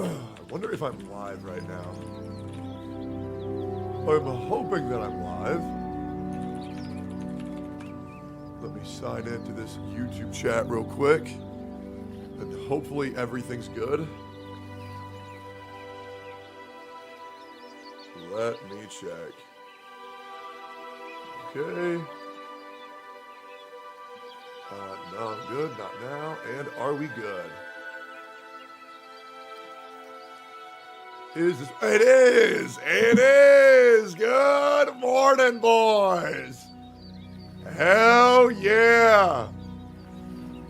I wonder if I'm live right now. I'm hoping that I'm live. Let me sign into this YouTube chat real quick. And hopefully everything's good. Let me check. Okay. No, I'm good. Not now. And are we good? Is this? It is! It is! Good morning, boys! Hell yeah!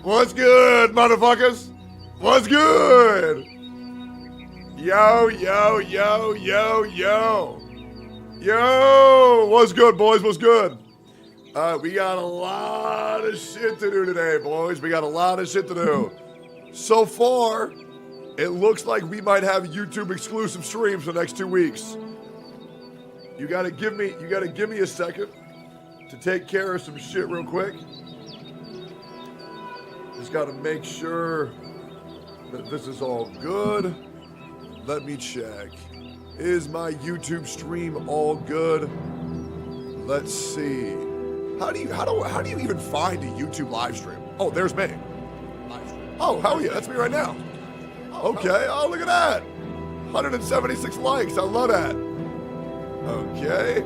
What's good, motherfuckers? What's good? Yo, yo, yo, yo, yo. Yo! What's good, boys? What's good? We got a lot of shit to do today, boys. We got a lot of shit to do. So far, it looks like we might have YouTube exclusive streams for the next 2 weeks. You gotta give me a second to take care of some shit real quick. Just gotta make sure that this is all good. Let me check. Is my YouTube stream all good? Let's see. How do you even find a YouTube live stream? Oh, there's me. Oh, hell yeah, that's me right now. Okay, oh, look at that. 176 likes, I love that. Okay.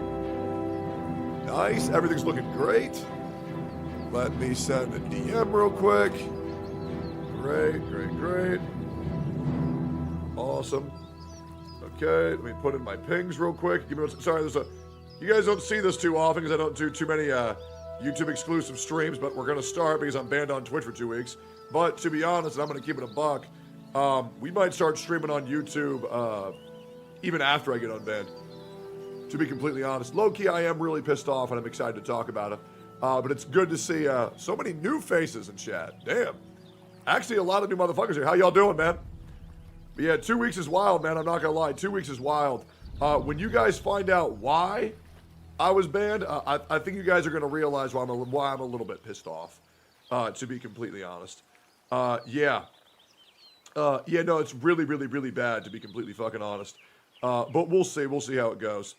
Nice, everything's looking great. Let me send a DM real quick. Great, great, great. Awesome. Okay, let me put in my pings real quick. Sorry, you guys don't see this too often because I don't do too many YouTube exclusive streams, but we're gonna start because I'm banned on Twitch for 2 weeks. But to be honest, and I'm gonna keep it a buck, we might start streaming on YouTube even after I get unbanned. To be completely honest, low-key, I am really pissed off, and I'm excited to talk about it. But it's good to see so many new faces in chat. Damn. Actually, a lot of new motherfuckers here. How y'all doing, man? But yeah, 2 weeks is wild, man. I'm not gonna lie. 2 weeks is wild. When you guys find out why I was banned, I think you guys are gonna realize why I'm a little bit pissed off. To be completely honest. Yeah, no, it's really, really, really bad, to be completely fucking honest. But we'll see how it goes.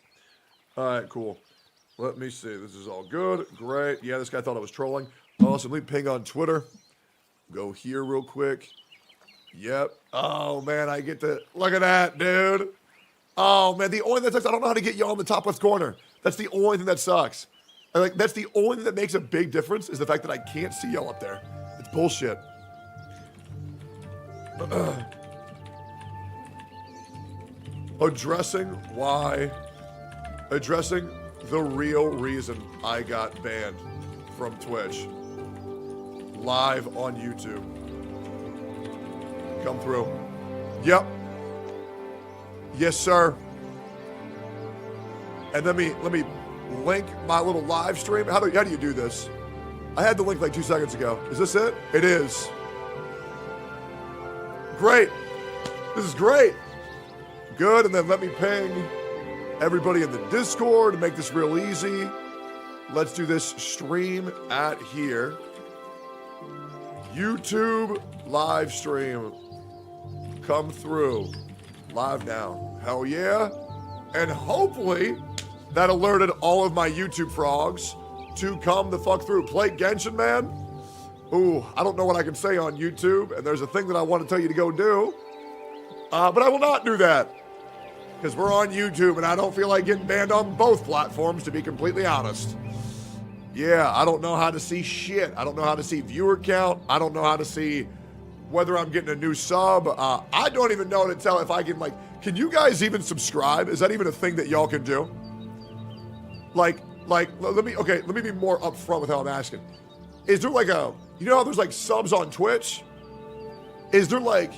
Alright, cool. Let me see, this is all good, great. Yeah, this guy thought I was trolling. Awesome, let me ping on Twitter. Go here real quick. Yep. Oh, man, I get to, look at that, dude. Oh, man, the only thing that sucks, I don't know how to get y'all in the top left corner. That's the only thing that sucks. That's the only thing that makes a big difference is the fact that I can't see y'all up there. It's bullshit. Addressing the real reason I got banned from Twitch. Live on YouTube. Come through. Yep. Yes, sir. And let me link my little live stream. How do you do this? I had the link like 2 seconds ago. Is this it? It is. Great. This is great. Good, and then let me ping everybody in the Discord to make this real easy. Let's do this stream at here. YouTube live stream. Come through. Live now. Hell yeah. And hopefully that alerted all of my YouTube frogs to come the fuck through. Play Genshin, man. Ooh, I don't know what I can say on YouTube, and there's a thing that I want to tell you to go do. But I will not do that. Because we're on YouTube, and I don't feel like getting banned on both platforms, to be completely honest. Yeah, I don't know how to see shit. I don't know how to see viewer count. I don't know how to see whether I'm getting a new sub. I don't even know to tell if I can, like, can you guys even subscribe? Is that even a thing that y'all can do? Let me be more upfront with how I'm asking. Is there like you know how there's like subs on Twitch? Is there like,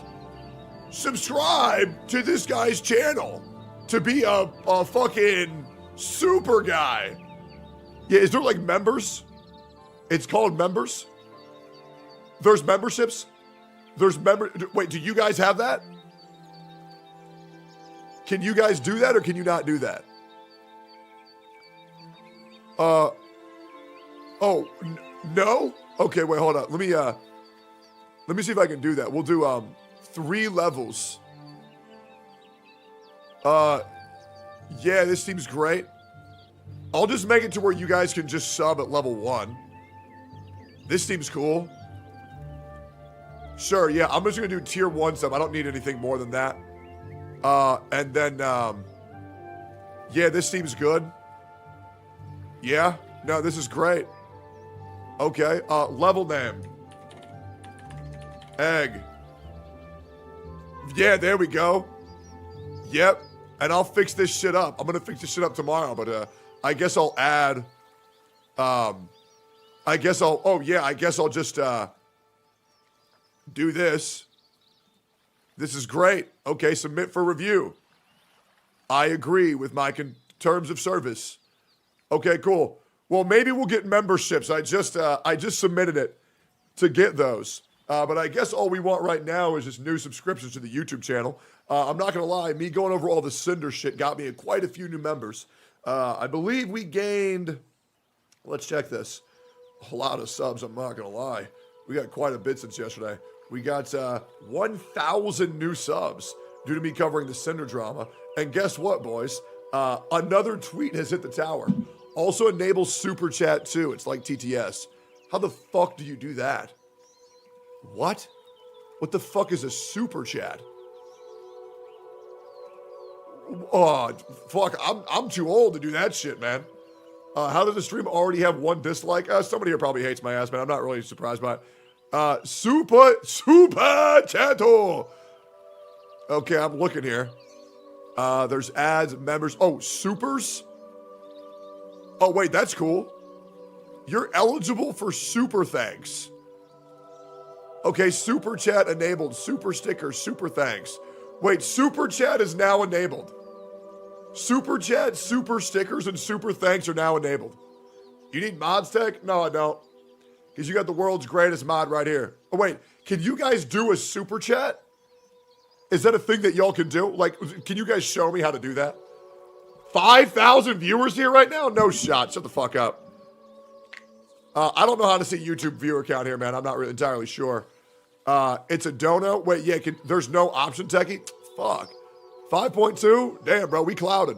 subscribe to this guy's channel to be a fucking super guy? Yeah, is there like members? It's called members? There's memberships? Wait, do you guys have that? Can you guys do that or can you not do that? No? Okay, wait, hold up. Let me see if I can do that. We'll do 3 levels Yeah, this seems great. I'll just make it to where you guys can just sub at level 1. This seems cool. Sure, yeah, I'm just gonna do tier 1 sub. I don't need anything more than that. And then, yeah, this seems good. Yeah, no, this is great. Okay, level name. Egg. Yeah, there we go. Yep, and I'll fix this shit up. I'm gonna fix this shit up tomorrow, but, I guess I'll add, I guess I'll just, do this. This is great. Okay, submit for review. I agree with my terms of service. Okay, cool. Well, maybe we'll get memberships. I just submitted it to get those. But I guess all we want right now is just new subscriptions to the YouTube channel. I'm not gonna lie, me going over all the Cinder shit got me quite a few new members. I believe we gained, let's check this, a lot of subs, I'm not gonna lie. We got quite a bit since yesterday. We got 1,000 new subs due to me covering the Cinder drama. And guess what, boys? Another tweet has hit the tower. Also enables super chat too. It's like TTS. How the fuck do you do that? What? What the fuck is a super chat? Oh, fuck. I'm too old to do that shit, man. How does the stream already have 1 dislike? Somebody here probably hates my ass, man. I'm not really surprised by it. Super chato. Okay, I'm looking here. There's ads, members. Oh, supers? Oh, wait, that's cool. You're eligible for super thanks. Okay, super chat enabled. Super stickers, super thanks. Wait, super chat is now enabled. Super chat, super stickers, and super thanks are now enabled. You need mods tech? No, I don't. Because you got the world's greatest mod right here. Oh, wait, can you guys do a super chat? Is that a thing that y'all can do? Like, can you guys show me how to do that? 5,000 viewers here right now? No shot. Shut the fuck up. I don't know how to see YouTube viewer count here, man. I'm not really entirely sure. It's a dono. Wait, yeah, there's no option, Techie? Fuck. 5.2? Damn, bro, we clouded.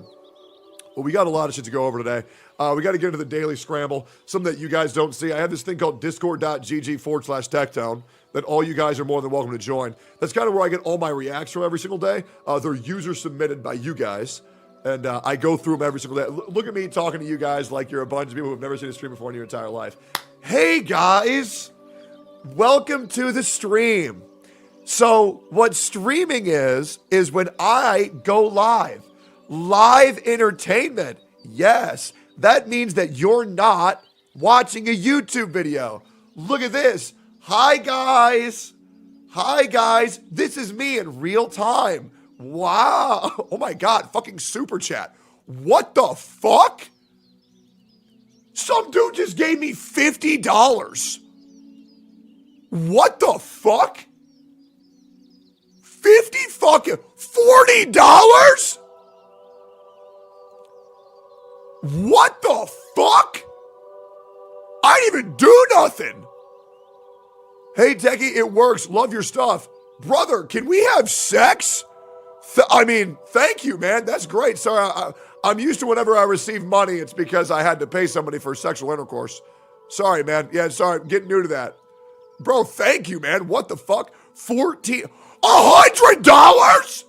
Well, we got a lot of shit to go over today. We got to get into the daily scramble. Something that you guys don't see. I have this thing called discord.gg/Tectone that all you guys are more than welcome to join. That's kind of where I get all my reacts from every single day. They're user submitted by you guys. And I go through them every single day. Look at me talking to you guys like you're a bunch of people who've never seen a stream before in your entire life. Hey, guys. Welcome to the stream. So what streaming is when I go live. Live entertainment. Yes, that means that you're not watching a YouTube video. Look at this. Hi, guys. Hi, guys. This is me in real time. Wow. Oh, my God. Fucking super chat. What the fuck? Some dude just gave me $50. What the fuck? 50 fucking $40? What the fuck? I didn't even do nothing. Hey, Techie, it works. Love your stuff. Brother, can we have sex? I mean, thank you, man. That's great. Sorry, I'm used to whenever I receive money, it's because I had to pay somebody for sexual intercourse. Sorry, man. Yeah, sorry. I'm getting new to that. Bro, thank you, man. What the fuck? $100?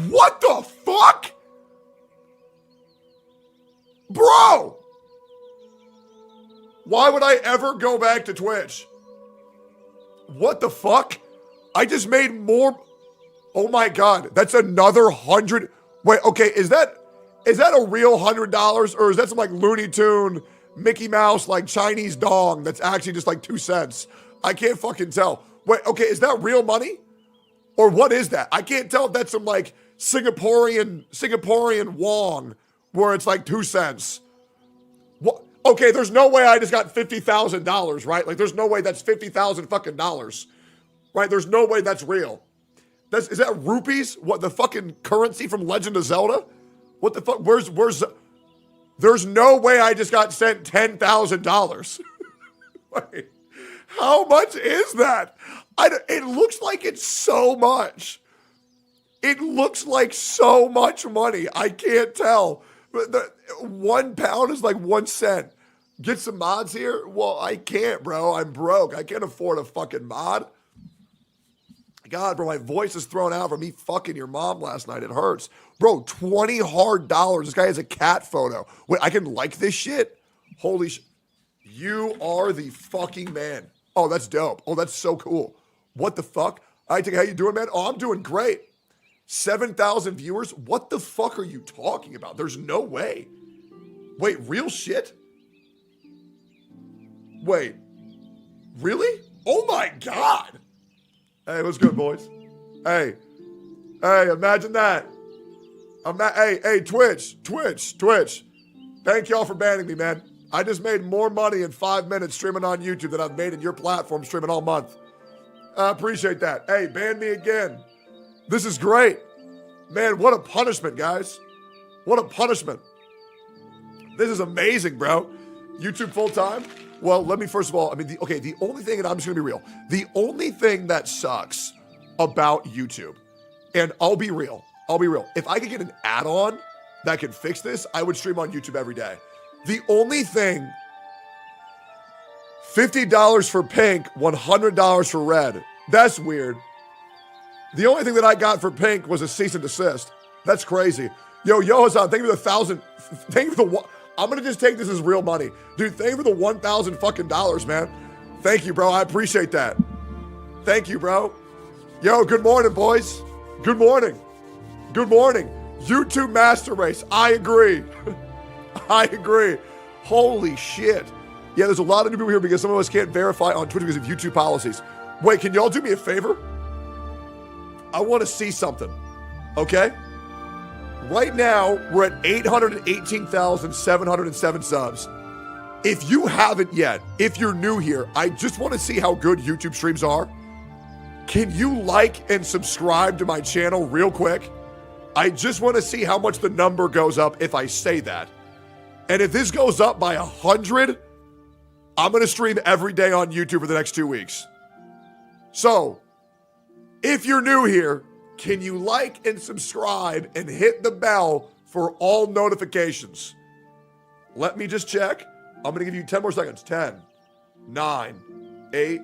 What the fuck? Bro! Why would I ever go back to Twitch? What the fuck? I just made more. Oh my God, that's another 100. Wait, okay, is that a real $100 or is that some like Looney Tune, Mickey Mouse, like Chinese dong that's actually just like 2 cents? I can't fucking tell. Wait, okay, is that real money? Or what is that? I can't tell if that's some like Singaporean wong where it's like 2 cents. What? Okay, there's no way I just got $50,000, right? Like there's no way that's 50,000 fucking dollars. Right? There's no way that's real. Is that rupees? What, the fucking currency from Legend of Zelda? What the fuck? Where's there's no way I just got sent $10,000. Wait, how much is that? It looks like it's so much. It looks like so much money. I can't tell. The £1 is like 1 cent. Get some mods here? Well, I can't, bro. I'm broke. I can't afford a fucking mod. God, bro, my voice is thrown out from me fucking your mom last night. It hurts. Bro, $20 hard. This guy has a cat photo. Wait, I can like this shit? Holy shit. You are the fucking man. Oh, that's dope. Oh, that's so cool. What the fuck? All right, how you doing, man? Oh, I'm doing great. 7,000 viewers? What the fuck are you talking about? There's no way. Wait, real shit? Wait, really? Oh my God. Hey, what's good, boys? Hey, imagine that. Hey, Twitch. Thank y'all for banning me, man. I just made more money in 5 minutes streaming on YouTube than I've made in your platform streaming all month. I appreciate that. Hey, ban me again. This is great. Man, what a punishment, guys. What a punishment. This is amazing, bro. YouTube full-time? Well, let me first of all, the only thing, and I'm just gonna be real, the only thing that sucks about YouTube, and I'll be real, if I could get an add-on that could fix this, I would stream on YouTube every day. The only thing, $50 for pink, $100 for red. That's weird. The only thing that I got for pink was a cease and desist. That's crazy. Yo, Hassan, thank you for the 1,000. Thank you for the, I'm gonna just take this as real money. Dude, thank you for the 1,000 fucking dollars, man. Thank you, bro, I appreciate that. Thank you, bro. Yo, good morning, boys. Good morning. Good morning. YouTube Master Race, I agree. I agree. Holy shit. Yeah, there's a lot of new people here because some of us can't verify on Twitter because of YouTube policies. Wait, can y'all do me a favor? I want to see something, okay? Right now, we're at 818,707 subs. If you haven't yet, if you're new here, I just want to see how good YouTube streams are. Can you like and subscribe to my channel real quick? I just want to see how much the number goes up if I say that. And if this goes up by 100, I'm going to stream every day on YouTube for the next 2 weeks. So, if you're new here, can you like and subscribe and hit the bell for all notifications? Let me just check. I'm going to give you 10 more seconds. 10, 9, 8,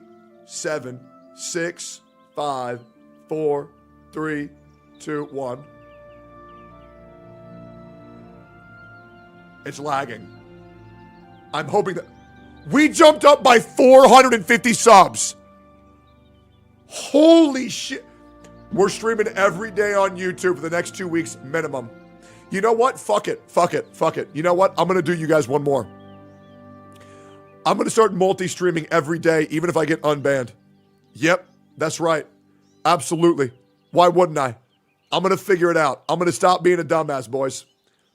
7, 6, 5, 4, 3, 2, 1. It's lagging. I'm hoping that we jumped up by 450 subs. Holy shit. We're streaming every day on YouTube for the next 2 weeks minimum. You know what? Fuck it. You know what? I'm going to do you guys one more. I'm going to start multi-streaming every day, even if I get unbanned. Yep, that's right. Absolutely. Why wouldn't I? I'm going to figure it out. I'm going to stop being a dumbass, boys.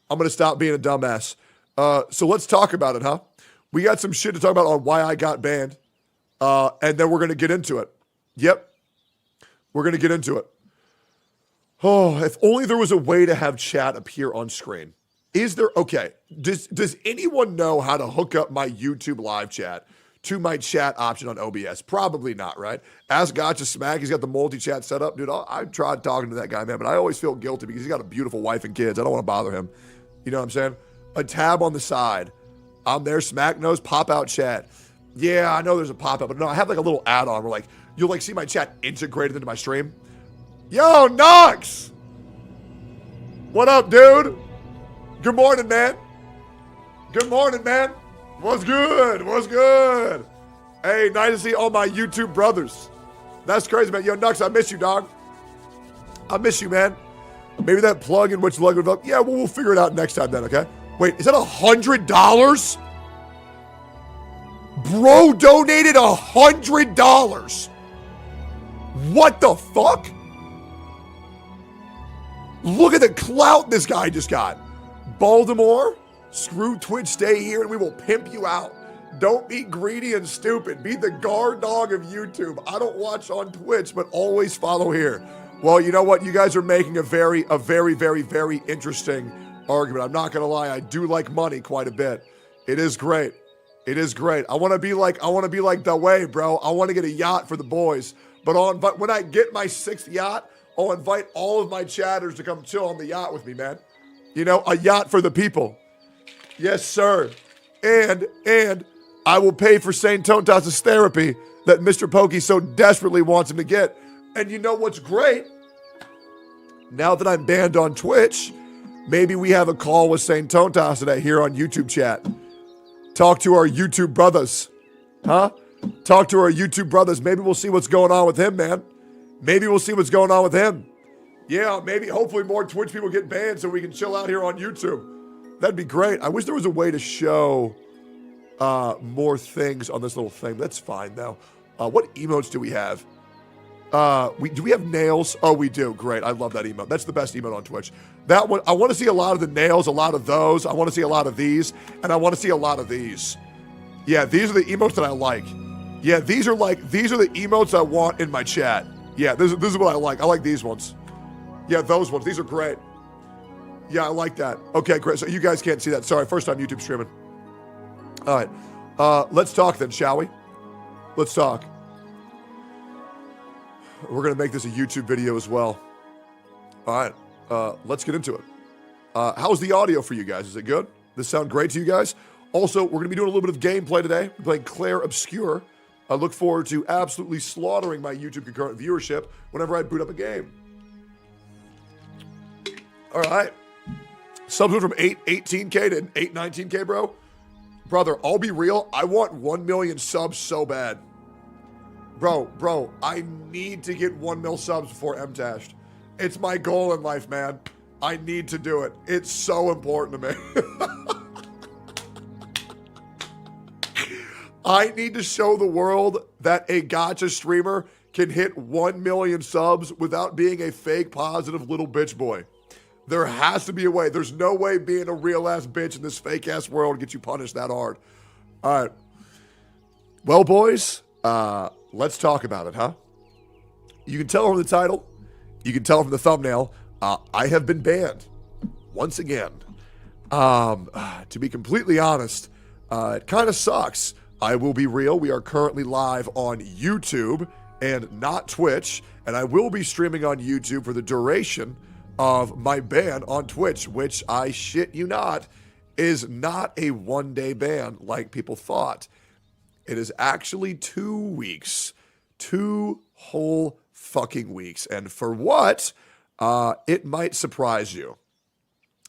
I'm going to stop being a dumbass. So let's talk about it, huh? We got some shit to talk about on why I got banned. And then we're going to get into it. Yep. We're going to get into it. Oh, if only there was a way to have chat appear on screen. Is there? Okay. Does anyone know how to hook up my YouTube live chat to my chat option on OBS? Probably not, right? Ask Gotcha Smack. He's got the multi-chat set up. Dude, I've tried talking to that guy, man, but I always feel guilty because he's got a beautiful wife and kids. I don't want to bother him. You know what I'm saying? A tab on the side. I'm there, Smack knows, pop-out chat. Yeah, I know there's a pop-up, but no, I have like a little add-on where like, you'll like see my chat integrated into my stream. Yo, Knox! What up, dude? Good morning, man. Good morning, man. What's good? What's good? Hey, nice to see all my YouTube brothers. That's crazy, man. Yo, Knox, I miss you, dog. I miss you, man. Maybe that plug in which lug would up. Yeah, well, we'll figure it out next time then, okay? Wait, is that $100? Bro donated $100. What the fuck? Look at the clout this guy just got. Baltimore, screw Twitch, stay here and we will pimp you out. Don't be greedy and stupid. Be the guard dog of YouTube. I don't watch on Twitch, but always follow here. Well, you know what? You guys are making a very, very interesting argument. I'm not gonna lie, I do like money quite a bit. It is great. It is great. I wanna be like the way, bro. I wanna get a yacht for the boys. But when I get my 6th yacht, I'll invite all of my chatters to come chill on the yacht with me, man. You know, a yacht for the people. Yes, sir. And I will pay for St. Tontas' therapy that Mr. Pokey so desperately wants him to get. And you know what's great? Now that I'm banned on Twitch, maybe we have a call with St. Tontas today here on YouTube chat. Talk to our YouTube brothers. Huh? Talk to our YouTube brothers. Maybe we'll see what's going on with him, man. Maybe we'll see what's going on with him. Yeah, maybe, hopefully more Twitch people get banned so we can chill out here on YouTube. That'd be great. I wish there was a way to show more things on this little thing. That's fine, though. What emotes do we have? Do we have nails? Oh, we do. Great. I love that emote. That's the best emote on Twitch. That one, I want to see a lot of the nails, a lot of those. I want to see a lot of these, and I want to see a lot of these. Yeah, these are the emotes that I like. Yeah, these are the emotes I want in my chat. Yeah, this is what I like. I like these ones. Yeah, those ones. These are great. Yeah, I like that. Okay, great. So you guys can't see that. Sorry, first time YouTube streaming. All right. Let's talk then, shall we? Let's talk. We're going to make this a YouTube video as well. All right. Let's get into it. How's the audio for you guys? Is it good? This sound great to you guys? Also, we're going to be doing a little bit of gameplay today. We're playing Clare Obscure. I look forward to absolutely slaughtering my YouTube concurrent viewership whenever I boot up a game. All right. Subs went from 18K to 19K, bro. Brother, I'll be real. I want 1 million subs so bad. Bro, I need to get 1 mil subs before MTashed. It's my goal in life, man. I need to do it. It's so important to me. I need to show the world that a gacha streamer can hit 1 million subs without being a fake positive little bitch boy. There has to be a way. There's no way being a real ass bitch in this fake ass world gets you punished that hard. All right. Well, boys, let's talk about it, huh? You can tell from the title. You can tell from the thumbnail. I have been banned once again. To be completely honest, it kind of sucks. I will be real. We are currently live on YouTube and not Twitch, and I will be streaming on YouTube for the duration of my ban on Twitch, which, I shit you not, is not a one-day ban like people thought. It is actually 2 weeks. 2 whole fucking weeks. And for what? It might surprise you.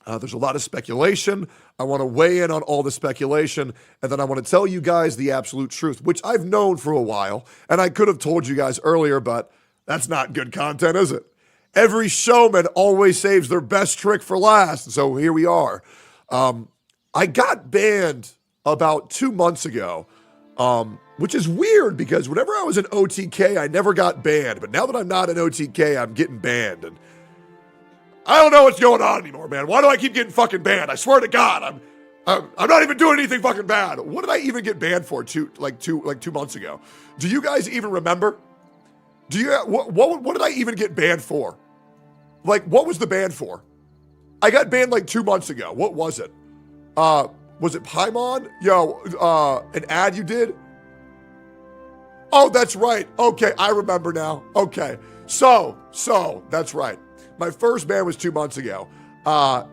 There's a lot of speculation. I want to weigh in on all the speculation, and then I want to tell you guys the absolute truth, which I've known for a while, and I could have told you guys earlier, but that's not good content, is it? Every showman always saves their best trick for last, so here we are. I got banned about 2 months ago, which is weird because whenever I was in OTK, I never got banned, but now that I'm not in OTK, I'm getting banned, and I don't know what's going on anymore, man. Why do I keep getting fucking banned? I swear to God, I'm not even doing anything fucking bad. What did I even get banned for 2 months ago? Do you guys even remember? What did I even get banned for? Like, what was the ban for? I got banned like 2 months ago. What was it? Was it Paimon? Yo, an ad you did? Oh, that's right. Okay, I remember now. Okay, so that's right. My first ban was 2 months ago.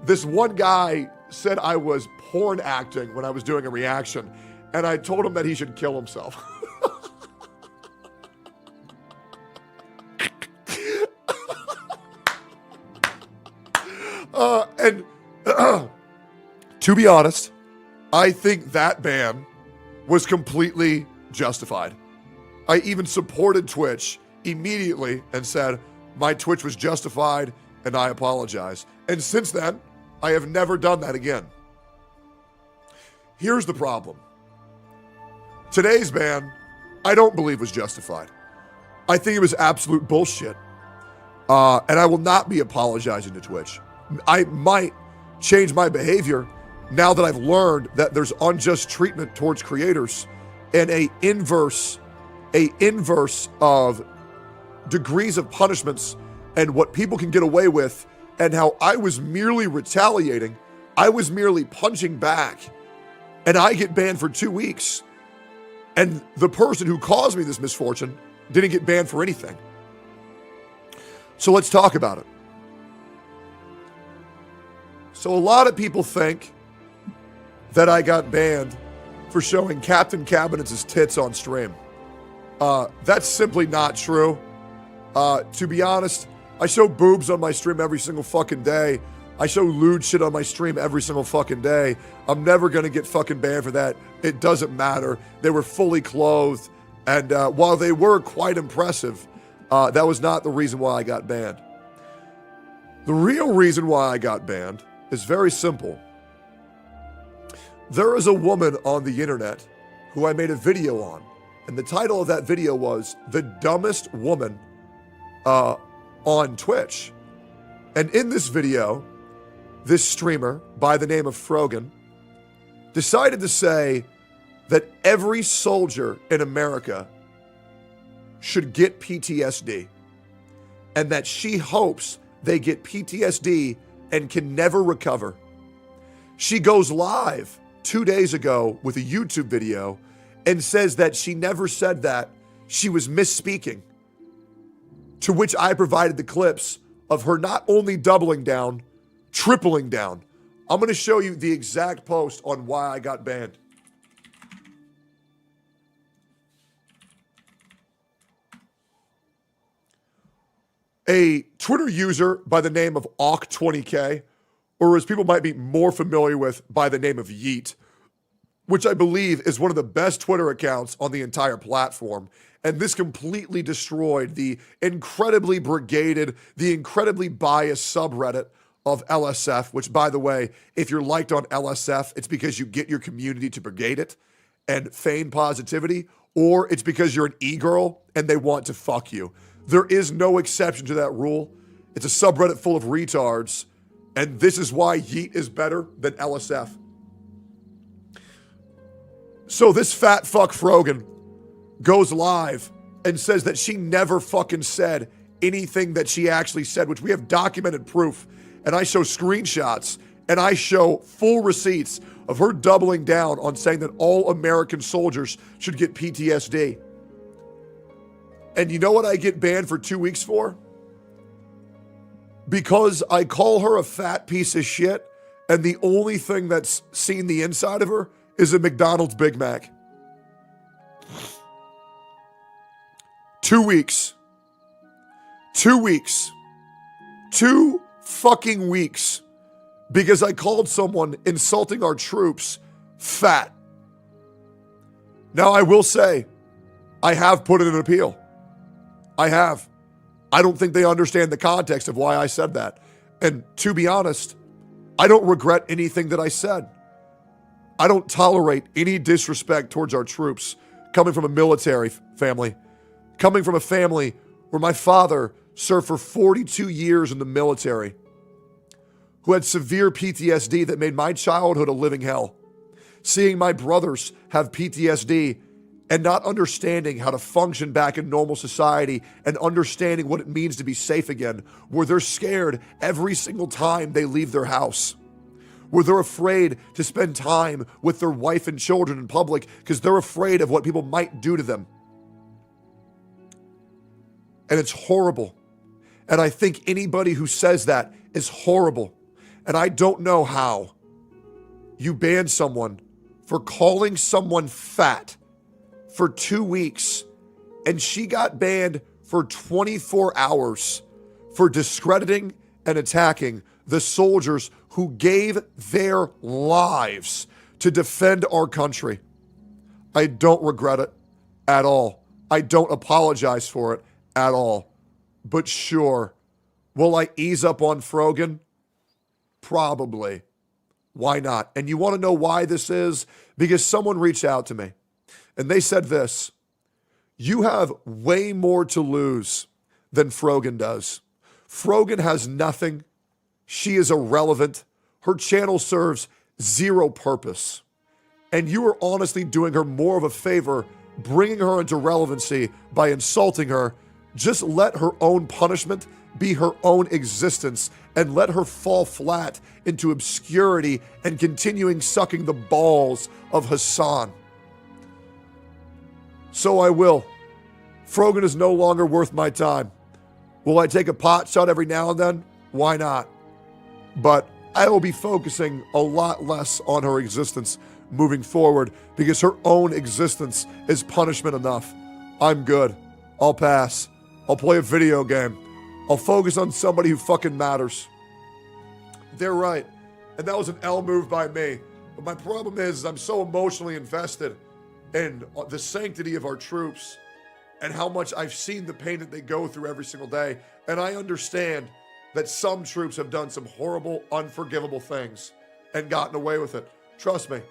This one guy said I was porn acting when I was doing a reaction, and I told him that he should kill himself. And to be honest, I think that ban was completely justified. I even supported Twitch immediately and said, my Twitch was justified and I apologize. And since then, I have never done that again. Here's the problem. Today's ban, I don't believe was justified. I think it was absolute bullshit. And I will not be apologizing to Twitch. I might change my behavior now that I've learned that there's unjust treatment towards creators and a inverse of degrees of punishments and what people can get away with, and how I was merely retaliating. I was merely punching back, and I get banned for 2 weeks. And the person who caused me this misfortune didn't get banned for anything. So let's talk about it. So a lot of people think that I got banned for showing Captain Cabinets' tits on stream. That's simply not true. To be honest, I show boobs on my stream every single fucking day. I show lewd shit on my stream every single fucking day. I'm never gonna get fucking banned for that. It doesn't matter. They were fully clothed, and while they were quite impressive, that was not the reason why I got banned. The real reason why I got banned is very simple. There is a woman on the internet who I made a video on, and the title of that video was "The Dumbest Woman on Twitch." And in this video, this streamer by the name of Frogan decided to say that every soldier in America should get PTSD, and that she hopes they get PTSD and can never recover. She goes live 2 days ago with a YouTube video and says that she never said that. She was misspeaking. To which I provided the clips of her not only doubling down, tripling down. I'm going to show you the exact post on why I got banned. A Twitter user by the name of Awk20k, or as people might be more familiar with by the name of Yeet, which I believe is one of the best Twitter accounts on the entire platform. And this completely destroyed the incredibly brigaded, the incredibly biased subreddit of LSF, which, by the way, if you're liked on LSF, it's because you get your community to brigade it and feign positivity, or it's because you're an e-girl and they want to fuck you. There is no exception to that rule. It's a subreddit full of retards, and this is why Yeet is better than LSF. So this fat fuck Frogan goes live and says that she never fucking said anything that she actually said, which we have documented proof. And I show screenshots and I show full receipts of her doubling down on saying that all American soldiers should get PTSD. And you know what I get banned for 2 weeks for? Because I call her a fat piece of shit, and the only thing that's seen the inside of her is a McDonald's Big Mac. 2 weeks. 2 weeks. 2 fucking weeks. Because I called someone insulting our troops fat. Now, I will say, I have put in an appeal. I have. I don't think they understand the context of why I said that. And to be honest, I don't regret anything that I said. I don't tolerate any disrespect towards our troops coming from a military family, coming from a family where my father served for 42 years in the military, who had severe PTSD that made my childhood a living hell. Seeing my brothers have PTSD and not understanding how to function back in normal society and understanding what it means to be safe again, where they're scared every single time they leave their house, where they're afraid to spend time with their wife and children in public because they're afraid of what people might do to them. And it's horrible. And I think anybody who says that is horrible. And I don't know how you ban someone for calling someone fat for 2 weeks, and she got banned for 24 hours for discrediting and attacking the soldiers who gave their lives to defend our country. I don't regret it at all. I don't apologize for it at all. But sure, will I ease up on Frogan? Probably. Why not? And you want to know why this is? Because someone reached out to me. And they said this: you have way more to lose than Frogan does. Frogan has nothing. She is irrelevant. Her channel serves zero purpose. And you are honestly doing her more of a favor bringing her into relevancy by insulting her. Just let her own punishment be her own existence and let her fall flat into obscurity and continuing sucking the balls of Hassan. So I will. Frogan is no longer worth my time. Will I take a pot shot every now and then? Why not? But I will be focusing a lot less on her existence moving forward because her own existence is punishment enough. I'm good. I'll pass. I'll play a video game. I'll focus on somebody who fucking matters. They're right. And that was an L move by me. But my problem is I'm so emotionally invested in the sanctity of our troops and how much I've seen the pain that they go through every single day. And I understand that some troops have done some horrible, unforgivable things and gotten away with it. Trust me,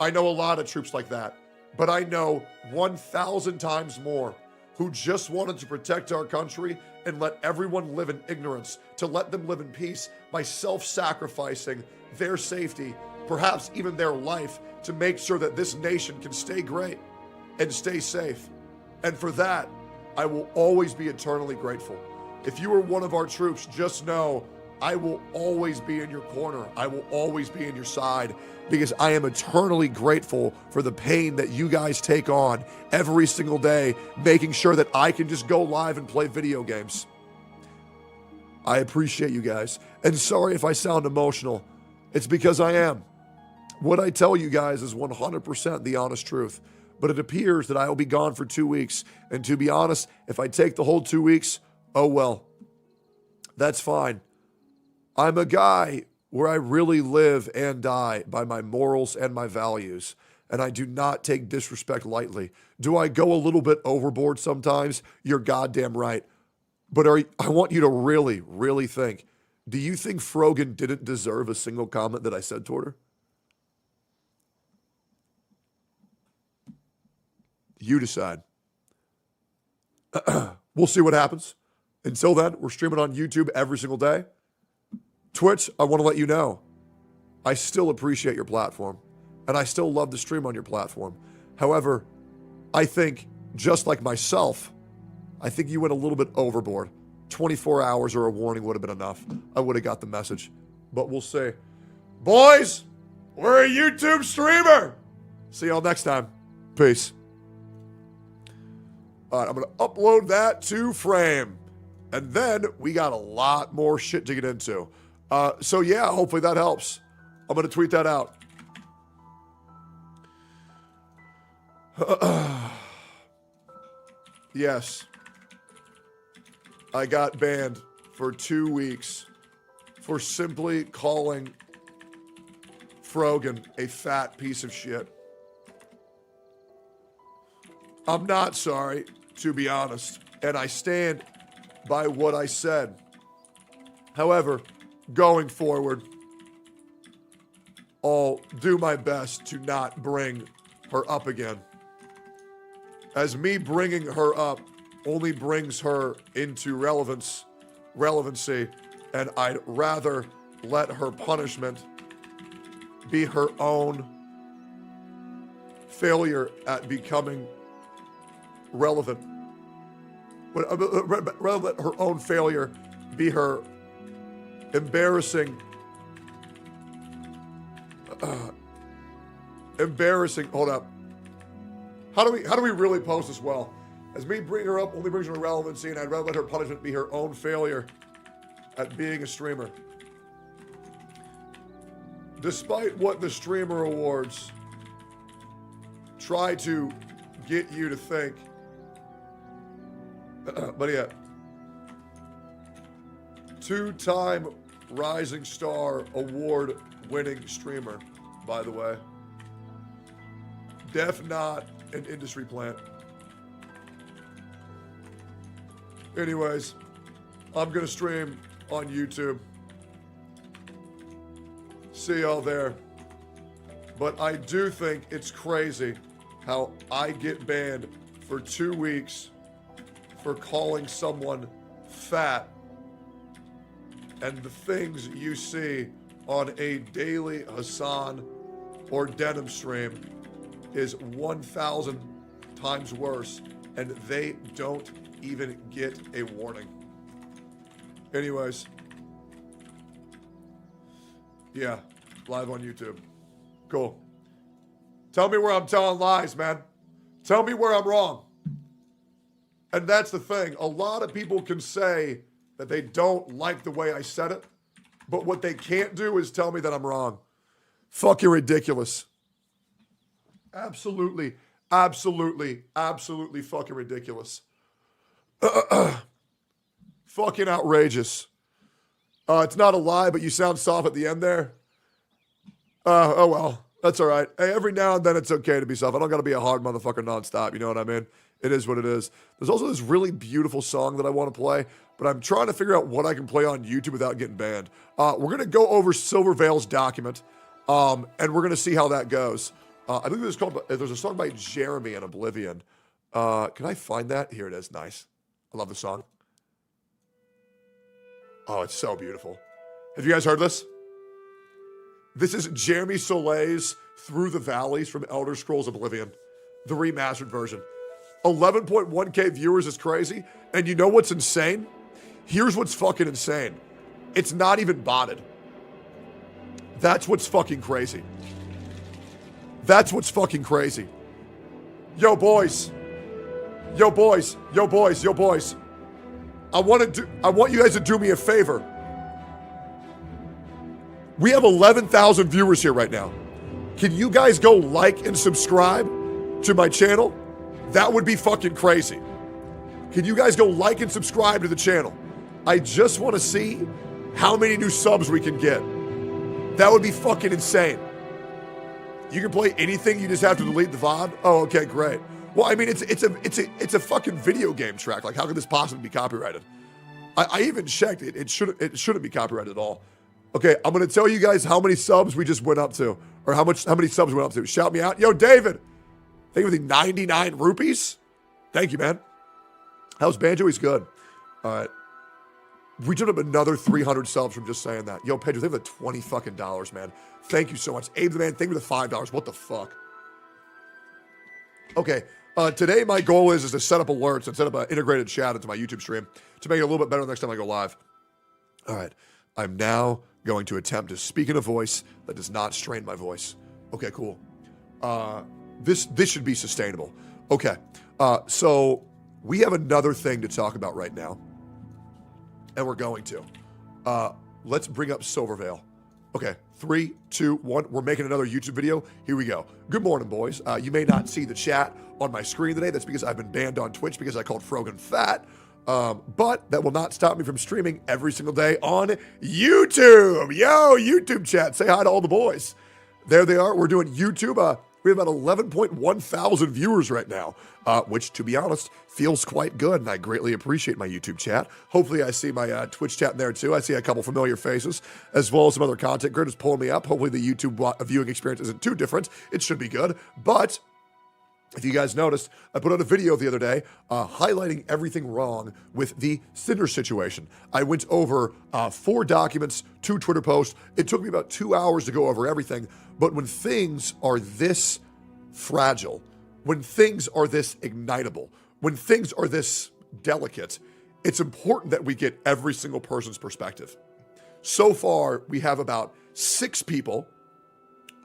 I know a lot of troops like that. But I know 1,000 times more who just wanted to protect our country and let everyone live in ignorance, to let them live in peace by self-sacrificing their safety, perhaps even their life, to make sure that this nation can stay great and stay safe. And for that, I will always be eternally grateful. If you are one of our troops, just know I will always be in your corner. I will always be in your side because I am eternally grateful for the pain that you guys take on every single day, making sure that I can just go live and play video games. I appreciate you guys. And sorry if I sound emotional. It's because I am. What I tell you guys is 100% the honest truth. But it appears that I will be gone for 2 weeks. And to be honest, if I take the whole 2 weeks, oh well. That's fine. I'm a guy where I really live and die by my morals and my values. And I do not take disrespect lightly. Do I go a little bit overboard sometimes? You're goddamn right. But I want you to really, really think. Do you think Frogan didn't deserve a single comment that I said toward her? You decide. We'll see what happens. Until then, we're streaming on YouTube every single day. Twitch, I want to let you know, I still appreciate your platform, and I still love to stream on your platform. However, I think, just like myself, I think you went a little bit overboard. 24 hours or a warning would have been enough. I would have got the message, but we'll see. Boys, we're a YouTube streamer. See y'all next time. Peace. All right, I'm going to upload that to Frame. And then we got a lot more shit to get into. So yeah, hopefully that helps. I'm going to tweet that out. Yes. I got banned for 2 weeks for simply calling Frogan a fat piece of shit. I'm not sorry, to be honest, and I stand by what I said. However, going forward, I'll do my best to not bring her up again. As me bringing her up only brings her into relevancy, and I'd rather let her punishment be her own failure at becoming relevant. Rather let her own failure be her embarrassing, hold up. How do we really post this well? As me bring her up only brings her relevancy, and I'd rather let her punishment be her own failure at being a streamer. Despite what the Streamer Awards try to get you to think, but yeah, 2-time Rising Star award-winning streamer, by the way. Def not an industry plant. Anyways, I'm gonna stream on YouTube. See y'all there. But I do think it's crazy how I get banned for 2 weeks for calling someone fat, and the things you see on a daily Hassan or Denim stream is 1,000 times worse, and they don't even get a warning. Anyways, yeah, live on YouTube. Cool. Tell me where I'm telling lies, man. Tell me where I'm wrong. And that's the thing. A lot of people can say that they don't like the way I said it, but what they can't do is tell me that I'm wrong. Fucking ridiculous. Absolutely, absolutely, absolutely fucking ridiculous. Fucking outrageous. It's not a lie, but you sound soft at the end there. Oh well, that's all right. Hey, every now and then it's okay to be soft. I don't got to be a hard motherfucker nonstop. You know what I mean? It is what it is. There's also this really beautiful song that I want to play, but I'm trying to figure out what I can play on YouTube without getting banned. We're going to go over Silvervale's document, and we're going to see how that goes. I think there's a song by Jeremy in Oblivion. Can I find that? Here it is. Nice. I love the song. Oh, it's so beautiful. Have you guys heard this? This is Jeremy Soleil's Through the Valleys from Elder Scrolls Oblivion, the remastered version. 11.1K viewers is crazy. And you know what's insane? Here's what's fucking insane. It's not even botted. That's what's fucking crazy. That's what's fucking crazy. Yo, boys. Yo, boys. Yo, boys. Yo, boys. I want you guys to do me a favor. We have 11,000 viewers here right now. Can you guys go like and subscribe to my channel? That would be fucking crazy. Can you guys go like and subscribe to the channel? I just want to see how many new subs we can get. That would be fucking insane. You can play anything, you just have to delete the VOD? Oh, okay, great. Well, I mean, it's a fucking video game track. Like, how could this possibly be copyrighted? I even checked it. It shouldn't be copyrighted at all. Okay, I'm gonna tell you guys how many subs we just went up to, or how many subs we went up to. Shout me out, yo, David. Thank you for the 99 rupees. Thank you, man. How's Banjo? He's good. All right. We took up another 300 subs from just saying that. Yo, Pedro, thank you for the 20 fucking dollars, man. Thank you so much. Abe the man, thank you for the $5. What the fuck? Okay. Today, my goal is to set up alerts and set up an integrated chat into my YouTube stream to make it a little bit better next time I go live. All right. I'm now going to attempt to speak in a voice that does not strain my voice. Okay, cool. This should be sustainable. Okay. So we have another thing to talk about right now. And we're going to. Let's bring up Silvervale. Okay, 3, 2, 1. We're making another YouTube video. Here we go. Good morning, boys. You may not see the chat on my screen today. That's because I've been banned on Twitch because I called Frogan fat. But that will not stop me from streaming every single day on YouTube. Yo, YouTube chat. Say hi to all the boys. There they are. We're doing YouTube. We have about 11.1 thousand viewers right now, which, to be honest, feels quite good, and I greatly appreciate my YouTube chat. Hopefully, I see my Twitch chat in there, too. I see a couple familiar faces, as well as some other content creators pulling me up. Hopefully, the YouTube viewing experience isn't too different. It should be good, but if you guys noticed, I put out a video the other day highlighting everything wrong with the Cinder situation. I went over 4 documents, 2 Twitter posts. It took me about 2 hours to go over everything. But when things are this fragile, when things are this ignitable, when things are this delicate, it's important that we get every single person's perspective. So far, we have about 6 people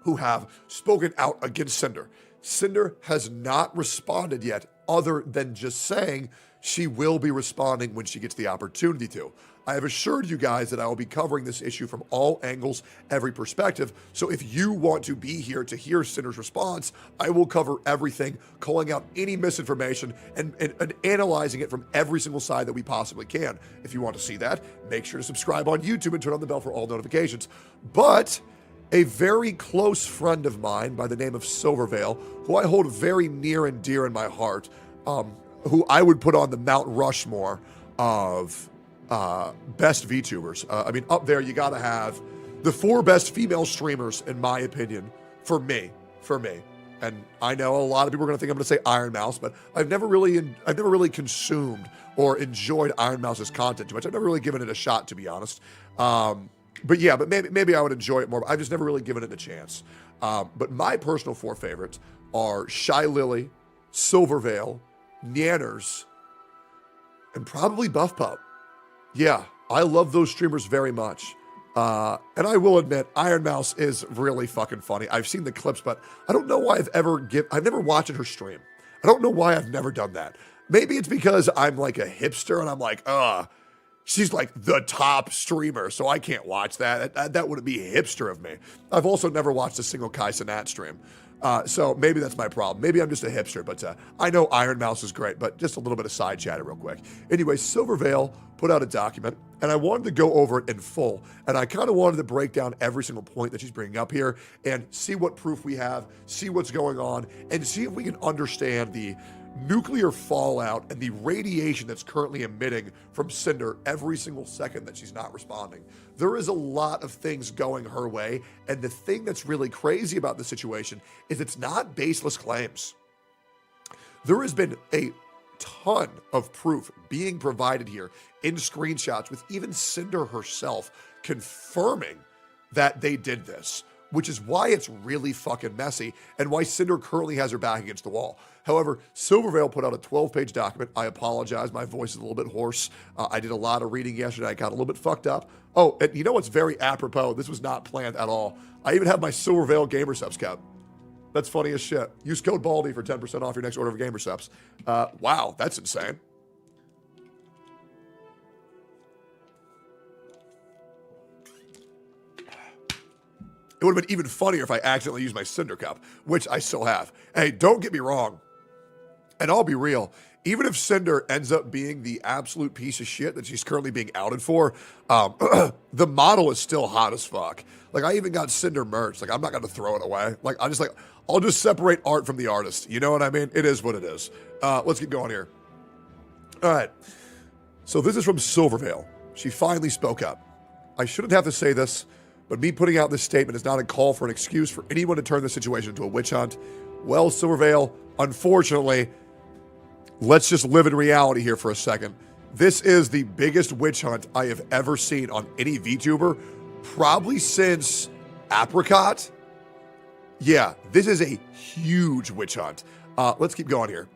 who have spoken out against Cinder. Cinder has not responded yet, other than just saying she will be responding when she gets the opportunity to. I have assured you guys that I will be covering this issue from all angles, every perspective. So if you want to be here to hear Cinder's response, I will cover everything, calling out any misinformation and analyzing it from every single side that we possibly can. If you want to see that, make sure to subscribe on YouTube and turn on the bell for all notifications. But a very close friend of mine by the name of Silvervale, who I hold very near and dear in my heart, who I would put on the Mount Rushmore of best VTubers. I mean, up there, you got to have the 4 best female streamers, in my opinion, for me. And I know a lot of people are going to think I'm going to say Iron Mouse, but I've never really consumed or enjoyed Iron Mouse's content too much. I've never really given it a shot, to be honest. But yeah, maybe I would enjoy it more. I've just never really given it a chance. But my personal 4 favorites are Shy Lily, Silvervale, Nanners, and probably Buff Pup. Yeah, I love those streamers very much. And I will admit, Iron Mouse is really fucking funny. I've seen the clips, but I don't know why I've never watched her stream. I don't know why I've never done that. Maybe it's because I'm like a hipster and I'm like, she's like the top streamer, so I can't watch that. That wouldn't be hipster of me. I've also never watched a single Kai Cenat stream. So maybe that's my problem. Maybe I'm just a hipster, but I know Iron Mouse is great, but just a little bit of side chatter real quick. Anyway, Silvervale put out a document, and I wanted to go over it in full, and I kind of wanted to break down every single point that she's bringing up here and see what proof we have, see what's going on, and see if we can understand the nuclear fallout and the radiation that's currently emitting from Cinder every single second that she's not responding. There is a lot of things going her way, and the thing that's really crazy about the situation is it's not baseless claims. There has been a ton of proof being provided here in screenshots with even Cinder herself confirming that they did this, which is why it's really fucking messy and why Cinder currently has her back against the wall. However, Silvervale put out a 12-page document. I apologize. My voice is a little bit hoarse. I did a lot of reading yesterday. I got a little bit fucked up. Oh, and you know what's very apropos? This was not planned at all. I even have my Silvervale Gamer Subs cup. That's funny as shit. Use code BALDY for 10% off your next order of Gamer Subs. Wow, that's insane. It would have been even funnier if I accidentally used my Cinder cup, which I still have. Hey, don't get me wrong. And I'll be real. Even if Cinder ends up being the absolute piece of shit that she's currently being outed for, the model is still hot as fuck. Like, I even got Cinder merch. Like, I'm not going to throw it away. Like, I'll just separate art from the artist. You know what I mean? It is what it is. Let's get going here. All right. So this is from Silvervale. She finally spoke up. I shouldn't have to say this, but me putting out this statement is not a call for an excuse for anyone to turn the situation into a witch hunt. Well, Silvervale, unfortunately, let's just live in reality here for a second. This is the biggest witch hunt I have ever seen on any VTuber, probably since Apricot. Yeah, this is a huge witch hunt. Let's keep going here.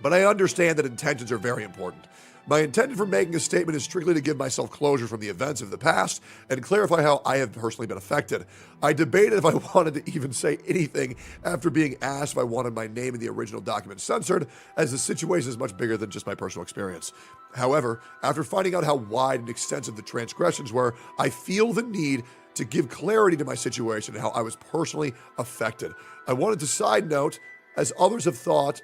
But I understand that intentions are very important. My intention for making a statement is strictly to give myself closure from the events of the past and clarify how I have personally been affected. I debated if I wanted to even say anything after being asked if I wanted my name in the original document censored, as the situation is much bigger than just my personal experience. However, after finding out how wide and extensive the transgressions were, I feel the need to give clarity to my situation and how I was personally affected. I wanted to side note, as others have thought,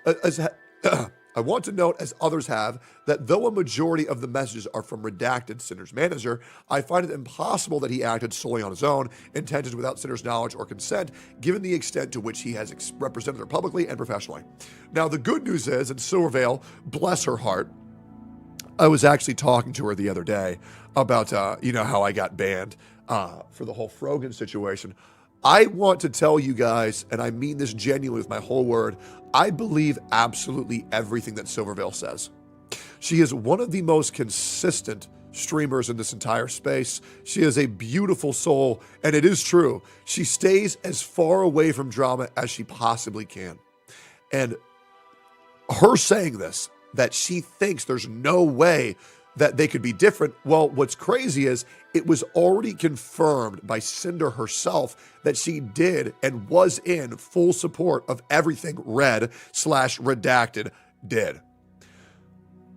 I want to note, as others have, that though a majority of the messages are from redacted Cinder's manager, I find it impossible that he acted solely on his own, intentions without Cinder's knowledge or consent, given the extent to which he has represented her publicly and professionally. Now, the good news is, and Silvervale, bless her heart, I was actually talking to her the other day about, how I got banned for the whole Frogan situation. I want to tell you guys, and I mean this genuinely with my whole word, I believe absolutely everything that Silvervale says. She is one of the most consistent streamers in this entire space. She is a beautiful soul, and it is true. She stays as far away from drama as she possibly can. And her saying this, that she thinks there's no way that they could be different. Well, what's crazy is it was already confirmed by Cinder herself that she did and was in full support of everything Red/Redacted did.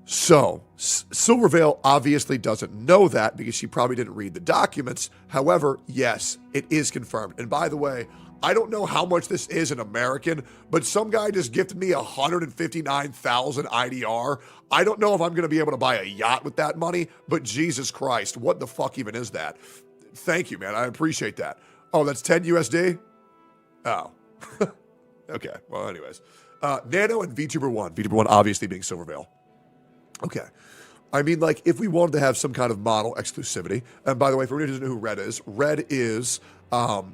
So Silvervale obviously doesn't know that because she probably didn't read the documents. However, yes, it is confirmed. And by the way, I don't know how much this is in American, but some guy just gifted me 159,000 IDR. I don't know if I'm going to be able to buy a yacht with that money, but Jesus Christ, what the fuck even is that? Thank you, man. I appreciate that. Oh, that's 10 USD? Oh. Okay. Well, anyways. Nano and VTuber1. VTuber1 obviously being Silvervale. Okay. I mean, like, if we wanted to have some kind of model exclusivity, and by the way, for anyone who doesn't know who Red is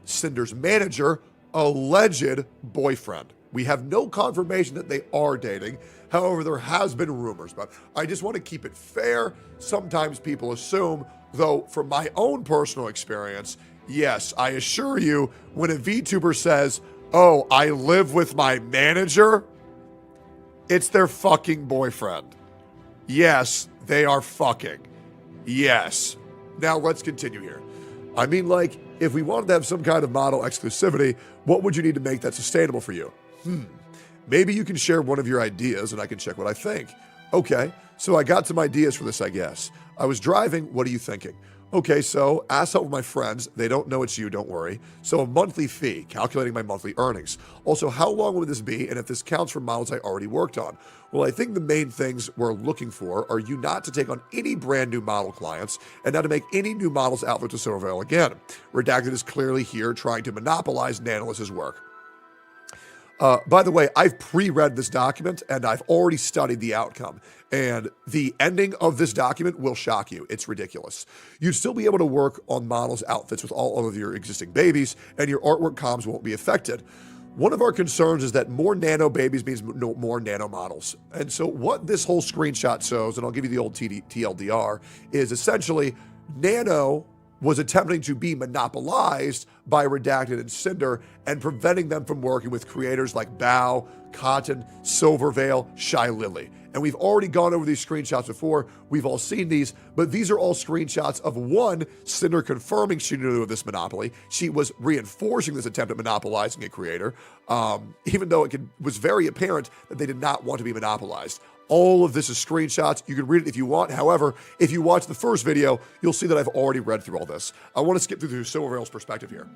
Cinder's manager, alleged boyfriend. We have no confirmation that they are dating. However, there has been rumors, but I just want to keep it fair. Sometimes people assume, though, from my own personal experience, yes, I assure you, when a VTuber says, oh, I live with my manager, it's their fucking boyfriend. Yes, they are fucking. Yes. Now let's continue here. I mean, like, if we wanted to have some kind of model exclusivity, what would you need to make that sustainable for you? Maybe you can share one of your ideas and I can check what I think. Okay, so I got some ideas for this, I guess. I was driving. What are you thinking? Okay, so ask help with my friends. They don't know it's you, don't worry. So a monthly fee, calculating my monthly earnings. Also, how long would this be, and if this counts for models I already worked on? Well, I think the main things we're looking for are you not to take on any brand new model clients and not to make any new models outfit to Silvervale again. Redacted is clearly here trying to monopolize Nanolith's work. By the way, I've pre-read this document and I've already studied the outcome. And the ending of this document will shock you. It's ridiculous. You'd still be able to work on models' outfits with all of your existing babies, and your artwork comms won't be affected. One of our concerns is that more nano babies means more nano models. And so what this whole screenshot shows, and I'll give you the old TLDR, is essentially Nano was attempting to be monopolized by Redacted and Cinder and preventing them from working with creators like Bao, Cotton, Silvervale, Shy Lily. And we've already gone over these screenshots before. We've all seen these, but these are all screenshots of one, Cinder confirming she knew of this monopoly. She was reinforcing this attempt at monopolizing a creator, even though it was very apparent that they did not want to be monopolized. All of this is screenshots. You can read it if you want. However, if you watch the first video, you'll see that I've already read through all this. I want to skip through Silvervale's perspective here.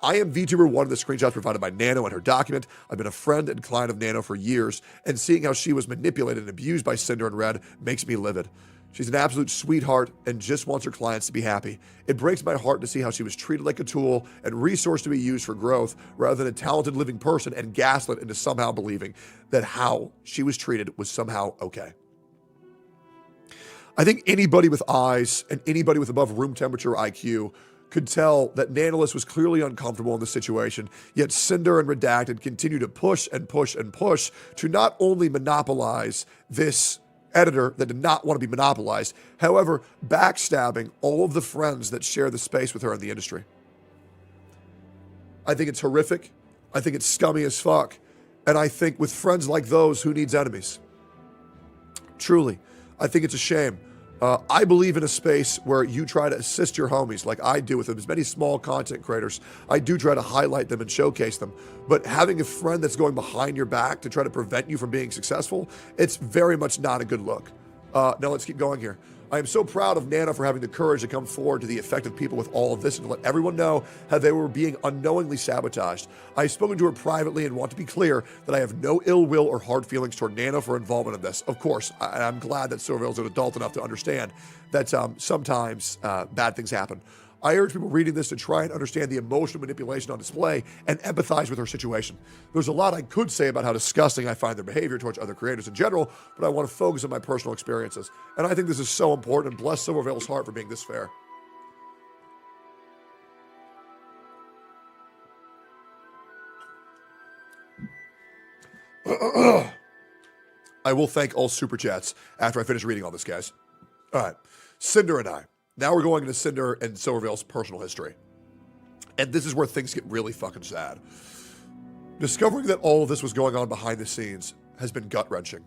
I am VTuber 1 of the screenshots provided by Nano and her document. I've been a friend and client of Nano for years, and seeing how she was manipulated and abused by Cinder and Red makes me livid. She's an absolute sweetheart and just wants her clients to be happy. It breaks my heart to see how she was treated like a tool and resource to be used for growth rather than a talented living person and gaslit into somehow believing that how she was treated was somehow okay. I think anybody with eyes and anybody with above room temperature IQ could tell that Nanolith was clearly uncomfortable in the situation, yet Cinder and Redacted continue to push and push and push to not only monopolize this editor that did not want to be monopolized, however, backstabbing all of the friends that share the space with her in the industry. I think it's horrific. I think it's scummy as fuck. And I think with friends like those, who needs enemies? Truly, I think it's a shame. I believe in a space where you try to assist your homies like I do with them. As many small content creators, I do try to highlight them and showcase them. But having a friend that's going behind your back to try to prevent you from being successful, it's very much not a good look. Now let's keep going here. I am so proud of Nano for having the courage to come forward to the affected people with all of this and to let everyone know how they were being unknowingly sabotaged. I've spoken to her privately and want to be clear that I have no ill will or hard feelings toward Nano for involvement in this. Of course, I'm glad that Silvervale is an adult enough to understand that sometimes bad things happen. I urge people reading this to try and understand the emotional manipulation on display and empathize with her situation. There's a lot I could say about how disgusting I find their behavior towards other creators in general, but I want to focus on my personal experiences. And I think this is so important, and bless Silvervale's heart for being this fair. I will thank all Super Chats after I finish reading all this, guys. All right, Cinder and I. Now we're going into Cinder and Silvervale's personal history. And this is where things get really fucking sad. Discovering that all of this was going on behind the scenes has been gut-wrenching.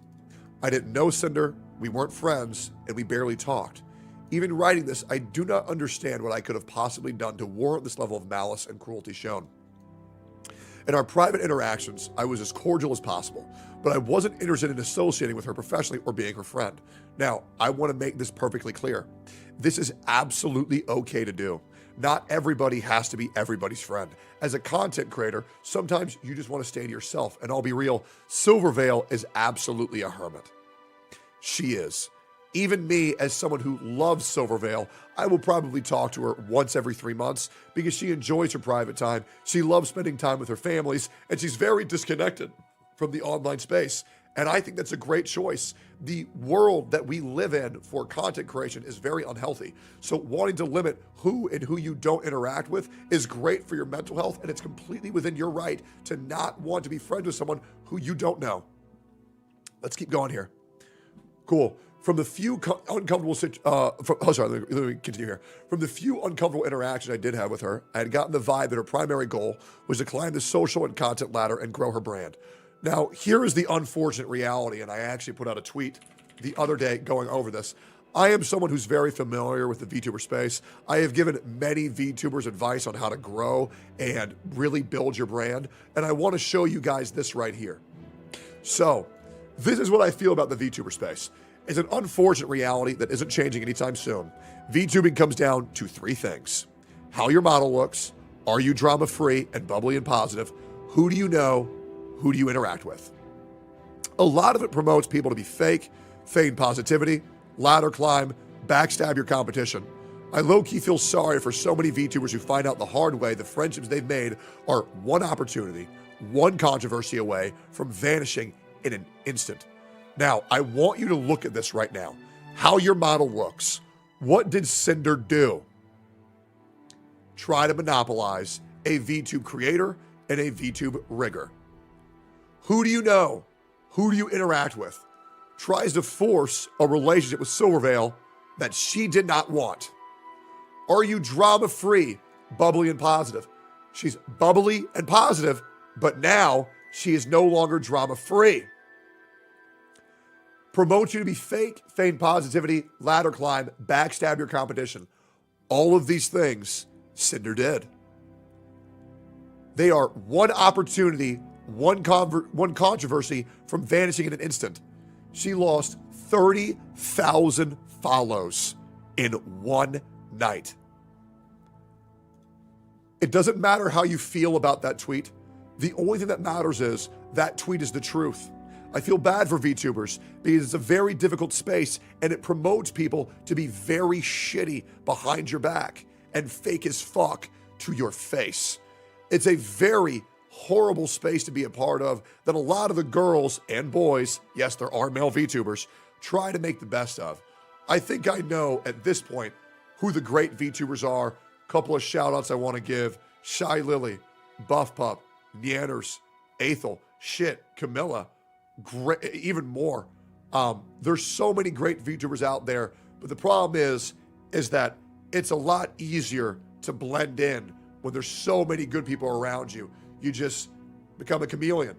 I didn't know Cinder, we weren't friends, and we barely talked. Even writing this, I do not understand what I could have possibly done to warrant this level of malice and cruelty shown. In our private interactions, I was as cordial as possible, but I wasn't interested in associating with her professionally or being her friend. Now, I want to make this perfectly clear. This is absolutely okay to do. Not everybody has to be everybody's friend. As a content creator, sometimes you just want to stay to yourself, and I'll be real, Silvervale is absolutely a hermit. She is. Even me, as someone who loves Silvervale, I will probably talk to her once every 3 months because she enjoys her private time. She loves spending time with her families, and she's very disconnected from the online space. And I think that's a great choice. The world that we live in for content creation is very unhealthy. So wanting to limit who and who you don't interact with is great for your mental health, and it's completely within your right to not want to be friends with someone who you don't know. Let's keep going here. Cool. From the few uncomfortable let me continue here. From the few uncomfortable interactions I did have with her, I had gotten the vibe that her primary goal was to climb the social and content ladder and grow her brand. Now, here is the unfortunate reality, and I actually put out a tweet the other day going over this. I am someone who's very familiar with the VTuber space. I have given many VTubers advice on how to grow and really build your brand, and I want to show you guys this right here. So, this is what I feel about the VTuber space. It's an unfortunate reality that isn't changing anytime soon. VTubing comes down to 3 things. How your model looks, are you drama-free and bubbly and positive, who do you know, who do you interact with? A lot of it promotes people to be fake, feign positivity, ladder climb, backstab your competition. I low-key feel sorry for so many VTubers who find out the hard way the friendships they've made are one opportunity, one controversy away from vanishing in an instant. Now, I want you to look at this right now. How your model looks. What did Cinder do? Try to monopolize a VTube creator and a VTube rigger. Who do you know? Who do you interact with? Tries to force a relationship with Silvervale that she did not want. Are you drama-free, bubbly and positive? She's bubbly and positive, but now she is no longer drama-free. Promote you to be fake, feign positivity, ladder climb, backstab your competition. All of these things Cinder did. They are one opportunity, one controversy from vanishing in an instant. She lost 30,000 follows in one night. It doesn't matter how you feel about that tweet. The only thing that matters is that tweet is the truth. I feel bad for VTubers because it's a very difficult space and it promotes people to be very shitty behind your back and fake as fuck to your face. It's a very horrible space to be a part of that a lot of the girls and boys, yes, there are male VTubers, try to make the best of. I think I know at this point who the great VTubers are. Couple of shout outs I want to give. Shy Lily, Buff Pup, Neanders, Aethel, Shit, Camilla, great, even more. There's so many great VTubers out there, but the problem is that it's a lot easier to blend in when there's so many good people around you. You just become a chameleon.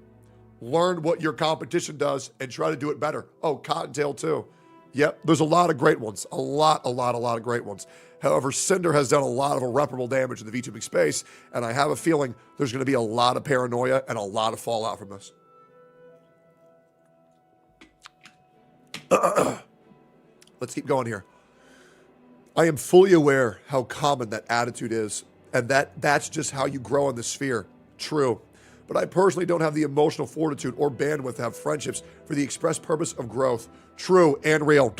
Learn what your competition does and try to do it better. Oh, Cottontail too. Yep, there's a lot of great ones. A lot of great ones. However, Cinder has done a lot of irreparable damage in the VTubing space, and I have a feeling there's going to be a lot of paranoia and a lot of fallout from this. Let's keep going here. I am fully aware how common that attitude is, and that's just how you grow in the sphere. True. But I personally don't have the emotional fortitude or bandwidth to have friendships for the express purpose of growth. True and real.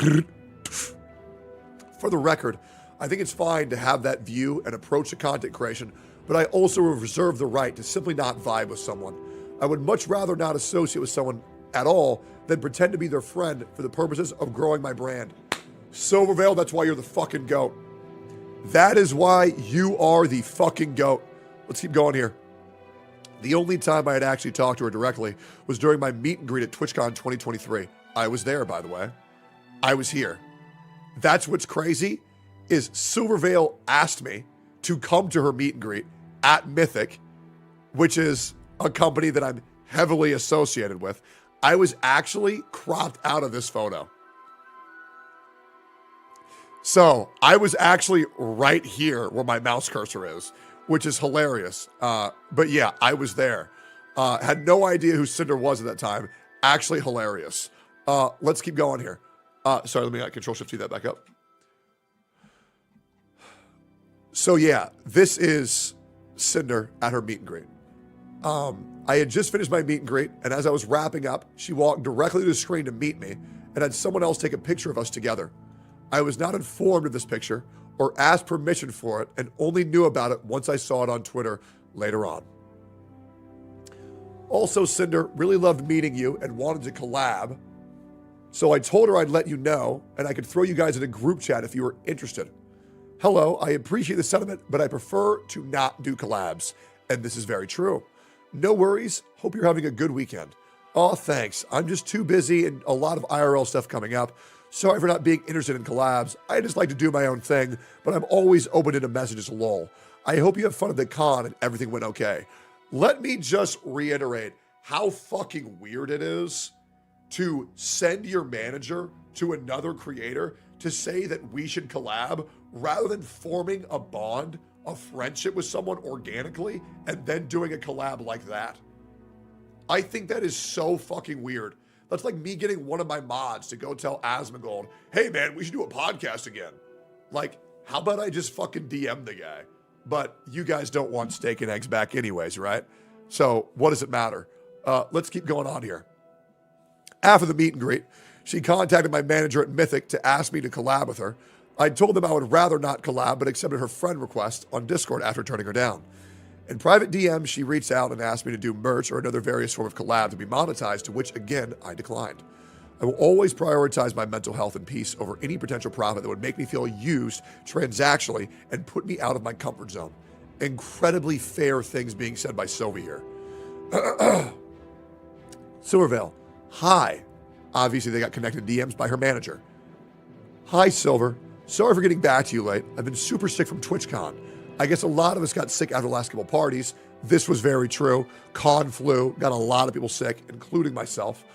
For the record, I think it's fine to have that view and approach to content creation, but I also reserve the right to simply not vibe with someone. I would much rather not associate with someone at all than pretend to be their friend for the purposes of growing my brand. Silvervale, that's why you're the fucking GOAT. That is why you are the fucking GOAT. Let's keep going here. The only time I had actually talked to her directly was during my meet and greet at TwitchCon 2023. I was there, by the way. I was here. That's what's crazy, is Silvervale asked me to come to her meet and greet at Mythic, which is a company that I'm heavily associated with. I was actually cropped out of this photo. So I was actually right here where my mouse cursor is, which is hilarious. But yeah, I was there. Had no idea who Cinder was at that time. Actually hilarious. Let's keep going here. Sorry, let me Control-Shift-T that back up. So yeah, this is Cinder at her meet and greet. I had just finished my meet and greet, and as I was wrapping up, she walked directly to the screen to meet me and had someone else take a picture of us together. I was not informed of this picture or asked permission for it and only knew about it once I saw it on Twitter later on. Also, Cinder really loved meeting you and wanted to collab, so I told her I'd let you know and I could throw you guys in a group chat if you were interested. Hello, I appreciate the sentiment, but I prefer to not do collabs, and this is very true. No worries, hope you're having a good weekend. Oh, thanks, I'm just too busy and a lot of IRL stuff coming up. Sorry for not being interested in collabs. I just like to do my own thing, but I'm always open to messages, lol. I hope you have fun at the con and everything went okay. Let me just reiterate how fucking weird it is to send your manager to another creator to say that we should collab rather than forming a bond, a friendship with someone organically, and then doing a collab like that. I think that is so fucking weird That's like me getting one of my mods to go tell Asmongold, hey man, we should do a podcast again. Like, how about I just fucking DM the guy? But you guys don't want steak and eggs back anyways, right? So what does it matter? Let's keep going on here. After the meet and greet, she contacted my manager at Mythic to ask me to collab with her. I told them I would rather not collab, but accepted her friend request on Discord after turning her down. In private DM, she reached out and asked me to do merch or another various form of collab to be monetized, to which, again, I declined. I will always prioritize my mental health and peace over any potential profit that would make me feel used transactionally and put me out of my comfort zone. Incredibly fair things being said by Sylvie here. Silvervale, hi. Obviously, they got connected DMs by her manager. Hi, Silver. Sorry for getting back to you late. I've been super sick from TwitchCon. I guess a lot of us got sick after the last couple parties. This was very true. Con flu got a lot of people sick, including myself,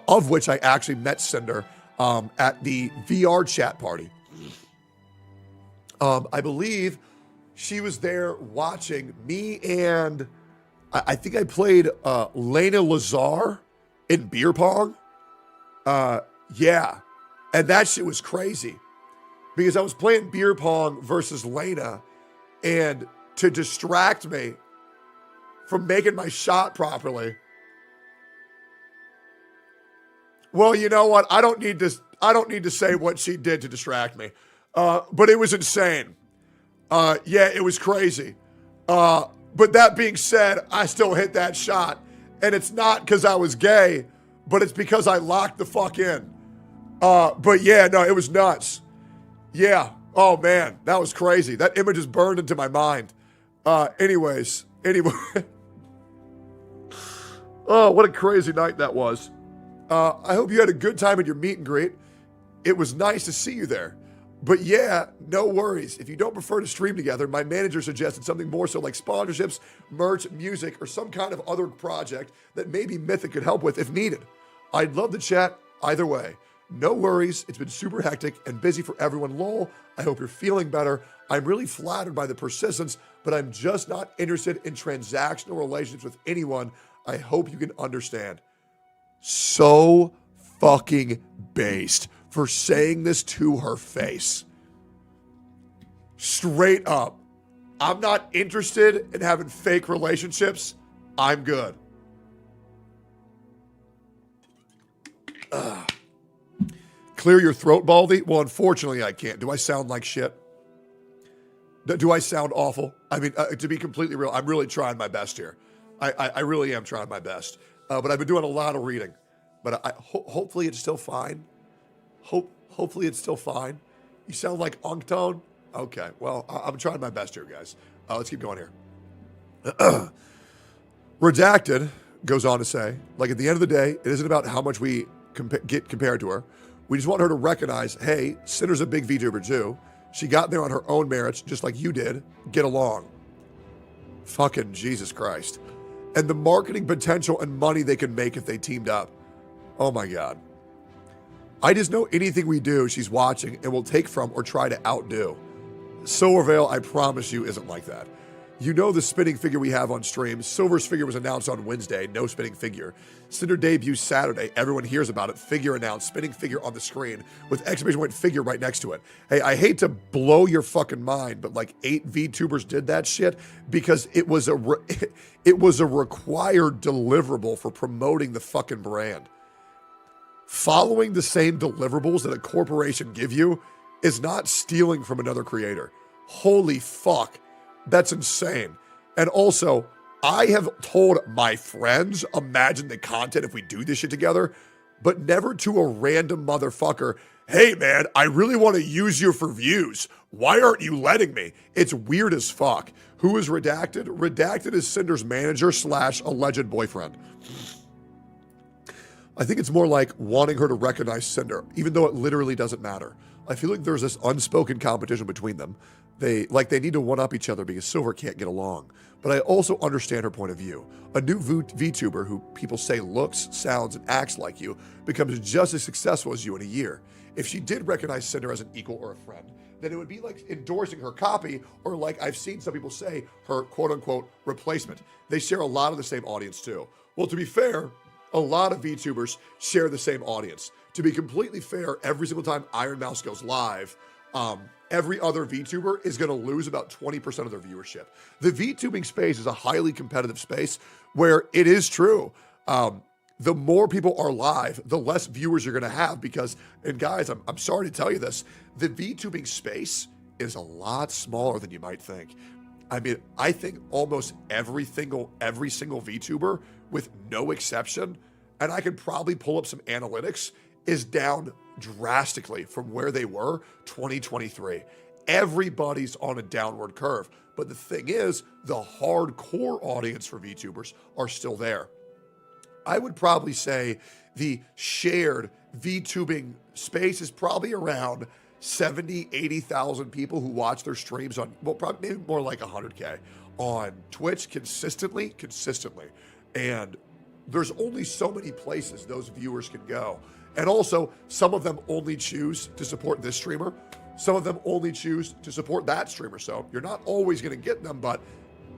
of which I actually met Cinder at the VR chat party. I believe she was there watching me, and I think I played Lena Lazar in beer pong. Yeah, and that shit was crazy because I was playing beer pong versus Lena, and to distract me from making my shot properly. Well, you know what? I don't need to say what she did to distract me. But it was insane. Yeah, it was crazy. But that being said, I still hit that shot. And it's not because I was gay, but it's because I locked the fuck in. But yeah, no, it was nuts. Yeah. Oh man, that was crazy. That image is burned into my mind. Anyway. Oh, what a crazy night that was. I hope you had a good time at your meet and greet. It was nice to see you there. But yeah, no worries. If you don't prefer to stream together, my manager suggested something more so like sponsorships, merch, music, or some kind of other project that maybe Mythic could help with if needed. I'd love to chat either way. No worries. It's been super hectic and busy for everyone. Lol. I hope you're feeling better. I'm really flattered by the persistence, but I'm just not interested in transactional relationships with anyone. I hope you can understand. So fucking based for saying this to her face. Straight up. I'm not interested in having fake relationships. I'm good. Clear your throat, Baldy? Well, unfortunately, I can't. Do I sound like shit? Do I sound awful? I mean, to be completely real, I'm really trying my best here. I really am trying my best. But I've been doing a lot of reading. But hopefully it's still fine. Hopefully it's still fine. You sound like Unctone? Okay, well, I'm trying my best here, guys. Let's keep going here. Redacted goes on to say, like, at the end of the day, it isn't about how much we get compared to her. We just want her to recognize, hey, Cinder's a big VTuber too. She got there on her own merits, just like you did. Get along. Fucking Jesus Christ. And the marketing potential and money they could make if they teamed up. Oh my God. I just know anything we do, she's watching and will take from or try to outdo. Silvervale, I promise you, isn't like that. You know the spinning figure we have on stream. Silver's figure was announced on Wednesday. No spinning figure. Cinder debuts Saturday. Everyone hears about it. Figure announced. Spinning figure on the screen with exclamation point figure right next to it. Hey, I hate to blow your fucking mind, but like 8 VTubers did that shit because it was a required deliverable for promoting the fucking brand. Following the same deliverables that a corporation give you is not stealing from another creator. Holy fuck. That's insane. And also, I have told my friends, imagine the content if we do this shit together, but never to a random motherfucker, hey man, I really want to use you for views. Why aren't you letting me? It's weird as fuck. Who is Redacted? Redacted is Cinder's manager / alleged boyfriend. I think it's more like wanting her to recognize Cinder, even though it literally doesn't matter. I feel like there's this unspoken competition between them. They need to one-up each other because Silver can't get along. But I also understand her point of view. A new VTuber who people say looks, sounds, and acts like you becomes just as successful as you in a year. If she did recognize Cinder as an equal or a friend, then it would be like endorsing her copy, or like I've seen some people say, her quote-unquote replacement. They share a lot of the same audience too. Well, to be fair, a lot of VTubers share the same audience. To be completely fair, every single time Iron Mouse goes live, every other VTuber is going to lose about 20% of their viewership. The VTubing space is a highly competitive space where it is true. The more people are live, the less viewers you're going to have because, and guys, I'm sorry to tell you this, the VTubing space is a lot smaller than you might think. I mean, I think almost every single VTuber, with no exception, and I could probably pull up some analytics, is down drastically from where they were 2023. Everybody's on a downward curve. But the thing is, the hardcore audience for VTubers are still there. I would probably say the shared VTubing space is probably around 70, 80,000 people who watch their streams on, well, probably maybe more like 100K on Twitch consistently. And there's only so many places those viewers can go. And also, some of them only choose to support this streamer. Some of them only choose to support that streamer. So you're not always going to get them, but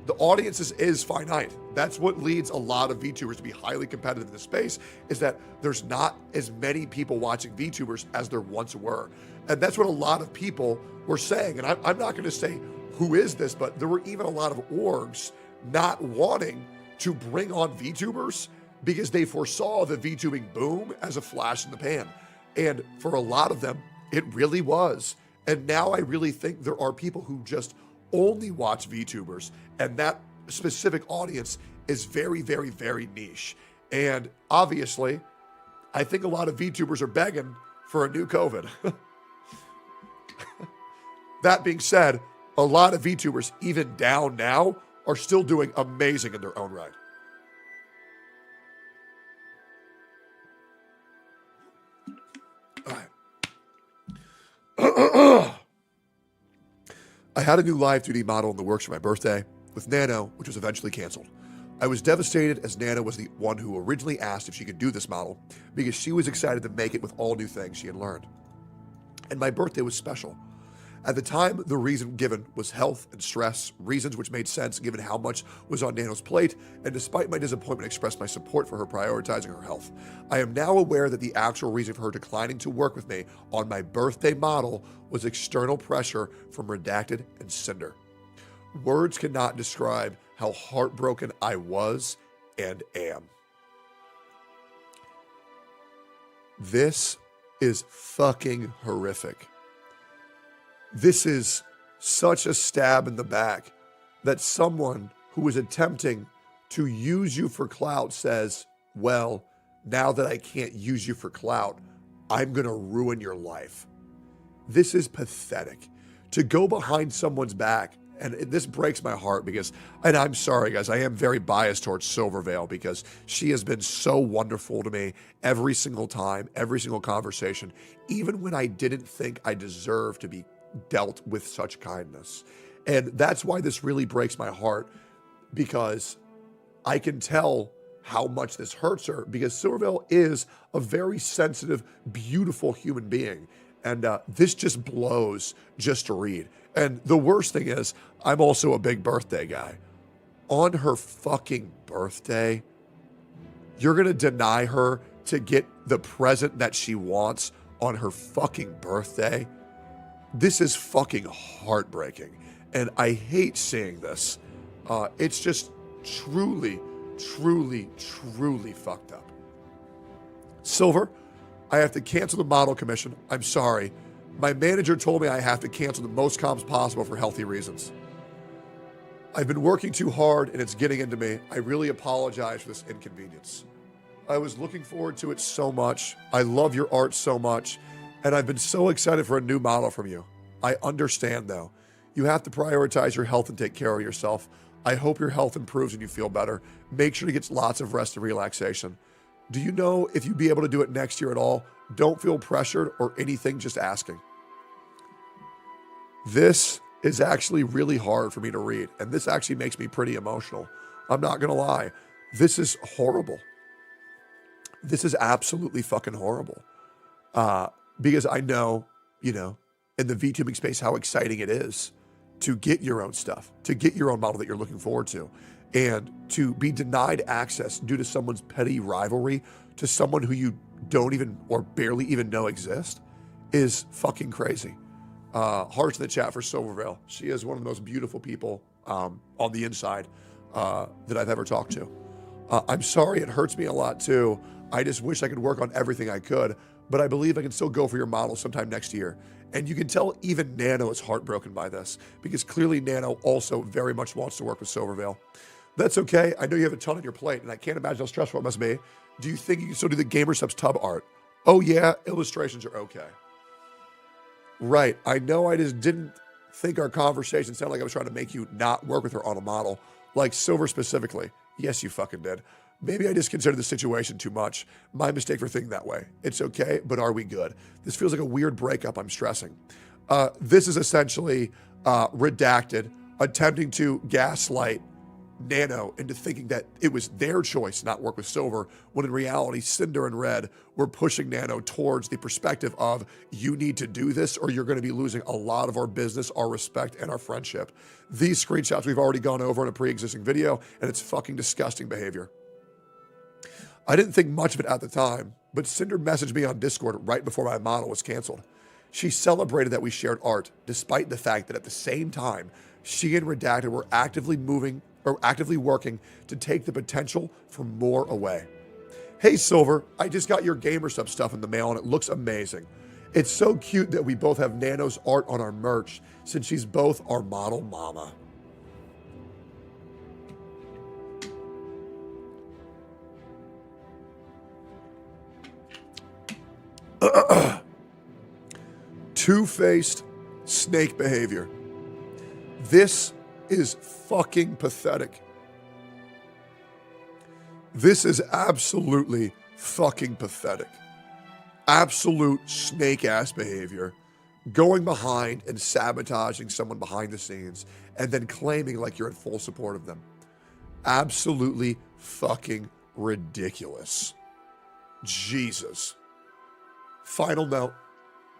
the audience is finite. That's what leads a lot of VTubers to be highly competitive in the space, is that there's not as many people watching VTubers as there once were. And that's what a lot of people were saying. And I'm not going to say who is this, but there were even a lot of orgs not wanting to bring on VTubers because they foresaw the VTubing boom as a flash in the pan. And for a lot of them, it really was. And now I really think there are people who just only watch VTubers, and that specific audience is very, very, very niche. And obviously, I think a lot of VTubers are begging for a new COVID. That being said, a lot of VTubers, even down now, are still doing amazing in their own right. All right. I had a new live 2D model in the works for my birthday with Nano, which was eventually canceled. I was devastated as Nano was the one who originally asked if she could do this model because she was excited to make it with all new things she had learned. And my birthday was special. At the time, the reason given was health and stress, reasons which made sense given how much was on Nano's plate, and despite my disappointment, expressed my support for her prioritizing her health. I am now aware that the actual reason for her declining to work with me on my birthday model was external pressure from Redacted and Cinder. Words cannot describe how heartbroken I was and am. This is fucking horrific. This is such a stab in the back that someone who is attempting to use you for clout says, well, now that I can't use you for clout, I'm going to ruin your life. This is pathetic. To go behind someone's back, and this breaks my heart because, and I'm sorry guys, I am very biased towards Silvervale because she has been so wonderful to me every single time, every single conversation, even when I didn't think I deserved to be dealt with such kindness. And that's why this really breaks my heart, because I can tell how much this hurts her, because Silvervale is a very sensitive, beautiful human being. And this just blows just to read. And the worst thing is, I'm also a big birthday guy. On her fucking birthday, you're going to deny her to get the present that she wants on her fucking birthday? This is fucking heartbreaking. And I hate seeing this. It's just truly, truly, truly fucked up. Silver, I have to cancel the model commission. I'm sorry. My manager told me I have to cancel the most comms possible for healthy reasons. I've been working too hard and it's getting into me. I really apologize for this inconvenience. I was looking forward to it so much. I love your art so much. And I've been so excited for a new model from you. I understand though. You have to prioritize your health and take care of yourself. I hope your health improves and you feel better. Make sure to get lots of rest and relaxation. Do you know if you'd be able to do it next year at all? Don't feel pressured or anything, just asking. This is actually really hard for me to read, and this actually makes me pretty emotional. I'm not gonna lie. This is horrible. This is absolutely fucking horrible. Because I know, you know, in the VTubing space, how exciting it is to get your own stuff, to get your own model that you're looking forward to. And to be denied access due to someone's petty rivalry to someone who you don't even or barely even know exist is fucking crazy. Hearts in the chat for Silvervale. She is one of the most beautiful people on the inside that I've ever talked to. I'm sorry, it hurts me a lot too. I just wish I could work on everything I could, but I believe I can still go for your model sometime next year. And you can tell even Nano is heartbroken by this, because clearly Nano also very much wants to work with Silvervale. That's okay. I know you have a ton on your plate, and I can't imagine how stressful it must be. Do you think you can still do the Gamer Subs tub art? Oh yeah, illustrations are okay. Right, I know I just didn't think our conversation sounded like I was trying to make you not work with her on a model, like Silver specifically. Yes, you fucking did. Maybe I just considered the situation too much. My mistake for thinking that way. It's okay, but are we good? This feels like a weird breakup. I'm stressing. This is essentially Redacted attempting to gaslight Nano into thinking that it was their choice not work with Silver, when in reality, Cinder and Red were pushing Nano towards the perspective of, you need to do this or you're going to be losing a lot of our business, our respect, and our friendship. These screenshots we've already gone over in a pre-existing video, and it's fucking disgusting behavior. I didn't think much of it at the time, but Cinder messaged me on Discord right before my model was canceled. She celebrated that we shared art, despite the fact that at the same time, she and Redacted were actively working to take the potential for more away. Hey Silver, I just got your Gamer Sub stuff in the mail and it looks amazing. It's so cute that we both have Nano's art on our merch, since she's both our model mama. Two-faced snake behavior. This is fucking pathetic. This is absolutely fucking pathetic. Absolute snake-ass behavior. Going behind and sabotaging someone behind the scenes and then claiming like you're in full support of them. Absolutely fucking ridiculous. Jesus. Final note.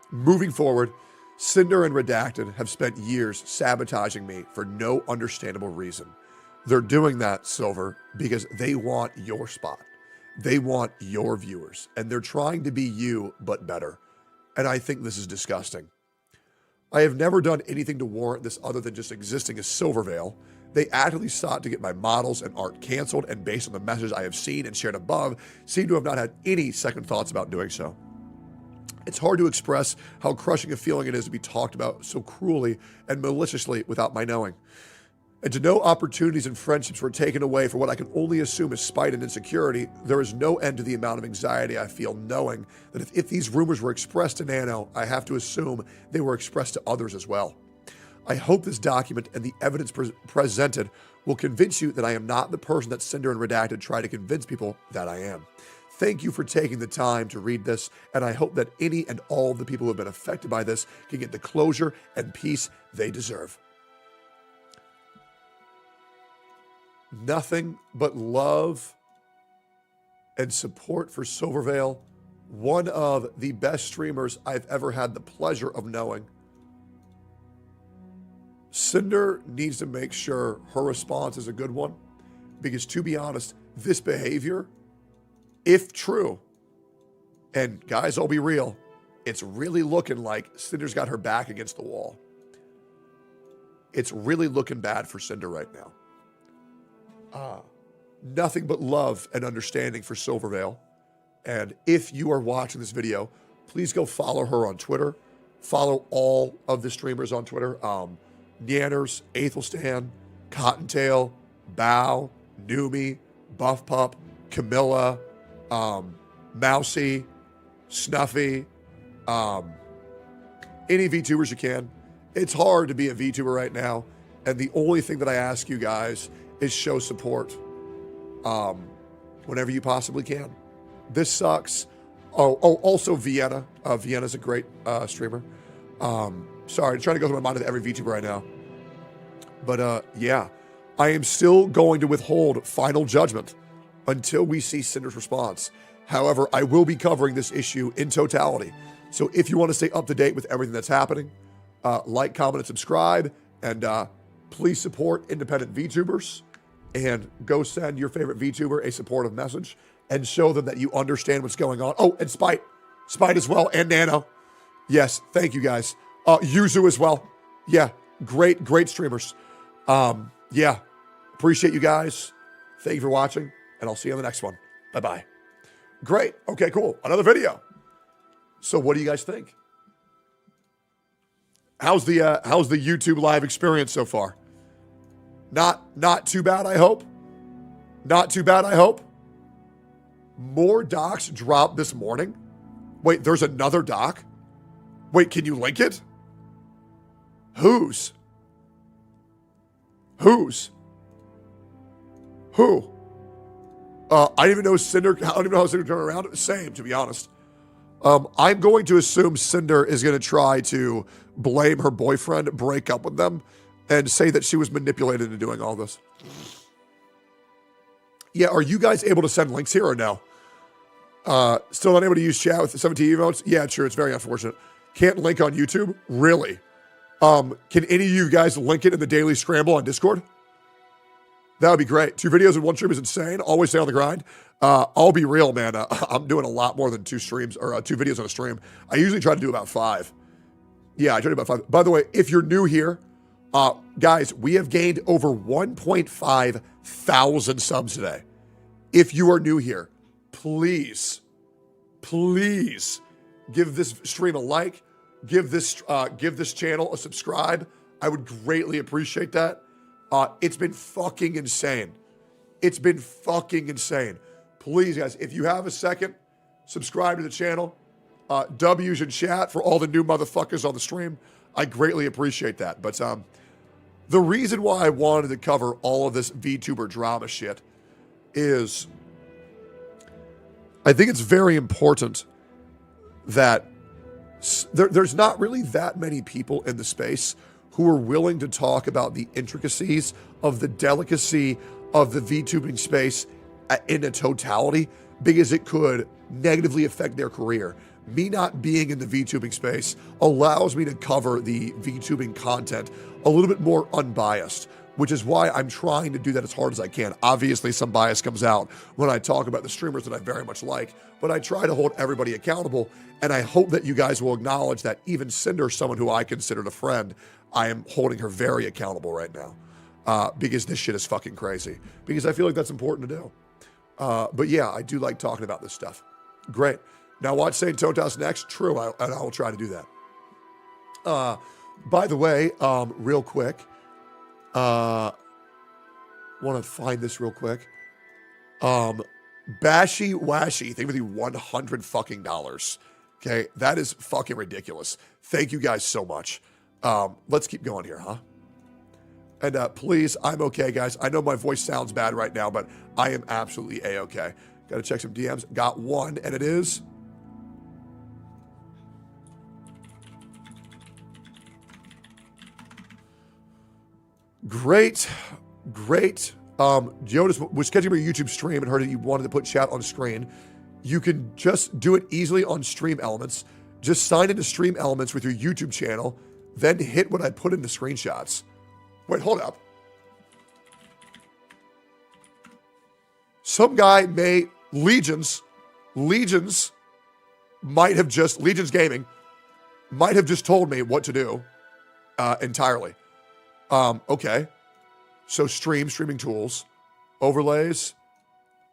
Moving forward, Cinder and Redacted have spent years sabotaging me for no understandable reason. They're doing that, Silver, because they want your spot. They want your viewers, and they're trying to be you, but better. And I think this is disgusting. I have never done anything to warrant this other than just existing as Silvervale. They actively sought to get my models and art canceled, and based on the messages I have seen and shared above, seem to have not had any second thoughts about doing so. It's hard to express how crushing a feeling it is to be talked about so cruelly and maliciously without my knowing. And to know opportunities and friendships were taken away for what I can only assume is spite and insecurity, there is no end to the amount of anxiety I feel knowing that if these rumors were expressed to Nano, I have to assume they were expressed to others as well. I hope this document and the evidence presented will convince you that I am not the person that Cinder and Redacted try to convince people that I am. Thank you for taking the time to read this, and I hope that any and all of the people who have been affected by this can get the closure and peace they deserve. Nothing but love and support for Silvervale, one of the best streamers I've ever had the pleasure of knowing. Cinder needs to make sure her response is a good one, because to be honest, this behavior, if true, and guys, I'll be real, it's really looking like Cinder's got her back against the wall. It's really looking bad for Cinder right now. Nothing but love and understanding for Silvervale. And if you are watching this video, please go follow her on Twitter. Follow all of the streamers on Twitter. Neanders, Aethelstan, Cottontail, Bow, Numi, Buff Pup, Camilla, Mousy, Snuffy, any VTubers you can. It's hard to be a VTuber right now, and the only thing that I ask you guys is show support whenever you possibly can. This sucks. Also Vienna. Vienna's a great streamer. Sorry, I'm trying to go through my mind of every VTuber right now. But yeah, I am still going to withhold final judgment until we see Cinder's response. However, I will be covering this issue in totality. So if you want to stay up to date with everything that's happening, like, comment, and subscribe, and please support independent VTubers. and go send your favorite VTuber a supportive message and show them that you understand what's going on. Oh, and Spite as well, and Nano. Yes, thank you guys. Yuzu as well. Yeah, great streamers. Yeah, appreciate you guys. Thank you for watching, and I'll see you on the next one. Bye-bye. Great. Okay, cool. Another video. So what do you guys think? How's the YouTube live experience so far? Not too bad, I hope. Not too bad, I hope. More docs dropped this morning. Wait, there's another doc? Wait, can you link it? Whose? Who? I don't even know Cinder. I don't even know how Cinder turned around. Same, to be honest. I'm going to assume Cinder is going to try to blame her boyfriend, break up with them, and say that she was manipulated into doing all this. Yeah, are you guys able to send links here or no? Still not able to use chat with 17 emotes? Yeah, sure. It's very unfortunate. Can't link on YouTube? Really? Can any of you guys link it in the Daily Scramble on Discord? That would be great. 2 videos in 1 stream is insane. Always stay on the grind. I'll be real, man. I'm doing a lot more than 2 streams or 2 videos on a stream. I usually try to do about 5. Yeah, I try to do about 5. By the way, if you're new here, guys, we have gained over 1.5 thousand subs today. If you are new here, please give this stream a like, give this channel a subscribe. I would greatly appreciate that. It's been fucking insane. It's been fucking insane. Please, guys, if you have a second, subscribe to the channel. W's in chat for all the new motherfuckers on the stream. I greatly appreciate that. But the reason why I wanted to cover all of this VTuber drama shit is I think it's very important that there's not really that many people in the space who are willing to talk about the intricacies of the delicacy of the VTubing space in a totality, because it could negatively affect their career. Me not being in the VTubing space allows me to cover the VTubing content a little bit more unbiased, which is why I'm trying to do that as hard as I can. Obviously, some bias comes out when I talk about the streamers that I very much like, but I try to hold everybody accountable, and I hope that you guys will acknowledge that even Cinder, someone who I considered a friend, I am holding her very accountable right now, because this shit is fucking crazy, because I feel like that's important to do. But yeah, I do like talking about this stuff. Great. Now watch St. Totas next. True, and I will try to do that. By the way, real quick, want to find this real quick. Bashy Washy, thank you for the 100 fucking dollars. Okay, that is fucking ridiculous. Thank you guys so much. Let's keep going here, huh? And please, I'm okay, guys. I know my voice sounds bad right now, but I am absolutely A-okay. Got to check some DMs. Got one, and it is... Great. Jonas was catching your YouTube stream and heard that you wanted to put chat on screen. You can just do it easily on Stream Elements. Just sign into Stream Elements with your YouTube channel, then hit what I put into screenshots. Wait, hold up. Some guy Legions might have just, Legions Gaming might have just told me what to do entirely. Okay. So streaming tools, overlays,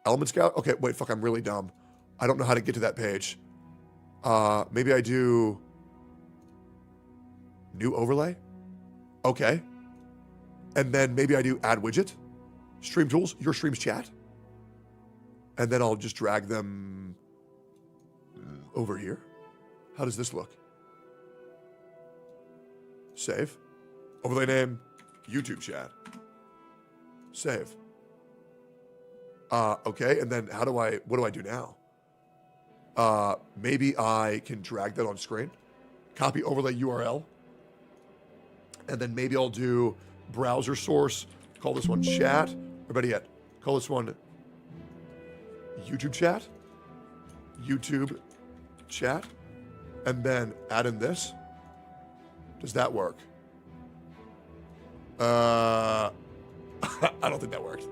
element scout. Okay, wait, fuck, I'm really dumb. I don't know how to get to that page. Maybe I do new overlay. Okay. And then maybe I do add widget, stream tools, your streams chat. And then I'll just drag them over here. How does this look? Save. Overlay name, YouTube chat. Save. Okay, and then what do I do now? Maybe I can drag that on screen. Copy overlay URL. And then maybe I'll do browser source, call this one chat, or better yet, call this one YouTube chat, and then add in this. Does that work? I don't think that worked.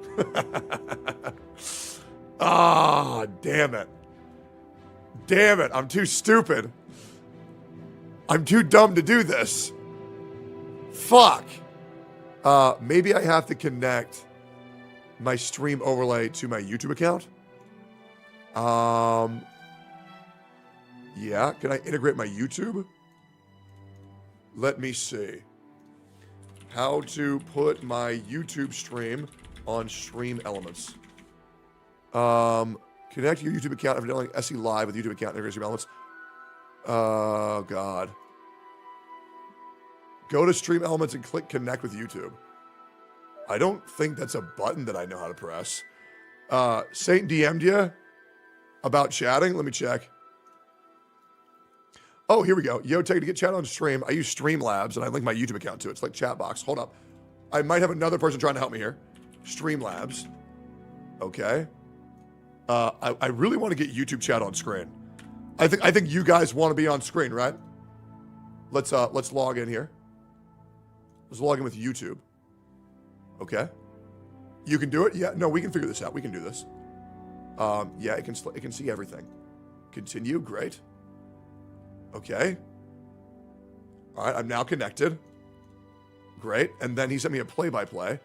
Ah, damn it. Damn it, I'm too stupid. I'm too dumb to do this. Fuck. Maybe I have to connect my stream overlay to my YouTube account. Yeah, can I integrate my YouTube? Let me see. How to put my YouTube stream on Stream Elements. Connect your YouTube account after downloading SE Live with YouTube account integrate Stream Elements. Oh, God. Go to Stream Elements and click Connect with YouTube. I don't think that's a button that I know how to press. Saint DM'd you about chatting? Let me check. Oh, here we go. Yo, Tech, to get chat on stream, I use Streamlabs, and I link my YouTube account to it. It's like chat box. Hold up. I might have another person trying to help me here. Streamlabs. Okay. I really want to get YouTube chat on screen. I think you guys want to be on screen, right? Let's log in here. Let's log in with YouTube. Okay. You can do it? Yeah. No, we can figure this out. We can do this. Yeah, it can see everything. Continue. Great. Okay. All right, I'm now connected. Great. And then he sent me a play-by-play.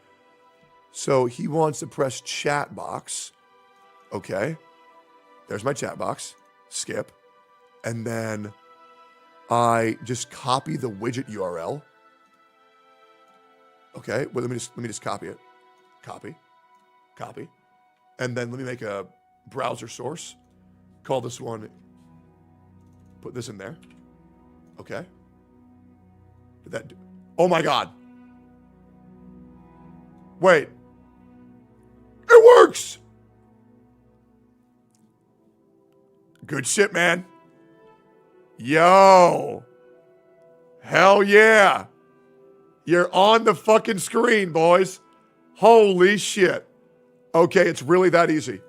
So he wants to press chat box. Okay. There's my chat box. Skip. And then I just copy the widget URL. Okay. Well, let me just copy it. Copy. And then let me make a browser source. Call this one. Put this in there. Okay. Did that do? Oh my God. Wait. It works. Good shit, man. Yo. Hell yeah. You're on the fucking screen, boys. Holy shit. Okay, it's really that easy.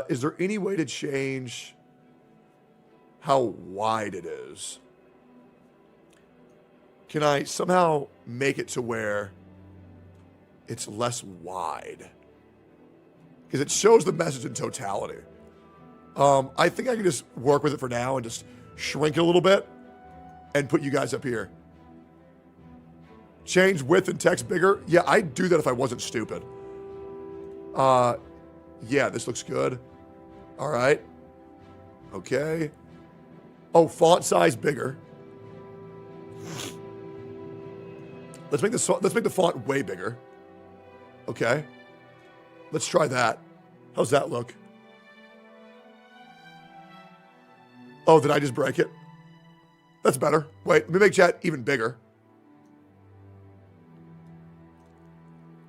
Is there any way to change how wide it is? Can I somehow make it to where it's less wide? Because it shows the message in totality. I think I can just work with it for now and just shrink it a little bit and put you guys up here. Change width and text bigger. Yeah, I'd do that if I wasn't stupid. Yeah, this looks good. All right. Okay. Oh, font size bigger. Let's make the font way bigger. Okay. Let's try that. How's that look? Oh, did I just break it? That's better. Wait, let me make chat even bigger.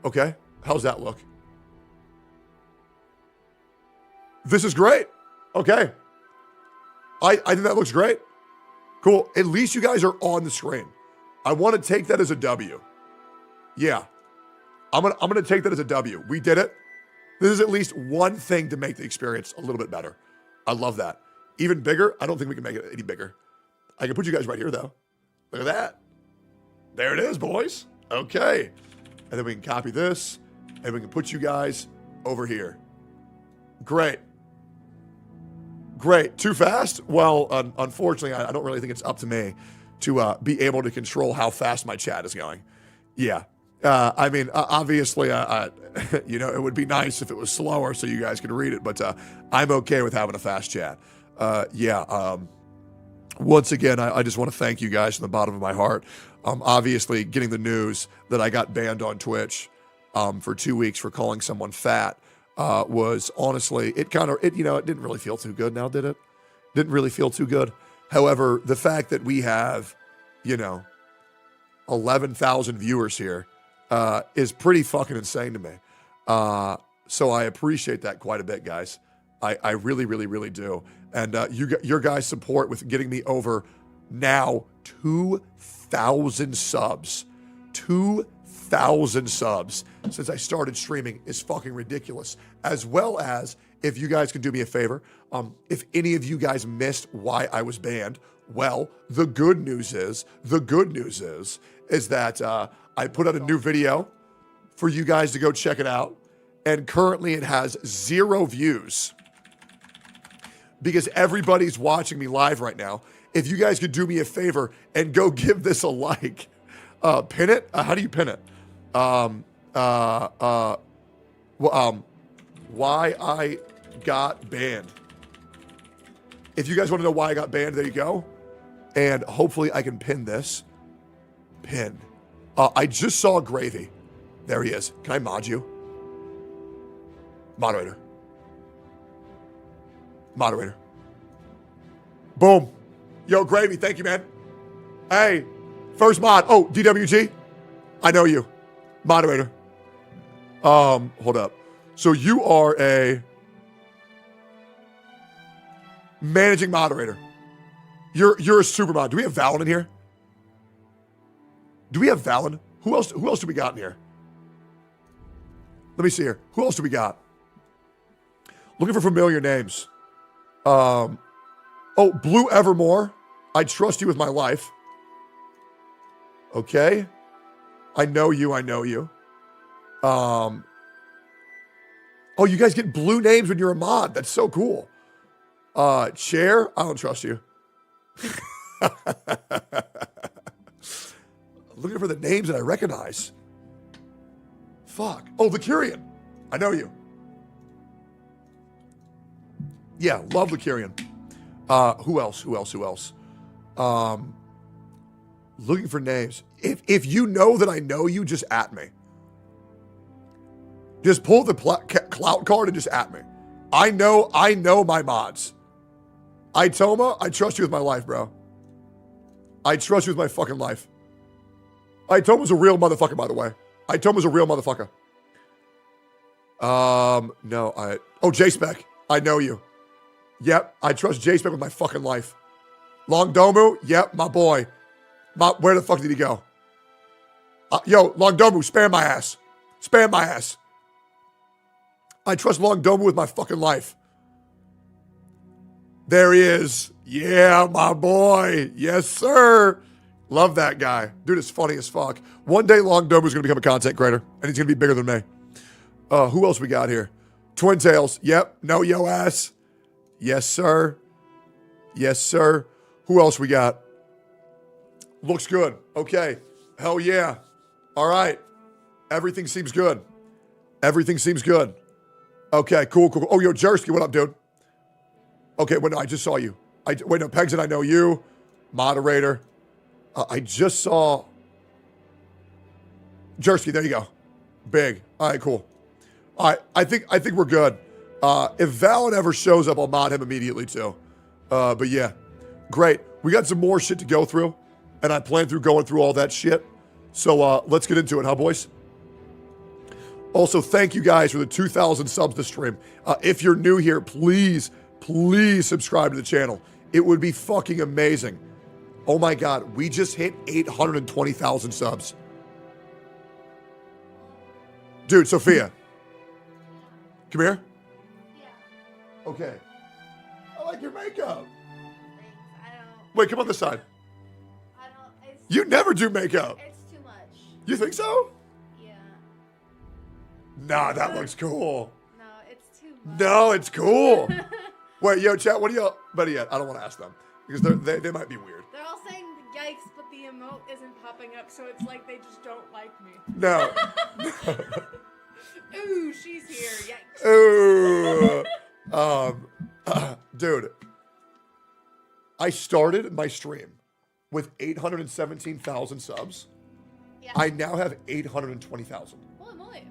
Okay. How's that look? This is great. Okay. I think that looks great. Cool. At least you guys are on the screen. I want to take that as a W. Yeah. I'm gonna take that as a W. We did it. This is at least one thing to make the experience a little bit better. I love that. Even bigger? I don't think we can make it any bigger. I can put you guys right here, though. Look at that. There it is, boys. Okay. And then we can copy this, and we can put you guys over here. Great. Great. Too fast? Well, unfortunately, I don't really think it's up to me to be able to control how fast my chat is going. Yeah. I mean, obviously, you know, it would be nice if it was slower so you guys could read it, but I'm okay with having a fast chat. Yeah. Once again, I just want to thank you guys from the bottom of my heart. Obviously, getting the news that I got banned on Twitch for 2 weeks for calling someone fat was honestly, it didn't really feel too good now, did it? Didn't really feel too good. However, the fact that we have, 11,000 viewers here is pretty fucking insane to me. So I appreciate that quite a bit, guys. I really, really, really do. And your guys' support with getting me over now 2,000 subs. 2,000 subs since I started streaming is fucking ridiculous. As well as, if you guys can do me a favor, if any of you guys missed why I was banned, well, the good news is that I put out a new video for you guys to go check it out. And currently it has 0 views because everybody's watching me live right now. If you guys could do me a favor and go give this a like, pin it. How do you pin it? Why I got banned. If you guys want to know why I got banned, there you go. And hopefully I can pin this. Pin. I just saw Gravy. There he is. Can I mod you? Moderator. Moderator. Boom. Yo, Gravy, thank you, man. Hey, first mod. Oh, DWG. I know you. Moderator. Hold up. So you are a managing moderator. You're a super mod. Do we have Valen in here? Do we have Valen? Who else do we got in here? Let me see here. Who else do we got? Looking for familiar names. Oh, Blue Evermore. I trust you with my life. Okay. I know you. Oh, you guys get blue names when you're a mod. That's so cool. Chair. I don't trust you. Looking for the names that I recognize. Fuck. Oh, Vicurian. I know you. Yeah, love Vicurian. Who else? Looking for names. If you know that I know you, just at me. Just pull the clout card and just at me. I know my mods. Itoma, I trust you with my life, bro. I trust you with my fucking life. Itoma's a real motherfucker, by the way. Itoma's a real motherfucker. No, oh, J-Spec, I know you. Yep, I trust J-Spec with my fucking life. Longdomu, yep, my boy. Where the fuck did he go? Yo, Longdomu, spam my ass. Spam my ass. I trust Longdomu with my fucking life. There he is. Yeah, my boy. Yes, sir. Love that guy. Dude, it's funny as fuck. One day Longdomu's going to become a content creator, and he's going to be bigger than me. Who else we got here? Twin Tails. Yep. No, yo ass. Yes, sir. Yes, sir. Who else we got? Looks good. Okay. Hell yeah. All right. Everything seems good. Everything seems good. Okay, cool. Oh, yo, Jersky, what up, dude? Okay, wait, no, I just saw you. Wait, no, Pegs and I know you. Moderator. I just saw Jersky, there you go. Big. All right, cool. All right, I think we're good. If Valen ever shows up, I'll mod him immediately too. But yeah, great. We got some more shit to go through, and I plan through going through all that shit. So let's get into it, huh, boys? Also, thank you guys for the 2,000 subs to stream. If you're new here, please subscribe to the channel. It would be fucking amazing. Oh my God, we just hit 820,000 subs. Dude, Sophia. Come here. Yeah. Okay. I like your makeup. Thanks. I don't. Wait, come on this side. I don't. You never do makeup. It's too much. You think so? Yeah. Nah, that looks cool. No, it's too much. No, it's cool. Wait, yo, chat, what do y'all, better yet, I don't want to ask them because they might be weird. They're all saying yikes, but the emote isn't popping up, so it's like they just don't like me. No. Ooh, she's here. Yikes. Ooh. Dude, I started my stream with 817,000 subs. Yeah. I now have 820,000. Holy moly.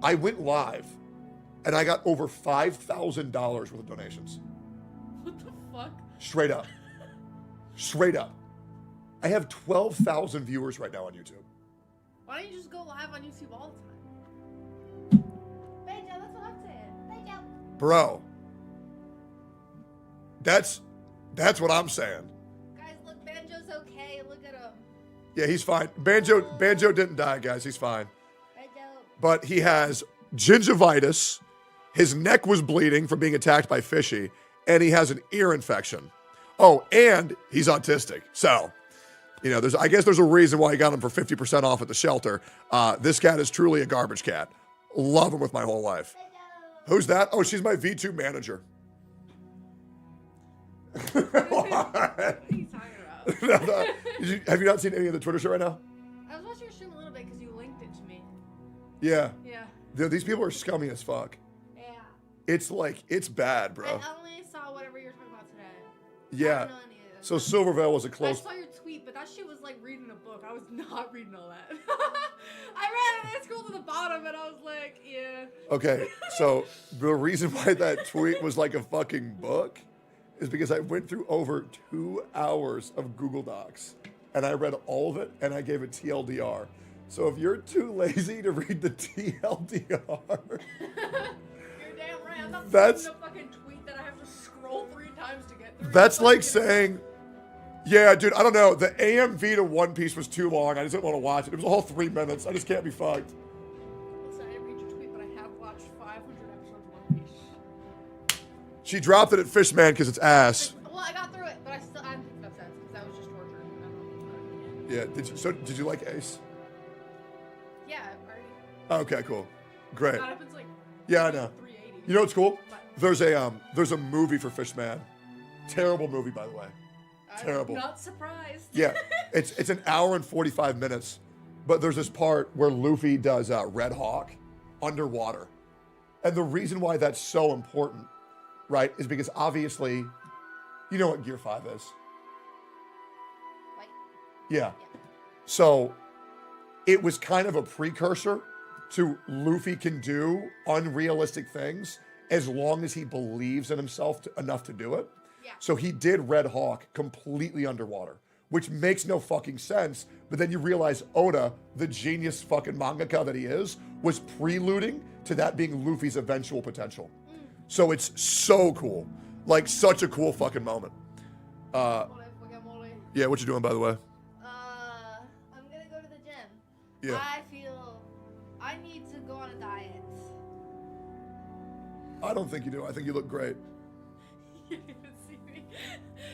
I went live and I got over $5,000 worth of donations. What the fuck? Straight up. Straight up. I have 12,000 viewers right now on YouTube. Why don't you just go live on YouTube all the time? Banjo, that's what I'm saying. Banjo. Bro. That's what I'm saying. Guys, look, Banjo's okay. Look at him. Yeah, he's fine. Banjo didn't die, guys. He's fine. Banjo. But he has gingivitis. His neck was bleeding from being attacked by Fishy, and he has an ear infection. Oh, and he's autistic. So, You know, I guess there's a reason why I got him for 50% off at the shelter. This cat is truly a garbage cat. Love him with my whole life. Who's that? Oh, she's my V2 manager. What are you talking about? Have you not seen any of the Twitter shit right now? I was watching your stream a little bit because you linked it to me. Yeah. Yeah. These people are scummy as fuck. Yeah. It's like, it's bad, bro. I only saw whatever you were talking about today. Yeah. I don't know any of this. So Silvervale was a I close... saw your tweet, but that shit was like reading a book. I was not reading all that. I read it, I scrolled to the bottom, and I was like, yeah. Okay, so the reason why that tweet was like a fucking book is because I went through over 2 hours of Google Docs, and I read all of it, and I gave it TLDR. So if you're too lazy to read the TLDR... You're damn right. I'm not That's- reading a fucking tweet that I have to scroll 3 times to get through. That's like saying... Yeah, dude, I don't know. The AMV to One Piece was too long. I just didn't want to watch it. It was a whole 3 minutes. I just can't be fucked. Listen, I didn't read your tweet, but I have watched 500 episodes of One Piece. She dropped it at Fishman because it's ass. Well, I got through it, but I'm picking up sense because that was just torture. I don't know. Yeah, did you like Ace? Yeah, I already Okay, cool. Great. got up. It's like Yeah, I know. 380. You know what's cool? What? There's a movie for Fishman. Terrible movie, by the way. Terrible. I'm not surprised. Yeah, it's an hour and 45 minutes, but there's this part where Luffy does Red Hawk underwater. And the reason why that's so important, right, is because obviously, you know what Gear 5 is. Like, Yeah. So it was kind of a precursor to Luffy can do unrealistic things as long as he believes in himself enough to do it. yeah. So he did Red Hawk completely underwater, which makes no fucking sense. But then you realize Oda, the genius fucking mangaka that he is, was preluding to that being Luffy's eventual potential. So it's so cool. Like, such a cool fucking moment. Yeah, what you doing, by the way? I'm gonna go to the gym. Yeah. I feel I need to go on a diet. I don't think you do. I think you look great. You didn't see me.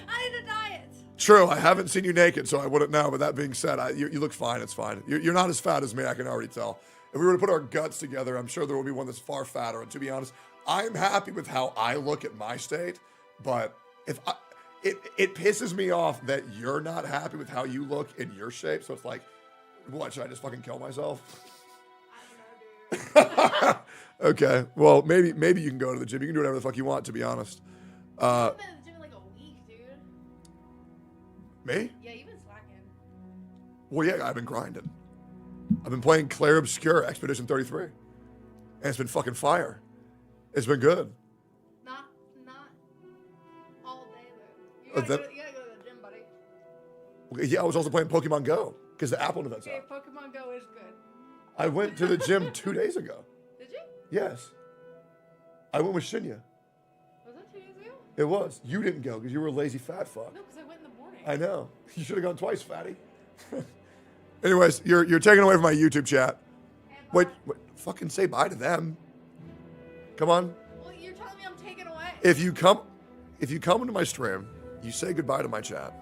I need a diet. True, I haven't seen you naked, so I wouldn't know. But that being said, you look fine. It's fine. You're not as fat as me. I can already tell. If we were to put our guts together, I'm sure there will be one that's far fatter. And to be honest, I'm happy with how I look at my state. But it pisses me off that you're not happy with how you look in your shape. So it's like, what? Should I just fucking kill myself? I don't know, dude. Okay. Well, maybe you can go to the gym. You can do whatever the fuck you want. To be honest. I haven't been to the gym in like a week, dude. Me? Yeah, you've been slacking. Well, yeah, I've been grinding. I've been playing Clare Obscure Expedition 33. And it's been fucking fire. It's been good. Not all day though. You gotta go to the gym, buddy. Yeah, I was also playing Pokemon Go because the Apple event's Okay, out. Pokemon Go is good. I went to the gym 2 days ago. Did you? Yes. I went with Shinya. Was that 2 days ago? It was. You didn't go because you were a lazy fat fuck. No, because I went in the morning. I know. You should have gone twice, fatty. Anyways, you're taking away from my YouTube chat. Hey, Wait, bye. fucking say bye to them. Come on. Well, you're telling me I'm taken away. If you come into my stream, you say goodbye to my chat.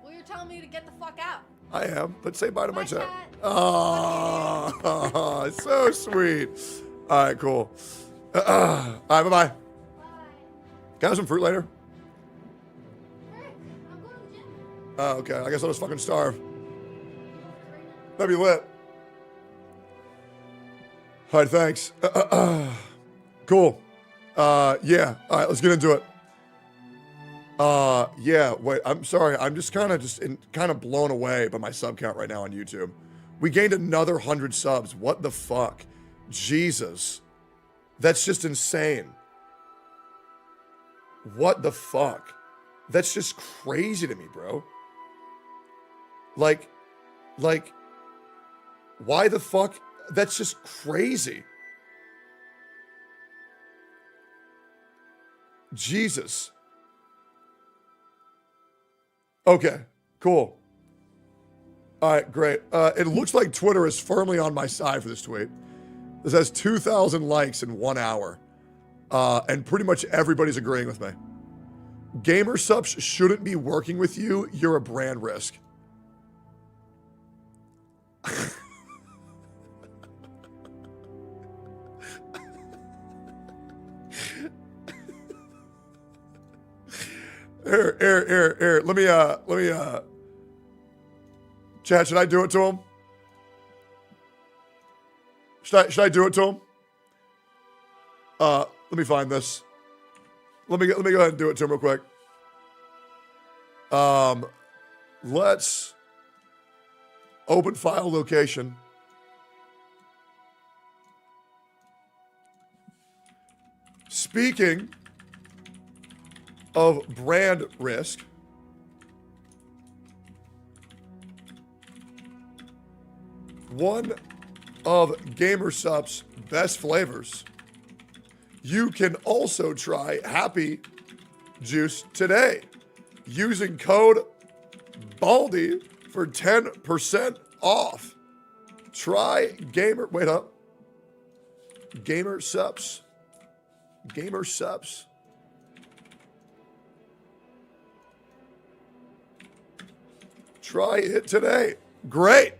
Well, you're telling me to get the fuck out. I am, but say bye to my Bye, chat. chat. Oh, so sweet. All right, cool. All right, bye-bye. Bye. Can I have some fruit later? Rick, I'm going to the gym. Oh, okay. I guess I'll just fucking starve. That'd be lit. All right, thanks. Cool. Yeah. All right, let's get into it. Yeah. Wait. I'm sorry. I'm just kind of blown away by my sub count right now on YouTube. We gained another 100 subs. What the fuck? Jesus. That's just insane. What the fuck? That's just crazy to me, bro. Like, why the fuck? That's just crazy. Jesus. Okay, cool. All right, great. It looks like Twitter is firmly on my side for this tweet. This has 2,000 likes in 1 hour. And pretty much everybody's agreeing with me. Gamer subs shouldn't be working with you. You're a brand risk. Here. Let me, chat, should I do it to him? Should I do it to him? Let me find this. Let me go ahead and do it to him real quick. Let's open file location. Speaking of brand risk, one of GamerSup's best flavors, you can also try Happy Juice today using code Baldy for 10% off. Try GamerSups. Try it today. Great.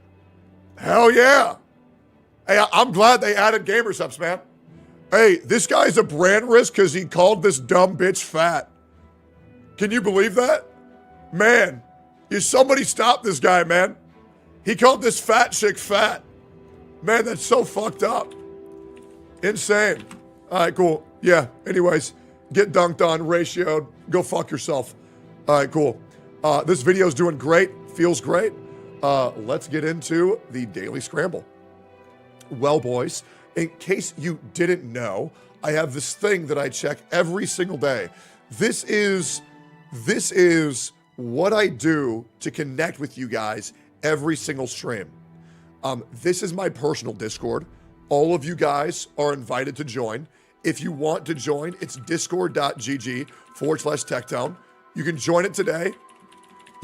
Hell yeah. Hey, I'm glad they added GamerSups, man. Hey, this guy's a brand risk because he called this dumb bitch fat. Can you believe that? Man, somebody stop this guy, man. He called this fat chick fat. Man, that's so fucked up. Insane. All right, cool. Yeah, anyways, get dunked on, ratioed, go fuck yourself. All right, cool. This video's doing great, feels great. Let's get into the Daily Scramble. Well, boys, in case you didn't know, I have this thing that I check every single day. This is what I do to connect with you guys every single stream. This is my personal Discord. All of you guys are invited to join. If you want to join, it's discord.gg/Tectone. You can join it today.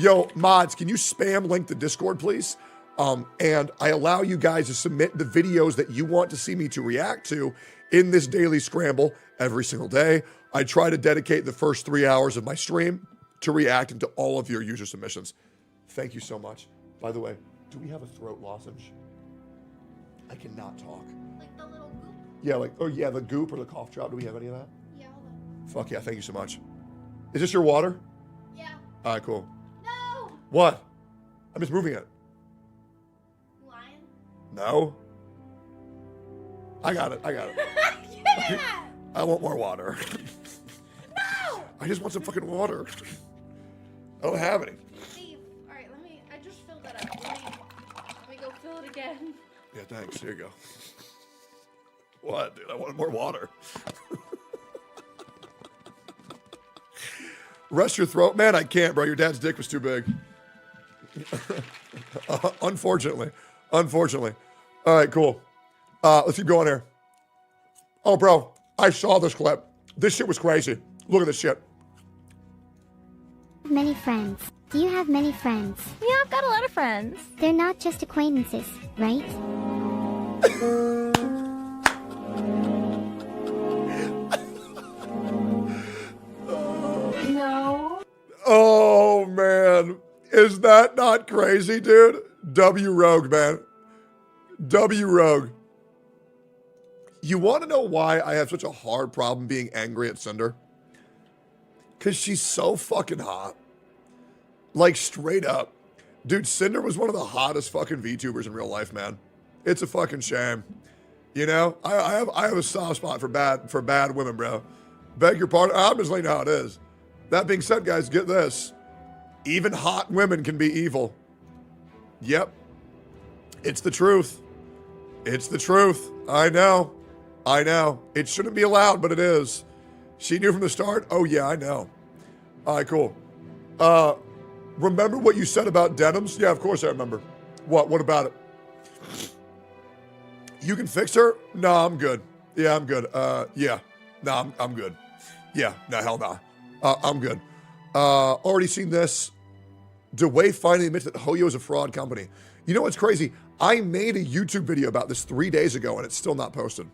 Yo, mods, can you spam link the Discord, please? And I allow you guys to submit the videos that you want to see me to react to in this Daily Scramble every single day. I try to dedicate the first 3 hours of my stream to reacting to all of your user submissions. Thank you so much. By the way, do we have a throat lozenge? I cannot talk. Like the little goop? Yeah, the goop or the cough drop. Do we have any of that? Yeah, hold on. Fuck yeah, thank you so much. Is this your water? Yeah. All right, cool. No! What? I'm just moving it. Lion? No. I got it. Yeah! I want more water. No! I just want some fucking water. I don't have any. Steve, alright, I just filled that up. Let me go fill it again. Yeah, thanks. Here you go. What, dude? I want more water. Rest your throat. Man, I can't, bro. Your dad's dick was too big. Unfortunately. All right, cool. Let's keep going here. Oh, bro, I saw this clip. This shit was crazy. Look at this shit. Many friends. Do you have many friends? Yeah, I've got a lot of friends. They're not just acquaintances, right? No. Oh, man. Is that not crazy, dude? W Rogue, man. W Rogue. You want to know why I have such a hard problem being angry at Cinder? Because she's so fucking hot. Like, straight up. Dude, Cinder was one of the hottest fucking VTubers in real life, man. It's a fucking shame. You know, I have a soft spot for bad women, bro. Beg your pardon. I'm just letting you know how it is. That being said, guys, get this. Even hot women can be evil. Yep. It's the truth. It's the truth. I know. It shouldn't be allowed, but it is. She knew from the start? Oh, yeah, I know. All right, cool. Remember what you said about denims? Yeah, of course I remember. What? What about it? You can fix her? No, I'm good. Yeah, I'm good. Yeah. No, I'm good. Yeah, no, hell no. I'm good. Already seen this. DeWay finally admits that Hoyo is a fraud company. You know what's crazy? I made a YouTube video about this 3 days ago, and it's still not posted.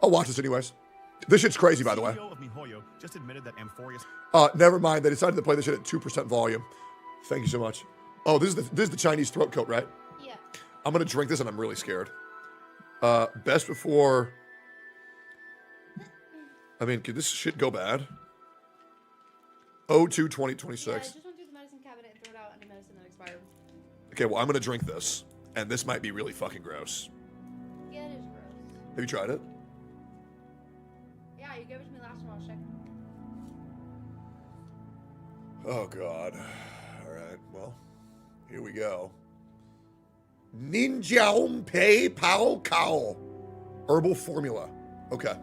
I'll watch this anyways. This shit's crazy, by the way. CEO of MiHoYo just admitted that Amphorius. Never mind. They decided to play this shit at 2% volume. Thank you so much. Oh, this is the Chinese throat coat, right? Yeah. I'm going to drink this and I'm really scared. Best before... I mean, could this shit go bad? 02-2026. Yeah, just went through the medicine cabinet and threw it out any medicine that expired. Okay, well, I'm going to drink this. And this might be really fucking gross. Yeah, it is gross. Have you tried it? Yeah, you gave it to me last time I was sick. Oh, God. All right, well, here we go. Ninjaum Pei Pao Cow. Herbal formula. Okay.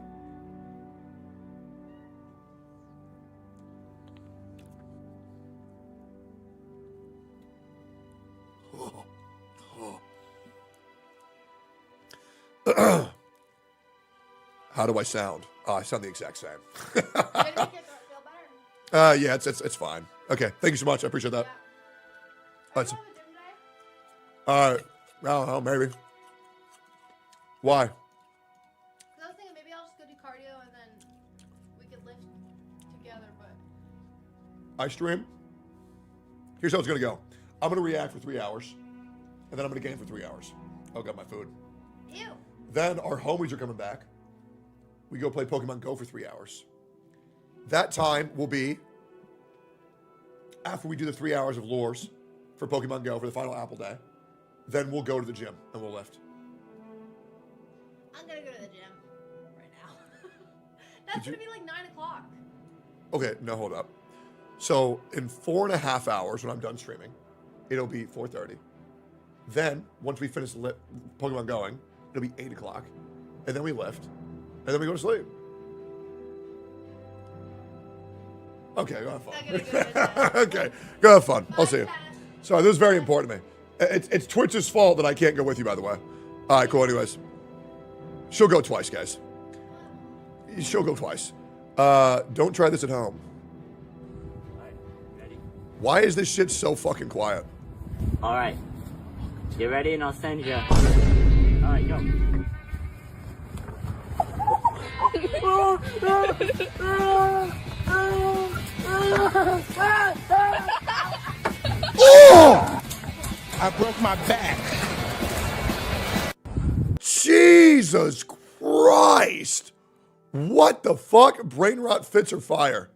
How do I sound? Oh, I sound the exact same. Did it make it feel better? Yeah, it's fine. Okay, thank you so much. I appreciate that. Yeah. Are That's- you going to the gym today? I don't know, maybe. Why? 'Cause I was thinking maybe I'll just go do cardio and then we could lift together, but... I stream. Here's how it's gonna go. I'm gonna react for 3 hours, and then I'm gonna game for 3 hours. Oh, got my food. Ew. Then our homies are coming back. We go play Pokemon Go for 3 hours. That time will be after we do the 3 hours of lures for Pokemon Go for the final Apple Day. Then we'll go to the gym and we'll lift. I'm gonna go to the gym right now. That's gonna be like 9 o'clock. Okay, no, hold up. So in 4.5 hours, when I'm done streaming, it'll be 4:30. Then once we finish Pokemon going, it'll be 8 o'clock, and then we lift, and then we go to sleep. Okay, go have fun. I'm gonna go to the gym. Okay, go have fun. I'll see you. Sorry, this is very important to me. It's Twitch's fault that I can't go with you, by the way. All right, cool. Anyways, she'll go twice, guys. She'll go twice. Don't try this at home. Alright, ready? Why is this shit so fucking quiet? Alright. Get ready and I'll send you. Alright, go. Oh! I broke my back. Jesus Christ! What the fuck? Brain rot fits or fire?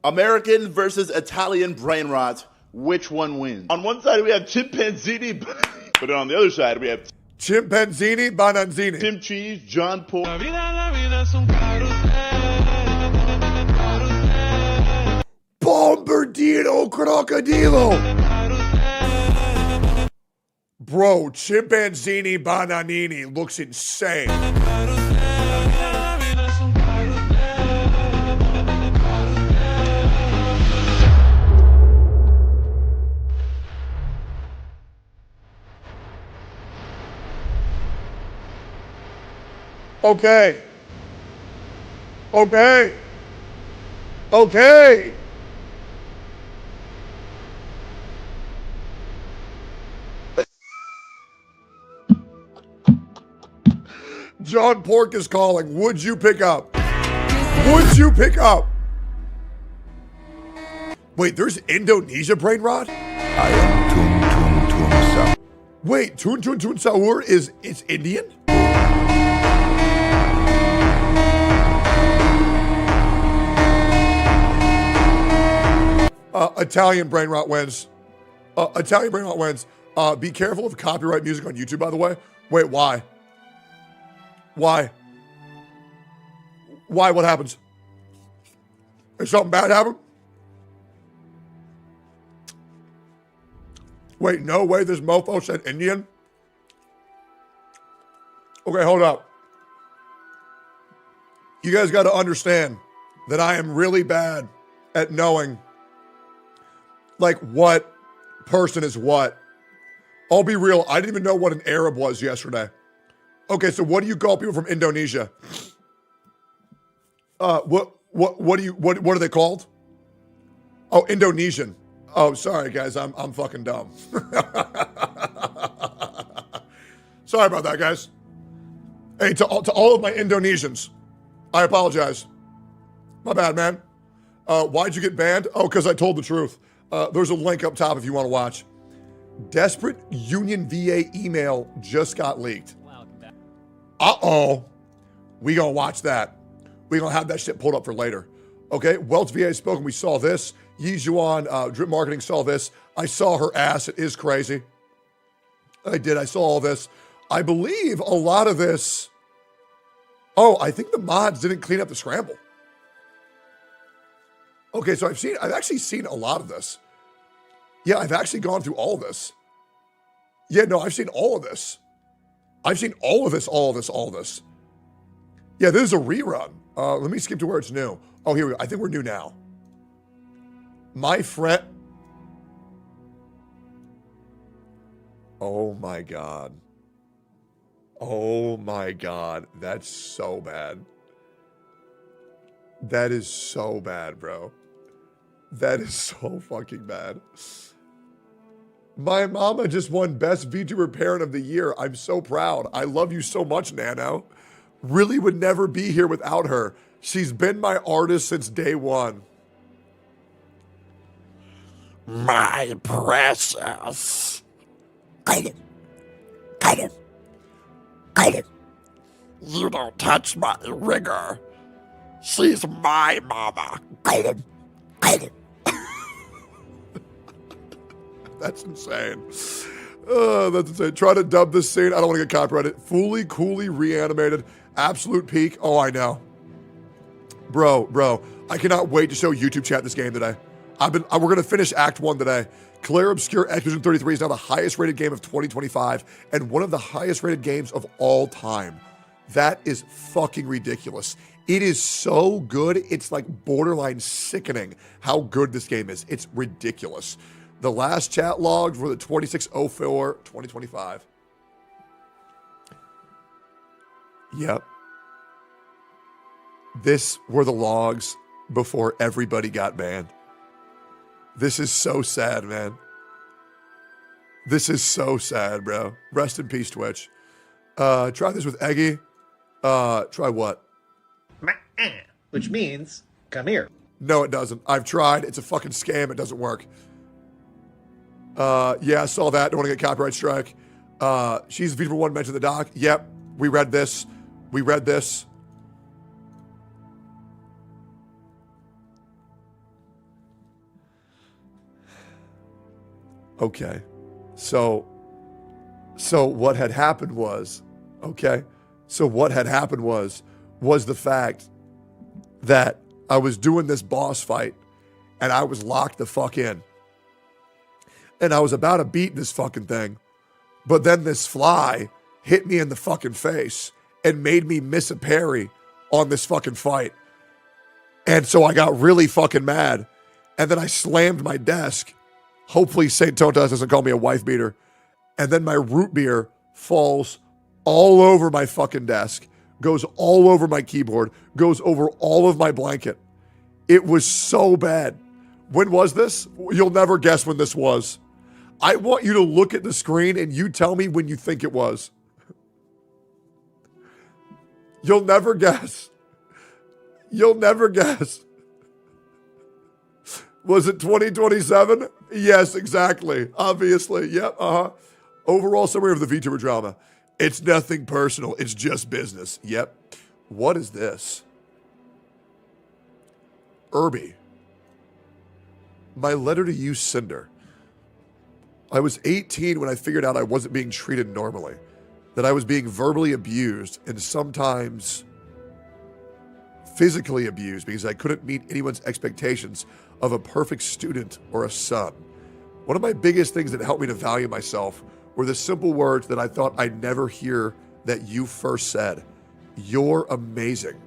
American versus Italian brain rot. Which one wins? On one side we have chimpanzini, but then on the other side we have Chimpanzini, Bananzini. Tim Cheese, John Paul. Bombardino Crocodilo. Bro, Chimpanzini Bananini looks insane. Okay. Okay. Okay. John Pork is calling. Would you pick up? Would you pick up? Wait, there's Indonesia brain rot? I am Tun Tun Tun Sa. Wait, Tun Tun Tun Saur it's Indian? Italian brain rot wins. Italian brain rot wins. Be careful of copyright music on YouTube, by the way. Wait, why? Why? Why? What happens? Is something bad happen? Wait, no way this mofo said Indian? Okay, hold up. You guys got to understand that I am really bad at knowing like what person is what. I'll be real. I didn't even know what an Arab was yesterday. Okay, so what do you call people from Indonesia? What are they called? Oh, Indonesian. Oh, sorry guys, I'm fucking dumb. Sorry about that, guys. Hey, to all of my Indonesians, I apologize. My bad, man. Why'd you get banned? Oh, because I told the truth. There's a link up top if you want to watch. Desperate Union VA email just got leaked. Uh-oh. We gonna watch that. We gonna have that shit pulled up for later. Okay, Welch VA has spoken. We saw this. Yi Zhuan, Drip Marketing saw this. I saw her ass. It is crazy. I did. I saw all this. I believe a lot of this. Oh, I think the mods didn't clean up the scramble. Okay, so I've actually seen a lot of this. Yeah, I've actually gone through all this. Yeah, no, I've seen all of this. I've seen all of this, all of this, all of this. Yeah, this is a rerun. Let me skip to where it's new. Oh, here we go. I think we're new now. My friend. Oh my God. Oh my God. That's so bad. That is so bad, bro. That is so fucking bad. My mama just won Best VTuber Parent of the Year. I'm so proud. I love you so much, Nano. Really would never be here without her. She's been my artist since day one. My precious. You don't touch my rigger. She's my mama. That's insane. That's insane. Try to dub this scene. I don't want to get copyrighted. Fully, coolly reanimated. Absolute peak. Oh, I know. Bro. I cannot wait to show YouTube chat this game today. We're going to finish Act 1 today. Clare Obscure Expedition 33 is now the highest rated game of 2025 and one of the highest rated games of all time. That is fucking ridiculous. It is so good. It's like borderline sickening how good this game is. It's ridiculous. The last chat log for the 26/04/2025. Yep. This were the logs before everybody got banned. This is so sad, man. This is so sad, bro. Rest in peace, Twitch. Try this with Eggy. Try what? Which means, come here. No, it doesn't. I've tried. It's a fucking scam. It doesn't work. Yeah, I saw that. Don't want to get copyright strike. She's VTuber 1 mentioned the doc. Yep, we read this. We read this. Okay. So what had happened was, the fact that I was doing this boss fight and I was locked the fuck in. And I was about to beat this fucking thing. But then this fly hit me in the fucking face and made me miss a parry on this fucking fight. And so I got really fucking mad. And then I slammed my desk. Hopefully St. Tontas doesn't call me a wife beater. And then my root beer falls all over my fucking desk, goes all over my keyboard, goes over all of my blanket. It was so bad. When was this? You'll never guess when this was. I want you to look at the screen and you tell me when you think it was. You'll never guess. You'll never guess. Was it 2027? Yes, exactly. Obviously. Yep. Overall summary of the VTuber drama. It's nothing personal. It's just business. Yep. What is this? Irby. My letter to you, Cinder. I was 18 when I figured out I wasn't being treated normally, that I was being verbally abused and sometimes physically abused because I couldn't meet anyone's expectations of a perfect student or a son. One of my biggest things that helped me to value myself were the simple words that I thought I'd never hear that you first said. You're amazing.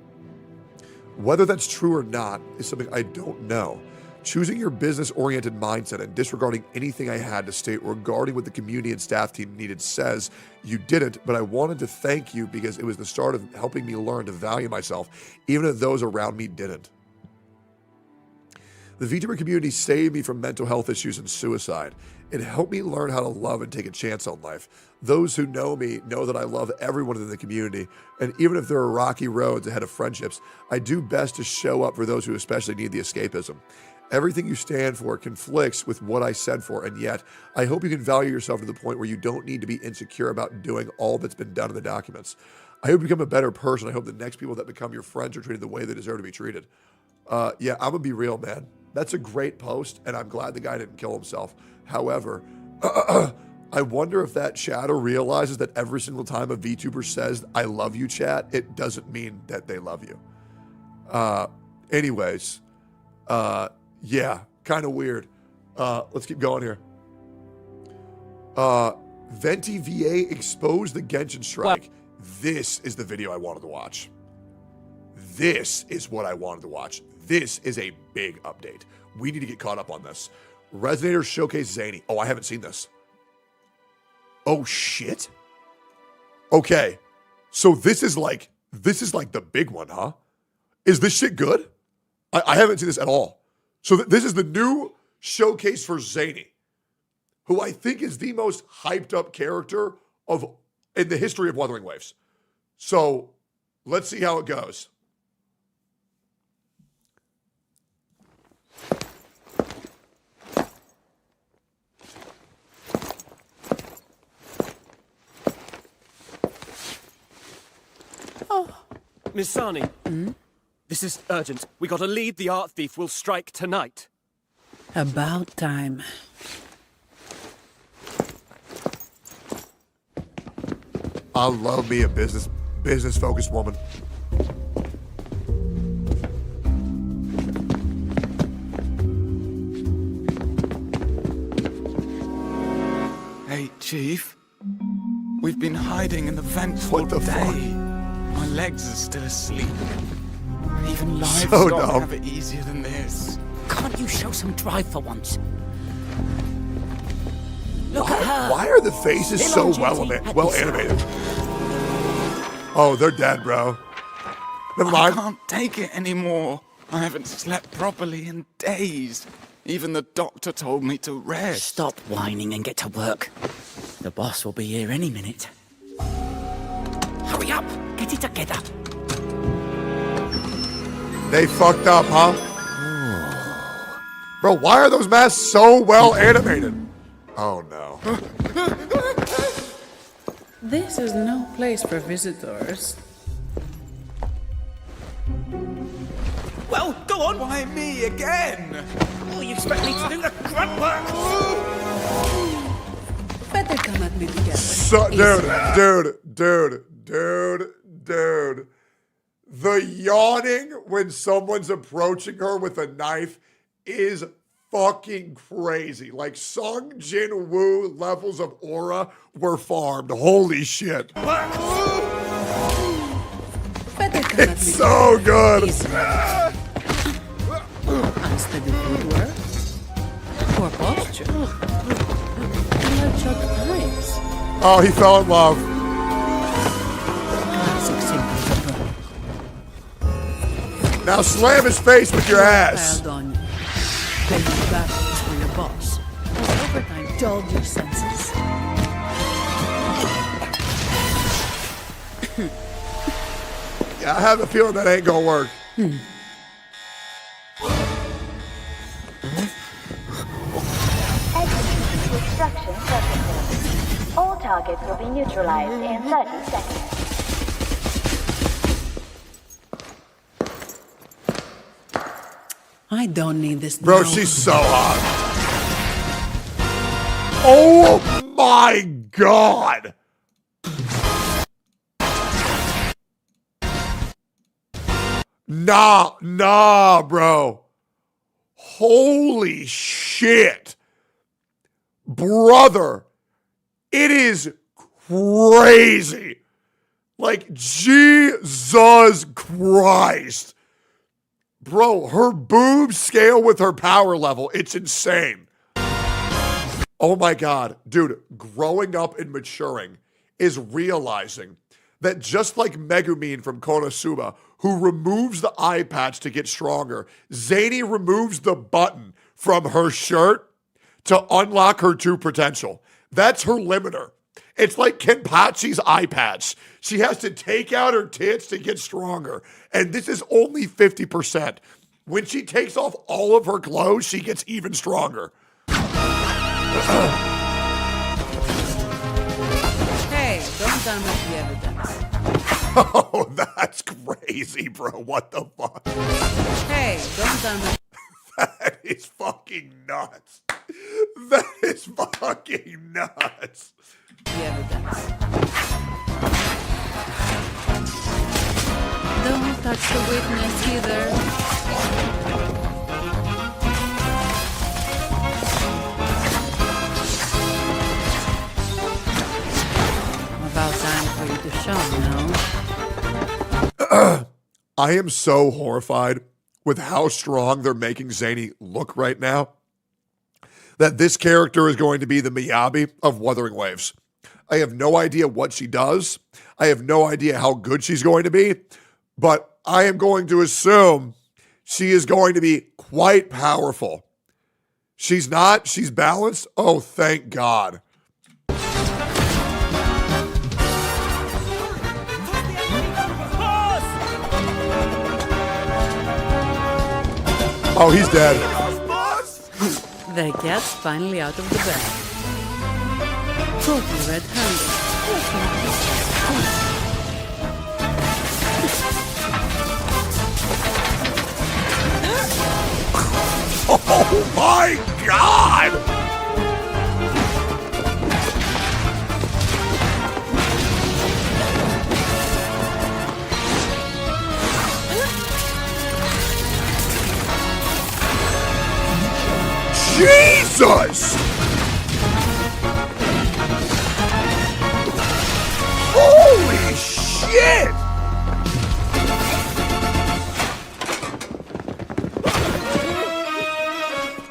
Whether that's true or not is something I don't know. Choosing your business-oriented mindset and disregarding anything I had to state regarding what the community and staff team needed says you didn't, but I wanted to thank you because it was the start of helping me learn to value myself, even if those around me didn't. The VTuber community saved me from mental health issues and suicide. It helped me learn how to love and take a chance on life. Those who know me know that I love everyone in the community, and even if there are rocky roads ahead of friendships, I do best to show up for those who especially need the escapism. Everything you stand for conflicts with what I said for, and yet I hope you can value yourself to the point where you don't need to be insecure about doing all that's been done in the documents. I hope you become a better person. I hope the next people that become your friends are treated the way they deserve to be treated. Yeah, I'm gonna be real, man. That's a great post, and I'm glad the guy didn't kill himself. However, I wonder if that chatter realizes that every single time a VTuber says, I love you, chat, it doesn't mean that they love you. Anyways, yeah, kind of weird. Let's keep going here. Venti VA exposed the Genshin strike. This is the video I wanted to watch. This is what I wanted to watch. This is a big update. We need to get caught up on this. Resonator Showcase Zany. Oh, I haven't seen this. Oh, shit. Okay. So this is like the big one, huh? Is this shit good? I haven't seen this at all. So this is the new showcase for Zany, who I think is the most hyped up character in the history of Wuthering Waves. So let's see how it goes. Miss Sani, this is urgent. We got a lead. The art thief will strike tonight. About time. I love me a business-focused woman. Hey, Chief. We've been hiding in the vents What all the day. fuck? My legs are still asleep. Even livestock So dumb. have it easier than this. Can't you show some drive for once? Look at her. Why are the faces so well animated? Oh, they're dead, bro. Never I mind. can't take it anymore. I haven't slept properly in days. Even the doctor told me to rest. Stop whining and get to work. The boss will be here any minute. Hurry up! Get it together. They fucked up, huh? Bro, why are those masks so well animated? Oh no. This is no place for visitors. Well, go on. Why me again? Oh, you expect me to do the grunt work? Better come at me together. So, dude. The yawning when someone's approaching her with a knife is fucking crazy. Like Sung Jin Woo levels of aura were farmed. Holy shit. It's so good. Unsteady footwork. Poor posture. Bloodshot eyes. Oh, he fell in love. Classic symptoms of Now slam his face with your ass. piled on you. Then you battle for your boss. As overtime dulled your senses. Yeah, I have a feeling that ain't gonna work. Execute destruction protocol. All targets will be neutralized in 30 seconds. I don't need this. Bro, now. she's so hot. Oh my god. Nah, bro. Holy shit. Brother, it is crazy. Like, Jesus Christ. Bro, her boobs scale with her power level. It's insane. Oh my God. Dude, growing up and maturing is realizing that just like Megumin from Konosuba, who removes the eye patch to get stronger, Zany removes the button from her shirt to unlock her true potential. That's her limiter. It's like Kenpachi's eye patch. She has to take out her tits to get stronger. And this is only 50%. When she takes off all of her clothes, she gets even stronger. Hey, don't damage the evidence. Oh, that's crazy, bro. What the fuck? Hey, don't damage. That is fucking nuts. That is fucking nuts. The evidence. Don't touch the witness either. About time for you to show, no? I am so horrified with how strong they're making Zany look right now that this character is going to be the Miyabi of Wuthering Waves. I have no idea what she does. I have no idea how good she's going to be, but I am going to assume she is going to be quite powerful. She's not. She's balanced. Oh, thank God. Oh, he's dead. The cat's finally out of the bag. Totally red-handed. Oh my God! Jesus! Holy shit!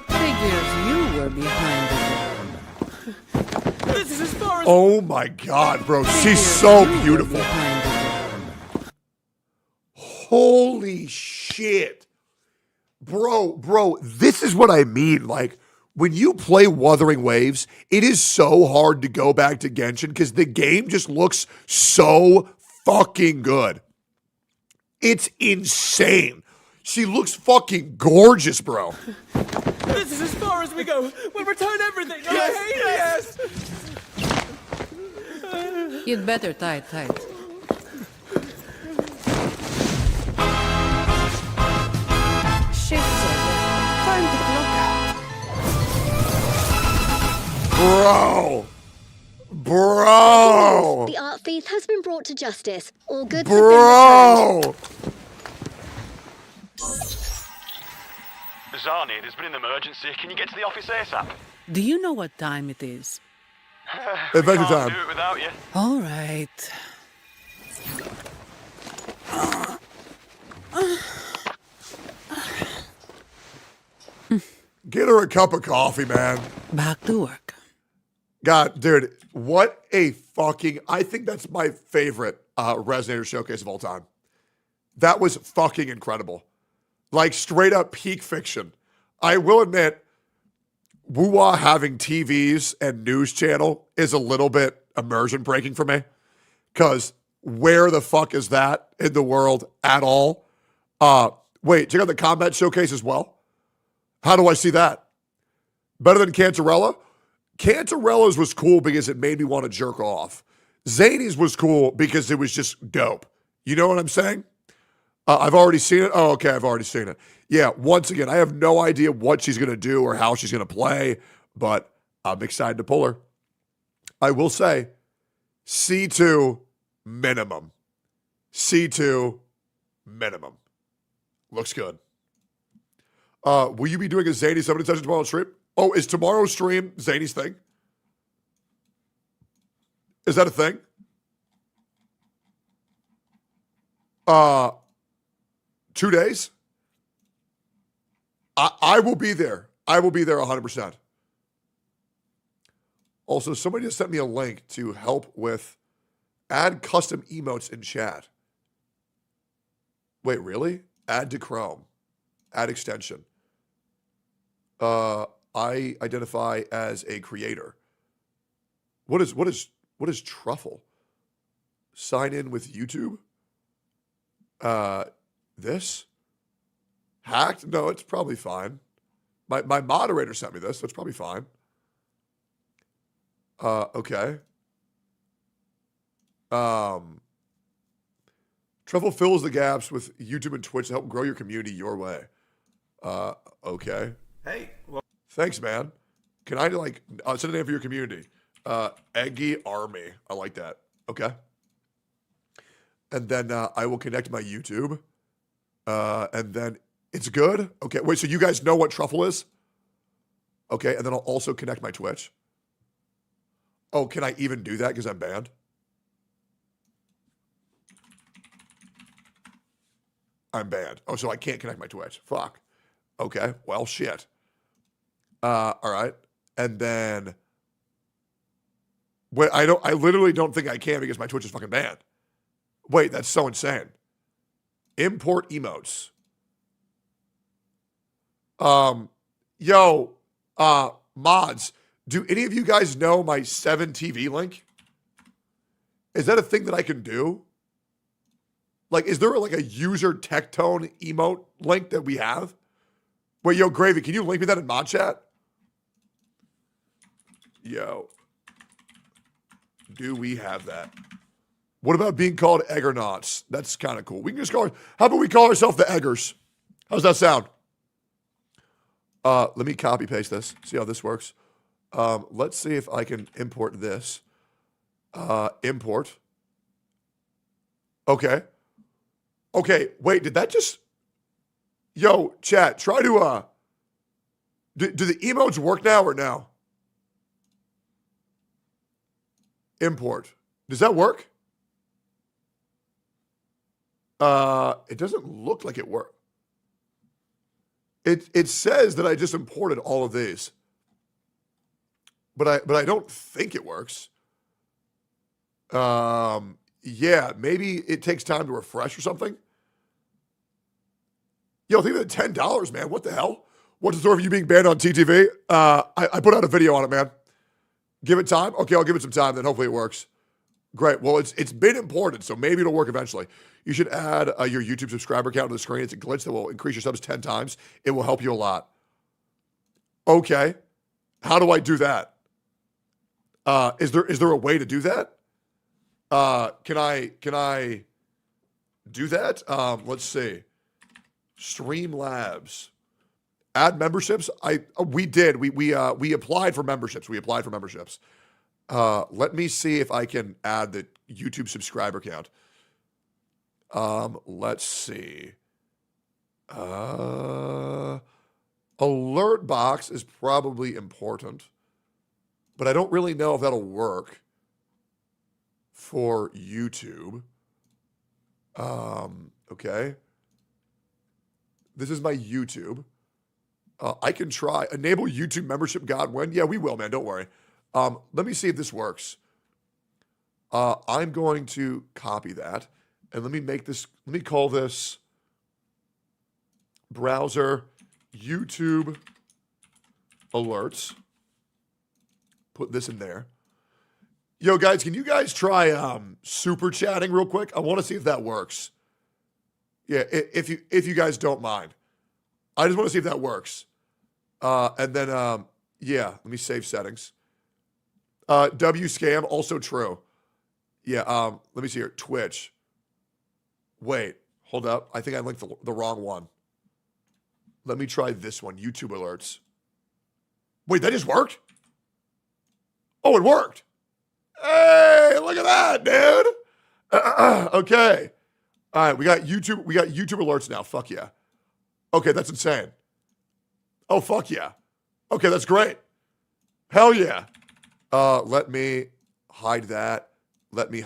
Figures you were behind the dome. This is as far as. Oh my God, bro. She's so beautiful. Holy shit. Bro, this is what I mean. Like, when you play Wuthering Waves, it is so hard to go back to Genshin because the game just looks so fucking good. It's insane. She looks fucking gorgeous, bro. This is as far as we go. We'll return everything. Yes. You'd better tie it tight. Shift's over. Time to clock out. Bro. The art thief has been brought to justice. All goods Bro. Zani, there's been an emergency. Can you get to the office ASAP? Do you know what time it is? Adventure Can't time. do it without you. All right. Get her a cup of coffee, man. Back to work. God, dude, what a fucking... I think that's my favorite Resonator showcase of all time. That was fucking incredible. Like, straight up peak fiction. I will admit, Wuwa having TVs and news channel is a little bit immersion breaking for me. Because where the fuck is that in the world at all? Wait, check out the combat showcase as well. How do I see that? Better than Cantarella? Cantarella's was cool because it made me want to jerk off. Zany's was cool because it was just dope. You know what I'm saying? I've already seen it. Oh, okay, I've already seen it. Yeah, once again, I have no idea what she's going to do or how she's going to play, but I'm excited to pull her. I will say, C2 minimum. C2 minimum. Looks good. Will you be doing a Zany 70 session tomorrow on stream? Oh, is tomorrow's stream Zany's thing? Is that a thing? 2 days? I will be there. I will be there 100%. Also, somebody just sent me a link to help with add custom emotes in chat. Wait, really? Add to Chrome. Add extension. I identify as a creator. What is truffle? Sign in with YouTube? This? Hacked? No, it's probably fine. My moderator sent me this, so it's probably fine. Okay. Truffle fills the gaps with YouTube and Twitch to help grow your community your way. Okay. Hey. Well, thanks, man. Can I send a name for your community? Eggy Army. I like that. Okay. And then I will connect my YouTube. And then it's good. Okay. Wait, so you guys know what Truffle is? Okay. And then I'll also connect my Twitch. Oh, can I even do that because I'm banned? I'm banned. Oh, so I can't connect my Twitch. Fuck. Okay. Well, shit. All right. And then wait, I literally don't think I can because my Twitch is fucking banned. Wait, that's so insane. Import emotes. Mods, do any of you guys know my 7TV link? Is that a thing that I can do? Like, is there like a user Tectone emote link that we have? Wait, yo, Gravy, can you link me that in mod chat? Yo. Do we have that? What about being called Eggernauts? That's kind of cool. We can just call how about we call ourselves the Eggers? How's that sound? Let me copy paste this. See how this works. Let's see if I can import this. Import. Okay. Okay, wait, did that just... Yo, chat, try to, do the emotes work now or no? Import. Does that work? It doesn't look like it worked. It says that I just imported all of these. But I don't think it works. Yeah, maybe it takes time to refresh or something. Yo, think of the $10, man. What the hell? What's the story of you being banned on TTV? I put out a video on it, man. Give it time? Okay, I'll give it some time, then hopefully it works. Great. Well, it's been imported, so maybe it'll work eventually. You should add your YouTube subscriber count to the screen. It's a glitch that will increase your subs 10 times. It will help you a lot. Okay. How do I do that? Is there a way to do that? Can I do that? Let's see. Streamlabs. Add memberships. We did. We applied for memberships. Let me see if I can add the YouTube subscriber count. Let's see. Alert box is probably important, but I don't really know if that'll work for YouTube. Okay. This is my YouTube. I can try. Enable YouTube membership, Godwin. Yeah, we will, man. Don't worry. Let me see if this works. I'm going to copy that. And let me call this browser YouTube alerts. Put this in there. Yo, guys, can you guys try super chatting real quick? I want to see if that works. Yeah, if you guys don't mind. I just want to see if that works. And then, yeah, let me save settings. W scam, also true. Yeah, let me see here. Twitch. Wait, hold up. I think I linked the wrong one. Let me try this one, YouTube alerts. Wait, that just worked? Oh, it worked. Hey, look at that, dude. Okay. All right, we got YouTube alerts now. Fuck yeah. Okay, that's insane. Oh, fuck yeah. Okay, that's great. Hell yeah. Let me hide that. Let me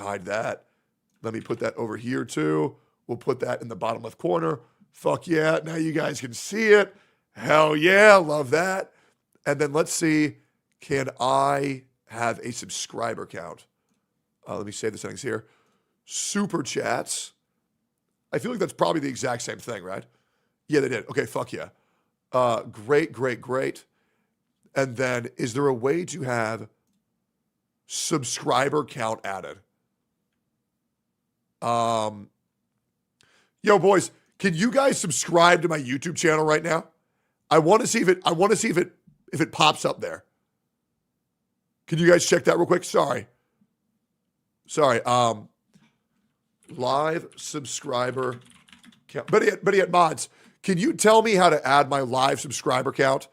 put that over here too. We'll put that in the bottom left corner. Fuck yeah. Now you guys can see it. Hell yeah. Love that. And then let's see, can I have a subscriber count? Let me save the settings here. Super chats. I feel like that's probably the exact same thing, right? Yeah, they did. Okay, fuck yeah. Great. And then is there a way to have subscriber count added? Yo, boys, Can you guys subscribe to my YouTube channel right now? I want to see if it pops up there. Can you guys check that real quick? Sorry. Live subscriber count. Better yet, mods, can you tell me how to add my live subscriber count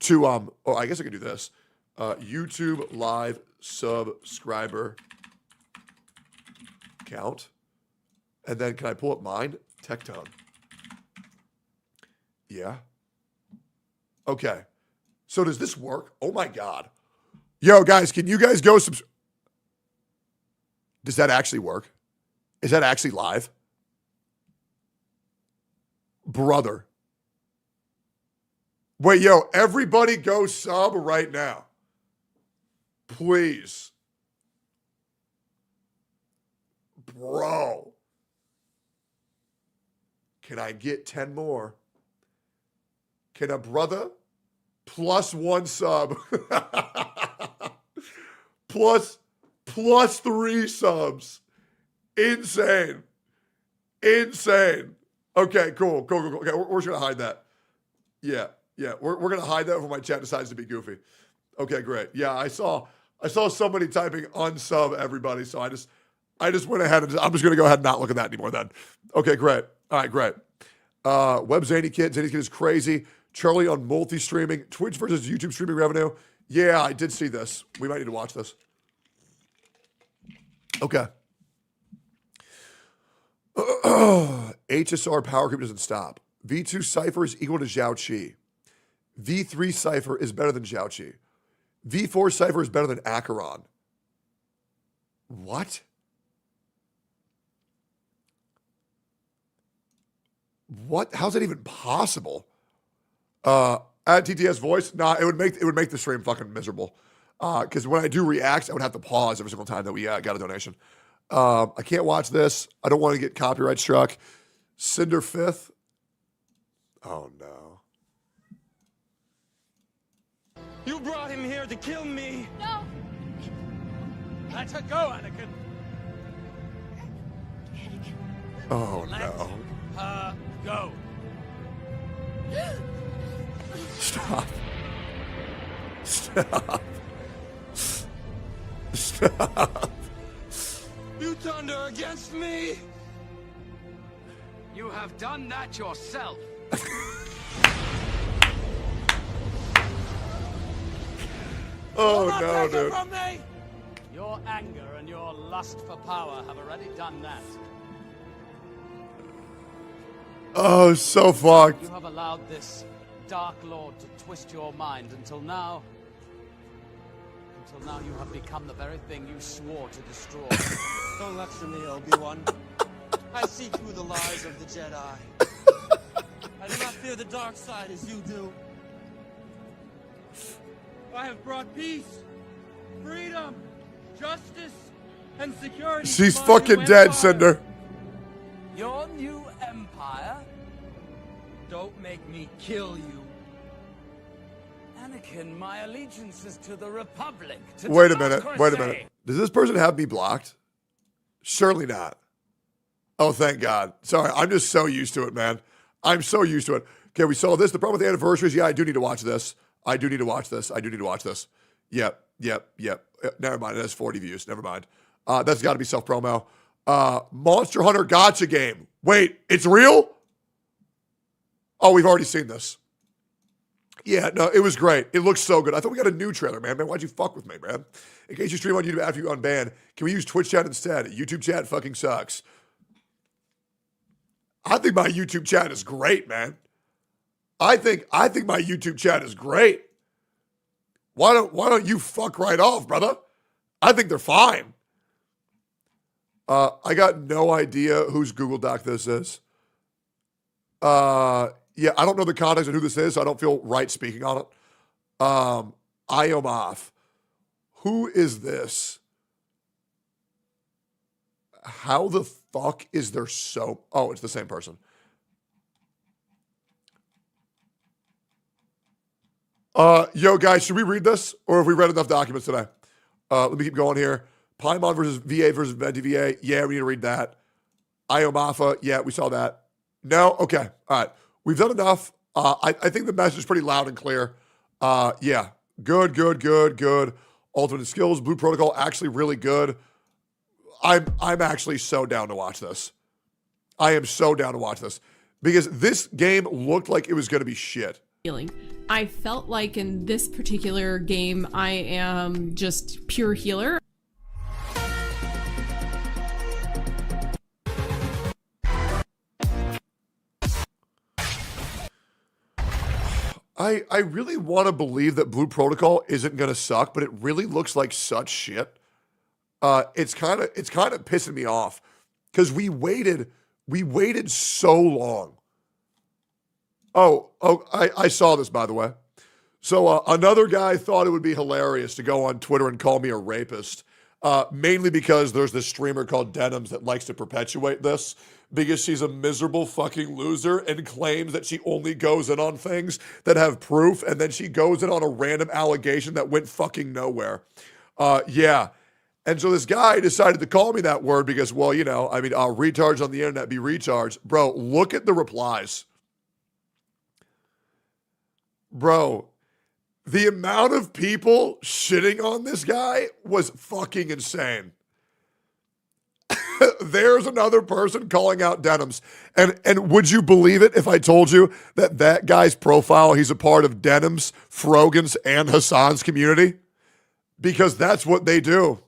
to oh, I guess I could do this. YouTube live subscriber count. And then can I pull up mine? Tectone. Yeah. Okay. So does this work? Oh my God. Yo, guys, can you guys go Does that actually work? Is that actually live? Brother. Wait, yo, everybody go sub right now. Please. Bro. Can I get 10 more? Can a brother plus 1 sub plus 3 subs? Insane. Okay, cool. Okay, we're just gonna hide that. Yeah. We're gonna hide that when my chat decides to be goofy. Okay, great. Yeah, I saw somebody typing unsub everybody, so I just went ahead and I'm just gonna go ahead and not look at that anymore then. Okay, great. All right, great. Web Zany Kid is crazy. Charlie on multi-streaming. Twitch versus YouTube streaming revenue. Yeah, I did see this. We might need to watch this. Okay. HSR power creep doesn't stop. V2 Cypher is equal to Zhao Qi. V3 Cypher is better than Zhao Qi. V4 Cypher is better than Acheron. What? What? How's that even possible? Add TTS voice? Nah, it would make the stream fucking miserable. Because when I do reacts, I would have to pause every single time that we got a donation. I can't watch this. I don't want to get copyright struck. Cinder 5th. Oh no. You brought him here to kill me. No. Let her go, Anakin. Oh Let no. her go. Stop. Stop. You turned her against me. You have done that yourself. Oh no, dude. From me. Your anger and your lust for power have already done that. Oh, so fucked. You have allowed this Dark Lord to twist your mind until now. Until now you have become the very thing you swore to destroy. Don't lecture me, Obi-Wan. I see through the lies of the Jedi. I do not fear the dark side as you do. I have brought peace, freedom, justice, and security. She's to my fucking new dead, empire. Cinder. Your new empire? Don't make me kill you. Anakin, my allegiance is to the Republic. Wait a minute. Does this person have me blocked? Surely not. Oh, thank God. Sorry, I'm just so used to it, man. I'm so used to it. Okay, we saw this. The problem with the anniversaries, yeah, I do need to watch this. Yep. Never mind. It has 40 views. Never mind. That's got to be self-promo. Monster Hunter Gacha game. Wait, it's real? Oh, we've already seen this. Yeah, no, it was great. It looks so good. I thought we got a new trailer, man. Why'd you fuck with me, man? In case you stream on YouTube after you unbanned, can we use Twitch chat instead? YouTube chat fucking sucks. I think my YouTube chat is great, man. I think my YouTube chat is great. Why don't you fuck right off, brother? I think they're fine. I got no idea whose Google Doc this is. Yeah, I don't know the context of who this is, so I don't feel right speaking on it. I am off. Who is this? How the fuck is there so... Oh, it's the same person. Yo, guys, should we read this? Or have we read enough documents today? Let me keep going here. Paimon versus VA versus Venti VA. Yeah, we need to read that. Iomafa. Yeah, we saw that. No? Okay. All right. We've done enough. I think the message is pretty loud and clear. Yeah. Good. Alternate skills, Blue Protocol, actually really good. I'm actually so down to watch this. I am so down to watch this. Because this game looked like it was going to be shit. I felt like in this particular game, I am just pure healer. I really want to believe that Blue Protocol isn't going to suck, but it really looks like such shit. It's kind of pissing me off because we waited so long. I saw this, by the way. So another guy thought it would be hilarious to go on Twitter and call me a rapist, mainly because there's this streamer called Denims that likes to perpetuate this because she's a miserable fucking loser and claims that she only goes in on things that have proof, and then she goes in on a random allegation that went fucking nowhere. Yeah. And so this guy decided to call me that word because, well, you know, I mean, retards on the internet be retards. Bro, look at the replies. Bro, the amount of people shitting on this guy was fucking insane. There's another person calling out Denims. And would you believe it if I told you that that guy's profile, he's a part of Denims, Frogan's, and Hassan's community? Because that's what they do.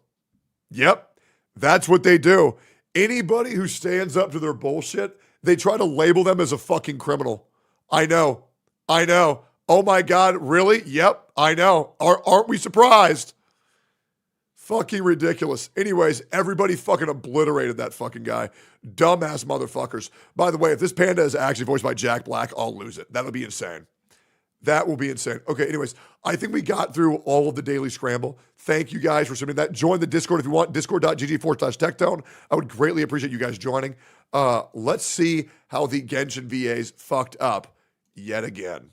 Yep, that's what they do. Anybody who stands up to their bullshit, they try to label them as a fucking criminal. I know. Oh my God, really? Yep, I know. Aren't we surprised? Fucking ridiculous. Anyways, everybody fucking obliterated that fucking guy. Dumbass motherfuckers. By the way, if this panda is actually voiced by Jack Black, I'll lose it. That'll be insane. That will be insane. Okay, anyways, I think we got through all of the Daily Scramble. Thank you guys for submitting that. Join the Discord if you want, discord.gg/Tectone. I would greatly appreciate you guys joining. Let's see how the Genshin VAs fucked up yet again.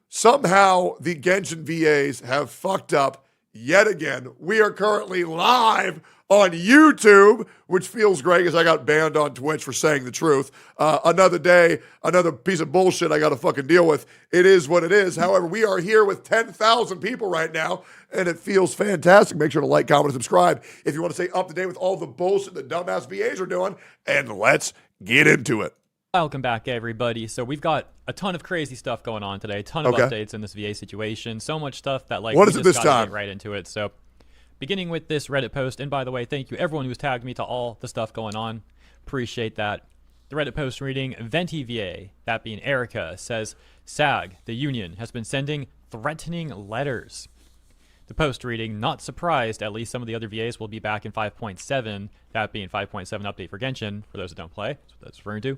Somehow, the Genshin VAs have fucked up yet again. We are currently live on YouTube, which feels great because I got banned on Twitch for saying the truth. Another day, another piece of bullshit I got to fucking deal with. It is what it is. However, we are here with 10,000 people right now, and it feels fantastic. Make sure to like, comment, and subscribe if you want to stay up to date with all the bullshit the dumbass VAs are doing. And let's get into it. Welcome back, everybody. So we've got a ton of crazy stuff going on today, a ton of updates in this VA situation, so much stuff that like what is it this time? Get right into it. So beginning with this Reddit post, and by the way, thank you everyone who's tagged me to all the stuff going on. Appreciate that. The Reddit post reading, Venti VA, that being Erica, says, SAG, the union, has been sending threatening letters. The post reading, not surprised, at least some of the other VAs will be back in 5.7, that being 5.7 update for Genshin, for those that don't play, that's what that's referring to.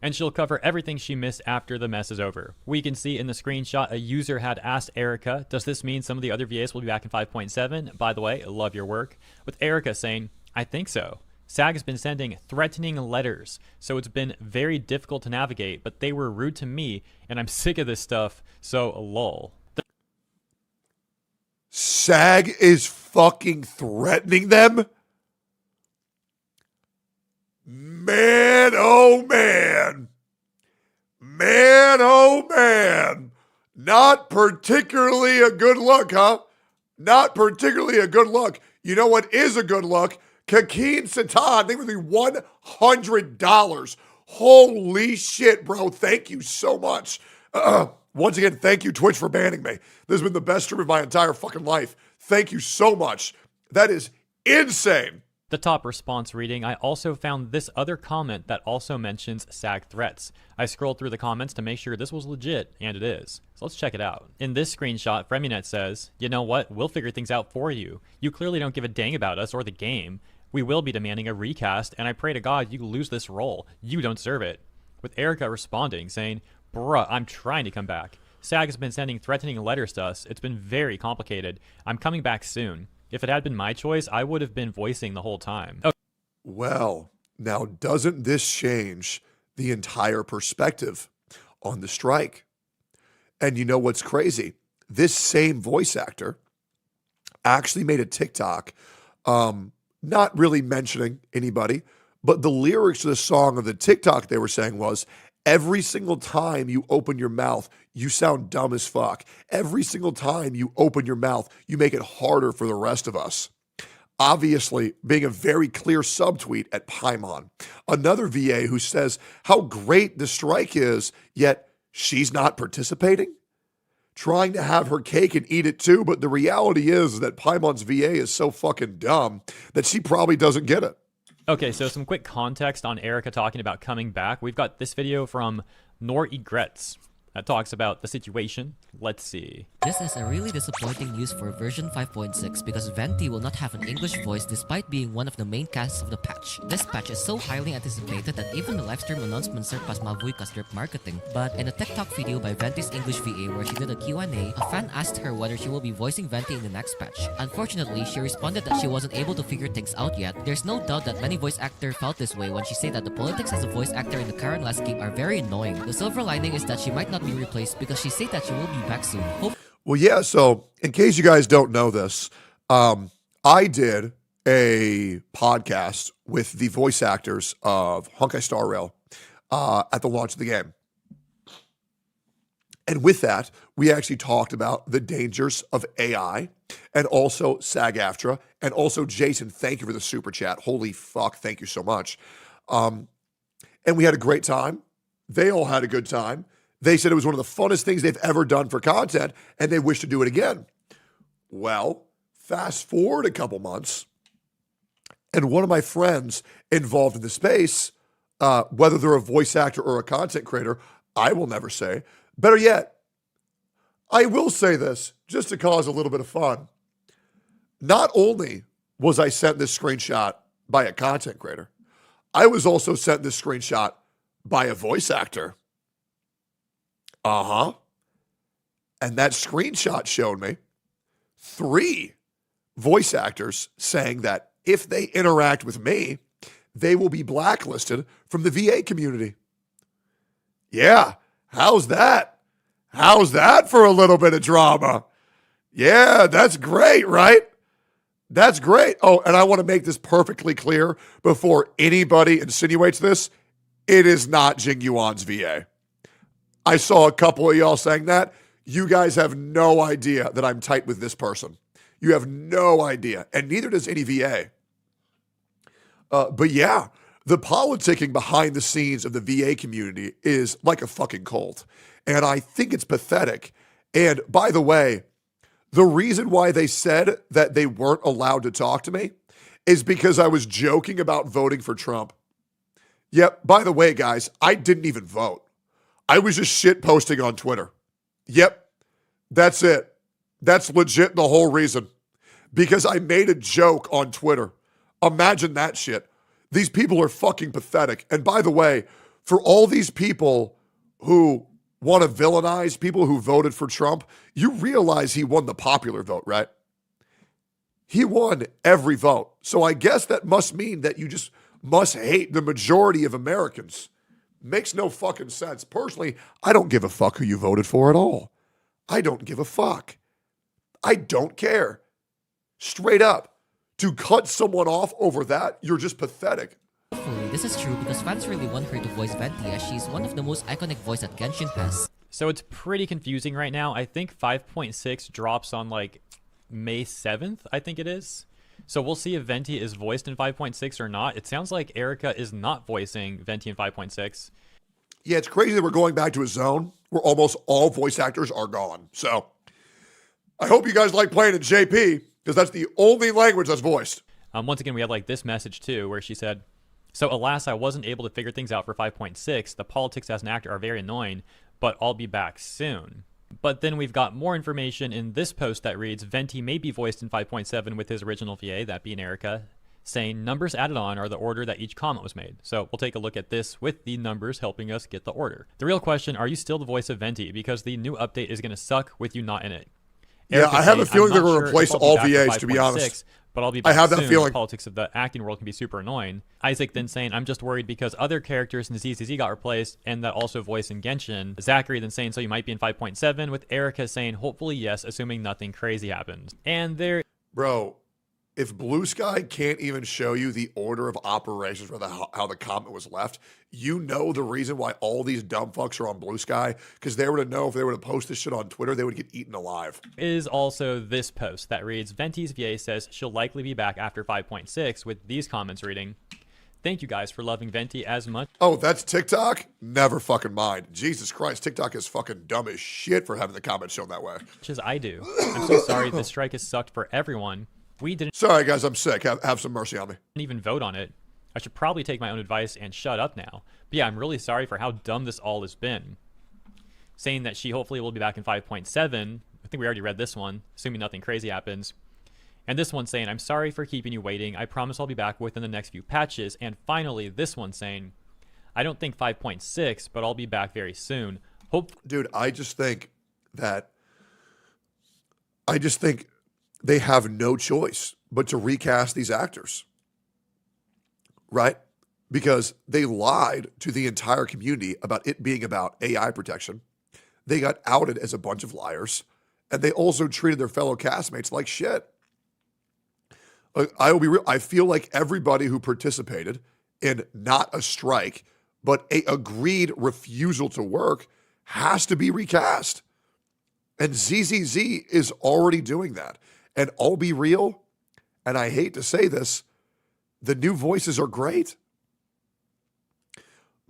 And she'll cover everything she missed after the mess is over. We can see in the screenshot a user had asked Erica, does this mean some of the other VAs will be back in 5.7? By the way, I love your work. With Erica saying, I think so. SAG has been sending threatening letters, so it's been very difficult to navigate, but they were rude to me, and I'm sick of this stuff, so lol. SAG is fucking threatening them? Man, oh man. Man, oh man. Not particularly a good look, huh? Not particularly a good look. You know what is a good look? Kakeen Satan, they would be $100. Holy shit, bro. Thank you so much. Once again, thank you, Twitch, for banning me. This has been the best stream of my entire fucking life. Thank you so much. That is insane. The top response reading, I also found this other comment that also mentions SAG threats. I scrolled through the comments to make sure this was legit, and it is. So let's check it out. In this screenshot, Freminet says, you know what, we'll figure things out for you. You clearly don't give a dang about us or the game. We will be demanding a recast, and I pray to God you lose this role. You don't serve it. With Erica responding, saying, bruh, I'm trying to come back. SAG has been sending threatening letters to us. It's been very complicated. I'm coming back soon. If it had been my choice, I would have been voicing the whole time. Okay. Well, now doesn't this change the entire perspective on the strike? And you know what's crazy? This same voice actor actually made a TikTok, not really mentioning anybody, but the lyrics to the song of the TikTok they were saying was, every single time you open your mouth, you sound dumb as fuck. Every single time you open your mouth, you make it harder for the rest of us. Obviously, being a very clear subtweet at Paimon. Another VA who says how great the strike is, yet she's not participating? Trying to have her cake and eat it too, but the reality is that Paimon's VA is so fucking dumb that she probably doesn't get it. Okay, so some quick context on Erica talking about coming back. We've got this video from Nor Egrets that talks about the situation. Let's see. This is a really disappointing news for version 5.6 because Venti will not have an English voice despite being one of the main casts of the patch. This patch is so highly anticipated that even the livestream announcement surpassed Mavuika's drip marketing. But in a TikTok video by Venti's English VA where she did a Q&A, a fan asked her whether she will be voicing Venti in the next patch. Unfortunately, she responded that she wasn't able to figure things out yet. There's no doubt that many voice actors felt this way when she said that the politics as a voice actor in the current landscape are very annoying. The silver lining is that she might not be replaced because she said that she will be back soon. Well, yeah, so in case you guys don't know this, I did a podcast with the voice actors of Honkai Star Rail at the launch of the game. And with that, we actually talked about the dangers of AI and also SAG-AFTRA and also Jason, thank you for the super chat. Holy fuck, thank you so much. And we had a great time. They all had a good time. They said it was one of the funnest things they've ever done for content, and they wish to do it again. Well, fast forward a couple months, and one of my friends involved in the space, whether they're a voice actor or a content creator, I will never say. Better yet, I will say this just to cause a little bit of fun. Not only was I sent this screenshot by a content creator, I was also sent this screenshot by a voice actor. And that screenshot showed me 3 voice actors saying that if they interact with me, they will be blacklisted from the VA community. Yeah, how's that? How's that for a little bit of drama? Yeah, that's great, right? That's great. Oh, and I want to make this perfectly clear before anybody insinuates this. It is not Jing Yuan's VA. I saw a couple of y'all saying that. You guys have no idea that I'm tight with this person. You have no idea, and neither does any VA. But yeah, the politicking behind the scenes of the VA community is like a fucking cult, and I think it's pathetic. And by the way, the reason why they said that they weren't allowed to talk to me is because I was joking about voting for Trump. Yep, by the way, guys, I didn't even vote. I was just shit posting on Twitter. Yep, that's it. That's legit the whole reason. Because I made a joke on Twitter. Imagine that shit. These people are fucking pathetic. And by the way, for all these people who want to villainize people who voted for Trump, you realize he won the popular vote, right? He won every vote. So I guess that must mean that you just must hate the majority of Americans. Makes no fucking sense. Personally, I don't give a fuck who you voted for at all. I don't give a fuck. I don't care. Straight up. To cut someone off over that, you're just pathetic. Hopefully, this is true because fans really want her to voice Venti as she's one of the most iconic voice that Genshin has. So it's pretty confusing right now. I think 5.6 drops on like May 7th, I think it is. So we'll see if Venti is voiced in 5.6 or not. It sounds like Erica is not voicing Venti in 5.6. Yeah, it's crazy that we're going back to a zone where almost all voice actors are gone. So I hope you guys like playing in JP because that's the only language that's voiced. Once again, we have like this message too where she said, so alas, I wasn't able to figure things out for 5.6. The politics as an actor are very annoying, but I'll be back soon. But then we've got more information in this post that reads, Venti may be voiced in 5.7 with his original VA, that being Erica, saying numbers added on are the order that each comment was made. So we'll take a look at this with the numbers helping us get the order. The real question, are you still the voice of Venti? Because the new update is going to suck with you not in it. Erica yeah, I have a feeling they're going to sure replace all VAs, to be honest. But I'll be back I have that soon. feeling. The politics of the acting world can be super annoying. Isaac then saying, I'm just worried because other characters in ZZZ got replaced and that also voice in Genshin. Zachary then saying, so you might be in 5.7 with Erica saying, hopefully yes, assuming nothing crazy happens. And there... Bro, if Blue Sky can't even show you the order of operations for how the comment was left, you know the reason why all these dumb fucks are on Blue Sky, because they were to know if they were to post this shit on Twitter, they would get eaten alive. Is also this post that reads, Venti's VA says she'll likely be back after 5.6, with these comments reading, thank you guys for loving Venti as much. Oh, that's TikTok? Never fucking mind. Jesus Christ, TikTok is fucking dumb as shit for having the comments shown that way. As I do. I'm so sorry this strike has sucked for everyone. We didn't. Sorry, guys, I'm sick. Have some mercy on me. Even vote on it. I should probably take my own advice and shut up now. But yeah, I'm really sorry for how dumb this all has been. Saying that she hopefully will be back in 5.7. I think we already read this one, assuming nothing crazy happens. And this one saying, I'm sorry for keeping you waiting. I promise I'll be back within the next few patches. And finally, this one saying, I don't think 5.6, but I'll be back very soon. Dude, I just think they have no choice but to recast these actors, right? Because they lied to the entire community about it being about AI protection. They got outed as a bunch of liars, and they also treated their fellow castmates like shit. I will be real. I feel like everybody who participated in not a strike, but a agreed refusal to work has to be recast. And ZZZ is already doing that. And I'll be real, and I hate to say this, the new voices are great.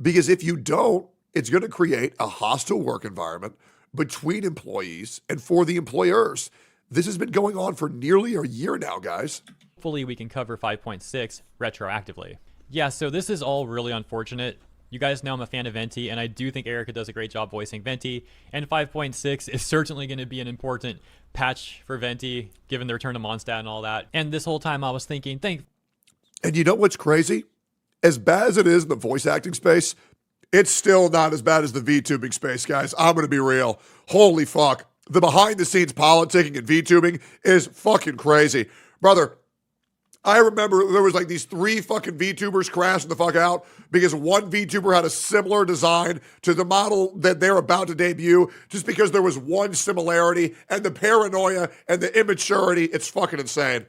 Because if you don't, it's going to create a hostile work environment between employees and for the employers. This has been going on for nearly a year now, guys. Hopefully we can cover 5.6 retroactively. Yeah, so this is all really unfortunate. You guys know I'm a fan of Venti, and I do think Erica does a great job voicing Venti, and 5.6 is certainly going to be an important patch for Venti, given the return to Mondstadt and all that. And this whole time I was thinking, And you know what's crazy? As bad as it is in the voice acting space, it's still not as bad as the VTubing space, guys. I'm going to be real. Holy fuck. The behind-the-scenes politicking and VTubing is fucking crazy. Brother, I remember there was like these 3 fucking VTubers crashing the fuck out because one VTuber had a similar design to the model that they're about to debut just because there was one similarity, and the paranoia and the immaturity, it's fucking insane.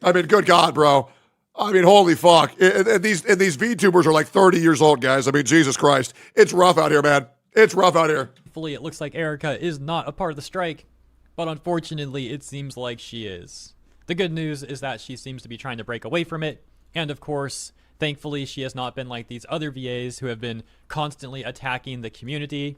I mean, good God, bro. I mean, holy fuck. And these VTubers are like 30 years old, guys. I mean, Jesus Christ. It's rough out here, man. It's rough out here. Hopefully it looks like Erica is not a part of the strike, but unfortunately it seems like she is. The good news is that she seems to be trying to break away from it, and of course, thankfully she has not been like these other VAs who have been constantly attacking the community.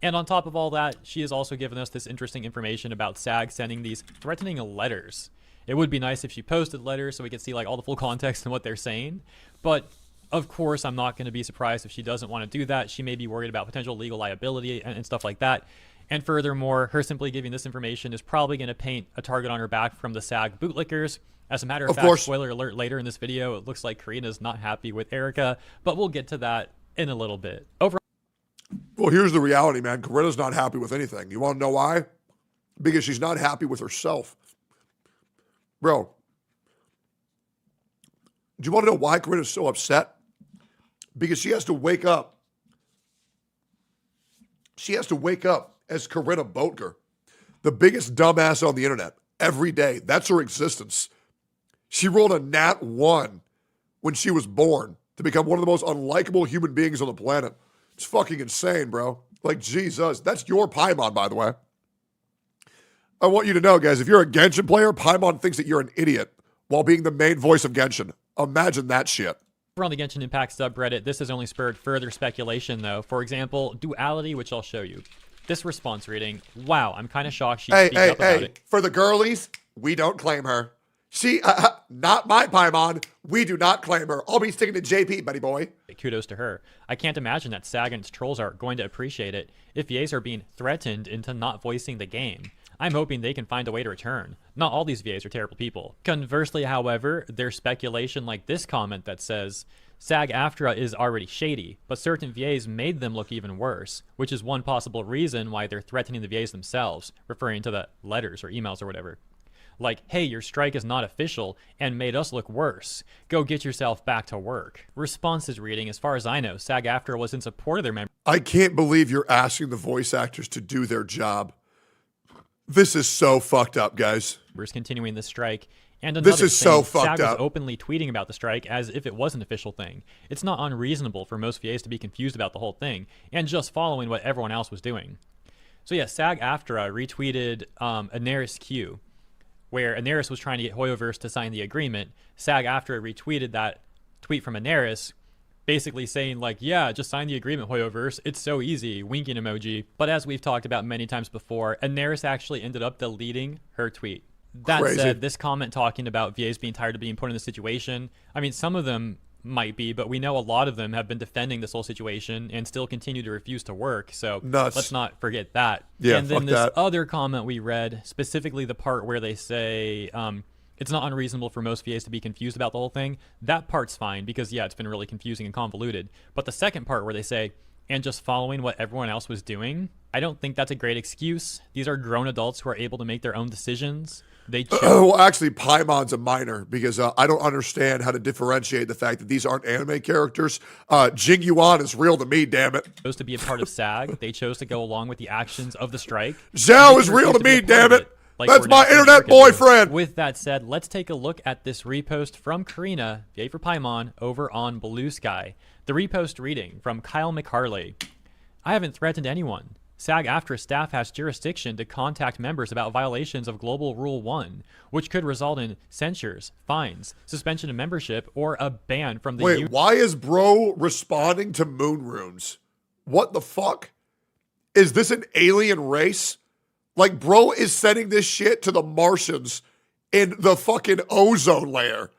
And on top of all that, she has also given us this interesting information about SAG sending these threatening letters. It would be nice if she posted letters so we could see like all the full context and what they're saying, but of course I'm not going to be surprised if she doesn't want to do that. She may be worried about potential legal liability and stuff like that. And furthermore, her simply giving this information is probably going to paint a target on her back from the SAG bootlickers. As a matter of fact, spoiler alert, later in this video, it looks like Karina's not happy with Erica, but we'll get to that in a little bit. Well, here's the reality, man. Karina's not happy with anything. You want to know why? Because she's not happy with herself. Bro, do you want to know why Karina's so upset? Because she has to wake up. She has to wake up as Karina Boatger, the biggest dumbass on the internet, every day. That's her existence. She rolled a nat 1 when she was born to become one of the most unlikable human beings on the planet. It's fucking insane, bro. Like, Jesus. That's your Paimon, by the way. I want you to know, guys, if you're a Genshin player, Paimon thinks that you're an idiot while being the main voice of Genshin. Imagine that shit. Over on the Genshin Impact subreddit, this has only spurred further speculation, though. For example, Duality, which I'll show you. This response reading, wow, I'm kind of shocked she speaks up about it. For the girlies, we don't claim her. She, not my Paimon. We do not claim her. I'll be sticking to JP, buddy boy. Kudos to her. I can't imagine that SAG and its trolls are going to appreciate it if VAs are being threatened into not voicing the game. I'm hoping they can find a way to return. Not all these VAs are terrible people. Conversely, however, there's speculation like this comment that says, SAG-AFTRA is already shady, but certain VAs made them look even worse, which is one possible reason why they're threatening the VAs themselves, referring to the letters or emails or whatever. Like, hey, your strike is not official and made us look worse. Go get yourself back to work. Responses reading, as far as I know, SAG-AFTRA was in support of their members. I can't believe you're asking the voice actors to do their job. This is so fucked up, guys. Continuing the strike, And another This is so thing, fucked SAG was up. openly tweeting about the strike as if it was an official thing. It's not unreasonable for most VAs to be confused about the whole thing and just following what everyone else was doing. So yeah, SAG-AFTRA retweeted Anaris Q, where Anaris was trying to get Hoyoverse to sign the agreement. SAG-AFTRA retweeted that tweet from Anaris, basically saying like, yeah, just sign the agreement, Hoyoverse. It's so easy, winking emoji. But as we've talked about many times before, Anaris actually ended up deleting her tweet. That Crazy. said, this comment talking about VAs being tired of being put in this situation, I mean, some of them might be, but we know a lot of them have been defending this whole situation and still continue to refuse to work. So Nuts. let's not forget that. Yeah, and then fuck this that. other comment we read, specifically the part where they say it's not unreasonable for most VAs to be confused about the whole thing. That part's fine because, yeah, it's been really confusing and convoluted. But the second part where they say, and just following what everyone else was doing, I don't think that's a great excuse. These are grown adults who are able to make their own decisions. They chose Well, actually, Paimon's a minor because I don't understand how to differentiate the fact that these aren't anime characters. Jing Yuan is real to me, damn it. to be a part of SAG. They chose to go along with the actions of the strike. Zhao is real to me, damn it. That's my Ordinary internet Americans do. boyfriend. With that said, let's take a look at this repost from Karina, yay for Paimon, over on Blue Sky. The repost reading from Kyle McCarley. I haven't threatened anyone. SAG-AFTRA staff has jurisdiction to contact members about violations of Global Rule 1, which could result in censures, fines, suspension of membership, or a ban from the Wait, why is bro responding to moon runes? What the fuck? Is this an alien race? Like, bro is sending this shit to the Martians in the fucking ozone layer.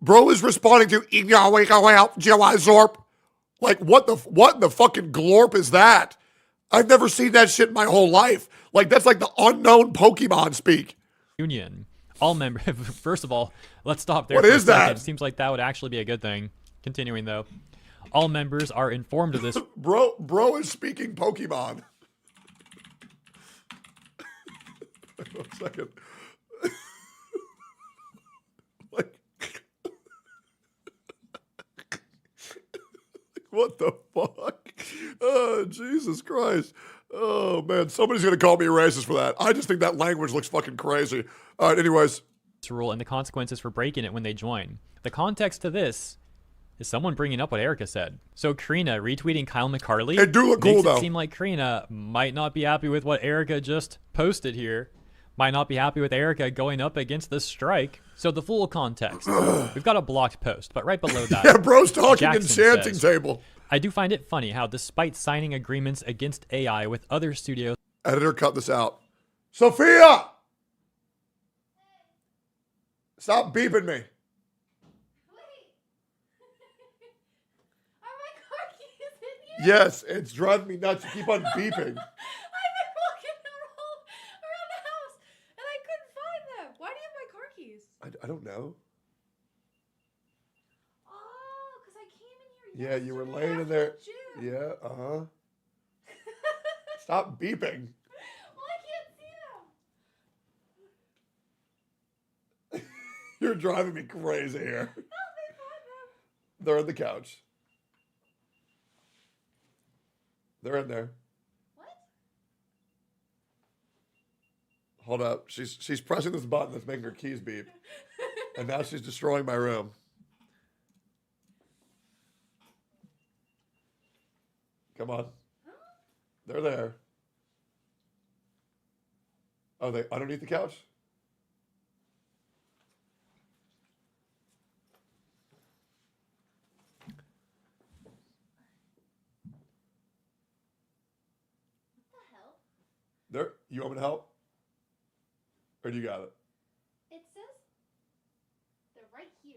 Bro is responding to Zorp. Like, what in the fucking glorp is that? I've never seen that shit in my whole life. Like, that's like the unknown Pokemon speak. Union. All members. First of all, let's stop there. What for a is that? second. It seems like that would actually be a good thing. Continuing though, all members are informed of this. Bro is speaking Pokemon. Wait 1 second. Like, what the fuck? Oh, Jesus Christ. Oh, man. Somebody's going to call me a racist for that. I just think that language looks fucking crazy. All right, anyways. Rule and the consequences for breaking it when they join. The context to this is someone bringing up what Erica said. So Karina retweeting Kyle McCarley. It do look cool, makes though. It seem like Karina might not be happy with what Erica just posted here. Might not be happy with Erica going up against this strike. So the full context. We've got a blocked post, but right below that. Yeah, bro's talking Jackson enchanting says, table. I do find it funny how despite signing agreements against AI with other studios. Editor, cut this out. Sophia! Stop beeping me. Yes, it's driving me nuts. You keep on beeping. I've been walking around the house and I couldn't find them. Why do you have my car keys? I don't know. Oh, because I came in here. Yeah, you were laying in there. Yeah, uh-huh. Stop beeping. Well, I can't see them. You're driving me crazy here. They're on the couch. They're in there. What? Hold up. She's pressing this button that's making her keys beep. And now she's destroying my room. Come on. They're there. Oh, they underneath the couch? There, you want me to help? Or do you got it? It says they're right here.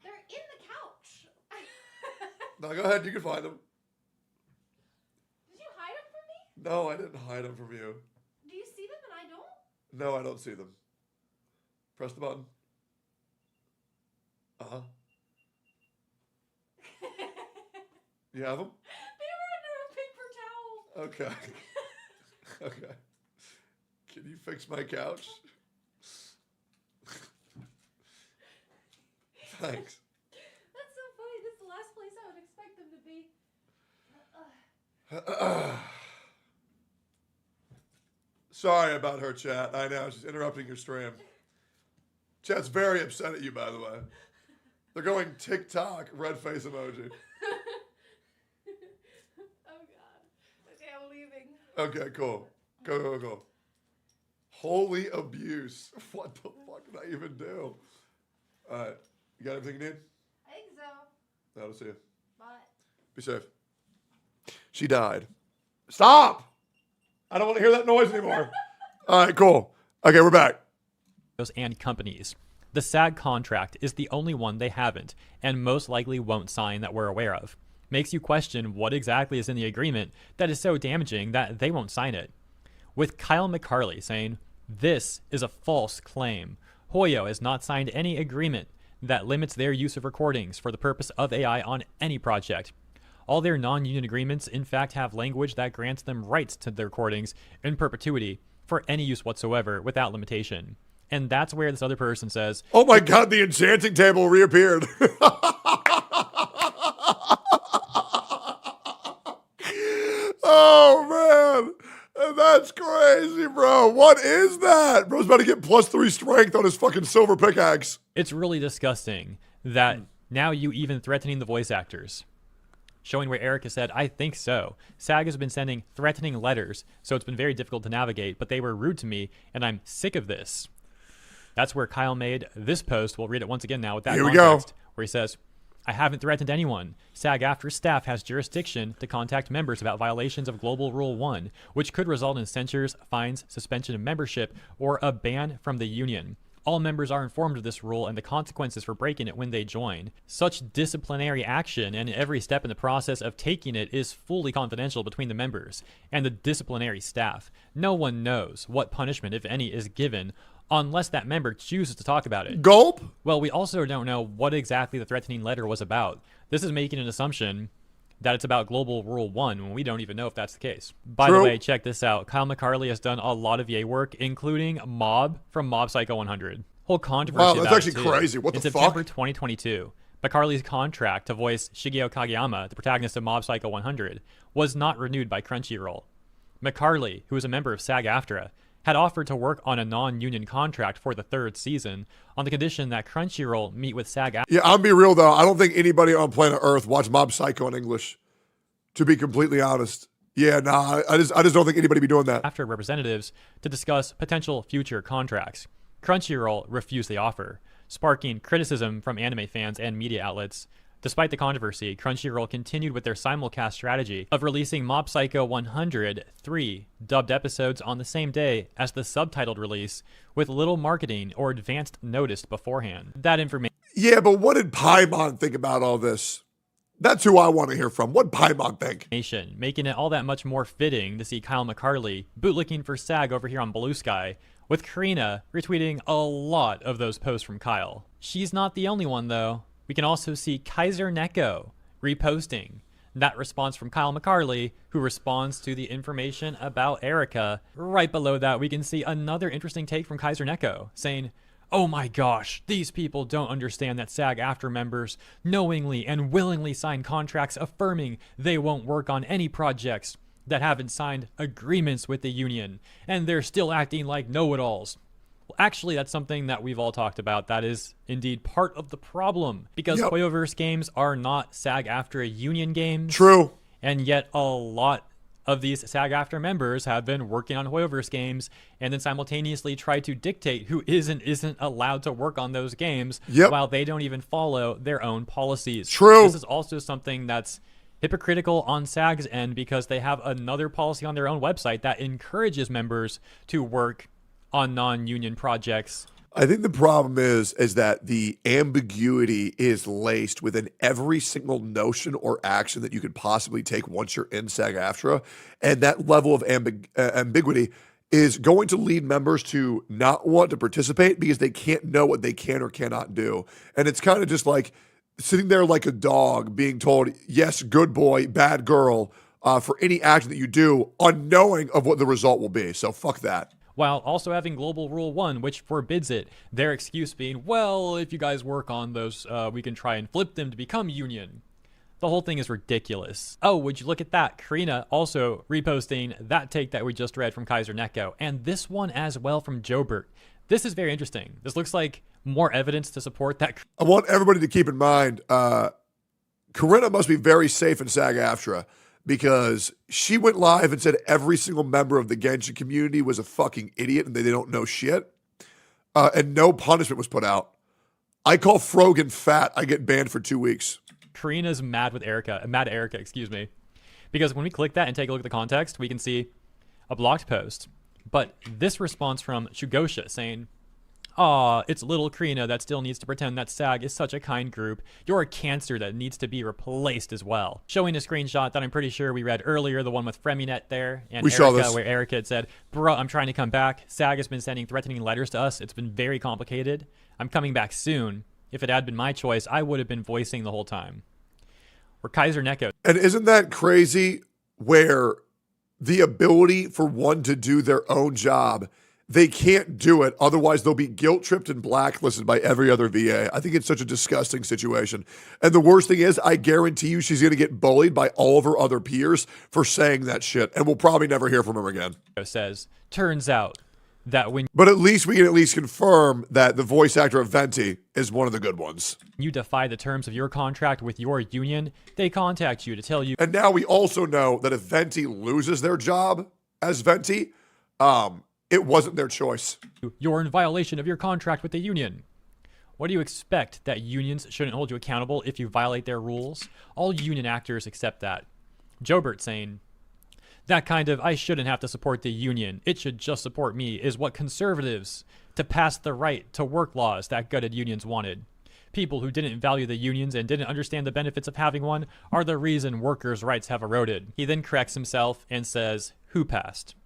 They're in the couch. No, go ahead. You can find them. Did you hide them from me? No, I didn't hide them from you. Do you see them and I don't? No, I don't see them. Press the button. Uh-huh. You have them? They were under a paper towel. Okay. Okay. Can you fix my couch? Thanks. That's so funny. This is the last place I would expect them to be. Sorry about her, chat. I know, she's interrupting your stream. Chat's very upset at you, by the way. They're going TikTok, red face emoji. Oh god. Okay, I'm leaving. Okay, cool. Go. Holy abuse. What the fuck did I even do? Alright. You got everything you need? I think so. I'll see you. Bye. Be safe. She died. Stop! I don't want to hear that noise anymore. Alright, cool. Okay, we're back. And companies. The SAG contract is the only one they haven't, and most likely won't sign that we're aware of. Makes you question what exactly is in the agreement that is so damaging that they won't sign it. With Kyle McCarley saying, "This is a false claim. Hoyo has not signed any agreement that limits their use of recordings for the purpose of AI on any project. All their non-union agreements in fact have language that grants them rights to their recordings in perpetuity for any use whatsoever without limitation." And that's where this other person says, "Oh my god, the enchanting table reappeared." Oh man, that's crazy, bro. What is that? Bro's about to get +3 strength on his fucking silver pickaxe. It's really disgusting that now you even threatening the voice actors. Showing where Erica said, "I think so. SAG has been sending threatening letters, so it's been very difficult to navigate, but they were rude to me, and I'm sick of this." That's where Kyle made this post. We'll read it once again now with that context, where he says, "I haven't threatened anyone. SAG-AFTRA staff has jurisdiction to contact members about violations of Global Rule 1, which could result in censures, fines, suspension of membership, or a ban from the union. All members are informed of this rule and the consequences for breaking it when they join. Such disciplinary action and every step in the process of taking it is fully confidential between the members and the disciplinary staff. No one knows what punishment, if any, is given unless that member chooses to talk about it." Gulp. Well, we also don't know what exactly the threatening letter was about. This is making an assumption that it's about Global Rule 1 when we don't even know if that's the case. By the way, check this out. Kyle McCarley has done a lot of yay work, including Mob from Mob Psycho 100. Whole controversy wow, that's about actually it too. crazy. What the fuck? In September 2022, McCarley's contract to voice Shigeo Kageyama, the protagonist of Mob Psycho 100, was not renewed by Crunchyroll. McCarley, who is a member of SAG-AFTRA, had offered to work on a non-union contract for the 3rd season on the condition that Crunchyroll meet with SAG-AFTRA. Yeah, I'll be real though. I don't think anybody on planet Earth watched Mob Psycho in English. To be completely honest. Yeah, nah, I just don't think anybody be doing that. After representatives to discuss potential future contracts. Crunchyroll refused the offer, sparking criticism from anime fans and media outlets. Despite the controversy, Crunchyroll continued with their simulcast strategy of releasing Mob Psycho 103 dubbed episodes on the same day as the subtitled release, with little marketing or advanced notice beforehand. That information. Yeah, but what did Paimon think about all this? That's who I want to hear from. What did Paimon think? Making it all that much more fitting to see Kyle McCarley bootlicking for SAG over here on Blue Sky, with Karina retweeting a lot of those posts from Kyle. She's not the only one though. We can also see Kaiser Neko reposting that response from Kyle McCarley, who responds to the information about Erica. Right below that, we can see another interesting take from Kaiser Neko saying, "Oh my gosh, these people don't understand that SAG-AFTRA members knowingly and willingly sign contracts affirming they won't work on any projects that haven't signed agreements with the union, and they're still acting like know-it-alls." Well, actually, that's something that we've all talked about. That is indeed part of the problem, because Hoyoverse games are not SAG-AFTRA union games. True. And yet a lot of these SAG-AFTRA members have been working on Hoyoverse games and then simultaneously try to dictate who is and isn't allowed to work on those games while they don't even follow their own policies. True. This is also something that's hypocritical on SAG's end, because they have another policy on their own website that encourages members to work on non-union projects. I think the problem is that the ambiguity is laced within every single notion or action that you could possibly take once you're in SAG-AFTRA, and that level of ambiguity is going to lead members to not want to participate because they can't know what they can or cannot do. And it's kind of just like sitting there like a dog being told, yes, good boy, bad girl, for any action that you do, unknowing of what the result will be. So fuck that. While also having Global Rule 1, which forbids it. Their excuse being, well, if you guys work on those, we can try and flip them to become union. The whole thing is ridiculous. Oh, would you look at that? Karina also reposting that take that we just read from Kaiser Neko, and this one as well from Jobert. This is very interesting. This looks like more evidence to support that. I want everybody to keep in mind, Corinna must be very safe in SAG-AFTRA because she went live and said every single member of the Genshin community was a fucking idiot and they don't know shit. And no punishment was put out. I call Frogan fat. I get banned for 2 weeks. Karina's mad with Erica, mad at Erica, excuse me. Because when we click that and take a look at the context, we can see a blocked post. But this response from Shugosha saying, "Aw, it's little Karina that still needs to pretend that SAG is such a kind group. You're a cancer that needs to be replaced as well." Showing a screenshot that I'm pretty sure we read earlier, the one with Freminet there, and we Erica, saw this. where Erica had said, "Bro, I'm trying to come back. SAG has been sending threatening letters to us. It's been very complicated. I'm coming back soon. If it had been my choice, I would have been voicing the whole time." Or Kaiser Neko. And isn't that crazy where the ability for one to do their own job, they can't do it, otherwise they'll be guilt-tripped and blacklisted by every other VA. I think it's such a disgusting situation. And the worst thing is, I guarantee you she's going to get bullied by all of her other peers for saying that shit, and we'll probably never hear from her again. Says, turns out that when But at least we can at least confirm that the voice actor of Venti is one of the good ones. you defy the terms of your contract with your union, they contact you to tell you. And now we also know that if Venti loses their job as Venti, it wasn't their choice. You're in violation of your contract with the union. What do you expect? That unions shouldn't hold you accountable if you violate their rules? All union actors accept that. Jobert saying, that kind of, I shouldn't have to support the union, it should just support me, is what conservatives to pass the right to work laws that gutted unions wanted. People who didn't value the unions and didn't understand the benefits of having one are the reason workers' rights have eroded. He then corrects himself and says, who passed?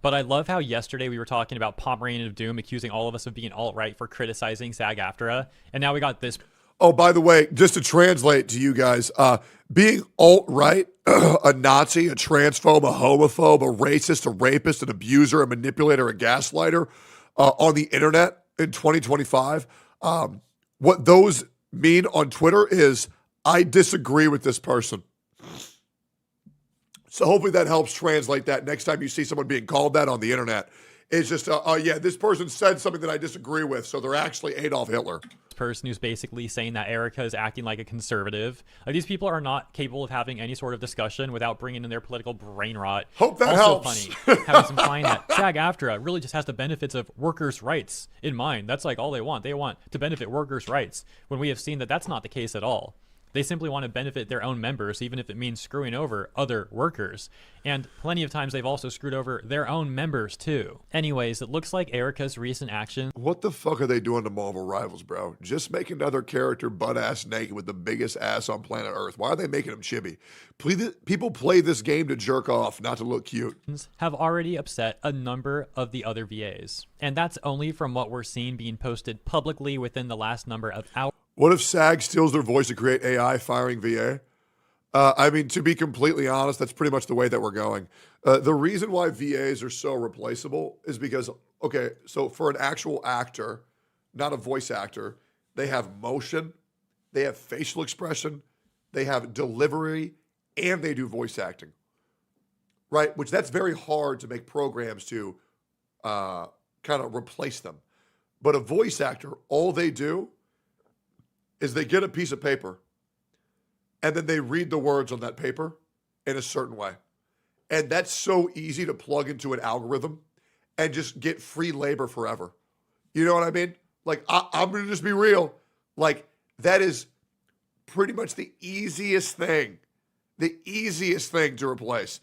But I love how yesterday we were talking about Pomeranian of Doom accusing all of us of being alt-right for criticizing SAG-AFTRA, and now we got this. Oh, by the way, just to translate to you guys, being alt-right, a Nazi, a transphobe, a homophobe, a racist, a rapist, an abuser, a manipulator, a gaslighter on the internet in 2025, what those mean on Twitter is, I disagree with this person. So hopefully that helps translate that next time you see someone being called that on the internet. It's just, yeah, this person said something that I disagree with, so they're actually Adolf Hitler. Person who's basically saying that Erica is acting like a conservative. Like, these people are not capable of having any sort of discussion without bringing in their political brain rot. Hope that also helps. Funny how he's implying that SAG-AFTRA really just has the benefits of workers' rights in mind. That's like all they want. They want to benefit workers' rights, when we have seen that that's not the case at all. They simply want to benefit their own members, even if it means screwing over other workers. And plenty of times they've also screwed over their own members too. Anyways, it looks like Erica's recent action. What the fuck are they doing to Marvel Rivals, bro? Just make another character butt-ass naked with the biggest ass on planet Earth. Why are they making him chibi? People play this game to jerk off, not to look cute. Have already upset a number of the other VAs. And that's only from what we're seeing being posted publicly within the last number of hours. What if SAG steals their voice to create AI firing VA? I mean, to be completely honest, that's pretty much the way that we're going. The reason why VAs are so replaceable is because, okay, so for an actual actor, not a voice actor, they have motion, they have facial expression, they have delivery, and they do voice acting, right? Which that's very hard to make programs to kind of replace them. But a voice actor, all they do is they get a piece of paper and then they read the words on that paper in a certain way. And that's so easy to plug into an algorithm and just get free labor forever. You know what I mean? Like, I'm going to just be real. Like, that is pretty much the easiest thing to replace.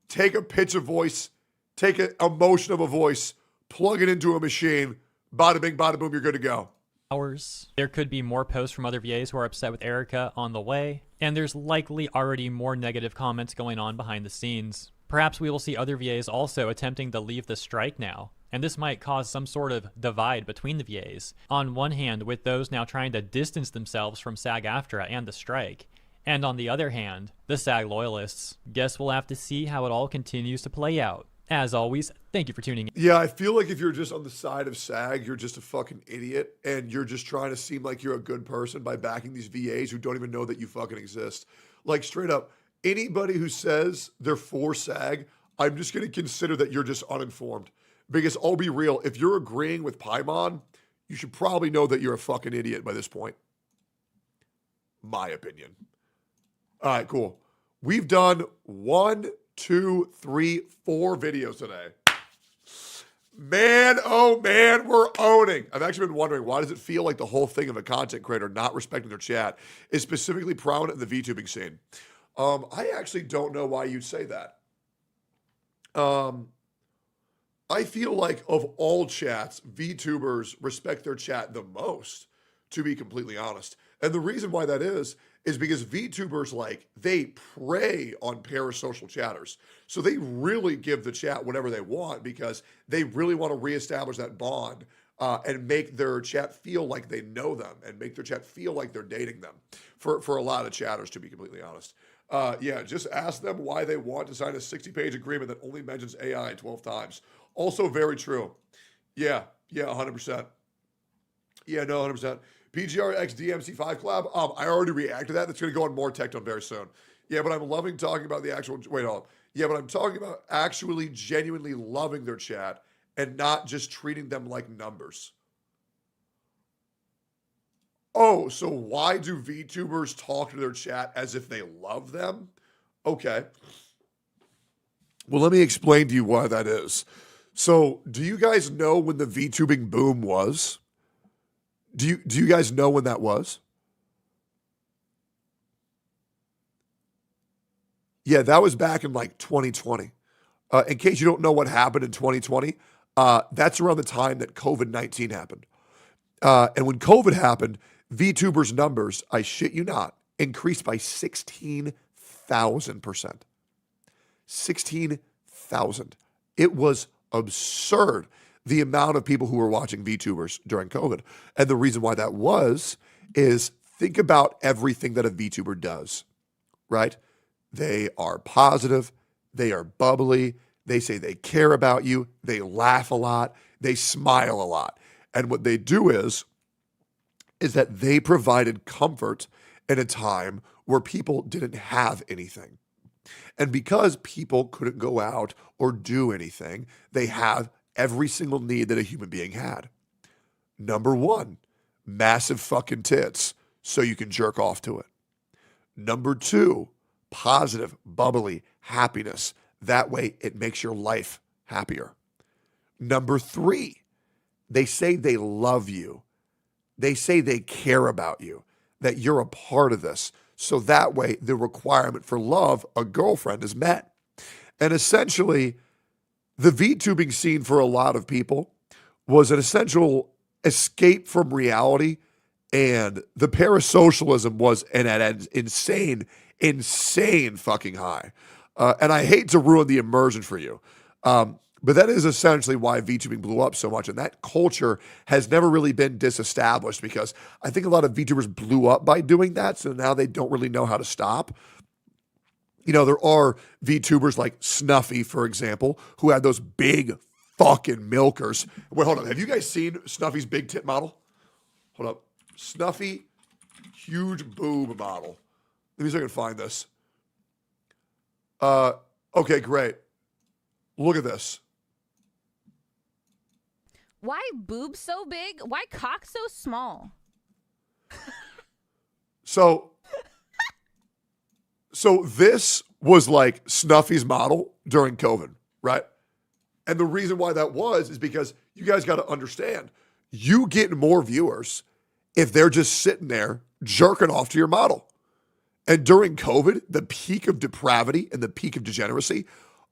Take a pitch of voice, take an emotion of a voice, plug it into a machine, bada bing, bada boom, you're good to go. Hours. There could be more posts from other VAs who are upset with Erica on the way, and there's likely already more negative comments going on behind the scenes. Perhaps we will see other VAs also attempting to leave the strike now, and this might cause some sort of divide between the VAs. On one hand, with those now trying to distance themselves from SAG-AFTRA and the strike, and on the other hand, the SAG loyalists. Guess we'll have to see how it all continues to play out. As always, thank you for tuning in. Yeah, I feel like if you're just on the side of SAG, you're just a fucking idiot, and you're just trying to seem like you're a good person by backing these VAs who don't even know that you fucking exist. Like, straight up, anybody who says they're for SAG, I'm just going to consider that you're just uninformed. Because I'll be real, if you're agreeing with Paimon, you should probably know that you're a fucking idiot by this point. My opinion. All right, cool. We've done 1, 2, 3, 4 videos today. Man, oh man, we're owning. I've actually been wondering, why does it feel like the whole thing of a content creator not respecting their chat is specifically prominent in the VTubing scene? I actually don't know why you'd say that. I feel like of all chats, VTubers respect their chat the most, to be completely honest. And the reason why that is because VTubers, like, they prey on parasocial chatters. So they really give the chat whatever they want because they really want to reestablish that bond and make their chat feel like they know them and make their chat feel like they're dating them for a lot of chatters, to be completely honest. Yeah, just ask them why they want to sign a 60-page agreement that only mentions AI 12 times. Also very true. Yeah, 100%. Yeah, no, 100%. PGRX DMC5 collab. I already reacted to that. That's going to go on more Tectone very soon. Yeah, but I'm loving talking about the actual... Wait, hold on. Yeah, but I'm talking about actually genuinely loving their chat and not just treating them like numbers. Oh, so why do VTubers talk to their chat as if they love them? Okay. Well, let me explain to you why that is. So, do you guys know when the VTubing boom was? Do you guys know when that was? Yeah, that was back in like 2020. In case you don't know what happened in 2020, that's around the time that COVID-19 happened. And when COVID happened, VTubers' numbers, I shit you not, increased by 16,000%. 16,000. It was absurd, the amount of people who were watching VTubers during COVID. And the reason why that was is think about everything that a VTuber does, right? They are positive. They are bubbly. They say they care about you. They laugh a lot. They smile a lot. And what they do is that they provided comfort in a time where people didn't have anything. And because people couldn't go out or do anything, they have every single need that a human being had. Number one, massive fucking tits so you can jerk off to it. Number two, positive, bubbly happiness. That way it makes your life happier. Number three, they say they love you. They say they care about you, that you're a part of this. So that way the requirement for love, a girlfriend, is met. And essentially, the VTubing scene for a lot of people was an essential escape from reality, and the parasocialism was at an insane fucking high. And I hate to ruin the immersion for you, but that is essentially why VTubing blew up so much, and that culture has never really been disestablished because I think a lot of VTubers blew up by doing that, so now they don't really know how to stop. You know, there are VTubers like Snuffy, for example, who had those big fucking milkers. Wait, hold on. Have you guys seen Snuffy's big tit model? Hold up. Snuffy, huge boob model. Let me see if I can find this. Okay, great. Look at this. Why boobs so big? Why cock so small? So this was like Snuffy's model during COVID, right? And the reason why that was is because you guys got to understand, you get more viewers if they're just sitting there jerking off to your model. And during COVID, the peak of depravity and the peak of degeneracy,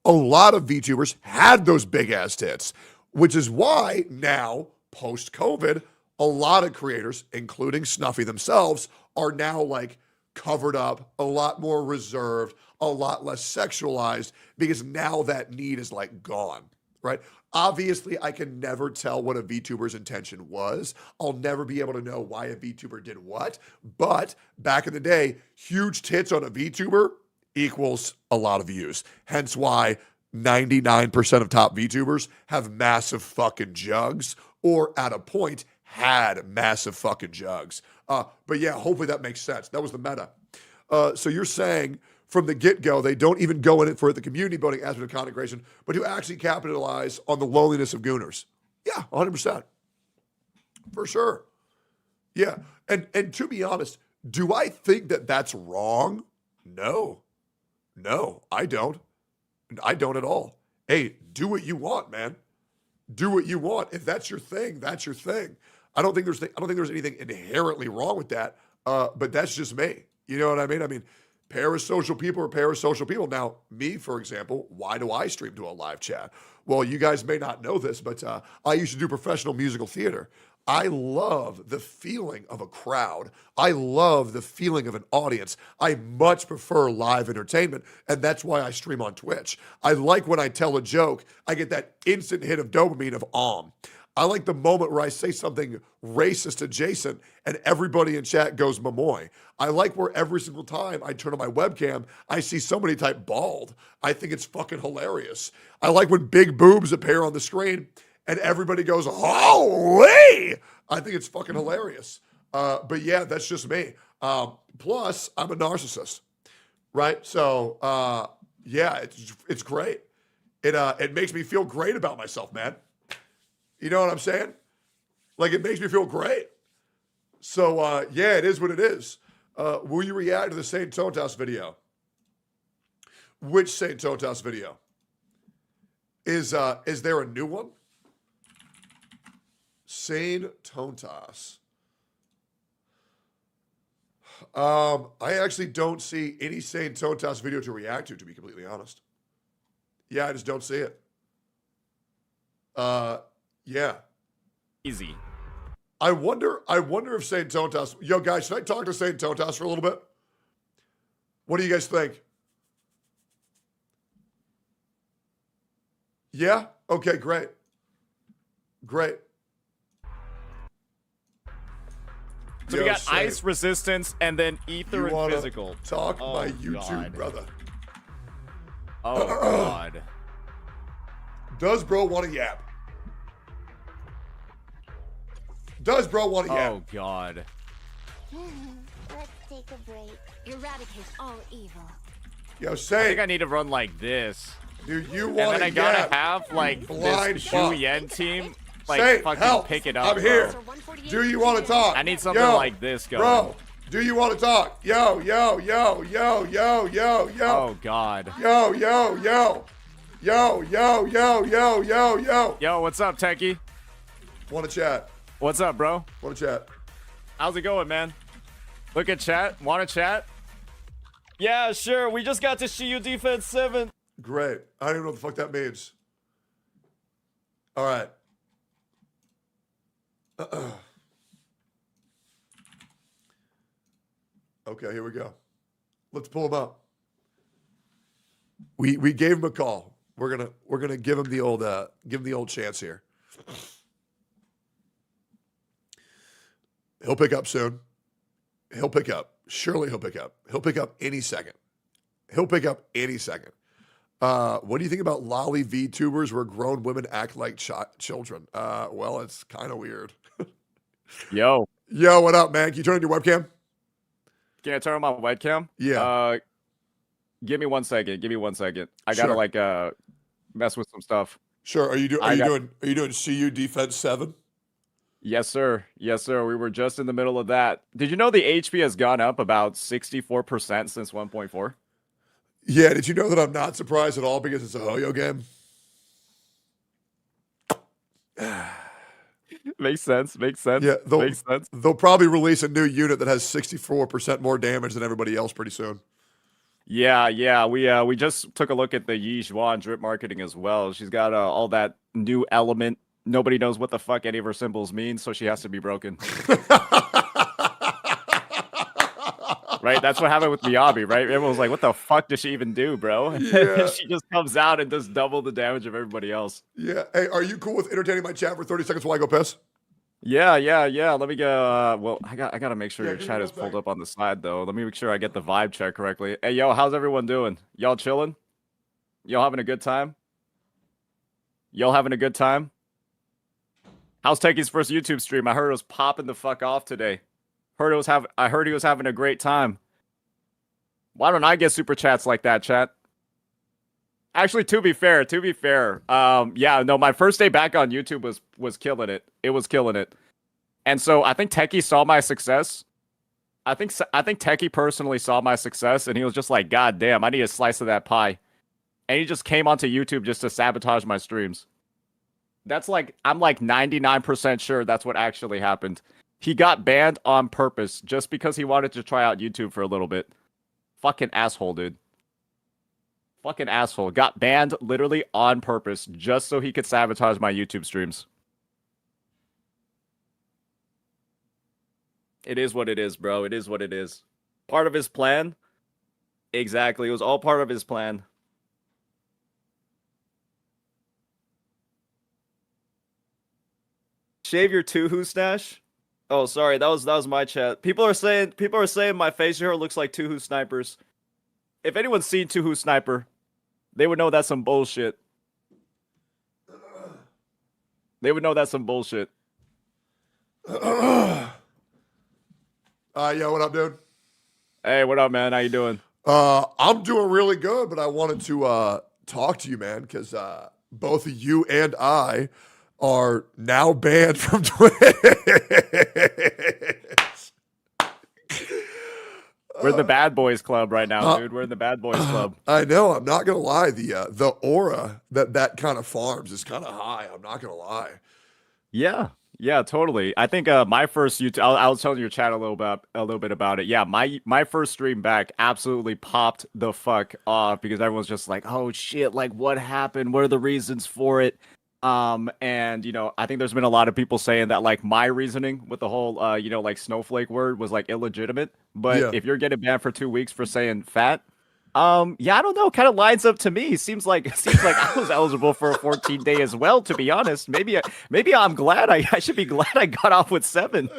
a lot of VTubers had those big ass tits, which is why now, post-COVID, a lot of creators, including Snuffy themselves, are now like covered up, a lot more reserved, a lot less sexualized, because now that need is like gone, right? Obviously, I can never tell what a VTuber's intention was. I'll never be able to know why a VTuber did what. But back in the day, huge tits on a VTuber equals a lot of views. Hence why 99% of top VTubers have massive fucking jugs, or at a point had massive fucking jugs. But yeah, hopefully that makes sense. That was the meta. So you're saying from the get-go, they don't even go in it for the community building aspect of content creation, but to actually capitalize on the loneliness of gooners. Yeah, 100%. For sure. Yeah. And to be honest, do I think that that's wrong? No. No, I don't. I don't at all. Hey, do what you want, man. Do what you want. If that's your thing, that's your thing. I don't think there's anything inherently wrong with that. But that's just me. You know what I mean? I mean, parasocial people are parasocial people. Now, me, for example, why do I stream to a live chat? Well, you guys may not know this, but I used to do professional musical theater. I love the feeling of a crowd. I love the feeling of an audience. I much prefer live entertainment, and that's why I stream on Twitch. I like when I tell a joke, I get that instant hit of dopamine of I like the moment where I say something racist adjacent and everybody in chat goes mamoy. I like where every single time I turn on my webcam, I see somebody type bald. I think it's fucking hilarious. I like when big boobs appear on the screen and everybody goes, holy! I think it's fucking hilarious. But yeah, that's just me. Plus, I'm a narcissist, right? So yeah, it's great. It makes me feel great about myself, man. You know what I'm saying? Like, it makes me feel great. So yeah, it is what it is. Will you react to the Saint Totas video? Which Saint Totas video? Is there a new one? Saint Totas. I actually don't see any Saint Totas video to react to be completely honest. Yeah, I just don't see it. Yeah. Easy. I wonder if Saint Totas... Yo, guys, should I talk to Saint Totas for a little bit? What do you guys think? Yeah? Okay, great. Great. So we got ice resistance and then ether and physical. Talk my YouTube brother. Oh, God. Does bro want a yap? Does bro want a yap? Oh, God. Let's take a break. Eradicate all evil. Yo, I say. think I need to run like this. Do you and want then I to gotta yap? have like Blind this fuck. Xu Yen team like Say, fucking help. pick it up. I'm here. Bro. Do you want to talk? I need something Yo, like this going. Bro, do you want to talk? Yo, yo, yo, yo, yo, yo, yo. Oh, God. Yo, yo, yo. Yo, yo, yo, yo, yo, yo. Yo, what's up, Techie? Want to chat? What's up, bro? Want to chat? How's it going, man? Look at chat. Want to chat? Yeah, sure. We just got to Shiyu Defense 7. Great. I don't even know what the fuck that means. All right. Okay, here we go. Let's pull him up. We gave him a call. We're gonna give him the old chance here. He'll pick up soon. He'll pick up. Surely he'll pick up. He'll pick up any second. He'll pick up any second. What do you think about lolly VTubers where grown women act like children? Well, it's kind of weird. Yo. Yo, what up, man? Can you turn on your webcam? Can I turn on my webcam? Yeah. Give me 1 second. Give me 1 second. I gotta like mess with some stuff. Sure. Are you doing CU Defense 7? Yes, sir. Yes, sir. We were just in the middle of that. Did you know the HP has gone up about 64% since 1.4? Yeah. Did you know that I'm not surprised at all because it's a Hoyo game? Makes sense. Makes sense. Yeah. Makes sense. They'll probably release a new unit that has 64% more damage than everybody else pretty soon. Yeah, yeah. We just took a look at the Yi Zhuan drip marketing as well. She's got all that new element. Nobody knows what the fuck any of her symbols mean, so she has to be broken. Right? That's what happened with Miyabi, right? Everyone was like, what the fuck does she even do, bro? Yeah. She just comes out and does double the damage of everybody else. Yeah. Hey, are you cool with entertaining my chat for 30 seconds while I go piss? Yeah, yeah, yeah. Let me go. Well, I gotta make sure your give me chat 1 is pulled second. up on the side, though. Let me make sure I get the vibe check correctly. Hey, yo, how's everyone doing? Y'all chilling? Y'all having a good time? Y'all having a good time? How's Techie's first YouTube stream? I heard it was popping the fuck off today. I heard he was having a great time. Why don't I get super chats like that, chat? Actually, to be fair, yeah, no, my first day back on YouTube was killing it. It was killing it. And so I think Techie saw my success. I think Techie personally saw my success, and he was just like, God damn, I need a slice of that pie. And he just came onto YouTube just to sabotage my streams. That's like, I'm like 99% sure that's what actually happened. He got banned on purpose just because he wanted to try out YouTube for a little bit. Fucking asshole, dude. Fucking asshole. Got banned literally on purpose just so he could sabotage my YouTube streams. It is what it is, bro. It is what it is. Part of his plan? Exactly. It was all part of his plan. Shave your Tuhu stash? Oh, sorry. That was my chat. People are saying my facial hair looks like Tuhu snipers. If anyone's seen Tuhu sniper, they would know that's some bullshit. They would know that's some bullshit. Yeah, what up, dude? Hey, what up, man? How you doing? I'm doing really good, but I wanted to talk to you, man, because both you and I are now banned from Twitch. We're in the bad boys club right now, dude. We're in the bad boys club. I know. I'm not gonna lie. The aura that kind of farms is kind of high. I'm not gonna lie. Yeah, totally. I think my first YouTube, I was telling your chat a little bit about it. Yeah, my first stream back absolutely popped the fuck off because everyone's just like, oh shit, like what happened? What are the reasons for it? And you know, I think there's been a lot of people saying that like my reasoning with the whole you know, like snowflake word was like illegitimate. But if you're getting banned for 2 weeks for saying fat, yeah, I don't know, kind of lines up to me. Seems like I was eligible for a 14-day as well, to be honest. Maybe I'm glad I should be glad I got off with 7.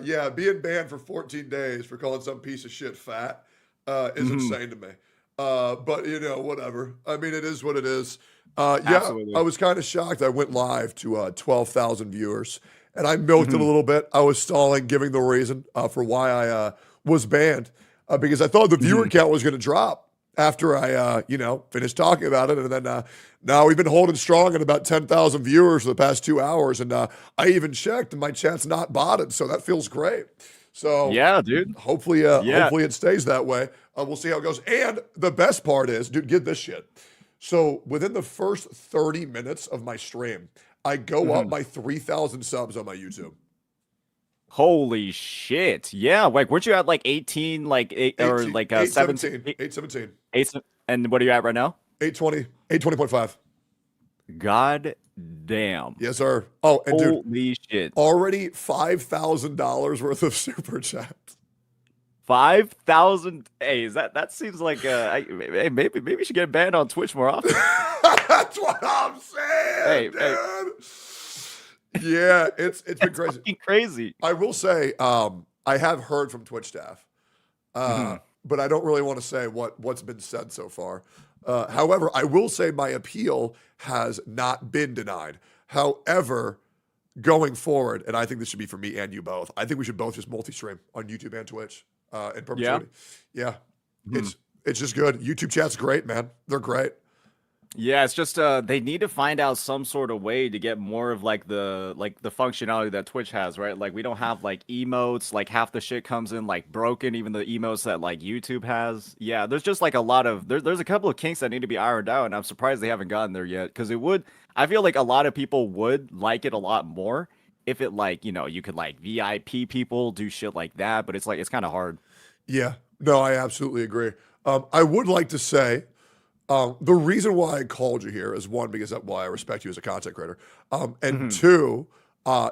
Yeah, being banned for 14 days for calling some piece of shit fat is insane to me. But you know, whatever. I mean, it is what it is. Yeah, absolutely. I was kind of shocked. I went live to 12,000 viewers, and I milked it a little bit. I was stalling, giving the reason for why I was banned, because I thought the viewer count was going to drop after I, you know, finished talking about it. And then now we've been holding strong at about 10,000 viewers for the past 2 hours, and I even checked, and my chat's not botted, so that feels great. So yeah, dude. Hopefully it stays that way. We'll see how it goes. And the best part is, dude, get this shit. So within the first 30 minutes of my stream, I go up by 3,000 subs on my YouTube. Holy shit. Yeah, like weren't you at like 18, like 8 or like 817. 8, and what are you at right now? 820, 820.5. God damn. Yes, sir. Oh, and holy shit. Already $5,000 worth of super chats. 5,000. Hey, that seems like hey, maybe we should get banned on Twitch more often. That's what I'm saying, dude. Yeah, it's been crazy. Fucking crazy. I will say, I have heard from Twitch staff, but I don't really want to say what's been said so far. However, I will say my appeal has not been denied. However, going forward, and I think this should be for me and you both, I think we should both just multi-stream on YouTube and Twitch in perpetuity. Yeah. It's just good. YouTube chat's great, man. They're great. Yeah, it's just they need to find out some sort of way to get more of like the functionality that Twitch has, right? Like we don't have like emotes, like half the shit comes in like broken, even the emotes that like YouTube has. Yeah, there's just like a lot of there's a couple of kinks that need to be ironed out, and I'm surprised they haven't gotten there yet, because I feel like a lot of people would like it a lot more if it, like, you know, you could like VIP people, do shit like that, but it's like it's kind of hard. Yeah, no, I absolutely agree. I would like to say, the reason why I called you here is, one, because I respect you as a content creator, and two,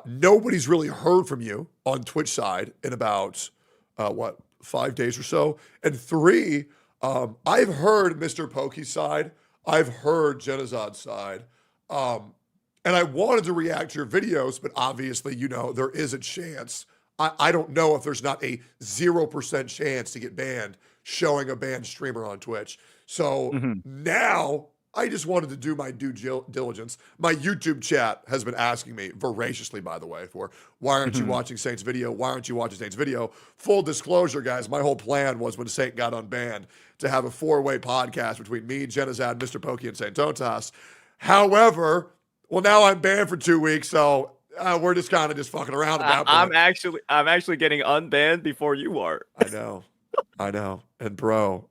nobody's really heard from you on Twitch side in about 5 days or so, and three, I've heard Mr. Pokey's side, I've heard Genazad's side, and I wanted to react to your videos, but obviously, you know, there is a chance. I don't know if there's not a 0% chance to get banned showing a banned streamer on Twitch. So now I just wanted to do my due diligence. My YouTube chat has been asking me voraciously, by the way, for why aren't you watching Saint's video? Why aren't you watching Saint's video? Full disclosure, guys, my whole plan was when Saint got unbanned to have a 4-way podcast between me, Genizad, Mr. Pokey, and Saint Totas. However, well, now I'm banned for 2 weeks, so we're just kind of just fucking around at that point. I'm actually getting unbanned before you are. I know. And bro,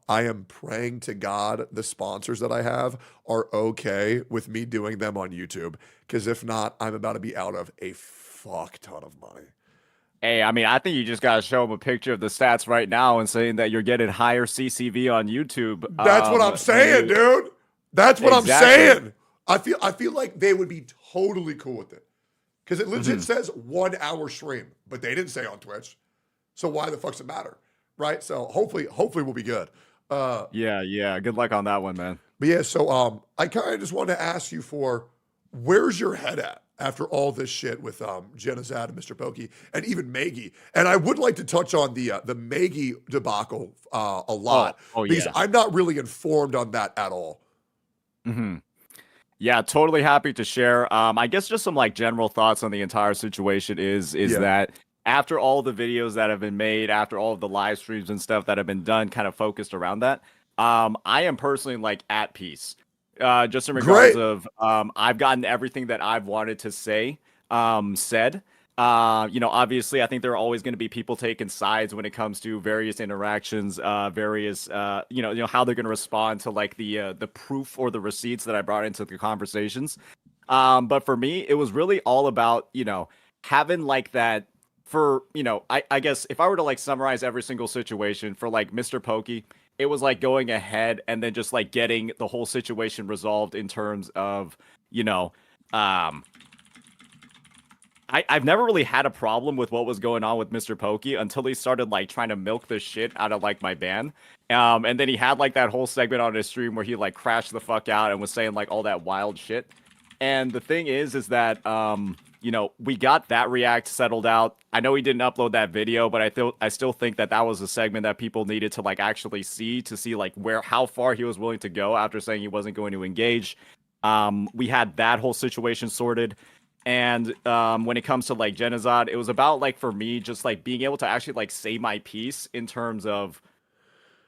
I am praying to God the sponsors that I have are okay with me doing them on YouTube. Because if not, I'm about to be out of a fuck ton of money. Hey, I mean, I think you just got to show them a picture of the stats right now and saying that you're getting higher CCV on YouTube. That's what I'm saying, dude. That's what I'm saying. I feel like they would be totally cool with it. Because it legit says 1 hour stream, but they didn't say on Twitch. So why the fuck does it matter? Right? So hopefully we'll be good. Yeah. Good luck on that one, man. But yeah, so I kind of just wanted to ask you for where's your head at after all this shit with Genizad and Mr. Pokey and even Maggie. And I would like to touch on the Maggie debacle a lot because I'm not really informed on that at all. Yeah, totally happy to share. I guess just some like general thoughts on the entire situation is that after all the videos that have been made, after all of the live streams and stuff that have been done kind of focused around that, I am personally like at peace. Just in regards of I've gotten everything that I've wanted to say said. Obviously I think there are always going to be people taking sides when it comes to various interactions, various how they're going to respond to like the proof or the receipts that I brought into the conversations. But for me, it was really all about, having like that for, I guess if I were to like summarize every single situation for like Mr. Pokey, it was like going ahead and then just like getting the whole situation resolved in terms of, I've never really had a problem with what was going on with Mr. Pokey until he started like trying to milk the shit out of like my ban. And then he had like that whole segment on his stream where he like crashed the fuck out and was saying like all that wild shit. And the thing is that, we got that react settled out. I know he didn't upload that video, but I still think that was a segment that people needed to like actually see to see like how far he was willing to go after saying he wasn't going to engage. We had that whole situation sorted. And when it comes to like Genizad, it was about like for me just like being able to actually like say my piece in terms of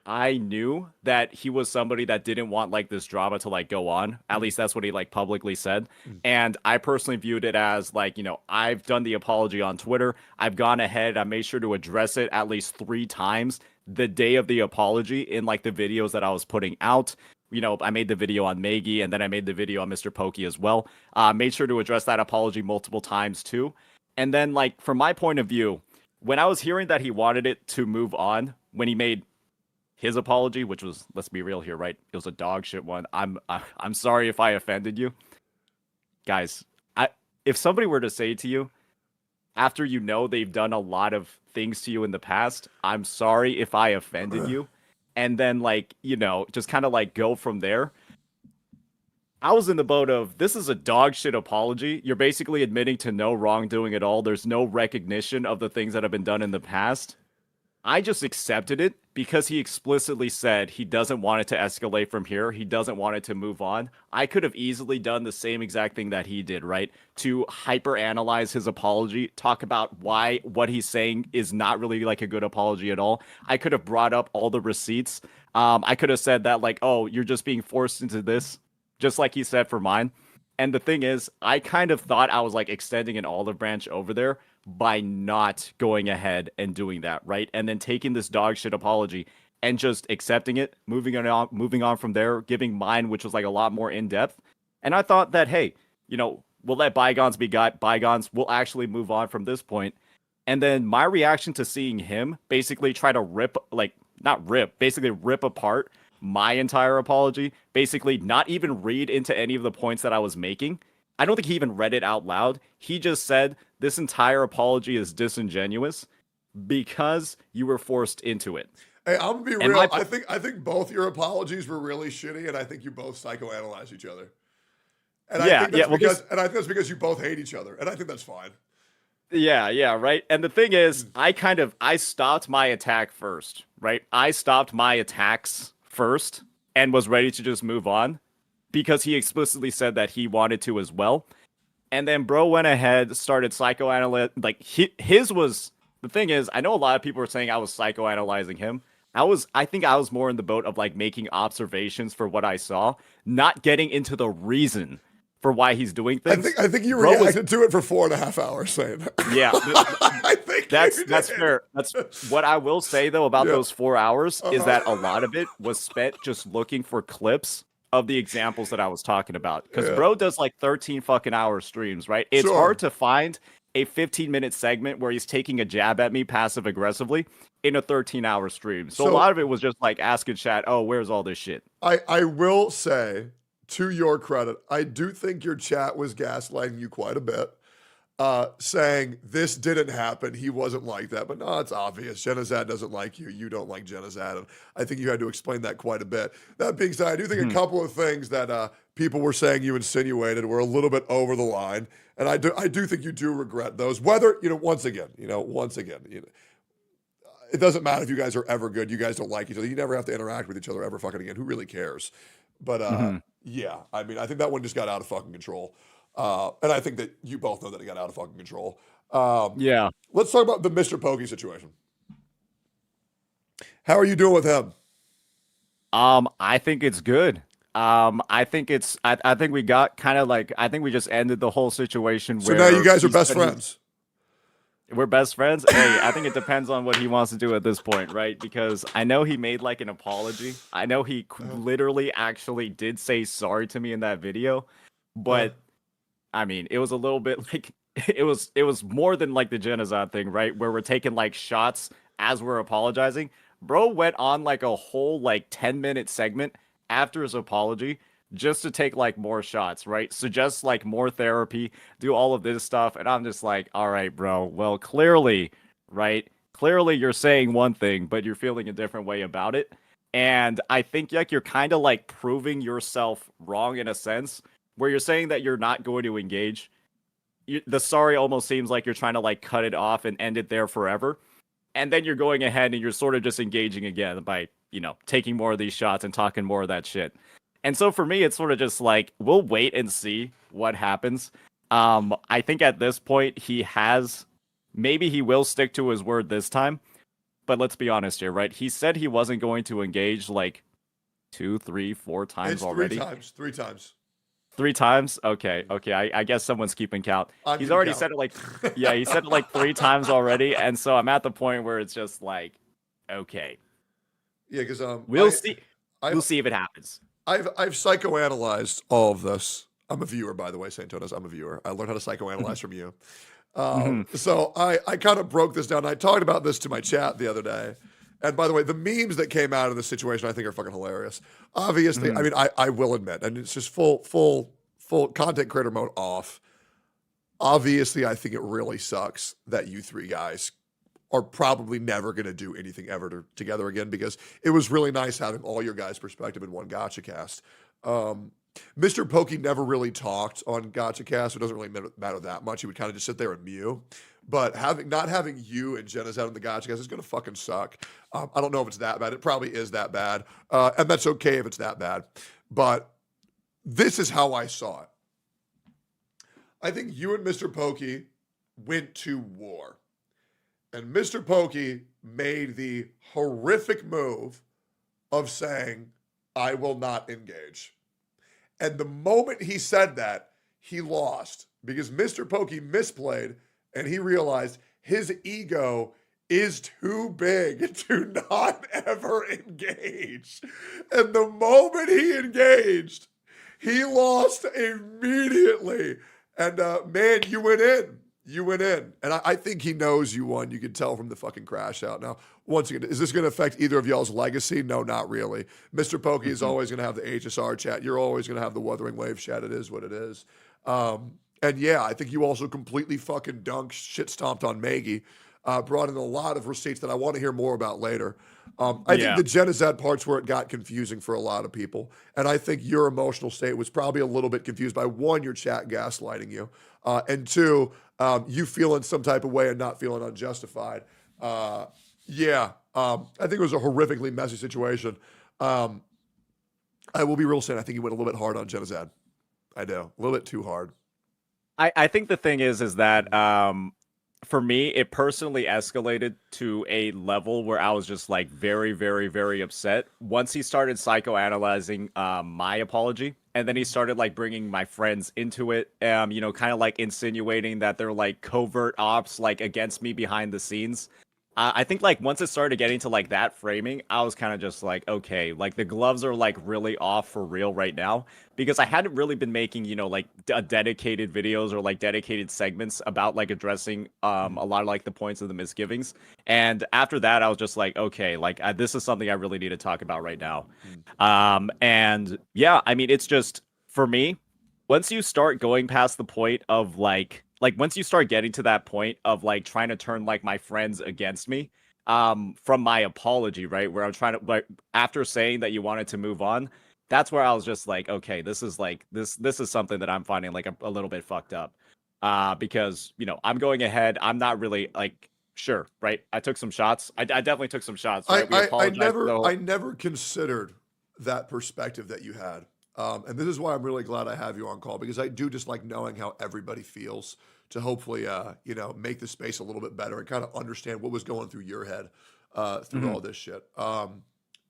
I knew that he was somebody that didn't want like this drama to like go on. At least that's what he like publicly said. And I personally viewed it as like, I've done the apology on Twitter. I've gone ahead. I made sure to address it at least 3 times the day of the apology in like the videos that I was putting out. I made the video on Maggie and then I made the video on Mr. Pokey as well. Made sure to address that apology multiple times too. And then like from my point of view, when I was hearing that he wanted it to move on, when he made his apology, which was, let's be real here, right? It was a dog shit one. I'm sorry if I offended you. Guys, if somebody were to say to you, after they've done a lot of things to you in the past, I'm sorry if I offended you, and then like, just kind of like go from there. I was in the boat of, this is a dog shit apology. You're basically admitting to no wrongdoing at all. There's no recognition of the things that have been done in the past. I just accepted it because he explicitly said he doesn't want it to escalate from here. He doesn't want it to move on. I could have easily done the same exact thing that he did, right? To hyper-analyze his apology, talk about why what he's saying is not really like a good apology at all. I could have brought up all the receipts. I could have said that like, oh, you're just being forced into this, just like he said for mine. And the thing is, I kind of thought I was like extending an olive branch over there by not going ahead and doing that, right? And then taking this dog shit apology and just accepting it, moving on from there, giving mine, which was like a lot more in depth. And I thought that, hey, we'll let bygones be bygones. We'll actually move on from this point. And then my reaction to seeing him basically try to rip apart my entire apology, basically not even read into any of the points that I was making. I don't think he even read it out loud. He just said, this entire apology is disingenuous because you were forced into it. Hey, I'm gonna be real. I think both your apologies were really shitty, and I think you both psychoanalyze each other. And I think that's because you both hate each other, and I think that's fine. Yeah, right. And the thing is, I stopped my attack first, right? I stopped my attacks first and was ready to just move on because he explicitly said that he wanted to as well. And then bro went ahead, started psychoanalyzing. Like his was the thing is, I know a lot of people were saying I was psychoanalyzing him. I think I was more in the boat of like making observations for what I saw, not getting into the reason for why he's doing things. I think you reacted to it for 4.5 hours saying that. Yeah, I think that's fair. That's what I will say though about those 4 hours is that a lot of it was spent just looking for clips of the examples that I was talking about. Because bro does like 13 fucking hour streams, right? It's hard to find a 15-minute segment where he's taking a jab at me passive aggressively in a 13-hour stream. So a lot of it was just like asking chat, oh, where's all this shit? I will say, to your credit, I do think your chat was gaslighting you quite a bit, saying this didn't happen. He wasn't like that. But no, it's obvious. Genazad doesn't like you. You don't like Genazad. And I think you had to explain that quite a bit. That being said, I do think a couple of things that people were saying you insinuated were a little bit over the line. And I do think you do regret those. Whether, once again, it doesn't matter if you guys are ever good. You guys don't like each other. You never have to interact with each other ever fucking again. Who really cares? But yeah, I mean, I think that one just got out of fucking control. And I think that you both know that it got out of fucking control. Yeah. Let's talk about the Mr. Pokey situation. How are you doing with him? I think it's good. I think we got kind of like, I think we just ended the whole situation where. So now you guys are best friends. We're best friends. Hey, I think it depends on what he wants to do at this point, right? Because I know he made like an apology. I know he literally actually did say sorry to me in that video, but I mean, it was a little bit like it was more than like the Genazad thing, right? Where we're taking like shots as we're apologizing. Bro went on like a whole like 10-minute segment after his apology just to take like more shots, right? Suggest like more therapy, do all of this stuff. And I'm just like, all right, bro. Well, clearly, right? Clearly you're saying one thing, but you're feeling a different way about it. And I think like you're kind of like proving yourself wrong in a sense where you're saying that you're not going to engage. The sorry almost seems like you're trying to like cut it off and end it there forever. And then you're going ahead and you're sort of just engaging again by, taking more of these shots and talking more of that shit. And so for me, it's sort of just like, we'll wait and see what happens. I think at this point, maybe he will stick to his word this time. But let's be honest here, right? He said he wasn't going to engage like 2, 3, 4 times it's already. 3 times. 3 times? Okay. I guess someone's keeping count. He's already said it like, he said it like 3 times already. And so I'm at the point where it's just like, okay. Yeah, because we'll see. We'll see if it happens. I've psychoanalyzed all of this. I'm a viewer, by the way, St. Tonas. I'm a viewer. I learned how to psychoanalyze from you. So I kind of broke this down. I talked about this to my chat the other day. And by the way, the memes that came out of this situation, I think are fucking hilarious. Obviously, I mean, I will admit, and it's just full content creator mode off. Obviously, I think it really sucks that you 3 guys are probably never going to do anything ever together again, because it was really nice having all your guys' perspective in one Gotcha Cast. Mr. Pokey never really talked on Gotcha Cast. It doesn't really matter that much. He would kind of just sit there and mew. But not having you and Genazad in the Gotcha Cast is going to fucking suck. I don't know if it's that bad. It probably is that bad. And that's okay if it's that bad. But this is how I saw it. I think you and Mr. Pokey went to war. And Mr. Pokey made the horrific move of saying, I will not engage. And the moment he said that, he lost, because Mr. Pokey misplayed and he realized his ego is too big to not ever engage. And the moment he engaged, he lost immediately. And man, you went in. You went in. And I think he knows you won. You can tell from the fucking crash out. Now, once again, is this going to affect either of y'all's legacy? No, not really. Mr. Pokey is always going to have the HSR chat. You're always going to have the Wuthering Wave chat. It is what it is. And yeah, I think you also completely fucking dunked, shit stomped on Maggie. Brought in a lot of receipts that I want to hear more about later. I think the Genazad part's where it got confusing for a lot of people. And I think your emotional state was probably a little bit confused by, 1, your chat gaslighting you. And 2, you feeling some type of way and not feeling unjustified. I think it was a horrifically messy situation. I will be real saying I think he went a little bit hard on Genocide. I do. A little bit too hard. I think the thing is that for me, it personally escalated to a level where I was just like very, very, very upset once he started psychoanalyzing my apology, and then he started like bringing my friends into it, you know, kind of like insinuating that they're like covert ops like against me behind the scenes. I think like once it started getting to like that framing, I was kind of just like, okay, like the gloves are like really off for real right now, because I hadn't really been making, you know, like dedicated videos or like dedicated segments about like addressing a lot of like the points of the misgivings. And after that, I was just like, okay, like this is something I really need to talk about right now. And yeah, I mean, it's just for me, once you start going past the point of like once you start getting to that point of like trying to turn like my friends against me from my apology, right, where I'm trying to like after saying that you wanted to move on, that's where I was just like, okay, this is like this is something that I'm finding like a little bit fucked up, because you know I'm going ahead, I'm not really like sure, right, I took some shots, I definitely took some shots, right? I never considered that perspective that you had. And this is why I'm really glad I have you on call, because I do just like knowing how everybody feels to hopefully, you know, make the space a little bit better and kind of understand what was going through your head through all this shit.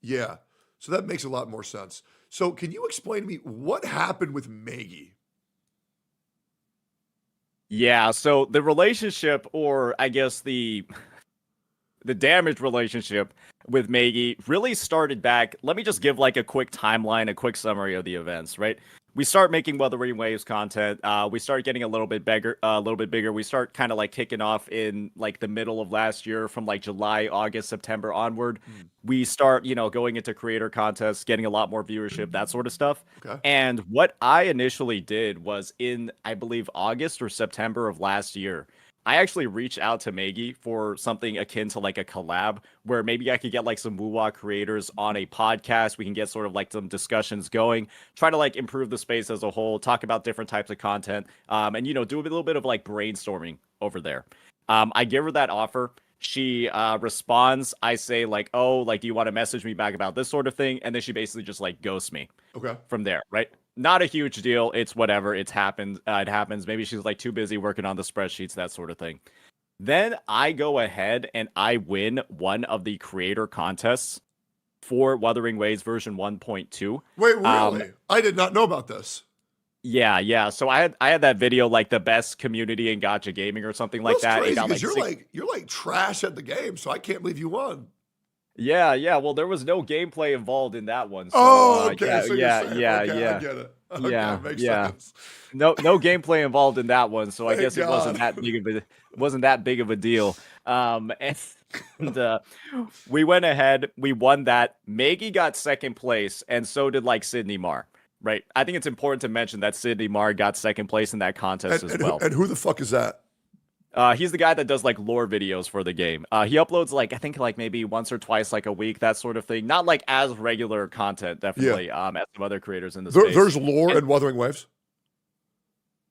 Yeah, so that makes a lot more sense. So can you explain to me what happened with Maggie? Yeah, so the relationship, or I guess the damaged relationship with Maggie really started back. Let me just give like a quick timeline, a quick summary of the events, right? We start making Wuthering Waves content. We start getting a little bit bigger. We start kind of like kicking off in like the middle of last year, from like July, August, September onward. We start, you know, going into creator contests, getting a lot more viewership, that sort of stuff. Okay. And what I initially did was in, I believe, August or September of last year, I actually reached out to Maggie for something akin to like a collab where maybe I could get like some woo-wah creators on a podcast. We can get sort of like some discussions going, try to like improve the space as a whole, talk about different types of content, and, you know, do a little bit of like brainstorming over there. I give her that offer. She responds. I say like, oh, like, do you want to message me back about this sort of thing? And then she basically just like ghosts me. Okay. From there, right? Not a huge deal. It's whatever. It's happened. It happens. Maybe she's like too busy working on the spreadsheets, that sort of thing. Then I go ahead and I win one of the creator contests for Wuthering Waves version 1.2. Wait, really? I did not know about this. Yeah. So I had that video, like the best community in gacha gaming or something like that. Crazy, It got, because you're like trash at the game, so I can't believe you won. Yeah. Well, there was no gameplay involved in that one. So, okay. So yeah. I get it. Okay, makes sense. No gameplay involved in that one, so I Thank guess it wasn't that big of a deal. And we went ahead, we won that. Maggie got second place, and so did like Sydney Marr. Right. I think it's important to mention that Sydney Marr got second place in that contest as well. And who the fuck is that? He's the guy that does like lore videos for the game. He uploads like, I think like maybe once or twice like a week, that sort of thing. Not like as regular content, definitely. As some other creators in the space. There's lore in Wuthering Waves.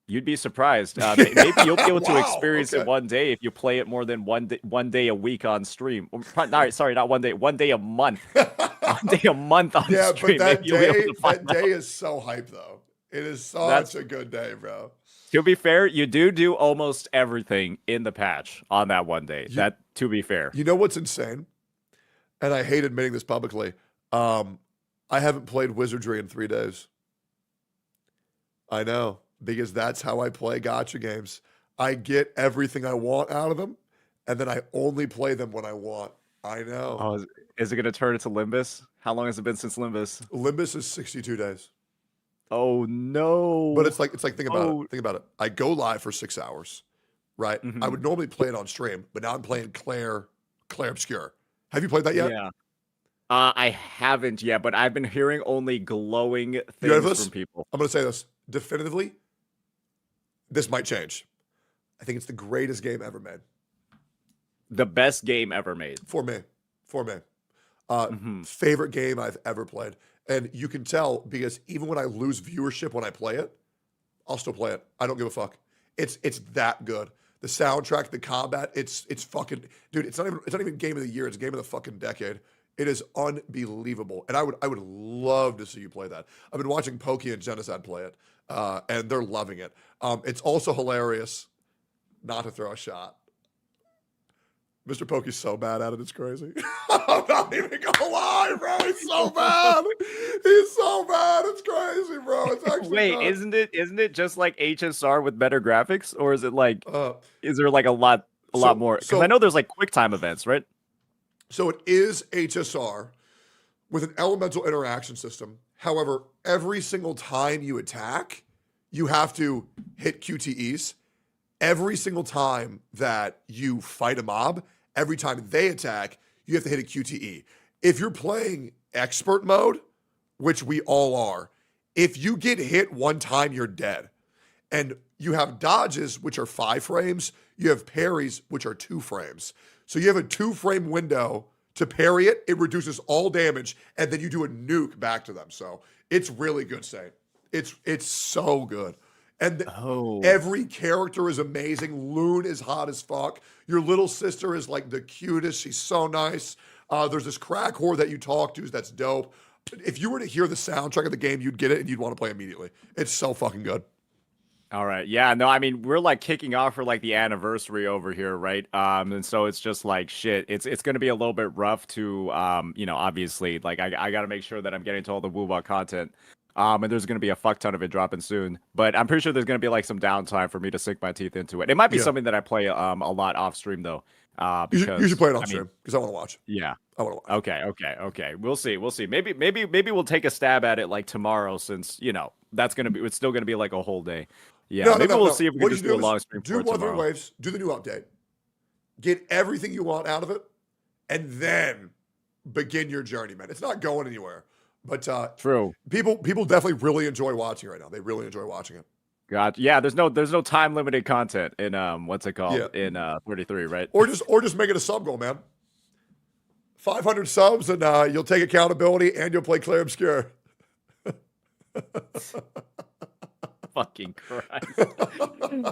You'd be surprised. Maybe you'll be able to experience it one day if you play it more than one day a week on stream. Not one day, one day a month. One day a month on stream. But that day is so hype though. It is such a good day, bro. To be fair, you do almost everything in the patch on that one day. To be fair. You know what's insane? And I hate admitting this publicly. I haven't played Wizardry in 3 days. I know, because that's how I play gacha games. I get everything I want out of them, and then I only play them when I want. I know. Oh, is it going to turn into Limbus? How long has it been since Limbus? Limbus is 62 days. Oh no! But it's like think about it. Think about it. I go live for 6 hours, right? I would normally play it on stream, but now I'm playing Clare Obscure. Have you played that yet? Yeah. I haven't yet, but I've been hearing only glowing things from people. I'm going to say this definitively. This might change. I think it's the greatest game ever made. The best game ever made. For me. Favorite game I've ever played. And you can tell because even when I lose viewership when I play it, I'll still play it. I don't give a fuck. It's that good. The soundtrack, the combat, it's fucking dude. It's not even game of the year. It's game of the fucking decade. It is unbelievable, and I would love to see you play that. I've been watching Pokey and Genocide play it, and they're loving it. It's also hilarious. Not to throw a shot. Mr. Pokey's so bad at it, it's crazy. I'm not even gonna lie, bro. He's so bad. He's so bad. It's crazy, bro. It's actually Wait, nuts. isn't it just like HSR with better graphics, or is it like is there like a lot more? Because I know there's like QuickTime events, right? So it is HSR with an elemental interaction system. However, every single time you attack, you have to hit QTEs. Every single time that you fight a mob, every time they attack, you have to hit a QTE. If you're playing expert mode, which we all are, if you get hit one time, you're dead. And you have dodges, which are 5 frames. You have parries, which are 2 frames. So you have a 2-frame window to parry it. It reduces all damage, and then you do a nuke back to them. So it's really good, Saint. It's so good. And every character is amazing. Loon is hot as fuck. Your little sister is like the cutest. She's so nice. There's this crack whore that you talk to that's dope. If you were to hear the soundtrack of the game, you'd get it and you'd want to play immediately. It's so fucking good. All right. Yeah, no, I mean, we're like kicking off for like the anniversary over here, right? And so it's just like shit. It's going to be a little bit rough to obviously, like I got to make sure that I'm getting to all the Woobot content. And there's going to be a fuck ton of it dropping soon. But I'm pretty sure there's going to be like some downtime for me to sink my teeth into it. It might be something that I play a lot off stream though. Because you should play it off stream because I want to watch. Yeah. I want to watch. Okay. We'll see. Maybe we'll take a stab at it like tomorrow, since it's still gonna be like a whole day. Yeah. We'll see if we can just do a long stream for One tomorrow. Waves. Do the new update. Get everything you want out of it, and then begin your journey, man. It's not going anywhere. But true. People definitely really enjoy watching right now. They really enjoy watching it. God, yeah. There's no time limited content in what's it called in 33, right? Or just make it a sub goal, man. 500 subs and you'll take accountability and you'll play Clare Obscure. Fucking Christ.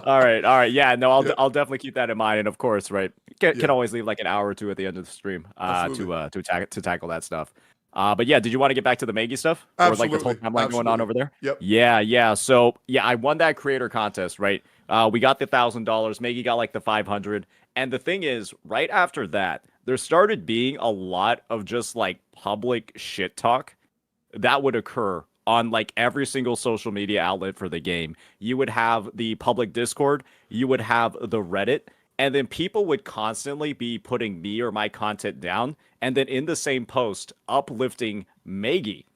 All right. Yeah, no, I'll definitely keep that in mind. And of course, right, can always leave like an hour or two at the end of the stream to tackle that stuff. But yeah, did you want to get back to the Maggie stuff? Absolutely. Or like the whole timeline going on over there? Yep. Yeah. So yeah, I won that creator contest, right? We got the $1,000. Maggie got like the 500. And the thing is, right after that, there started being a lot of just like public shit talk that would occur on like every single social media outlet for the game. You would have the public Discord, you would have the Reddit, and then people would constantly be putting me or my content down, and then in the same post, uplifting Maggie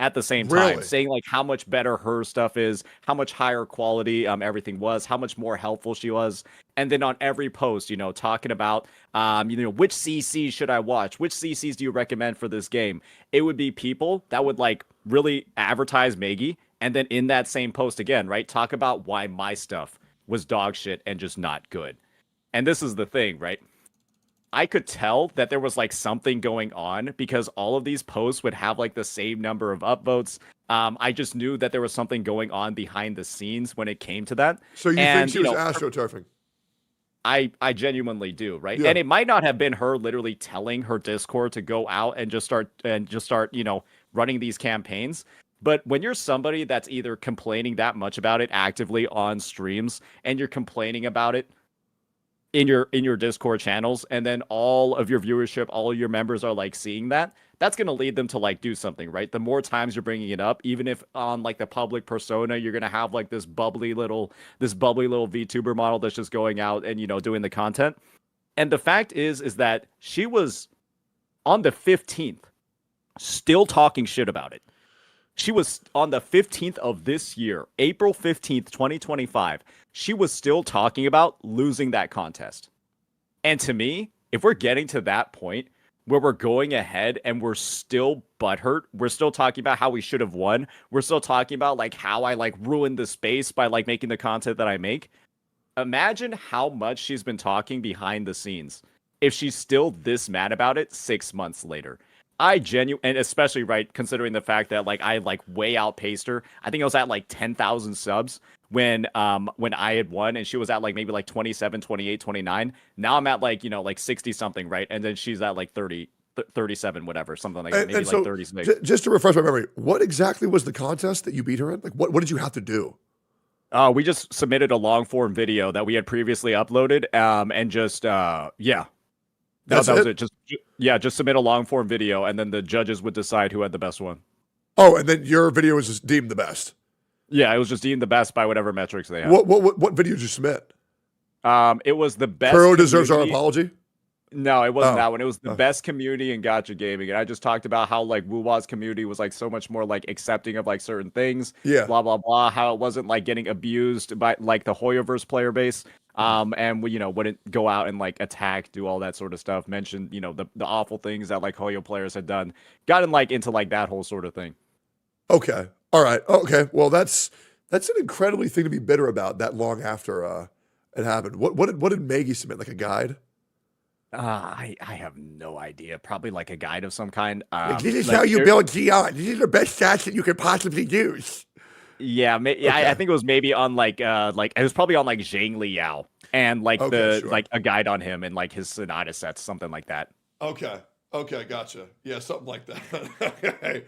at the same time, saying like how much better her stuff is, how much higher quality everything was, how much more helpful she was. And then on every post, talking about, which CCs should I watch? Which CCs do you recommend for this game? It would be people that would like really advertise Maggie. And then in that same post again, right, talk about why my stuff was dog shit and just not good. And this is the thing, right? I could tell that there was like something going on because all of these posts would have like the same number of upvotes. I just knew that there was something going on behind the scenes when it came to that. So you think she was astroturfing? I genuinely do, right? Yeah. And it might not have been her literally telling her Discord to go out and just start running these campaigns. But when you're somebody that's either complaining that much about it actively on streams and you're complaining about it in your Discord channels, and then all of your viewership, all of your members are like seeing that, that's going to lead them to like do something, right? The more times you're bringing it up, even if on like the public persona, you're going to have like this bubbly little VTuber model that's just going out and, doing the content. And the fact is that she was on the 15th still talking shit about it. She was on the 15th of this year, April 15th, 2025. She was still talking about losing that contest. And to me, if we're getting to that point where we're going ahead and we're still butthurt, we're still talking about how we should have won, we're still talking about like how I like ruined the space by like making the content that I make. Imagine how much she's been talking behind the scenes if she's still this mad about it 6 months later. And especially right, considering the fact that like I like way outpaced her. I think I was at like 10,000 subs when I had won, and she was at like maybe like 27, 28, 29. Now I'm at like, like 60 something, right? And then she's at like 30 37, whatever, something like that, maybe and like so, 36. Just to refresh my memory, what exactly was the contest that you beat her in? Like, what did you have to do? We just submitted a long form video that we had previously uploaded, and just yeah, That's that was it? it. Just submit a long form video, and then the judges would decide who had the best one. Oh, and then your video was just deemed the best. Yeah, it was just deemed the best by whatever metrics they had. What video did you submit? It was the best. Kuro deserves our community- apology. No, it wasn't Oh. that one. It was the best community in gacha gaming, and I just talked about how like Wuwa's community was like so much more like accepting of like certain things. Yeah. Blah blah blah. How it wasn't like getting abused by like the Hoyoverse player base. And we, wouldn't go out and like attack, do all that sort of stuff. Mention, the awful things that like Hoyo players had done. Gotten like into like that whole sort of thing. Okay. All right. Okay. Well, that's an incredibly thing to be bitter about that long after it happened. What did Maggie submit? Like a guide? I have no idea. Probably like a guide of some kind. This is like, how you there- build GR. This is the best stats that you could possibly use. Yeah, I think it was maybe on like it was probably on like Zhang Liao and like like a guide on him and like his Sonata sets, something like that. Okay. Gotcha. Yeah, something like that. Okay.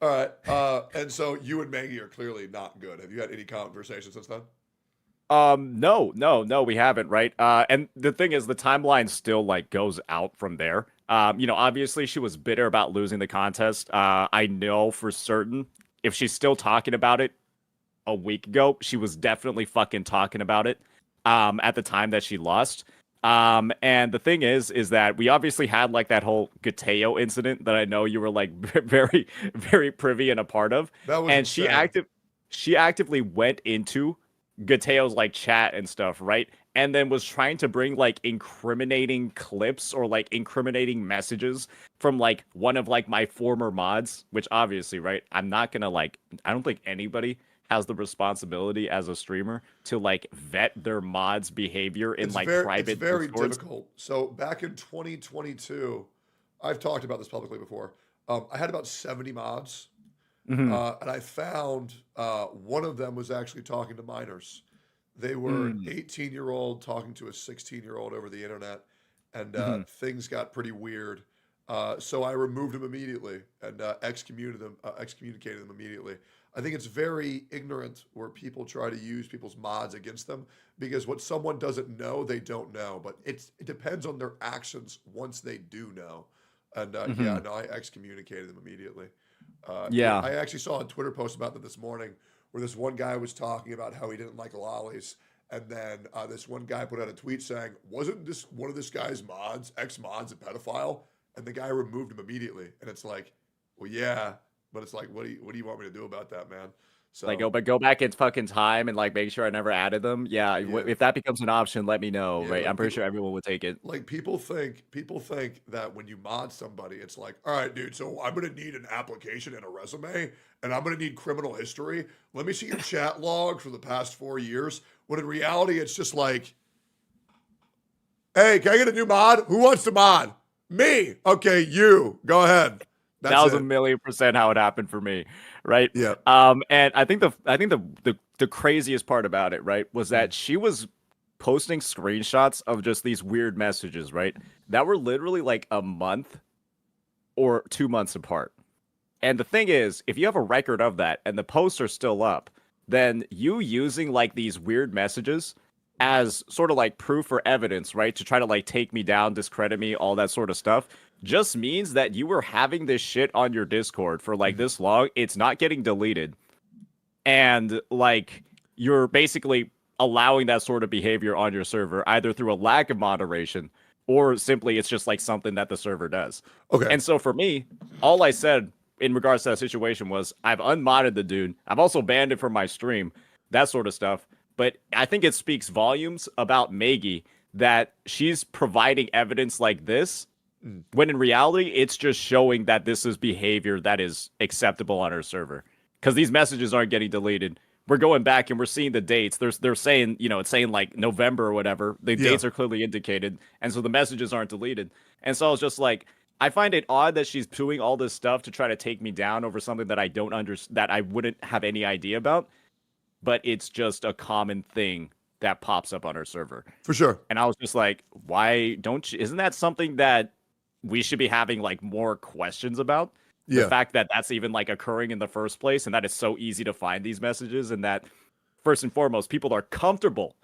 All right. And so you and Maggie are clearly not good. Have you had any conversations since then? No, we haven't, right? And the thing is, the timeline still like goes out from there. Obviously she was bitter about losing the contest. I know for certain if she's still talking about it a week ago, she was definitely fucking talking about it at the time that she lost. And the thing is that we obviously had like that whole Gateo incident that I know you were like very, very privy and a part of. That was and insane. she actively went into Gateo's like chat and stuff, right? And then was trying to bring like incriminating clips or like incriminating messages from like one of like my former mods, which obviously, right? I'm not gonna like, I don't think anybody has the responsibility as a streamer to like vet their mods' behavior in private. It's very Discords. difficult. So back in 2022, I've talked about this publicly before. I had about 70 mods. Mhm. And I found one of them was actually talking to minors. They were an 18-year-old talking to a 16-year-old over the internet, and things got pretty weird. So I removed them immediately and excommunicated them immediately. I think it's very ignorant where people try to use people's mods against them because what someone doesn't know, they don't know. But it depends on their actions once they do know. And I excommunicated them immediately. Yeah. I actually saw a Twitter post about that this morning where this one guy was talking about how he didn't like lollies. And then this one guy put out a tweet saying, wasn't this one of this guy's ex-mods, a pedophile? And the guy removed him immediately. And it's like, well, yeah. But it's like, what do you want me to do about that, man? So Like, go back in fucking time and like make sure I never added them. Yeah, if that becomes an option, let me know. Yeah, Right, like I'm pretty people- sure everyone would take it. Like people think that when you mod somebody, it's like, all right, dude, so I'm gonna need an application and a resume, and I'm gonna need criminal history. Let me see your chat log for the past 4 years. When in reality, it's just like, hey, can I get a new mod? Who wants to mod? Me. Okay, you. Go ahead. That was it. 1,000,000% how it happened for me, right? Yeah. And I think the craziest part about it, right, was that she was posting screenshots of just these weird messages, right, that were literally like a month or 2 months apart. And the thing is, if you have a record of that and the posts are still up, then you using like these weird messages as sort of like proof or evidence, right, to try to like take me down, discredit me, all that sort of stuff, just means that you were having this shit on your Discord for like this long. It's not getting deleted. And like you're basically allowing that sort of behavior on your server, either through a lack of moderation or simply it's just like something that the server does. Okay. And so for me, all I said in regards to that situation was I've unmodded the dude. I've also banned it from my stream, that sort of stuff. But I think it speaks volumes about Maggie that she's providing evidence like this when in reality, it's just showing that this is behavior that is acceptable on her server. Because these messages aren't getting deleted. We're going back and we're seeing the dates. They're saying, it's saying like November or whatever. The dates are clearly indicated. And so the messages aren't deleted. And so I was just like, I find it odd that she's doing all this stuff to try to take me down over something that I don't understand, that I wouldn't have any idea about. But it's just a common thing that pops up on her server. For sure. And I was just like, why don't you, isn't that something that we should be having like more questions about. Yeah. The fact that that's even like occurring in the first place, and that it's so easy to find these messages, and that first and foremost, people are comfortable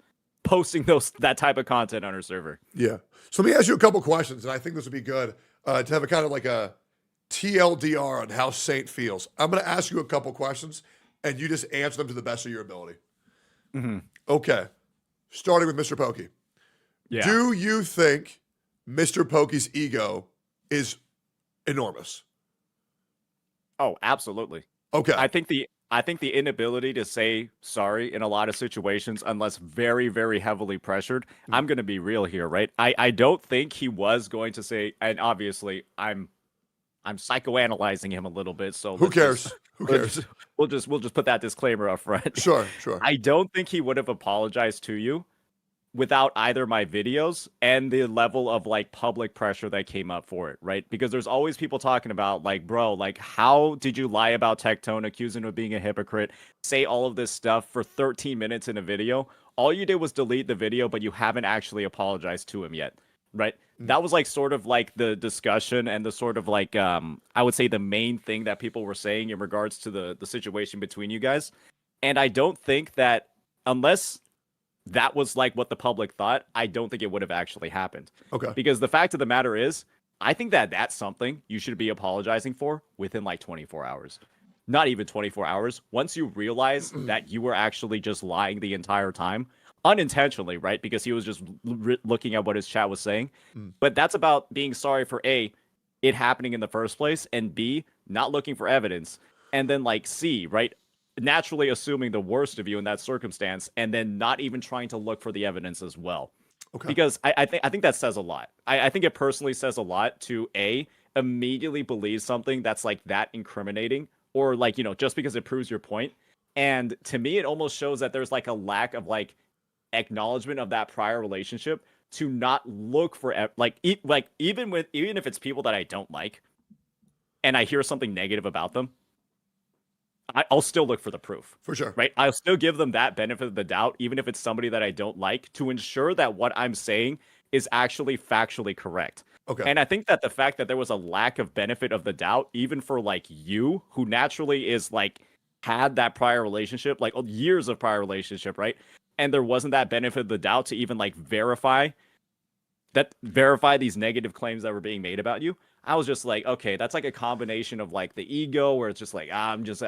posting that type of content on our server. Yeah. So let me ask you a couple questions, and I think this would be good to have a kind of like a TLDR on how Saint feels. I'm going to ask you a couple questions, and you just answer them to the best of your ability. Mm-hmm. Okay. Starting with Mr. Pokey. Yeah. Do you think Mr. Pokey's ego is enormous? Oh, absolutely. Okay. I think the inability to say sorry in a lot of situations, unless very, very heavily pressured, I'm going to be real here, right? I don't think he was going to say, and obviously I'm psychoanalyzing him a little bit, so Who cares? Who cares? We'll just put that disclaimer up front. Sure. I don't think he would have apologized to you without either my videos and the level of like public pressure that came up for it, right? Because there's always people talking about like, bro, like how did you lie about Tectone, accusing him of being a hypocrite, say all of this stuff for 13 minutes in a video? All you did was delete the video, but you haven't actually apologized to him yet, right? That was like sort of like the discussion and the sort of like I would say the main thing that people were saying in regards to the situation between you guys. And I don't think that unless that was like what the public thought, I don't think it would have actually happened. Okay. Because the fact of the matter is, I think that that's something you should be apologizing for within like 24 hours. Not even 24 hours. Once you realize that you were actually just lying the entire time, unintentionally, right? Because he was just looking at what his chat was saying. But that's about being sorry for A, it happening in the first place, and B, not looking for evidence. And then like C, right? Naturally assuming the worst of you in that circumstance, and then not even trying to look for the evidence as well. Okay. Because I think that says a lot. I think it personally says a lot to A, immediately believe something that's like that incriminating, or like, you know, just because it proves your point. And to me, it almost shows that there's like a lack of like acknowledgement of that prior relationship to not look for even if it's people that I don't like, and I hear something negative about them, I'll still look for the proof. For sure. Right? I'll still give them that benefit of the doubt, even if it's somebody that I don't like, to ensure that what I'm saying is actually factually correct. Okay. And I think that the fact that there was a lack of benefit of the doubt, even for like you, who naturally is like had that prior relationship, like years of prior relationship, right? And there wasn't that benefit of the doubt to even like verify these negative claims that were being made about you. I was just like, okay, that's like a combination of like the ego, where it's just like, I'm just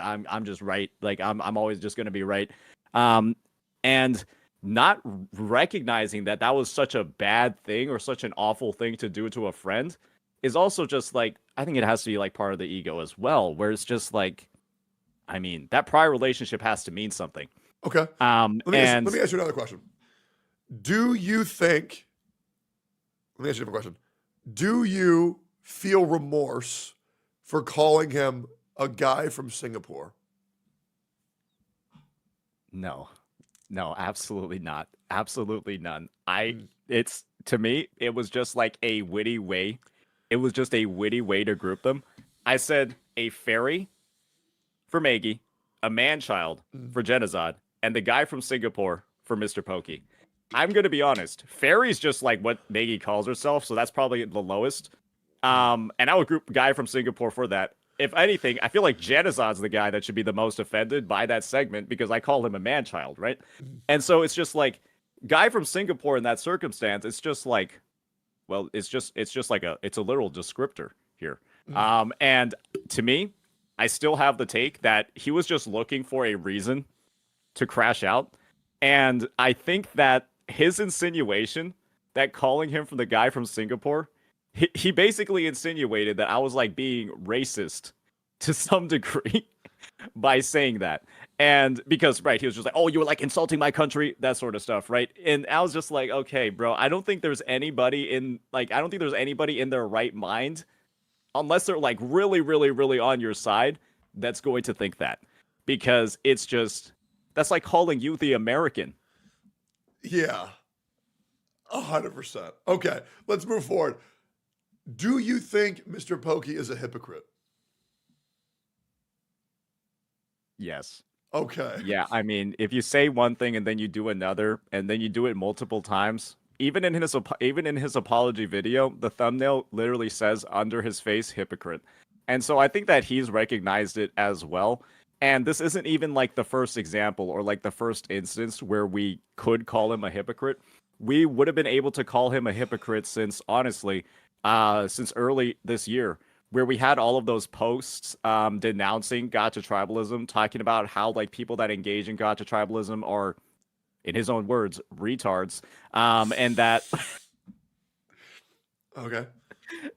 right. Like I'm always just going to be right. And not recognizing that was such a bad thing or such an awful thing to do to a friend is also just like, I think it has to be like part of the ego as well, where it's just like, I mean, that prior relationship has to mean something. Okay. Let me ask you another question. Let me ask you a different question. Do you feel remorse for calling him a guy from Singapore? No, absolutely not. Absolutely none. To me, it was just like a witty way. It was just a witty way to group them. I said a fairy for Maggie, a man-child for Genozod, and the guy from Singapore for Mr. Pokey. I'm going to be honest. Fairy's just like what Maggie calls herself, so that's probably the lowest. And I would group guy from Singapore for that. If anything, I feel like Genozod's the guy that should be the most offended by that segment, because I call him a man-child, right? And so it's just like, guy from Singapore in that circumstance, it's just like, well, it's just like it's a literal descriptor here. And to me, I still have the take that he was just looking for a reason to crash out. And I think that his insinuation that calling him from the guy from Singapore, he basically insinuated that I was like being racist to some degree by saying that. And because, right, he was just like, oh, you were like insulting my country, that sort of stuff, right? And I was just like, okay, bro, I don't think there's anybody in their right mind, unless they're like really, really, really on your side, that's going to think that. Because it's just, that's like calling you the American. Yeah. 100%. Okay, let's move forward. Do you think Mr. Pokey is a hypocrite? Yes. Okay. Yeah, I mean, if you say one thing and then you do another, and then you do it multiple times, even in his apology video, the thumbnail literally says under his face hypocrite. And so I think that he's recognized it as well. And this isn't even like the first example or like the first instance where we could call him a hypocrite. We would have been able to call him a hypocrite since, honestly, since early this year, where we had all of those posts denouncing gacha tribalism, talking about how like people that engage in gacha tribalism are, in his own words, retards, and that Okay.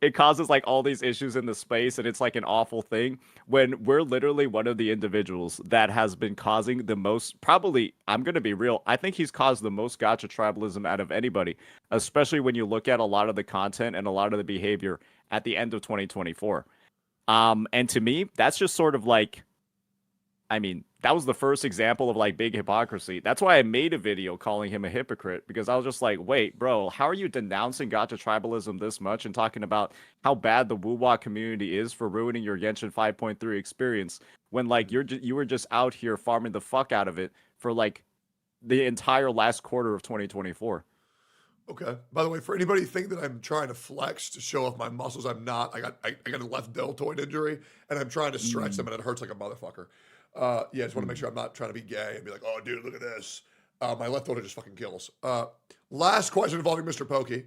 it causes like all these issues in the space, and it's like an awful thing when we're literally one of the individuals that has been causing the most, probably, I'm going to be real, I think he's caused the most gacha tribalism out of anybody, especially when you look at a lot of the content and a lot of the behavior at the end of 2024. And to me, that's just sort of like, I mean, that was the first example of like big hypocrisy. That's why I made a video calling him a hypocrite, because I was just like, wait, bro, how are you denouncing gacha tribalism this much and talking about how bad the Wuwa community is for ruining your Genshin 5.3 experience when like you were just out here farming the fuck out of it for like the entire last quarter of 2024. Okay. By the way, for anybody think that I'm trying to flex to show off my muscles, I'm not. I got a left deltoid injury, and I'm trying to stretch them, and it hurts like a motherfucker. Yeah, I just want to make sure I'm not trying to be gay and be like, oh, dude, look at this. My left shoulder just fucking kills. Last question involving Mr. Pokey.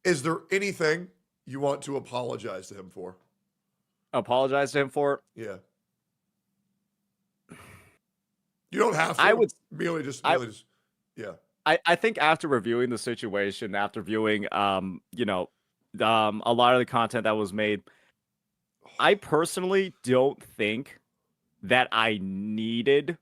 Is there anything you want to apologize to him for? Apologize to him for? Yeah. You don't have to. I would merely just, yeah. I think after reviewing the situation, after viewing, you know, a lot of the content that was made, I personally don't think that I needed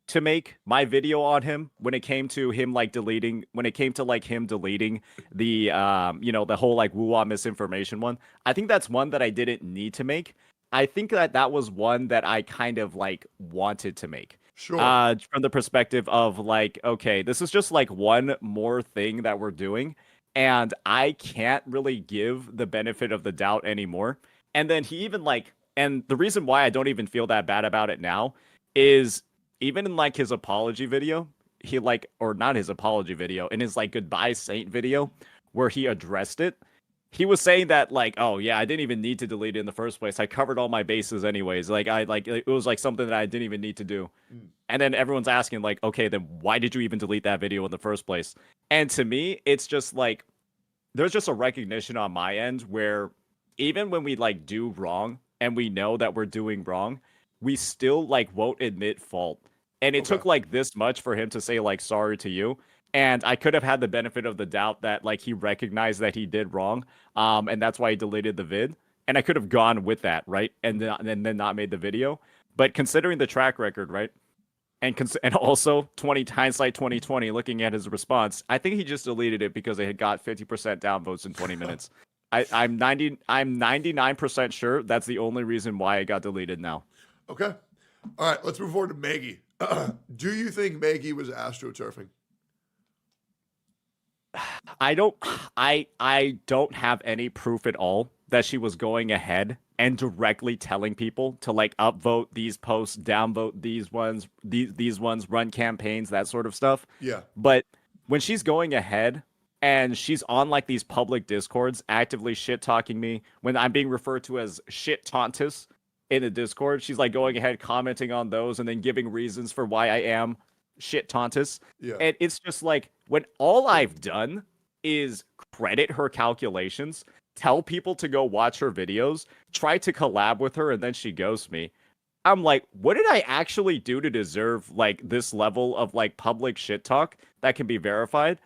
to make my video on him when it came to him like deleting, when it came to like him deleting the you know, the whole like Wuwa misinformation one. I think that's one that I didn't need to make. I think that that was one that I kind of like wanted to make. Sure. From the perspective of like, okay, this is just like one more thing that we're doing, and I can't really give the benefit of the doubt anymore. And then he even like, and the reason why I don't even feel that bad about it now is even in like his apology video, he like, or not his apology video, in his like goodbye saint video where he addressed it, he was saying that like, oh yeah, I didn't even need to delete it in the first place. I covered all my bases anyways. Like it was like something that I didn't even need to do. And then everyone's asking like, okay, then why did you even delete that video in the first place? And to me, it's just like, there's just a recognition on my end where even when we like do wrong and we know that we're doing wrong, we still like won't admit fault. And it took like this much for him to say like sorry to you. And I could have had the benefit of the doubt that like he recognized that he did wrong. And that's why he deleted the vid. And I could have gone with that, right? And then not made the video. But considering the track record, right? And also hindsight 2020, looking at his response, I think he just deleted it because it had got 50% downvotes in 20 minutes. I'm 99% sure that's the only reason why it got deleted now. Okay. All right, let's move forward to Maggie. Do you think Maggie was astroturfing? I don't have any proof at all that she was going ahead and directly telling people to like upvote these posts, downvote these ones, run campaigns, that sort of stuff. Yeah. But when she's going ahead and she's on like these public discords actively shit talking me, when I'm being referred to as shit tauntus in the Discord, she's like going ahead commenting on those and then giving reasons for why I am shit tauntus. Yeah. And it's just like, when all I've done is credit her calculations, tell people to go watch her videos, try to collab with her, and then she ghosts me. I'm like, what did I actually do to deserve like this level of like public shit talk that can be verified?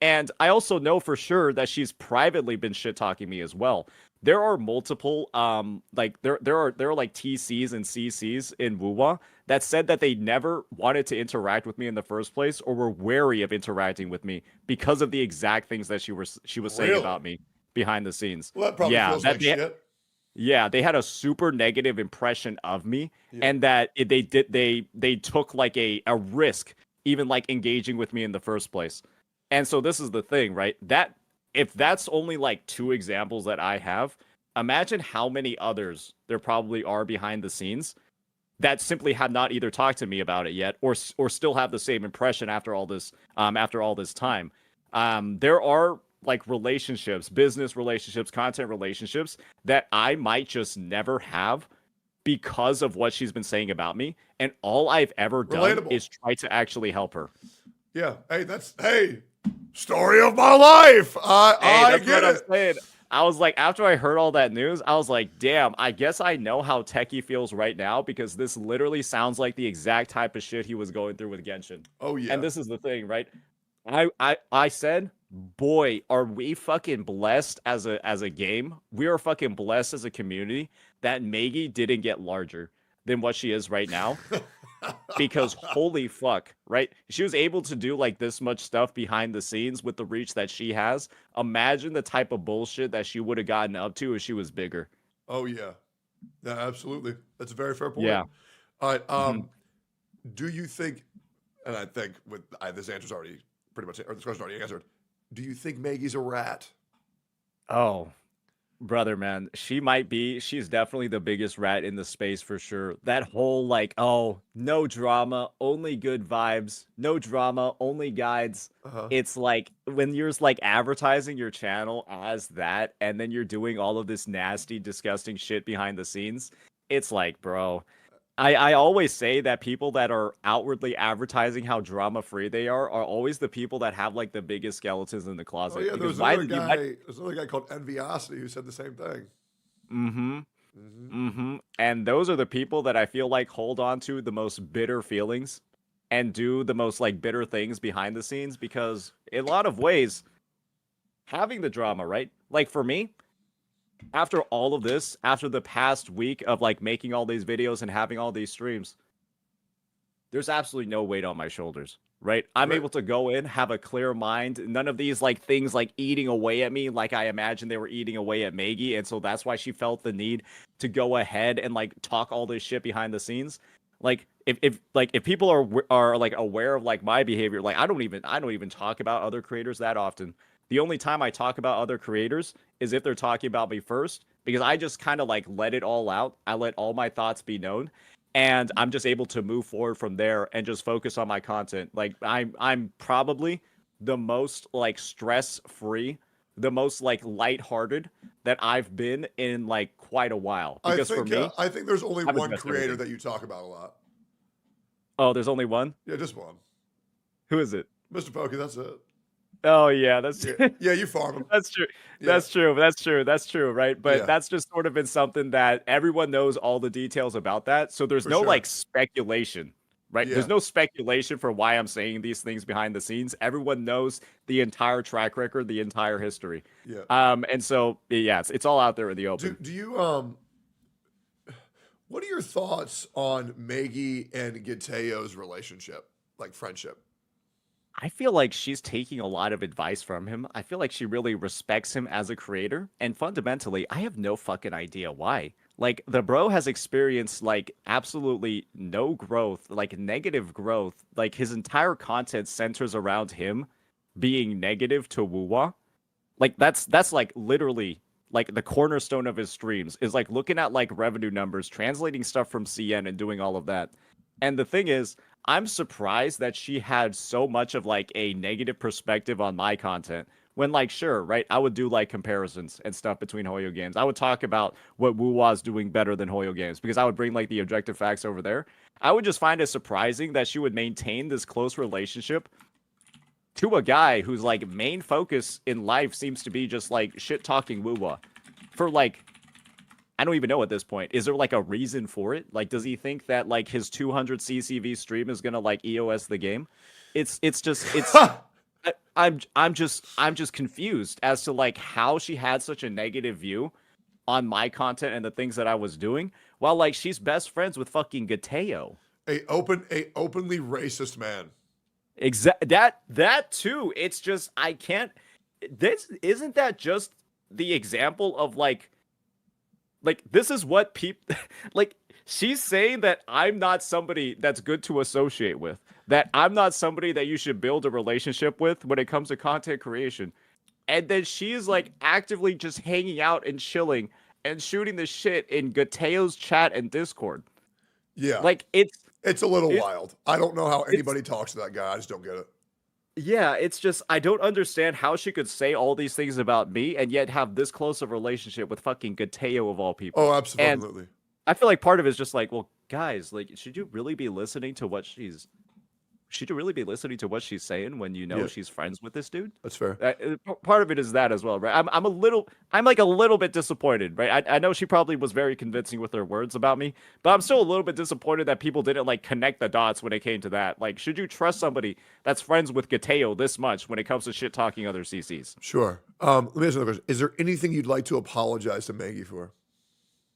And I also know for sure that she's privately been shit talking me as well. There are multiple like there are like TCs and CCs in Wuwa that said that they never wanted to interact with me in the first place or were wary of interacting with me because of the exact things that she was saying about me behind the scenes. Well, that probably feels like shit. Yeah, they had a super negative impression of me, and that they took like a risk even like engaging with me in the first place. And so this is the thing, right? That if that's only like 2 examples that I have, imagine how many others there probably are behind the scenes that simply have not either talked to me about it yet, or still have the same impression after all this time. There are like relationships, business relationships, content relationships that I might just never have because of what she's been saying about me, and all I've ever done is try to actually help her. Yeah. Hey, story of my life. I that's get what it. I'm saying. I was like, after I heard all that news, I was like, damn, I guess I know how Techie feels right now, because this literally sounds like the exact type of shit he was going through with Genshin. Oh yeah. And this is the thing, right? I said, boy, are we fucking blessed as a game. We are fucking blessed as a community that Maggie didn't get larger than what she is right now. Because holy fuck, right? She was able to do like this much stuff behind the scenes with the reach that she has. Imagine the type of bullshit that she would have gotten up to if she was bigger. Oh yeah. Yeah, absolutely. That's a very fair point. Yeah. All right. Do you think, and I think with this answer's already pretty much, or this question's already answered. Do you think Maggie's a rat? Oh, brother, man, she's definitely the biggest rat in the space for sure. That whole like, oh, no drama, only good vibes, no drama, only guides. It's like when you're like advertising your channel as that, and then you're doing all of this nasty, disgusting shit behind the scenes. It's like, bro, I always say that people that are outwardly advertising how drama free they are always the people that have like the biggest skeletons in the closet. Oh yeah, there's another guy called Enviosity who said the same thing. And those are the people that I feel like hold on to the most bitter feelings and do the most like bitter things behind the scenes, because in a lot of ways, having the drama, right? Like for me, after all of this, after the past week of like making all these videos and having all these streams, there's absolutely no weight on my shoulders, right? I'm able to go in, have a clear mind. None of these like things like eating away at me like I imagined they were eating away at Maggie. And so that's why she felt the need to go ahead and like talk all this shit behind the scenes. Like if people are like aware of like my behavior, like I don't even talk about other creators that often. The only time I talk about other creators is if they're talking about me first, because I just kind of like let it all out. I let all my thoughts be known, and I'm just able to move forward from there and just focus on my content. Like I'm probably the most like stress-free, the most like lighthearted that I've been in like quite a while. Because for me, I think there's only I'm his one best creator everything. that you talk about a lot. Oh, there's only one? Yeah, just one. Who is it? Mr. Pokey, that's it. Oh yeah, that's yeah, you farm him. That's true. Yeah. That's true, right? But Yeah. that's just sort of been something that everyone knows all the details about that. So there's For no sure. like speculation, right? Yeah. There's no speculation for why I'm saying these things behind the scenes. Everyone knows the entire track record, the entire history. Yeah. And so yeah, it's all out there in the open. Do you what are your thoughts on Maggie and Gateo's relationship, like friendship? I feel like she's taking a lot of advice from him. I feel like she really respects him as a creator. And fundamentally, I have no fucking idea why. Like, the bro has experienced, like, absolutely no growth, like, negative growth. Like, his entire content centers around him being negative to Wuwa. Like, that's like, literally, like, the cornerstone of his streams is, like, looking at, like, revenue numbers, translating stuff from CN and doing all of that. And the thing is, I'm surprised that she had so much of like a negative perspective on my content when like, sure, right, I would do like comparisons and stuff between Hoyo games. I would talk about what Wuwa's doing better than Hoyo games because I would bring like the objective facts over there. I would just find it surprising that she would maintain this close relationship to a guy whose like main focus in life seems to be just like shit talking Wuwa for like, I don't even know at this point. Is there like a reason for it? Like, does he think that like his 200 CCV stream is gonna like EOS the game? I'm just confused as to like how she had such a negative view on my content and the things that I was doing, while like she's best friends with fucking Gateo. A openly racist man. That too. It's just I can't. Isn't that just the example of like this is what people like. She's saying that I'm not somebody that's good to associate with, that I'm not somebody that you should build a relationship with when it comes to content creation. And then she's like actively just hanging out and chilling and shooting the shit in Gateo's chat and Discord. Yeah. Like it's a little wild. I don't know how anybody talks to that guy. I just don't get it. Yeah, it's just I don't understand how she could say all these things about me and yet have this close of a relationship with fucking Gateo of all people. Oh, And absolutely. I feel like part of it is just like, well, guys, like, should you really be listening to what she's saying when you know Yeah. she's friends with this dude? That's fair. Part of it is that as well, right? I'm like a little bit disappointed, right? I know she probably was very convincing with her words about me, but I'm still a little bit disappointed that people didn't like connect the dots when it came to that. Like, should you trust somebody that's friends with Gateo this much when it comes to shit talking other CCs? Sure. Let me ask you another question. Is there anything you'd like to apologize to Maggie for?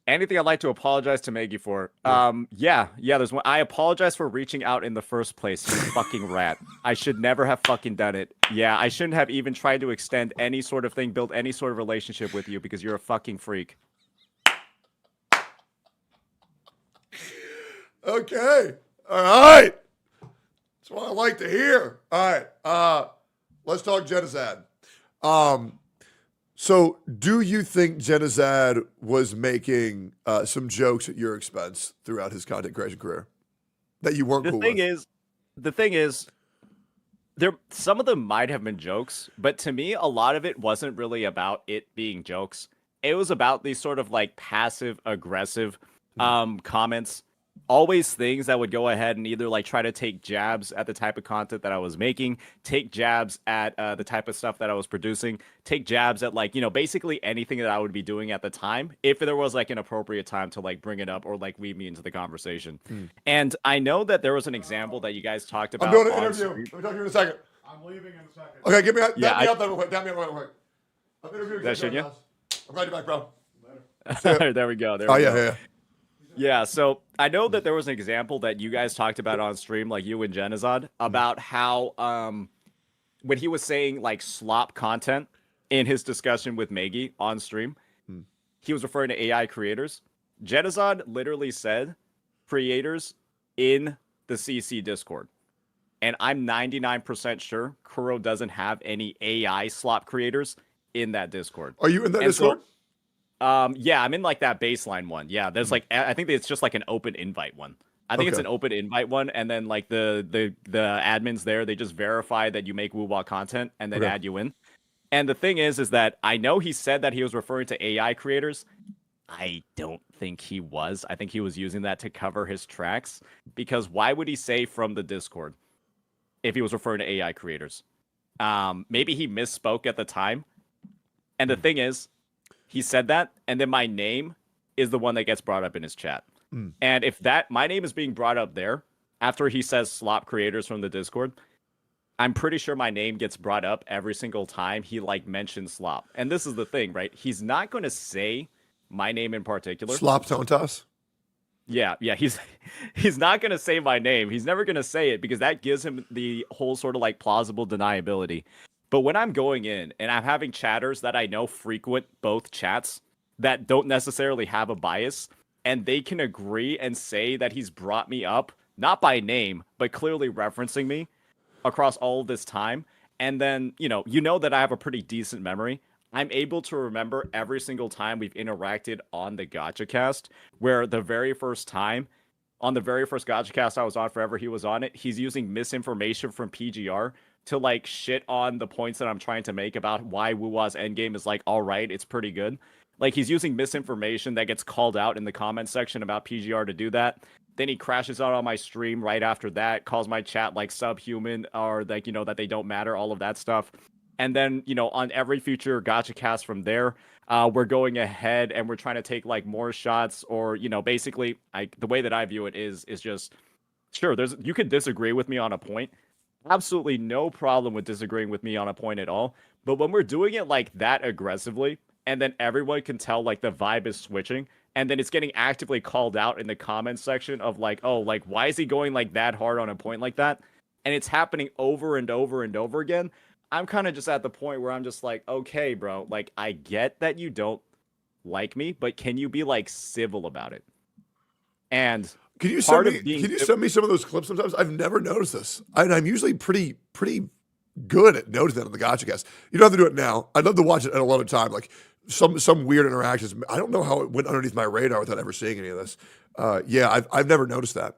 Anything I'd like to apologize to Maggie for? Yeah, there's one. I apologize for reaching out in the first place, you fucking rat. I should never have fucking done it. Yeah, I shouldn't have even tried to extend any sort of thing, build any sort of relationship with you because you're a fucking freak. Okay. All right. That's what I like to hear. All right. Let's talk genocide. So, do you think Genocide was making some jokes at your expense throughout his content creation career that you weren't cool with? The thing is, some of them might have been jokes, but to me, a lot of it wasn't really about it being jokes. It was about these sort of like passive aggressive comments. Always things that would go ahead and either like try to take jabs at the type of content that I was making, take jabs at the type of stuff that I was producing, take jabs at like, basically anything that I would be doing at the time, if there was like an appropriate time to like bring it up or like weave me into the conversation. And I know that there was an example that you guys talked about. I'm doing an on interview. stream. Let me talk to you in a second. I'm leaving in a second. Okay, give me that. Yeah, Dab me up there real quick. Dab me up real quick. I'm interviewing That should you? I'm glad you're back, bro. Later. There we go. Yeah. Yeah, so I know that there was an example that you guys talked about on stream, like you and Genizad, about how when he was saying like slop content in his discussion with Maggie on stream, he was referring to AI creators. Genizad literally said creators in the CC Discord. And I'm 99% sure Kuro doesn't have any AI slop creators in that Discord. Are you in that Discord? Yeah, I'm in like that baseline one. Yeah, there's like I think it's just like an open invite one. I think it's an open invite one, and then like the admins there, they just verify that you make woo-wah content and then add you in. And the thing is that I know he said that he was referring to AI creators. I don't think he was. I think he was using that to cover his tracks, because why would he say from the Discord if he was referring to AI creators? Maybe he misspoke at the time. And the thing is, he said that, and then my name is the one that gets brought up in his chat. And if my name is being brought up there after he says slop creators from the Discord, I'm pretty sure my name gets brought up every single time he like mentions slop. And this is the thing, right? He's not going to say my name in particular. Slop Tontas? Yeah, he's not going to say my name. He's never going to say it because that gives him the whole sort of like plausible deniability. But when I'm going in and I'm having chatters that I know frequent both chats that don't necessarily have a bias, and they can agree and say that he's brought me up, not by name, but clearly referencing me across all of this time, and then, you know that I have a pretty decent memory, I'm able to remember every single time we've interacted on the GachaCast, where the very first time, on the very first GachaCast I was on forever, he was on it, he's using misinformation from PGR to like shit on the points that I'm trying to make about why Woo-Wah's endgame is like alright, it's pretty good. Like he's using misinformation that gets called out in the comment section about PGR to do that. Then he crashes out on my stream right after that, calls my chat like subhuman or like, that they don't matter, all of that stuff. And then, on every future GachaCast from there, we're going ahead and we're trying to take like more shots or, basically the way that I view it is just, sure, you could disagree with me on a point. Absolutely no problem with disagreeing with me on a point at all. But when we're doing it like that aggressively, and then everyone can tell like the vibe is switching, and then it's getting actively called out in the comments section of like, oh, like why is he going like that hard on a point like that? And it's happening over and over and over again. I'm kind of just at the point where I'm just like, okay, bro, like I get that you don't like me, but can you be like civil about it? And Can you send me some of those clips sometimes? I've never noticed this. I'm usually pretty good at noticing that on the Gotcha Cast. You don't have to do it now. I'd love to watch it at a lot of time, like some weird interactions. I don't know how it went underneath my radar without ever seeing any of this. Yeah, I've never noticed that.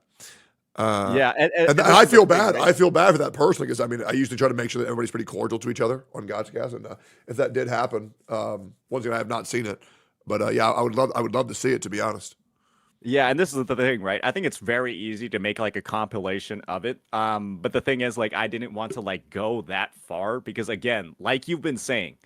Yeah, and I feel bad. I feel bad for that personally because I mean I usually try to make sure that everybody's pretty cordial to each other on Gotcha Cast, and if that did happen, once again I have not seen it, but yeah, I would love to see it, to be honest. Yeah, and this is the thing, right? I think it's very easy to make like a compilation of it. But the thing is, like, I didn't want to like go that far because, again, like you've been saying,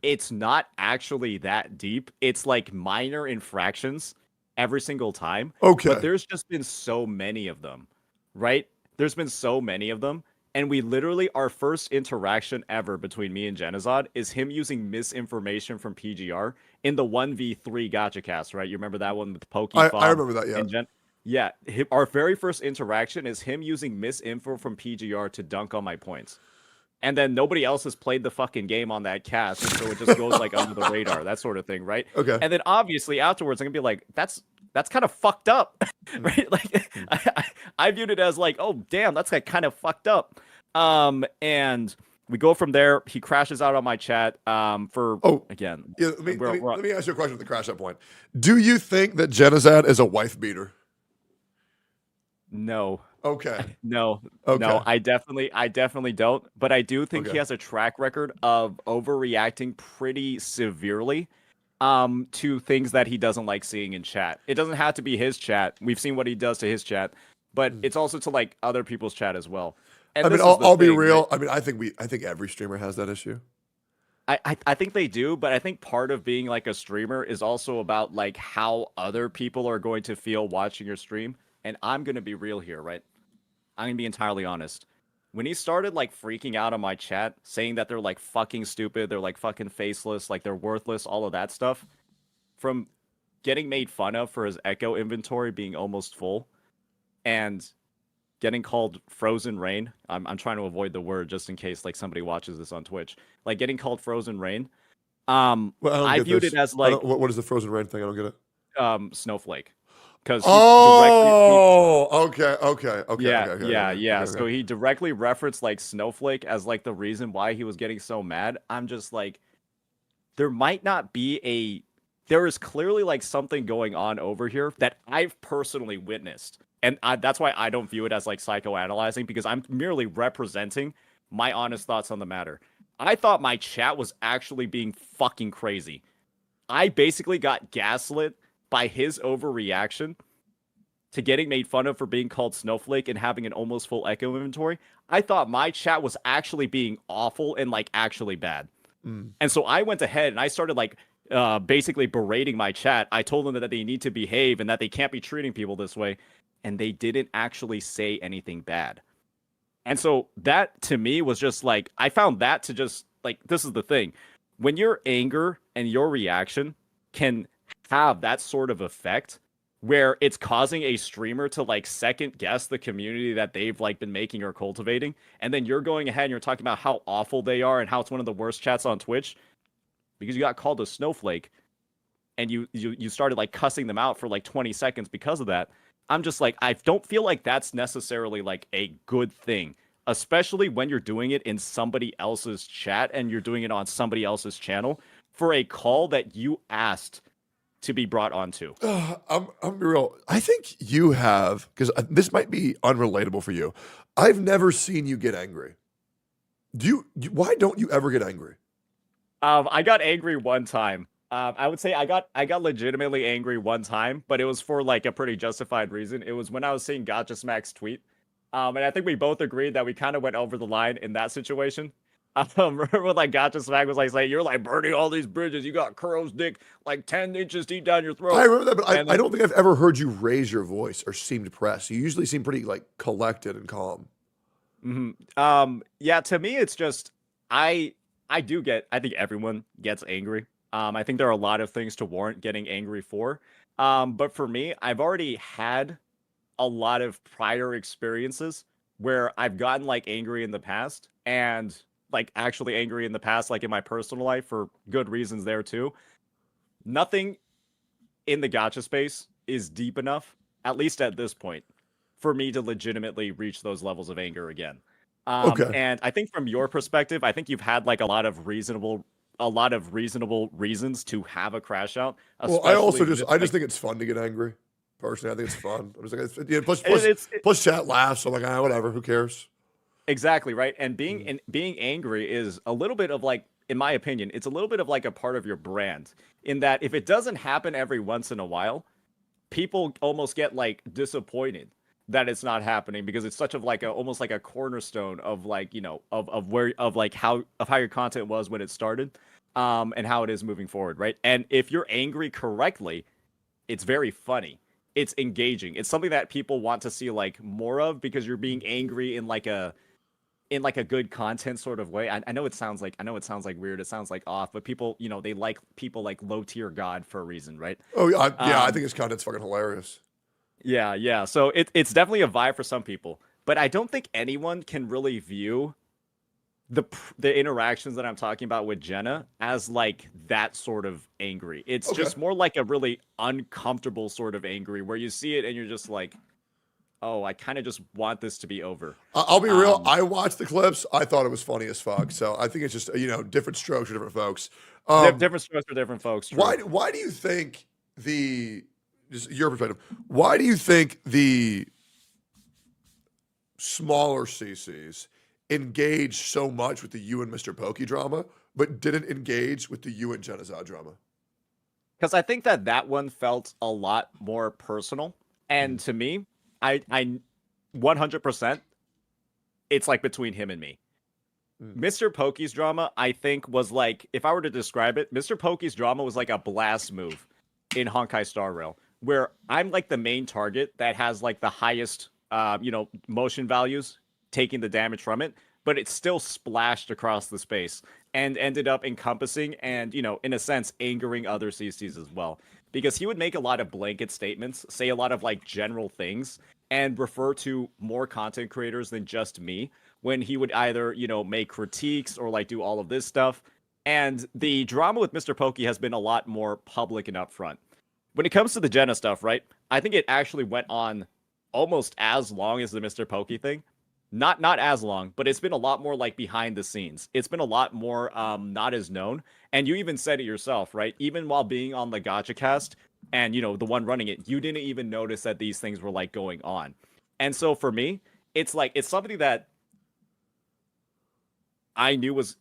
it's not actually that deep. It's like minor infractions every single time. Okay. But there's just been so many of them, right? There's been so many of them. And we literally, our first interaction ever between me and Genizod is him using misinformation from PGR in the 1v3 Gotcha Cast, right? You remember that one with Pokefop? I remember that, yeah. Our very first interaction is him using misinfo from PGR to dunk on my points. And then nobody else has played the fucking game on that cast, and so it just goes like under the radar, that sort of thing, right? Okay. And then obviously afterwards, I'm gonna be like, that's kind of fucked up, right? Like, I viewed it as like, oh damn, that's like kind of fucked up. And we go from there. He crashes out on my chat. Again. Yeah, let me ask you a question at the crash out point. Do you think that Genizad is a wife beater? No. Okay. No. Okay. No, I definitely don't. But I do think Okay. he has a track record of overreacting pretty severely to things that he doesn't like seeing in chat. It doesn't have to be his chat. We've seen what he does to his chat, but it's also to like other people's chat as well. And I mean, this is the I'll be thing, real. right? I mean, I think every streamer has that issue. I think they do, but I think part of being like a streamer is also about like how other people are going to feel watching your stream. And I'm gonna be real here, right? I'm gonna be entirely honest. When he started like freaking out on my chat, saying that they're like fucking stupid, they're like fucking faceless, like they're worthless, all of that stuff, from getting made fun of for his echo inventory being almost full, and getting called Frozen Rain. I'm trying to avoid the word just in case like somebody watches this on Twitch. Like getting called Frozen Rain. Well, I viewed it as like what is the Frozen Rain thing? I don't get it. Snowflake. Because okay. Yeah. So he directly referenced like Snowflake as like the reason why he was getting so mad. I'm just like, there is clearly like something going on over here that I've personally witnessed. And that's why I don't view it as like psychoanalyzing, because I'm merely representing my honest thoughts on the matter. I thought my chat was actually being fucking crazy. I basically got gaslit by his overreaction to getting made fun of for being called Snowflake and having an almost full echo inventory. I thought my chat was actually being awful and like actually bad. And so I went ahead and I started like basically berating my chat. I told them that they need to behave and that they can't be treating people this way. And they didn't actually say anything bad. And so that to me was just like, I found that to just like, this is the thing. When your anger and your reaction can have that sort of effect where it's causing a streamer to like second guess the community that they've like been making or cultivating, and then you're going ahead and you're talking about how awful they are and how it's one of the worst chats on Twitch because you got called a snowflake and you started like cussing them out for like 20 seconds because of that. I'm just like, I don't feel like that's necessarily like a good thing, especially when you're doing it in somebody else's chat and you're doing it on somebody else's channel for a call that you asked to be brought onto. I'm real. I think you have, because this might be unrelatable for you. I've never seen you get angry. Why don't you ever get angry? I got angry one time. I would say I got legitimately angry one time, but it was for like a pretty justified reason. It was when I was seeing Gotcha Smack's tweet. And I think we both agreed that we kind of went over the line in that situation. Remember when like Gotcha Smack was like saying, you're like burning all these bridges, you got Kuro's dick like 10 inches deep down your throat. I remember that, but I don't think I've ever heard you raise your voice or seem depressed. You usually seem pretty like collected and calm. Yeah, to me it's just I think everyone gets angry. I think there are a lot of things to warrant getting angry for. But for me, I've already had a lot of prior experiences where I've gotten like angry in the past and like actually angry in the past, like in my personal life for good reasons there too. Nothing in the gacha space is deep enough, at least at this point, for me to legitimately reach those levels of anger again. Okay. And I think from your perspective, I think you've had like a lot of reasonable reasons to have a crash out. Well, I also especially just with, like, think it's fun to get angry. Personally, I think it's fun. I'm just like, yeah, it's plus chat laughs. So I'm like, whatever. Who cares? exactly right. And being angry is a little bit of like, in my opinion, it's a little bit of like a part of your brand. In that, if it doesn't happen every once in a while, people almost get like disappointed that it's not happening because it's such of like a almost like a cornerstone of like, you know, of where of like how your content was when it started, and how it is moving forward, right? And if you're angry correctly, it's very funny. It's engaging. It's something that people want to see like more of because you're being angry in like a good content sort of way. I know it sounds like weird. It sounds like off, but people, you know, they like people like low tier God for a reason, right? Oh yeah, I think his content's fucking hilarious. Yeah. So it's definitely a vibe for some people, but I don't think anyone can really view the interactions that I'm talking about with Jenna as like that sort of angry. It's just more like a really uncomfortable sort of angry where you see it and you're just like, oh, I kind of just want this to be over. I'll be real. I watched the clips. I thought it was funny as fuck. So I think it's just, you know, different strokes for different folks. Different strokes for different folks. True. Why do you think just your perspective, why do you think the smaller CCs engaged so much with the you and Mr. Pokey drama, but didn't engage with the you and Genazad drama? Because I think that one felt a lot more personal. And to me, I 100%, it's like between him and me. Mr. Pokey's drama, I think, was like, if I were to describe it, Mr. Pokey's drama was like a blast move in Honkai Star Rail, where I'm like the main target that has like the highest, motion values, taking the damage from it, but it still splashed across the space and ended up encompassing and, you know, in a sense, angering other CCs as well. Because he would make a lot of blanket statements, say a lot of like general things, and refer to more content creators than just me when he would either, you know, make critiques or like do all of this stuff. And the drama with Mr. Pokey has been a lot more public and upfront. When it comes to the Jenna stuff, right? I think it actually went on almost as long as the Mr. Pokey thing. Not as long, but it's been a lot more like behind the scenes. It's been a lot more not as known. And you even said it yourself, right? Even while being on the Gacha cast and, you know, the one running it, you didn't even notice that these things were like going on. And so for me, it's like, it's something that I knew was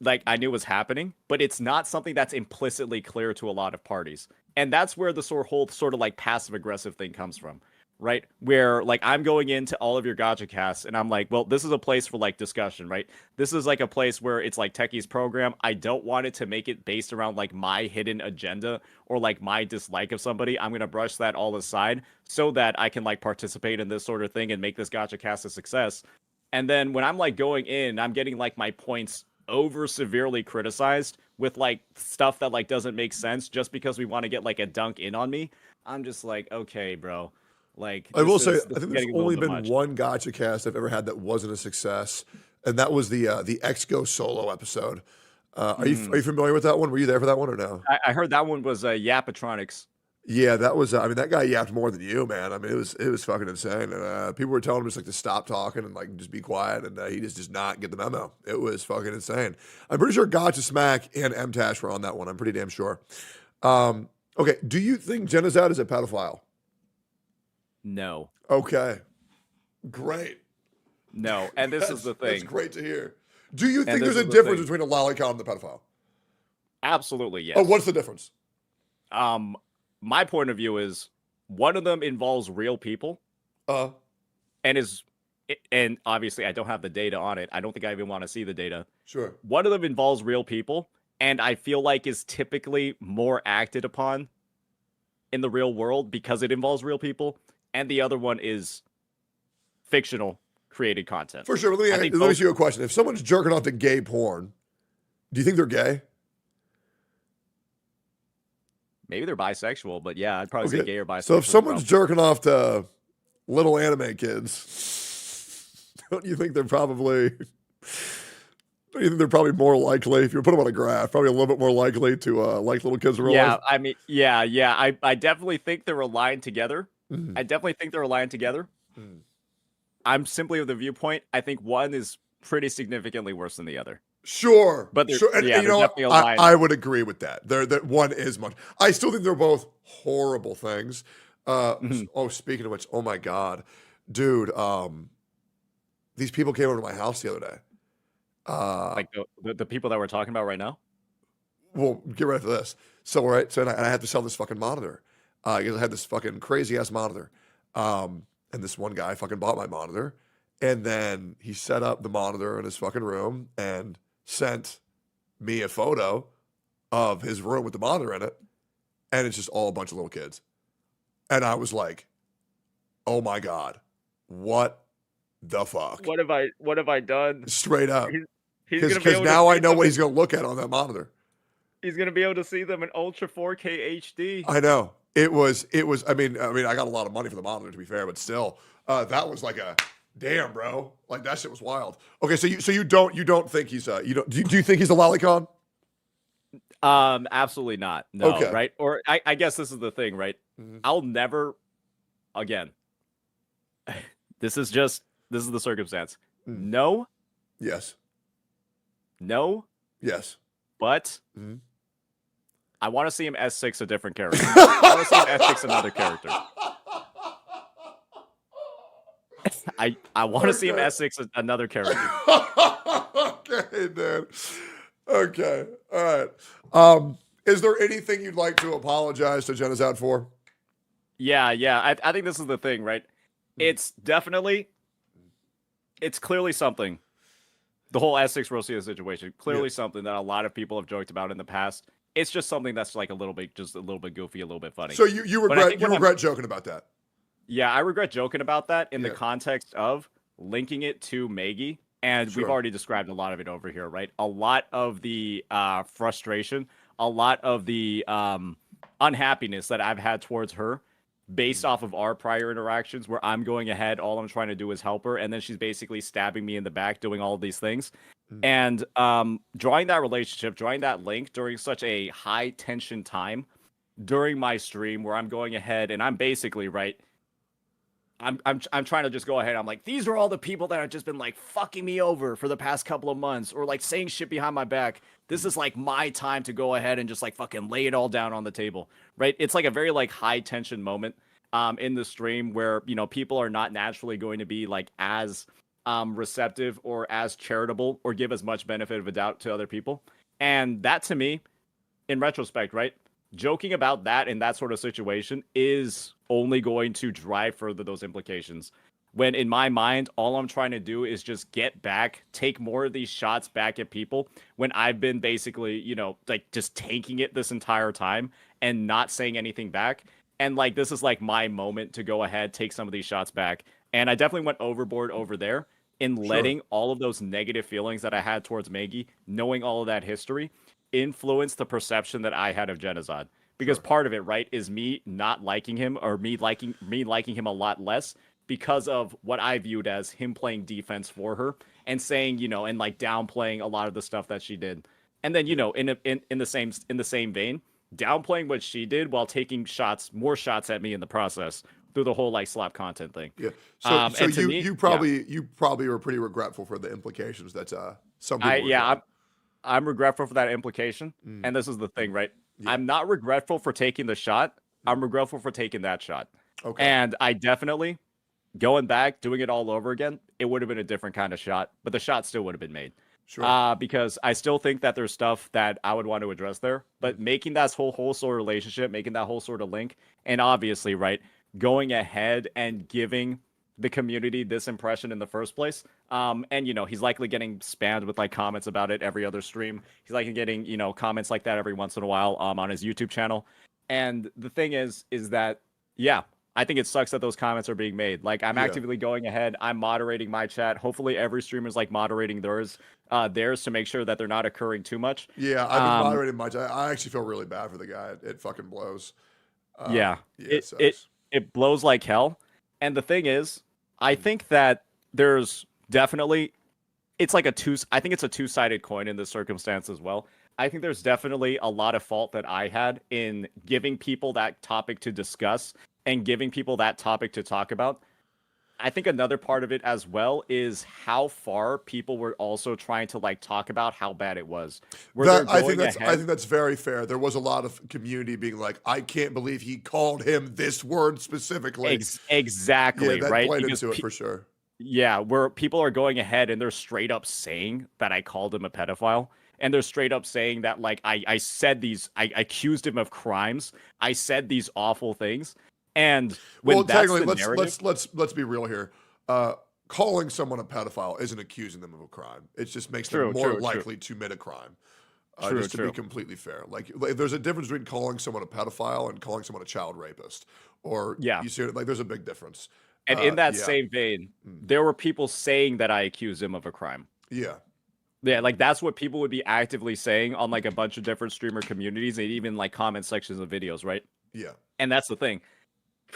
happening, but it's not something that's implicitly clear to a lot of parties. And that's where the whole sort of like passive aggressive thing comes from. Right? Where like I'm going into all of your Gacha casts and I'm like, well, this is a place for like discussion, right? This is like a place where it's like Techie's program. I don't want it to make it based around like my hidden agenda or like my dislike of somebody. I'm going to brush that all aside so that I can like participate in this sort of thing and make this Gacha cast a success. And then when I'm like going in, I'm getting like my points over severely criticized with like stuff that like doesn't make sense just because we want to get like a dunk in on me. I'm just like, okay, bro. Like I will say, I think there's only been one Gacha cast I've ever had that wasn't a success, and that was the X-Go solo episode. Are you familiar with that one? Were you there for that one or no? I heard that one was Yapatronics. Yeah, that was. I mean, that guy yapped more than you, man. I mean, it was fucking insane. And people were telling him just like to stop talking and like just be quiet, and he just does not get the memo. It was fucking insane. I'm pretty sure Gacha Smack and MTash were on that one. I'm pretty damn sure. Okay, do you think Genazad is a pedophile? No. Okay. Great. No, and this is the thing. That's great to hear. Do you think there's a difference between a lolicon and the pedophile? Absolutely, yes. Oh, what's the difference? My point of view is one of them involves real people. And obviously I don't have the data on it. I don't think I even want to see the data. Sure. One of them involves real people, and I feel like is typically more acted upon in the real world because it involves real people. And the other one is fictional created content. For sure. Let me ask you a question. If someone's jerking off to gay porn, do you think they're gay? Maybe they're bisexual, but yeah, I'd probably say gay or bisexual. So if someone's jerking off to little anime kids, don't you think they're probably more likely, if you put them on a graph, probably a little bit more likely to like little kids in real life? I mean, yeah. I definitely think they're aligned together. I definitely think they're aligned together. I'm simply of the viewpoint, I think one is pretty significantly worse than the other. Sure, But sure. And yeah, you know what? definitely a line. I would agree with that. That one is much. I still think they're both horrible things. Oh, speaking of which, oh my god, dude, these people came over to my house the other day. Like the people that we're talking about right now. Well, get ready for this. So, and I had to sell this fucking monitor because I had this fucking crazy ass monitor. And this one guy fucking bought my monitor, and then he set up the monitor in his fucking room and sent me a photo of his room with the monitor in it, and it's just all a bunch of little kids. And I was like, "Oh my god, what the fuck? What have I done?" Straight up. Because now I know what he's gonna look at on that monitor. He's gonna be able to see them in Ultra 4K HD. I know. It was. I mean, I got a lot of money for the monitor, to be fair, but still, that was like a damn, bro. Like that shit was wild. Okay, so you don't think he's do you think he's a lolicon? Absolutely not. No, Okay. right? Or I guess this is the thing, right? I'll never, again. This is the circumstance. No. Yes. No. Yes. But I want to see him S6 a different character. I want to see him S6 another character. I want to see him S6 another character. Okay, man. Okay. All right. Is there anything you'd like to apologize to Genocide for? Yeah. I think this is the thing, right? It's clearly something. The whole S6 Rosia situation, clearly something that a lot of people have joked about in the past. It's just something that's like a little bit goofy, a little bit funny. So you regret joking about that? Yeah, I regret joking about that in the context of linking it to Maggie. And we've already described a lot of it over here, right? A lot of the frustration, a lot of the unhappiness that I've had towards her based off of our prior interactions where I'm going ahead, all I'm trying to do is help her, and then she's basically stabbing me in the back, doing all of these things. And drawing that relationship, drawing that link during such a high tension time during my stream where I'm going ahead and I'm basically, right, I'm trying to just go ahead. I'm like, these are all the people that have just been like fucking me over for the past couple of months or like saying shit behind my back. This is like my time to go ahead and just like fucking lay it all down on the table, right? It's like a very like high tension moment in the stream where, you know, people are not naturally going to be like as receptive or as charitable or give as much benefit of a doubt to other people. And that to me, in retrospect, right? Joking about that in that sort of situation is only going to drive further those implications. When in my mind, all I'm trying to do is just get back, take more of these shots back at people when I've been basically, you know, like just tanking it this entire time and not saying anything back. And like, this is like my moment to go ahead, take some of these shots back. And I definitely went overboard over there in letting all of those negative feelings that I had towards Maggie, knowing all of that history, influence the perception that I had of Genocide. Because part of it, right, is me not liking him or me liking him a lot less because of what I viewed as him playing defense for her and saying, you know, and like downplaying a lot of the stuff that she did. And then, you know, in the same vein, downplaying what she did while taking more shots at me in the process through the whole like slap content thing. Yeah. So you probably were pretty regretful for the implications that some people I'm regretful for that implication. And this is the thing, right? Yeah. I'm not regretful for taking the shot. I'm regretful for taking that shot. Okay. And I definitely, going back, doing it all over again, it would have been a different kind of shot, but the shot still would have been made. Sure. Because I still think that there's stuff that I would want to address there, but making that whole sort of relationship, making that whole sort of link, and obviously, right, going ahead and giving the community this impression in the first place. And, you know, he's likely getting spammed with like comments about it every other stream. He's likely getting, you know, comments like that every once in a while on his YouTube channel. And the thing is that, yeah, I think it sucks that those comments are being made. Like, I'm actively going ahead. I'm moderating my chat. Hopefully every streamer's like moderating theirs to make sure that they're not occurring too much. Yeah, I've been moderating my chat. I actually feel really bad for the guy. It fucking blows. It blows like hell. And the thing is, I think that there's definitely, I think it's a two-sided coin in this circumstance as well. I think there's definitely a lot of fault that I had in giving people that topic to discuss and giving people that topic to talk about. I think another part of it as well is how far people were also trying to like talk about how bad it was. I think that's very fair. There was a lot of community being like, I can't believe he called him this word specifically. Exactly, Yeah, that right? played Because into it for sure. Yeah, where people are going ahead and they're straight up saying that I called him a pedophile. And they're straight up saying that like I said these, I accused him of crimes. I said these awful things. And when that's the narrative, let's be real here. Calling someone a pedophile isn't accusing them of a crime. It just makes them more likely to commit a crime. Just to be completely fair, like there's a difference between calling someone a pedophile and calling someone a child rapist. Or you see, like there's a big difference. And in that same vein, there were people saying that I accused him of a crime. Yeah. Yeah, like that's what people would be actively saying on like a bunch of different streamer communities and even like comment sections of videos, right? Yeah. And that's the thing.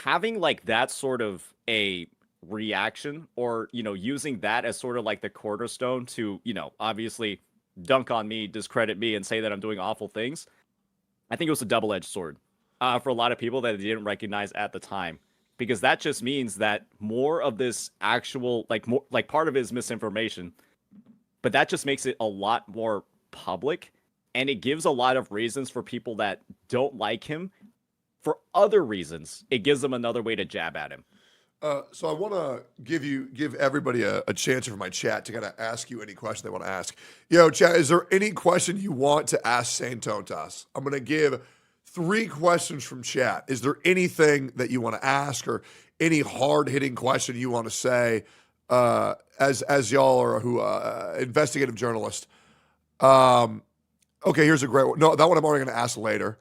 Having like that sort of a reaction or, you know, using that as sort of like the cornerstone to, you know, obviously dunk on me, discredit me, and say that I'm doing awful things. I think it was a double-edged sword for a lot of people that they didn't recognize at the time. Because that just means that more of this actual, like part of it is misinformation. But that just makes it a lot more public. And it gives a lot of reasons for people that don't like him. For other reasons, it gives them another way to jab at him. So I want to give everybody a chance for my chat to kind of ask you any question they want to ask. Yo, chat, is there any question you want to ask Saint Tontas? I'm going to give 3 questions from chat. Is there anything that you want to ask or any hard-hitting question you want to say as y'all are who investigative journalist? Okay, here's a great one. No, that one I'm already going to ask later.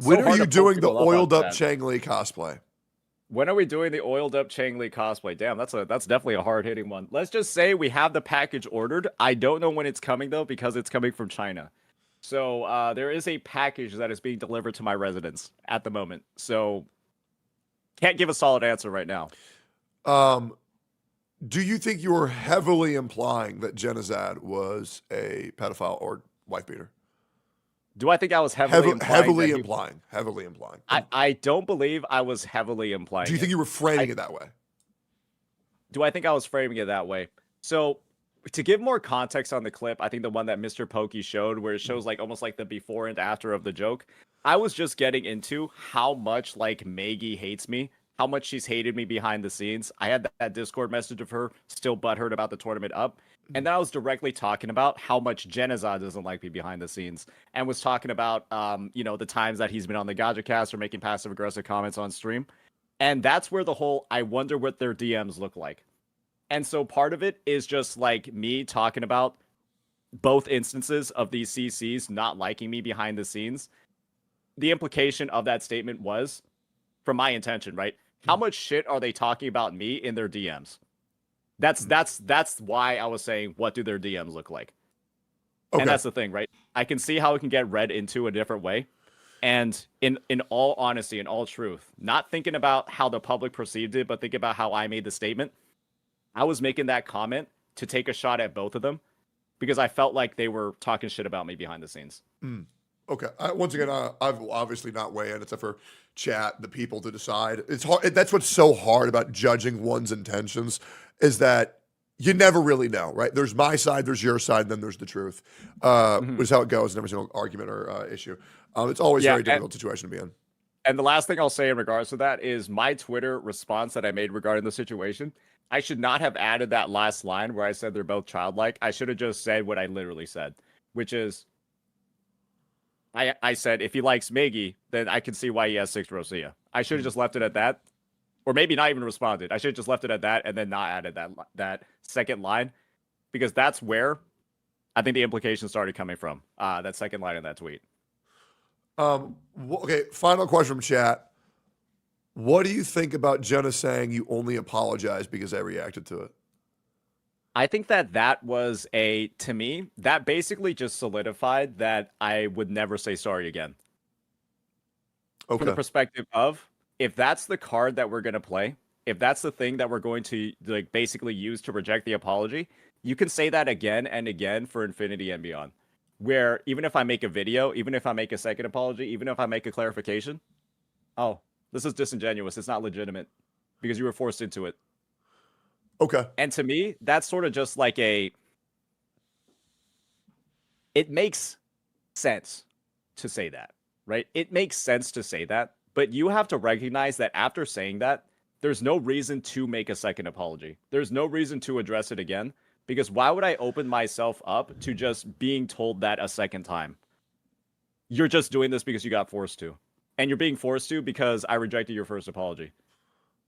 When are you doing the oiled up Chang Li cosplay? When are we doing the oiled up Chang Li cosplay? Damn, that's definitely a hard hitting one. Let's just say we have the package ordered. I don't know when it's coming though, because it's coming from China. So there is a package that is being delivered to my residence at the moment. So can't give a solid answer right now. Do you think you were heavily implying that Genazad was a pedophile or wife beater? Do I think I was heavily implying? Heavily implying. I don't believe I was heavily implying. Do you think you were framing it that way? Do I think I was framing it that way? So, to give more context on the clip, I think the one that Mr. Pokey showed, where it shows like almost like the before and after of the joke, I was just getting into how much like Maggie hates me, how much she's hated me behind the scenes. I had that Discord message of her still butthurt about the tournament up. And then I was directly talking about how much Genazad doesn't like me behind the scenes, and was talking about, you know, the times that he's been on the Gaja cast or making passive aggressive comments on stream. And that's where the whole, I wonder what their DMs look like. And so part of it is just like me talking about both instances of these CCs not liking me behind the scenes. The implication of that statement was, from my intention, right? How much shit are they talking about me in their DMs? That's why I was saying, what do their DMs look like? Okay. And that's the thing, right? I can see how it can get read into a different way. And in all honesty, in all truth, not thinking about how the public perceived it, but thinking about how I made the statement, I was making that comment to take a shot at both of them because I felt like they were talking shit about me behind the scenes. Okay. Once again, I've obviously not weigh in. It's up for chat, the people to decide. It's hard. That's what's so hard about judging one's intentions, is that you never really know, right? There's my side, there's your side, and then there's the truth. Which is how it goes in every single argument or issue. It's always a very difficult situation to be in. And the last thing I'll say in regards to that is my Twitter response that I made regarding the situation. I should not have added that last line where I said they're both childlike. I should have just said what I literally said, which is, I said, if he likes Maggie, then I can see why he has 6 Rosia. I should have just left it at that. Or maybe not even responded. I should have just left it at that and then not added that second line. Because that's where I think the implication started coming from. That second line in that tweet. Okay, final question from chat. What do you think about Jenna saying you only apologize because I reacted to it? I think that was to me, that basically just solidified that I would never say sorry again. Okay. From the perspective of, if that's the card that we're going to play, if that's the thing that we're going to like basically use to reject the apology, you can say that again and again for infinity and beyond. Where even if I make a video, even if I make a second apology, even if I make a clarification, oh, This is disingenuous. It's not legitimate because you were forced into it. Okay. And to me, that's sort of just like it makes sense to say that, right? It makes sense to say that, but you have to recognize that after saying that, there's no reason to make a second apology. There's no reason to address it again, because why would I open myself up to just being told that a second time? You're just doing this because you got forced to. And you're being forced to because I rejected your first apology.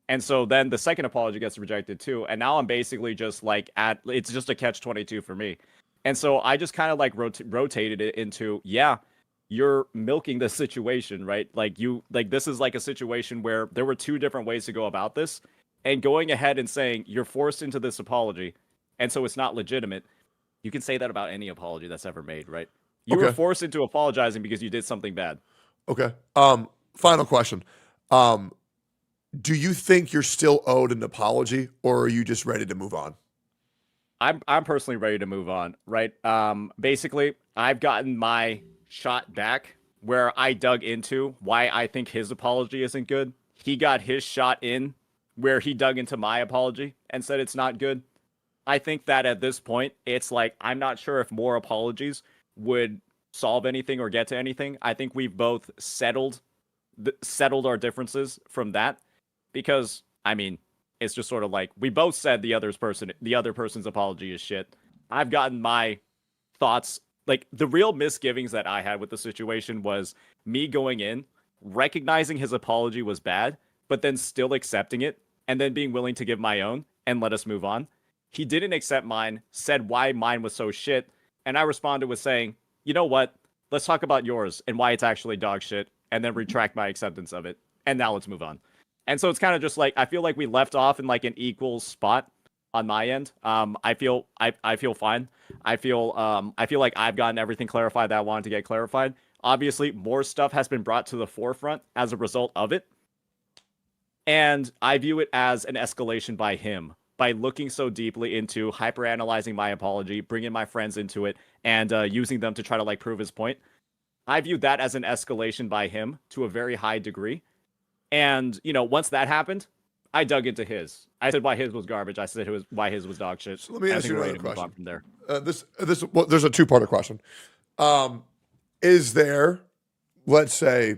And so then the second apology gets rejected too. And now I'm basically just like it's just a catch-22 for me. And so I just kind of like rotated it into, yeah, you're milking the situation, right? Like this is like a situation where there were two different ways to go about this. And going ahead and saying you're forced into this apology, and so it's not legitimate. You can say that about any apology that's ever made, right? You were forced into apologizing because you did something bad. Okay. Final question. Do you think you're still owed an apology, or are you just ready to move on? I'm personally ready to move on, right? Basically, I've gotten my shot back where I dug into why I think his apology isn't good. He got his shot in where he dug into my apology and said it's not good. I think that at this point, it's like, I'm not sure if more apologies would solve anything or get to anything. I think we've both settled our differences from that, because I mean, it's just sort of like we both said the other person's apology is shit. I've gotten my thoughts. Like, the real misgivings that I had with the situation was me going in, recognizing his apology was bad, but then still accepting it and then being willing to give my own and let us move on. He didn't accept mine, said why mine was so shit, and I responded with saying, you know what? Let's talk about yours and why it's actually dog shit, and then retract my acceptance of it. And now let's move on. And so it's kind of just like, I feel like we left off in like an equal spot on my end. I feel fine. I feel like I've gotten everything clarified that I wanted to get clarified. Obviously, more stuff has been brought to the forefront as a result of it. And I view it as an escalation by him, by looking so deeply into hyperanalyzing my apology, bringing my friends into it, and using them to try to like prove his point. I view that as an escalation by him to a very high degree. And, you know, once that happened, I dug into his. I said why his was garbage. I said why his was dog shit. So let me ask you another question. From there. Well, there's a two-parter question. Is there, let's say,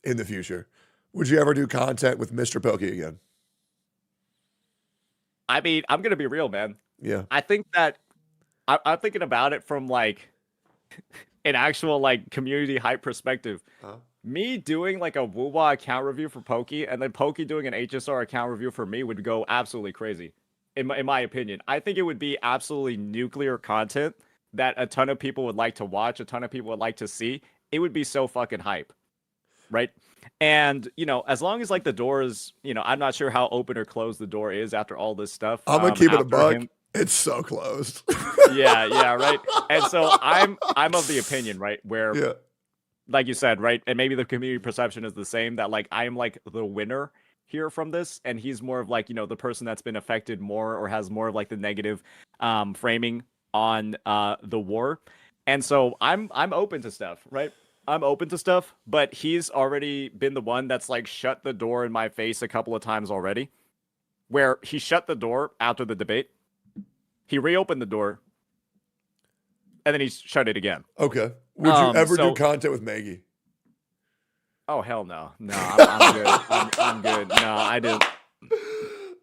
in the future, would you ever do content with Mr. Pokey again? I mean, I'm going to be real, man. Yeah. I think that I'm thinking about it from like an actual like community hype perspective. Me doing like a Woo-Wah account review for Pokey and then Pokey doing an HSR account review for me would go absolutely crazy. In my opinion, I think it would be absolutely nuclear content that a ton of people would like to watch, a ton of people would like to see. It would be so fucking hype. Right? And, you know, as long as like the door is, you know, I'm not sure how open or closed the door is after all this stuff. I'm gonna keep it a buck. It's so closed. yeah, right. And so I'm of the opinion, right, where like you said, right, and maybe the community perception is the same, that like I am like the winner here from this, and he's more of like, you know, the person that's been affected more or has more of like the negative framing on the war. And so I'm open to stuff, right? I'm open to stuff, but he's already been the one that's like shut the door in my face a couple of times already, where he shut the door after the debate. He reopened the door, and then he shut it again. Okay. Would you ever do content with Maggie? Oh, hell no. No, I'm good. I'm good. No, I didn't.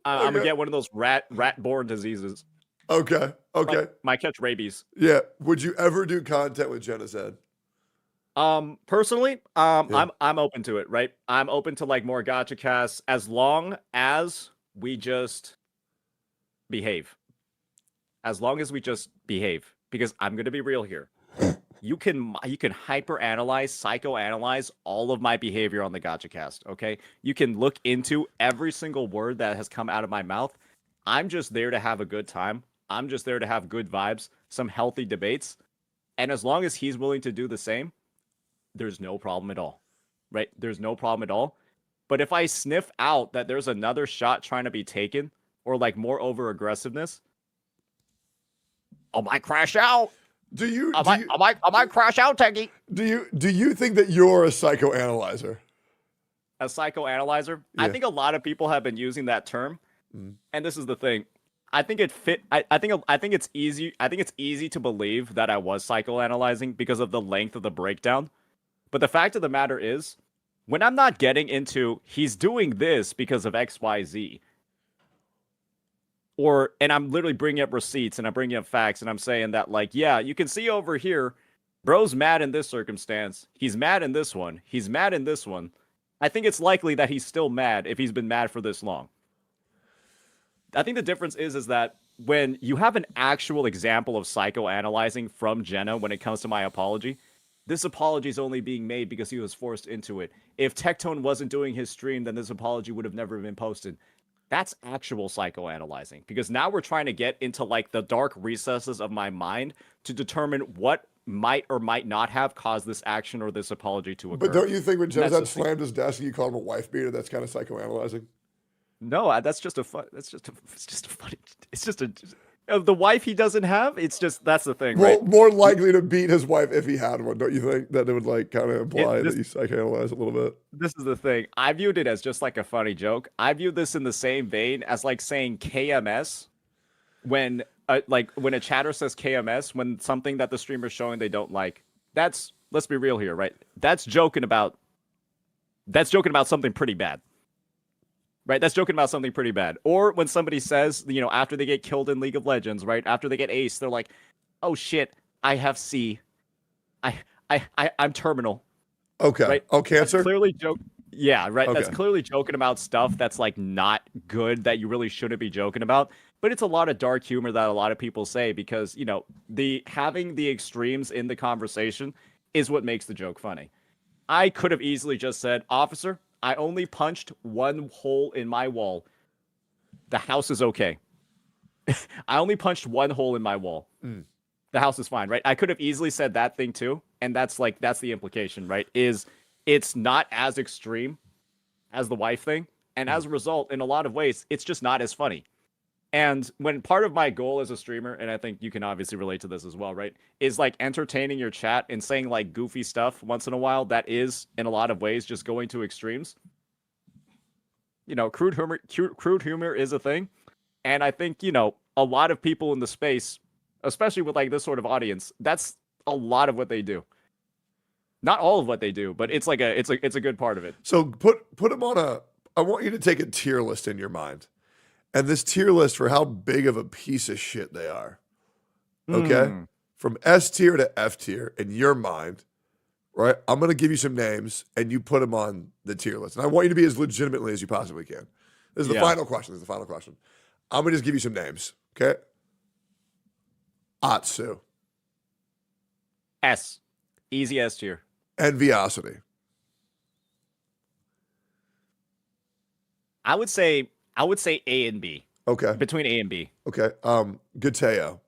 I'm gonna get one of those rat-borne diseases. Okay. Might catch rabies. Yeah. Would you ever do content with Genocide? Personally, I'm open to it, right? I'm open to like more gacha casts as long as we just behave. As long as we just behave, because I'm gonna be real here. You can hyper-analyze, psychoanalyze all of my behavior on the gacha cast, okay? You can look into every single word that has come out of my mouth. I'm just there to have a good time. I'm just there to have good vibes, some healthy debates. And as long as he's willing to do the same, there's no problem at all, right? There's no problem at all. But if I sniff out that there's another shot trying to be taken, or like more over-aggressiveness, I might crash out. I might crash out, Techie. Do you think that you're a psychoanalyzer? a psychoanalyzer. I Yeah. think a lot of people have been using that term, and this is the thing. I think it fit. I think it's easy. I think it's easy to believe that I was psychoanalyzing because of the length of the breakdown. But the fact of the matter is, when I'm not getting into he's doing this because of X, Y, Z, and I'm literally bringing up receipts and I'm bringing up facts and I'm saying that, like, yeah, you can see over here, bro's mad in this circumstance. He's mad in this one. He's mad in this one. I think it's likely that he's still mad if he's been mad for this long. I think the difference is that when you have an actual example of psychoanalyzing from Jenna when it comes to my apology, this apology is only being made because he was forced into it. If Tectone wasn't doing his stream, then this apology would have never been posted. That's actual psychoanalyzing, because now we're trying to get into like the dark recesses of my mind to determine what might or might not have caused this action or this apology to occur. But don't you think when And that's Jezad the thing. slammed his desk and you called him a wife beater, that's kind of psychoanalyzing? No, that's just a fun. It's just a funny. It's just a the wife he doesn't have. It's just that's the thing, Well, right? more likely to beat his wife if he had one, don't you think? That it would like kind of imply this- that you psychoanalyze a little bit. This is the thing. I viewed it as just like a funny joke. I viewed this in the same vein as like saying KMS when when a chatter says KMS when something that the streamer's showing they don't like. That's, let's be real here, right? That's joking about something pretty bad. Right, that's joking about something pretty bad. Or when somebody says, after they get killed in League of Legends, right? After they get ace, they're like, "Oh shit, I have C. I'm terminal." Okay. Right? Oh, cancer? That's clearly joke. Yeah, right. That's Okay. clearly joking about stuff that's like not good that you really shouldn't be joking about. But it's a lot of dark humor that a lot of people say because the having the extremes in the conversation is what makes the joke funny. I could have easily just said, "Officer, I only punched one hole in my wall. The house is okay." I only punched one hole in my wall. The house is fine, right? I could have easily said that thing too, and that's the implication, right? Is it's not as extreme as the wife thing, and as a result, in a lot of ways, it's just not as funny. And when part of my goal as a streamer, and I think you can obviously relate to this as well, right, is like entertaining your chat and saying like goofy stuff once in a while, that is in a lot of ways just going to extremes. Crude humor is a thing. And I think, a lot of people in the space, especially with like this sort of audience, that's a lot of what they do. Not all of what they do, but it's like it's a good part of it. So put them on I want you to take a tier list in your mind. And this tier list for how big of a piece of shit they are. Okay? From S tier to F tier in your mind, right? I'm going to give you some names and you put them on the tier list. And I want you to be as legitimately as you possibly can. This is the final question. I'm going to just give you some names. Okay? Atsu. S. Easy S tier. Enviosity. I would say A and B. Okay. Between A and B. Okay. Guteo.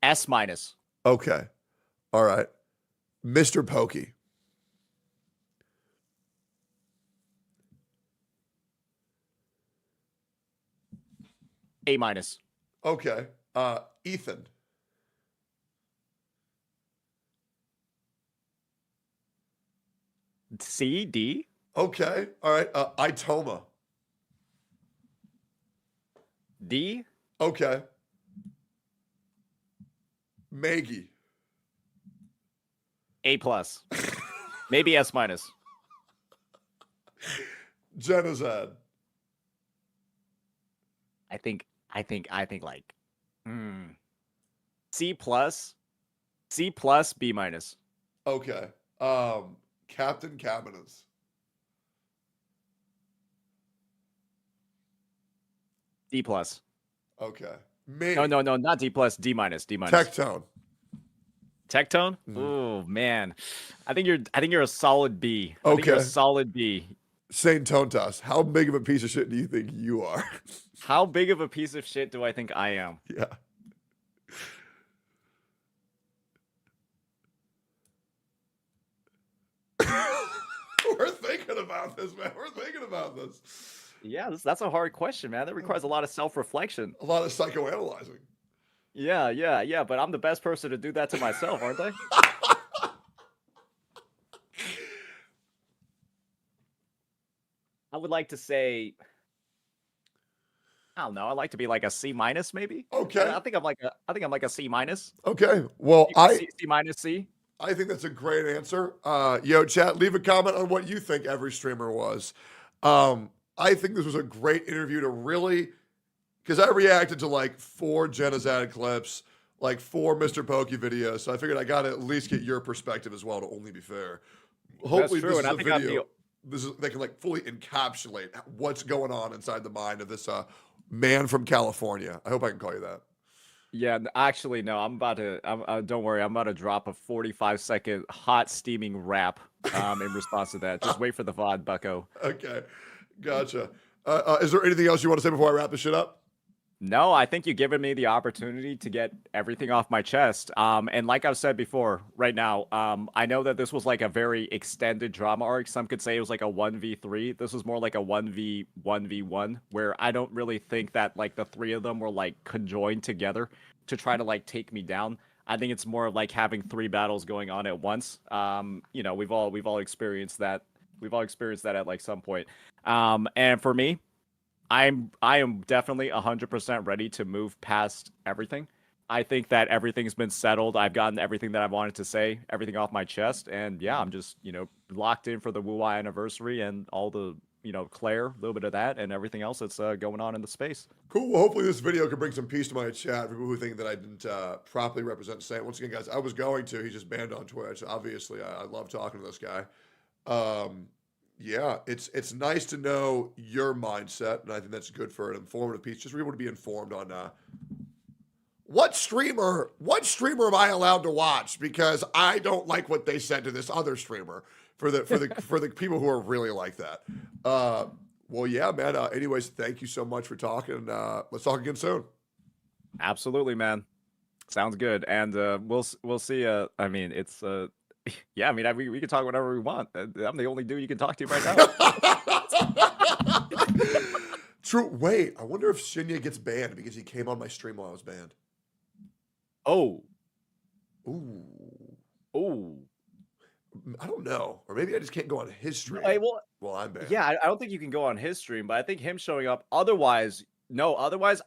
S minus. Okay. All right. Mr. Pokey. A minus. Okay. Ethan. C, D. Okay. All right. Itoma. D. Okay. Maggie. A plus. Maybe S minus. Genozad. I think like C plus. C plus, B minus. Okay. Captain Cabinets. D plus. Okay. Me. No, not D plus. D minus. D minus. Tectone. Tectone? Oh man, I think you're a solid B. I think you're a solid B. Saint Tontas. How big of a piece of shit do you think you are? How big of a piece of shit do I think I am? Yeah. We're thinking about this, man. We're thinking about this. Yeah, that's a hard question, man. That requires a lot of self-reflection. A lot of psychoanalyzing. Yeah. But I'm the best person to do that to myself, aren't I? would like to say, I don't know. I'd like to be like a C minus, maybe. Okay. I think I'm like a C minus. Okay. Well, C minus C. I think that's a great answer. Yo, chat, leave a comment on what you think every streamer was. I think this was a great interview to really, because I reacted to like 4 Genocide clips, like 4 Mr. Pokey videos, so I figured I got to at least get your perspective as well, to only be fair. Hopefully That's true, this is and I a think I'm video they can like fully encapsulate what's going on inside the mind of this man from California. I hope I can call you that. Yeah, actually, no. I'm about to. Don't worry. I'm about to drop a 45-second hot steaming rap in response to that. Just wait for the VOD, Bucko. Okay, gotcha. Is there anything else you want to say before I wrap this shit up? No, I think you've given me the opportunity to get everything off my chest. And like I've said before, right now, I know that this was like a very extended drama arc. Some could say it was like a 1v3. This was more like a 1v1v1, where I don't really think that like the 3 of them were like conjoined together to try to like take me down. I think it's more like having 3 battles going on at once. You know, we've all experienced that. We've all experienced that at like some point. And for me, I am definitely 100% ready to move past everything. I think that everything's been settled. I've gotten everything that I wanted to say, everything off my chest, and yeah, I'm just, you know, locked in for the Wu-Wai anniversary and all the, you know, Clare, a little bit of that, and everything else that's going on in the space. Cool. Well, hopefully this video can bring some peace to my chat for people who think that I didn't properly represent Saint. Once again, guys, I was going to. He's just banned on Twitch. Obviously, I love talking to this guy. Yeah, it's nice to know your mindset, and I think that's good for an informative piece. Just for people to be informed on what streamer am I allowed to watch, because I don't like what they said to this other streamer. For the people who are really like that. Well, yeah, man. Anyways, thank you so much for talking. Let's talk again soon. Absolutely, man. Sounds good, and we'll see. I mean, it's yeah. I mean, we can talk whatever we want. I'm the only dude you can talk to right now. True. Wait, I wonder if Shinya gets banned because he came on my stream while I was banned. Oh. Ooh. Ooh. I don't know, or maybe I just can't go on his stream. Well, I'm banned. Yeah, I don't think you can go on his stream, but I think him showing up. Otherwise,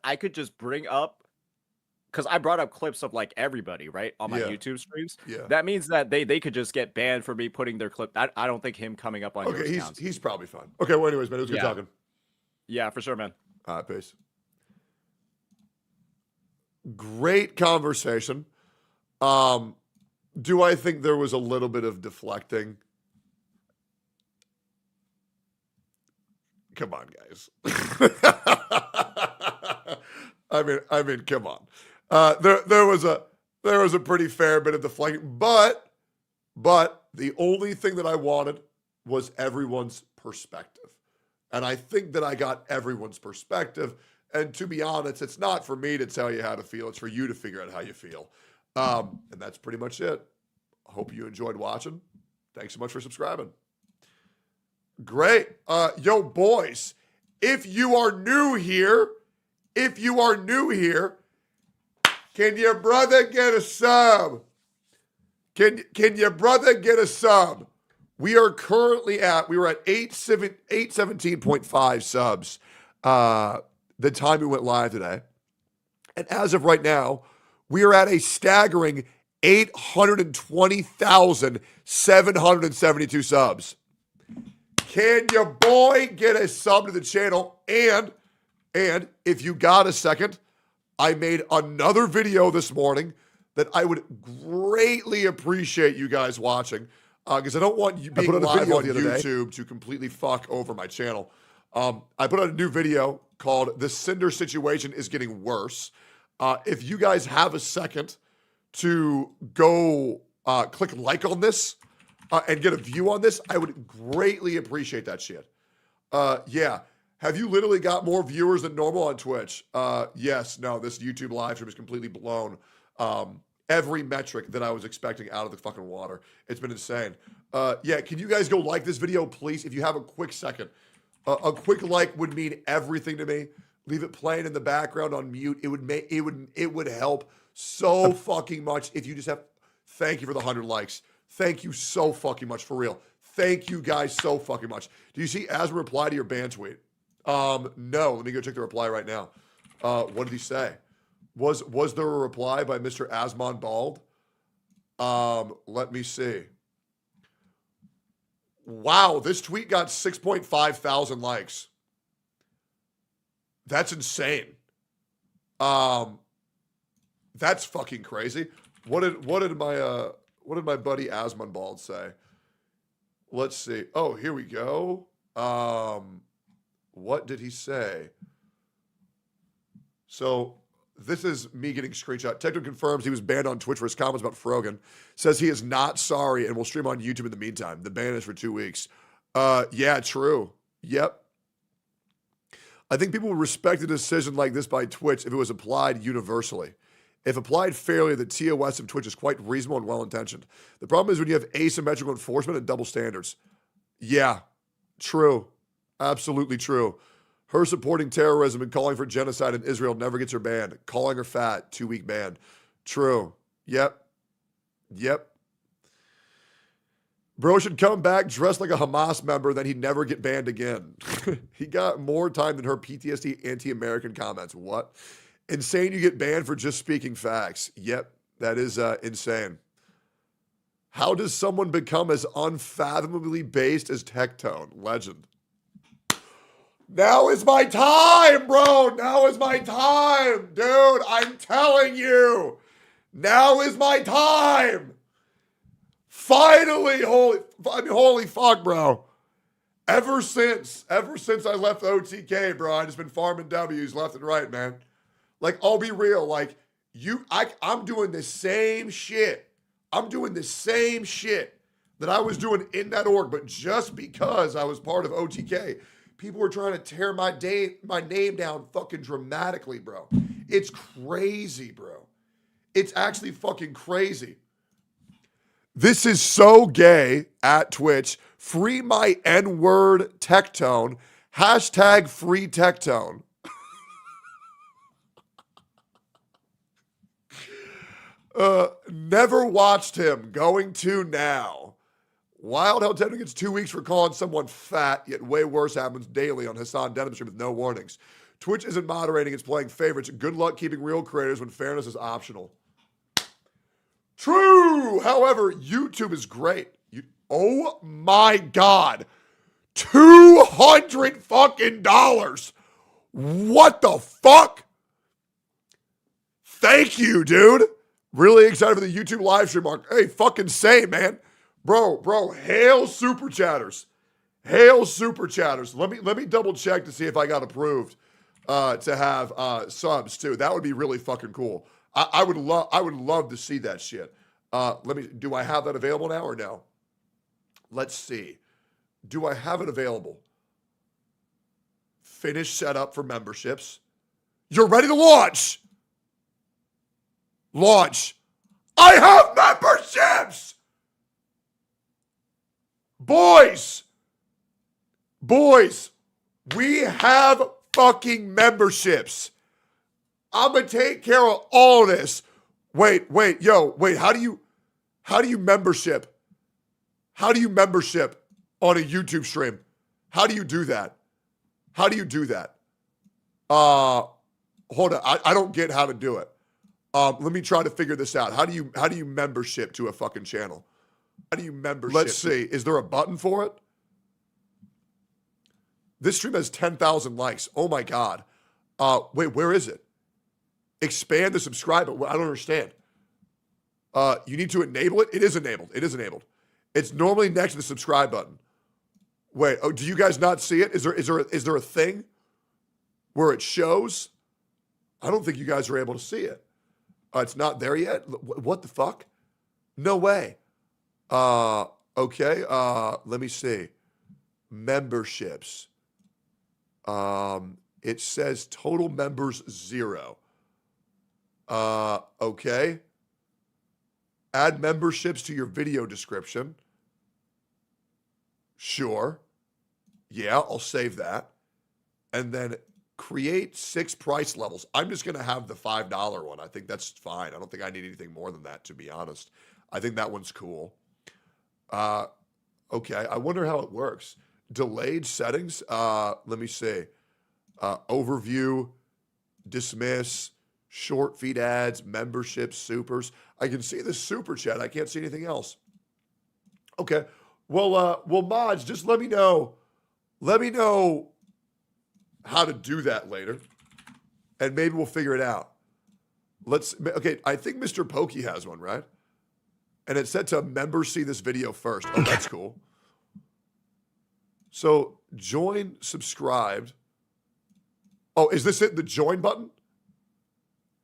I could just bring up, because I brought up clips of like everybody, right, on my YouTube streams. Yeah. That means that they could just get banned for me putting their clip. I don't think him coming up on. Okay, he's probably fine. Okay, well, anyways, man, it was good talking. Yeah, for sure, man. All right, peace. Great conversation. Do I think there was a little bit of deflecting? Come on, guys. I mean, come on. There was a pretty fair bit of deflecting, but the only thing that I wanted was everyone's perspective. And I think that I got everyone's perspective. And to be honest, it's not for me to tell you how to feel. It's for you to figure out how you feel. And that's pretty much it. Hope you enjoyed watching. Thanks so much for subscribing. Great. Yo, boys, if you are new here, can your brother get a sub? Can your brother get a sub? We were at 817.5 subs the time we went live today. And as of right now, we are at a staggering 820,772 subs. Can your boy get a sub to the channel? And if you got a second, I made another video this morning that I would greatly appreciate you guys watching, because I don't want you being live on YouTube to completely fuck over my channel. I put out a new video called "The Cinder Situation is Getting Worse." If you guys have a second to go click like on this and get a view on this, I would greatly appreciate that shit. Yeah. Have you literally got more viewers than normal on Twitch? Yes. No, this YouTube live stream is completely blown. Every metric that I was expecting out of the fucking water. It's been insane. Yeah, can you guys go like this video, please? If you have a quick second. A quick like would mean everything to me. Leave it playing in the background on mute. It would help so fucking much if you just have. Thank you for the 100 likes. Thank you so fucking much, for real. Thank you guys so fucking much. Do you see Asma reply to your ban tweet? No. Let me go check the reply right now. What did he say? Was there a reply by Mr. Asmon Bald? Let me see. Wow, this tweet got 6.5 thousand likes. That's insane. That's fucking crazy. What did my buddy Asmon Bald say? Let's see. Oh, here we go. What did he say? So this is me getting screenshot. Tectone confirms he was banned on Twitch for his comments about Frogan. Says he is not sorry and will stream on YouTube in the meantime. The ban is for 2 weeks. Yeah, true. Yep. I think people would respect a decision like this by Twitch if it was applied universally. If applied fairly, the TOS of Twitch is quite reasonable and well-intentioned. The problem is when you have asymmetrical enforcement and double standards. Yeah, true. Absolutely true. Her supporting terrorism and calling for genocide in Israel never gets her banned. Calling her fat, 2-week ban. True. Yep. Bro should come back dressed like a Hamas member, then he'd never get banned again. He got more time than her PTSD anti-American comments. What? Insane you get banned for just speaking facts. Yep, that is insane. How does someone become as unfathomably based as Tectone? Legend. Now is my time, bro. Now is my time. Dude, I'm telling you. Now is my time. Finally, holy fuck, bro. Ever since I left OTK, bro, I just been farming W's left and right, man. Like, I'll be real. Like, I'm doing the same shit. I'm doing the same shit that I was doing in that org, but just because I was part of OTK, people were trying to tear my name down fucking dramatically, bro. It's crazy, bro. It's actually fucking crazy. This is so gay at Twitch. Free my N-word Tectone. Hashtag free Tectone. Never watched him. Going to now. Wild how Tectone gets 2 weeks for calling someone fat, yet way worse happens daily on Hassan Denim stream with no warnings. Twitch isn't moderating, it's playing favorites. Good luck keeping real creators when fairness is optional. True. However, YouTube is great. Oh my God. $200 fucking dollars. What the fuck? Thank you, dude. Really excited for the YouTube live stream, Mark. Hey, fucking same, man. Bro, hail super chatters. Hail super chatters. Let me double check to see if I got approved to have subs too. That would be really fucking cool. I would love to see that shit. Do I have that available now or no? Let's see. Do I have it available? Finish setup for memberships. You're ready to launch. Launch. I have memberships. Boys, we have fucking memberships. I'm gonna take care of all this. Wait, how do you membership? How do you membership on a YouTube stream? How do you do that? Hold on, I don't get how to do it. Let me try to figure this out. How do you membership to a fucking channel? How do you membership? Let's see. Is there a button for it? This stream has 10,000 likes. Oh my God. Wait, where is it? Expand the subscribe button. I don't understand. You need to enable it. It is enabled. It's normally next to the subscribe button. Wait. Oh, do you guys not see it? Is there a thing where it shows? I don't think you guys are able to see it. It's not there yet. What the fuck? No way. Okay. Let me see. Memberships. It says total members 0. Okay. Add memberships to your video description. Sure. Yeah, I'll save that. And then create 6 price levels. I'm just going to have the $5 one. I think that's fine. I don't think I need anything more than that, to be honest. I think that one's cool. Okay, I wonder how it works. Delayed settings. Let me see. Overview, dismiss, short feed ads, memberships, supers. I can see the super chat. I can't see anything else. Okay. Well, mods, just let me know. Let me know how to do that later, and maybe we'll figure it out. Okay, I think Mr. Pokey has one, right? And it said to members see this video first. Oh, that's cool. So, join, subscribed. Oh, is this it? The join button?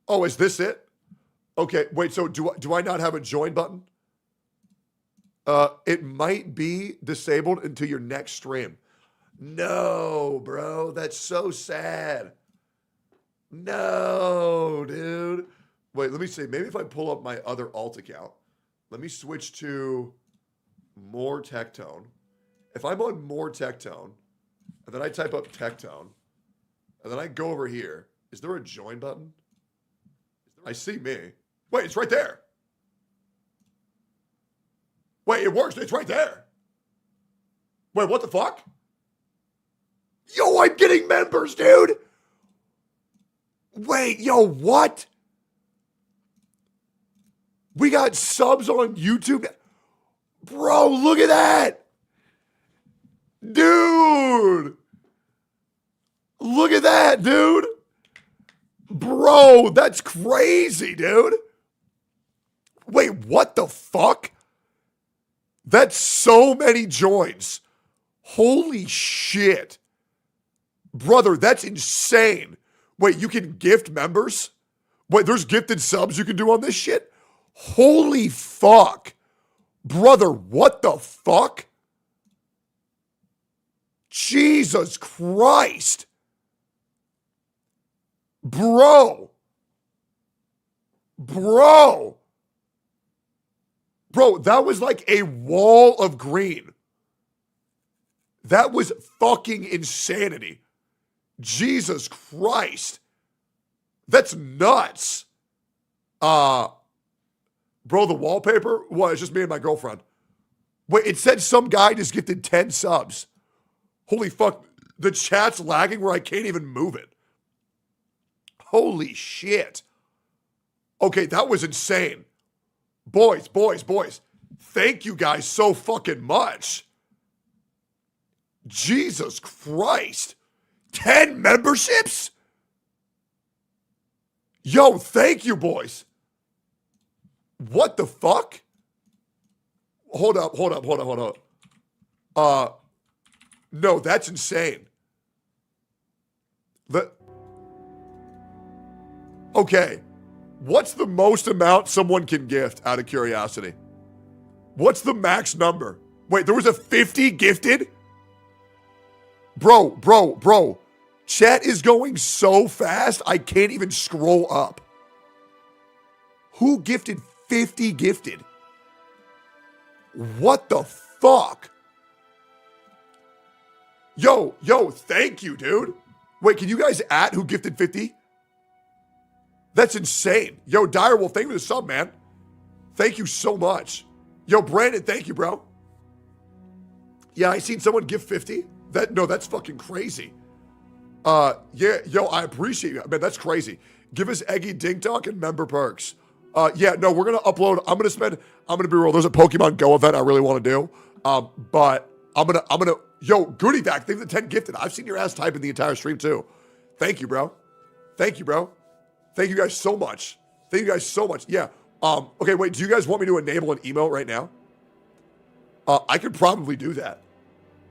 Oh, is this it? Okay, wait, so do I not have a join button? It might be disabled until your next stream. No, bro, that's so sad. No, dude. Wait, let me see. Maybe if I pull up my other alt account. Let me switch to more Tectone. If I'm on more Tectone, and then I type up Tectone, and then I go over here, is there a join button? I see me. Wait, it's right there. Wait, it works. It's right there. Wait, what the fuck? Yo, I'm getting members, dude. Wait, yo, what? We got subs on YouTube. Bro, look at that. Dude. Look at that, dude. Bro, that's crazy, dude. Wait, what the fuck? That's so many joins. Holy shit. Brother, that's insane. Wait, you can gift members? Wait, there's gifted subs you can do on this shit? Holy fuck. Brother, what the fuck? Jesus Christ. Bro. Bro, that was like a wall of green. That was fucking insanity. Jesus Christ. That's nuts. Bro, the wallpaper? What? It's just me and my girlfriend. Wait, it said some guy just gifted 10 subs. Holy fuck. The chat's lagging where I can't even move it. Holy shit. Okay, that was insane. Boys. Thank you guys so fucking much. Jesus Christ. 10 memberships? Yo, thank you, boys. What the fuck? Hold up. No, that's insane. Okay. What's the most amount someone can gift out of curiosity? What's the max number? Wait, there was a 50 gifted? Bro. Chat is going so fast, I can't even scroll up. Who gifted 50 gifted? What the fuck? Yo, thank you, dude. Wait, can you guys at who gifted 50? That's insane. Yo, Direwolf, thank you for the sub, man. Thank you so much. Yo, Brandon, thank you, bro. Yeah, I seen someone give 50. That's fucking crazy. Yeah, yo, I appreciate you. Man, that's crazy. Give us Eggy Dink Dunk and member perks. Yeah, no, we're gonna upload. I'm gonna be real. There's a Pokemon Go event I really want to do. But I'm gonna. Yo, Goody Back, thank you for the 10 gifted. I've seen your ass typing the entire stream too. Thank you, bro. Thank you guys so much. Yeah. Okay, wait, do you guys want me to enable an emote right now? I could probably do that.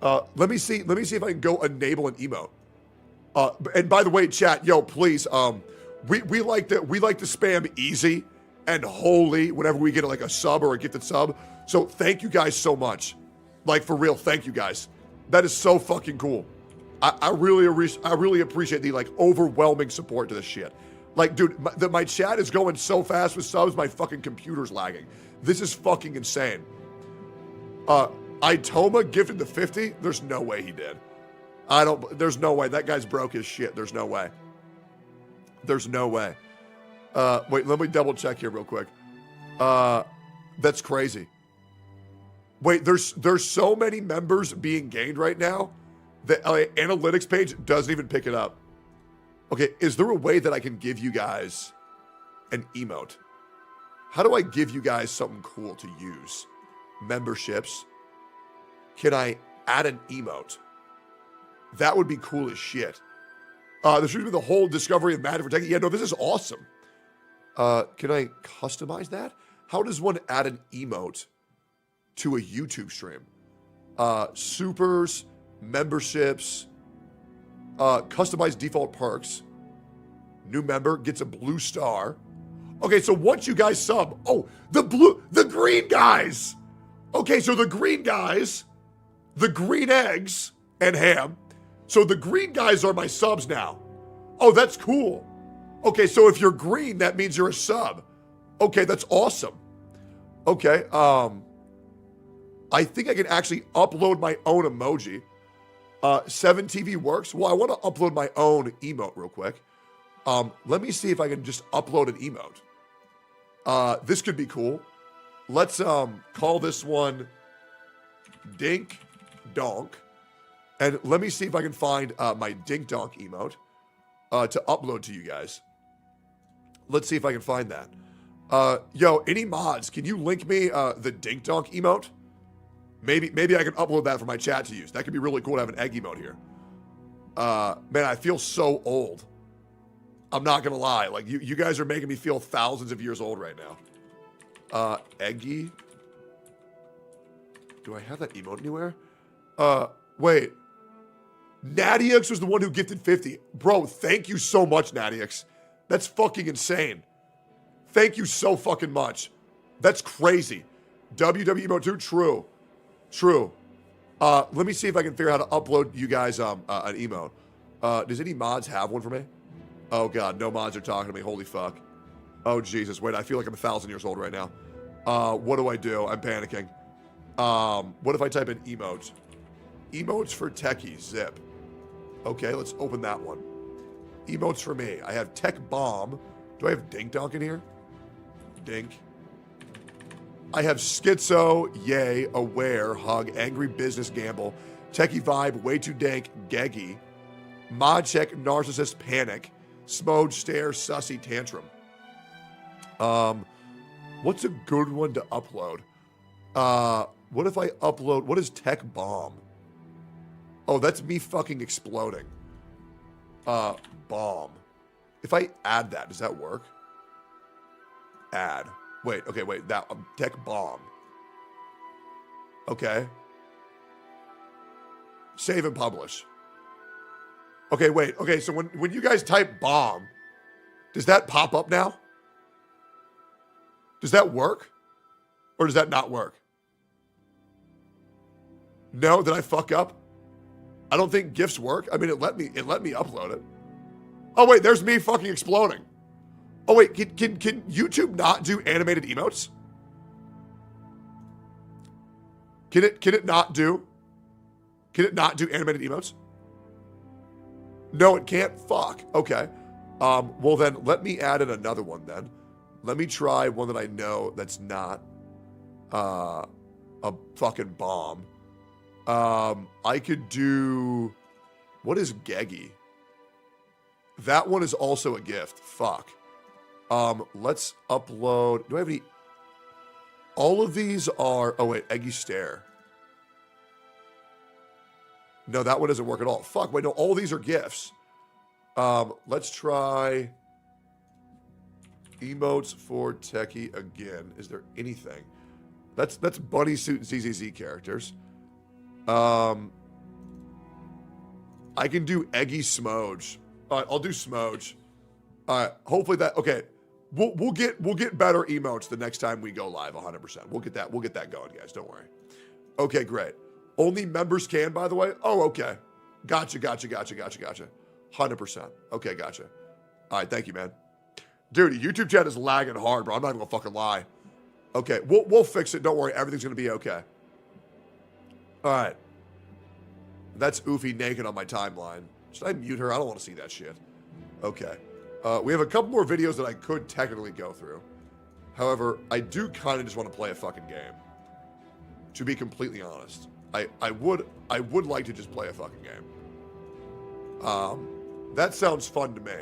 Let me see if I can go enable an emote. And by the way, chat, yo, please, we like to spam easy and holy whenever we get like a sub or a gifted sub. So thank you guys so much. Like for real, thank you guys. That is so fucking cool. I really appreciate the like overwhelming support to this shit. Like, dude, my chat is going so fast with subs, my fucking computer's lagging. This is fucking insane. Itoma gifted the 50? There's no way he did. There's no way. That guy's broke his shit. There's no way. Wait, let me double check here real quick. That's crazy. Wait, there's so many members being gained right now that analytics page doesn't even pick it up. Okay, is there a way that I can give you guys an emote? How do I give you guys something cool to use? Memberships. Can I add an emote? That would be cool as shit. This should be the whole discovery of Magic for Tech. Yeah, no, this is awesome. Can I customize that? How does one add an emote to a YouTube stream? Supers, memberships, customize default perks. New member gets a blue star. Okay, so once you guys sub, the green guys. Okay, so the green guys, the green eggs and ham. So the green guys are my subs now. Oh, that's cool. Okay, so if you're green, that means you're a sub. Okay, that's awesome. Okay, I think I can actually upload my own emoji. 7TV works. Well, I want to upload my own emote real quick. Let me see if I can just upload an emote. This could be cool. Let's call this one Dink Donk. And let me see if I can find my Dink Donk emote to upload to you guys. Let's see if I can find that. Yo, any mods, can you link me the Dink Donk emote? Maybe I can upload that for my chat to use. That could be really cool to have an egg emote here. Man, I feel so old. I'm not gonna lie. Like you guys are making me feel thousands of years old right now. Eggy. Do I have that emote anywhere? Wait. Nattyx was the one who gifted 50. Bro, thank you so much, Nattyx. That's fucking insane. Thank you so fucking much. That's crazy. WW emote 2, true. True. Let me see if I can figure out how to upload you guys an emote. Does any mods have one for me? Oh god, no mods are talking to me. Holy fuck. Oh Jesus, wait, I feel like I'm 1,000 years old right now. What do I do? I'm panicking. What if I type in emote? Emotes for techies, zip. Okay, let's open that one. Emotes for me. I have Tech Bomb. Do I have Dink Donk in here? Dink. I have Schizo, Yay, Aware, Hug, Angry Business Gamble, Techie Vibe, Way Too Dank, Geggy, Mod Check, Narcissist, Panic, Smode, Stare, Sussy, Tantrum. What's a good one to upload? What if I upload, what is Tech Bomb? Oh, that's me fucking exploding. Bomb. If I add that, does that work? Add. Wait, okay, wait, that, Tech Bomb. Okay. Save and publish. Okay, wait, okay, so when you guys type bomb, does that pop up now? Does that work? Or does that not work? No, did I fuck up? I don't think GIFs work. I mean, it let me upload it. Oh wait, there's me fucking exploding. Oh wait, can YouTube not do animated emotes? Can it not do animated emotes? No, it can't. Fuck. Okay. Well then, let me add in another one then. Let me try one that I know that's not a fucking bomb. I could do, what is Geggy? That one is also a gift. Fuck. Let's upload. Do I have any? All of these are, oh wait, Eggy Stare. No, that one doesn't work at all. Fuck, wait, no, all these are gifts. Let's try emotes for Techie again. Is there anything? That's Bunny Suit ZZZ characters. I can do Eggy Smoge. All right, I'll do Smoge. All right, hopefully that, okay. We'll get better emotes the next time we go live, 100%. We'll get that going, guys. Don't worry. Okay, great. Only members can, by the way. Oh, okay. Gotcha. 100%. Okay, gotcha. All right, thank you, man. Dude, YouTube chat is lagging hard, bro. I'm not even gonna fucking lie. Okay, we'll fix it. Don't worry. Everything's gonna be okay. All right. That's Oofy naked on my timeline. Should I mute her? I don't want to see that shit. Okay. We have a couple more videos that I could technically go through. However, I do kind of just want to play a fucking game. To be completely honest, I would like to just play a fucking game. That sounds fun to me.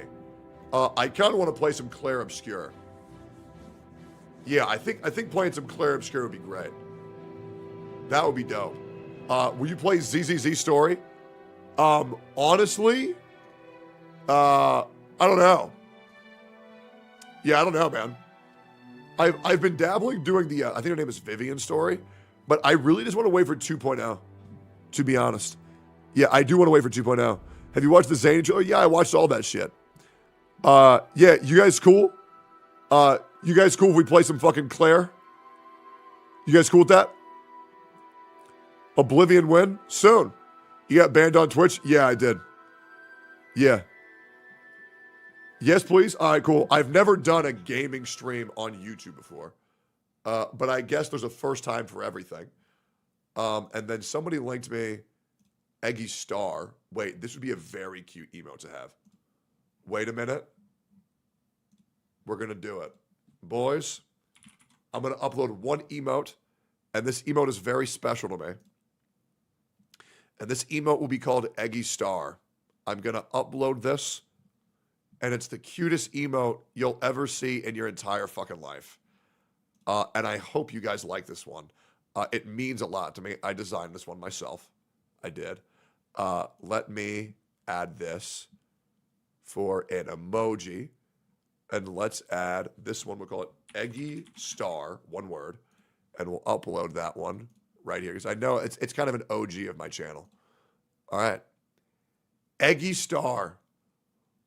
I kind of want to play some Clare Obscure. Yeah, I think playing some Clare Obscure would be great. That would be dope. Will you play ZZZ Story? Honestly, I don't know. Yeah, I don't know, man. I've been dabbling doing the, I think her name is Vivian Story, but I really just want to wait for 2.0, to be honest. Yeah, I do want to wait for 2.0. Have you watched the Zane show? Yeah, I watched all that shit. Yeah, you guys cool? You guys cool if we play some fucking Claire? You guys cool with that? Oblivion win? Soon. You got banned on Twitch? Yeah, I did. Yeah. Yes, please. All right, cool. I've never done a gaming stream on YouTube before. But I guess there's a first time for everything. And then somebody linked me Eggy Star. Wait, this would be a very cute emote to have. Wait a minute. We're going to do it. Boys, I'm going to upload one emote, and this emote is very special to me. And this emote will be called Eggy Star. I'm going to upload this, and it's the cutest emote you'll ever see in your entire fucking life. And I hope you guys like this one. It means a lot to me. I designed this one myself. I did. Let me add this for an emoji. And let's add this one. We'll call it Eggy Star, one word. And we'll upload that one right here. Because I know it's kind of an OG of my channel. All right. Eggy Star.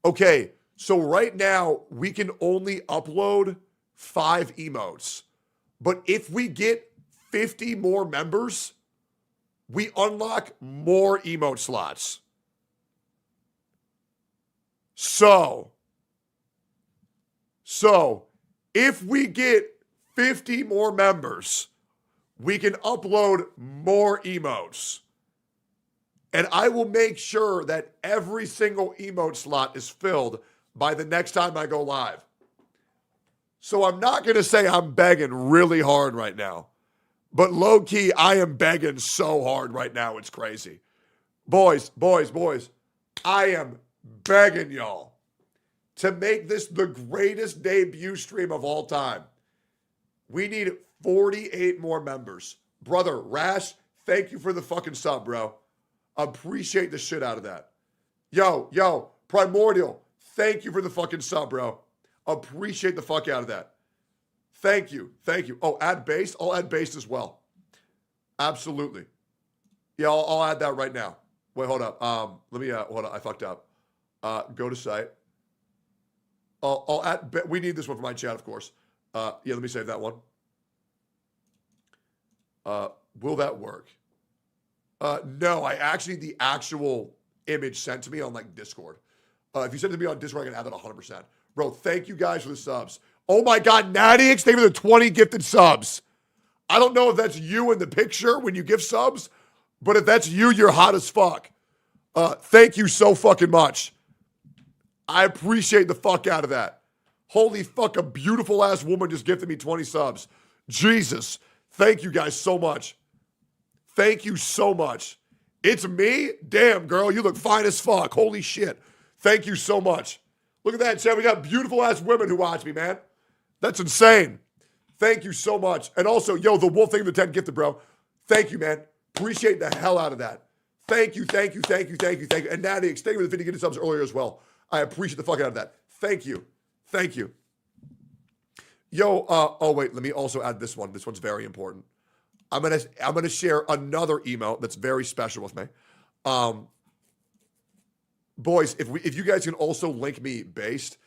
Okay, so right now we can only upload 5 emotes. But if we get 50 more members, we unlock more emote slots. So if we get 50 more members, we can upload more emotes. And I will make sure that every single emote slot is filled by the next time I go live. So I'm not going to say I'm begging really hard right now. But low-key, I am begging so hard right now, it's crazy. Boys, I am begging y'all to make this the greatest debut stream of all time. We need 48 more members. Brother, Rash, thank you for the fucking sub, bro. Appreciate the shit out of that. Yo, Primordial, thank you for the fucking sub, bro. Appreciate the fuck out of that. Thank you. Oh, add base? I'll add base as well. Absolutely. Yeah, I'll add that right now. Wait, hold up. Let me, hold up. I fucked up. Go to site. I'll add, we need this one for my chat, of course. Yeah, let me save that one. Will that work? No, I actually need the actual image sent to me on like Discord. If you send it to me on Discord, I can add that 100%. Bro, thank you guys for the subs. Oh my God, Natix, thank you for the 20 gifted subs. I don't know if that's you in the picture when you give subs, but if that's you, you're hot as fuck. Thank you so fucking much. I appreciate the fuck out of that. Holy fuck, a beautiful ass woman just gifted me 20 subs. Jesus, thank you guys so much. Thank you so much. It's me? Damn, girl, you look fine as fuck. Holy shit. Thank you so much. Look at that, chat. We got beautiful ass women who watch me, man. That's insane. Thank you so much. And also, yo, the Wolf thing, the 10 gifted, bro. Thank you, man. Appreciate the hell out of that. Thank you. And Natty, extending with the 50 gifted subs earlier as well. I appreciate the fuck out of that. Thank you. Yo, oh wait, let me also add this one. This one's very important. I'm gonna share another emote that's very special with me. Boys, if you guys can also link me based,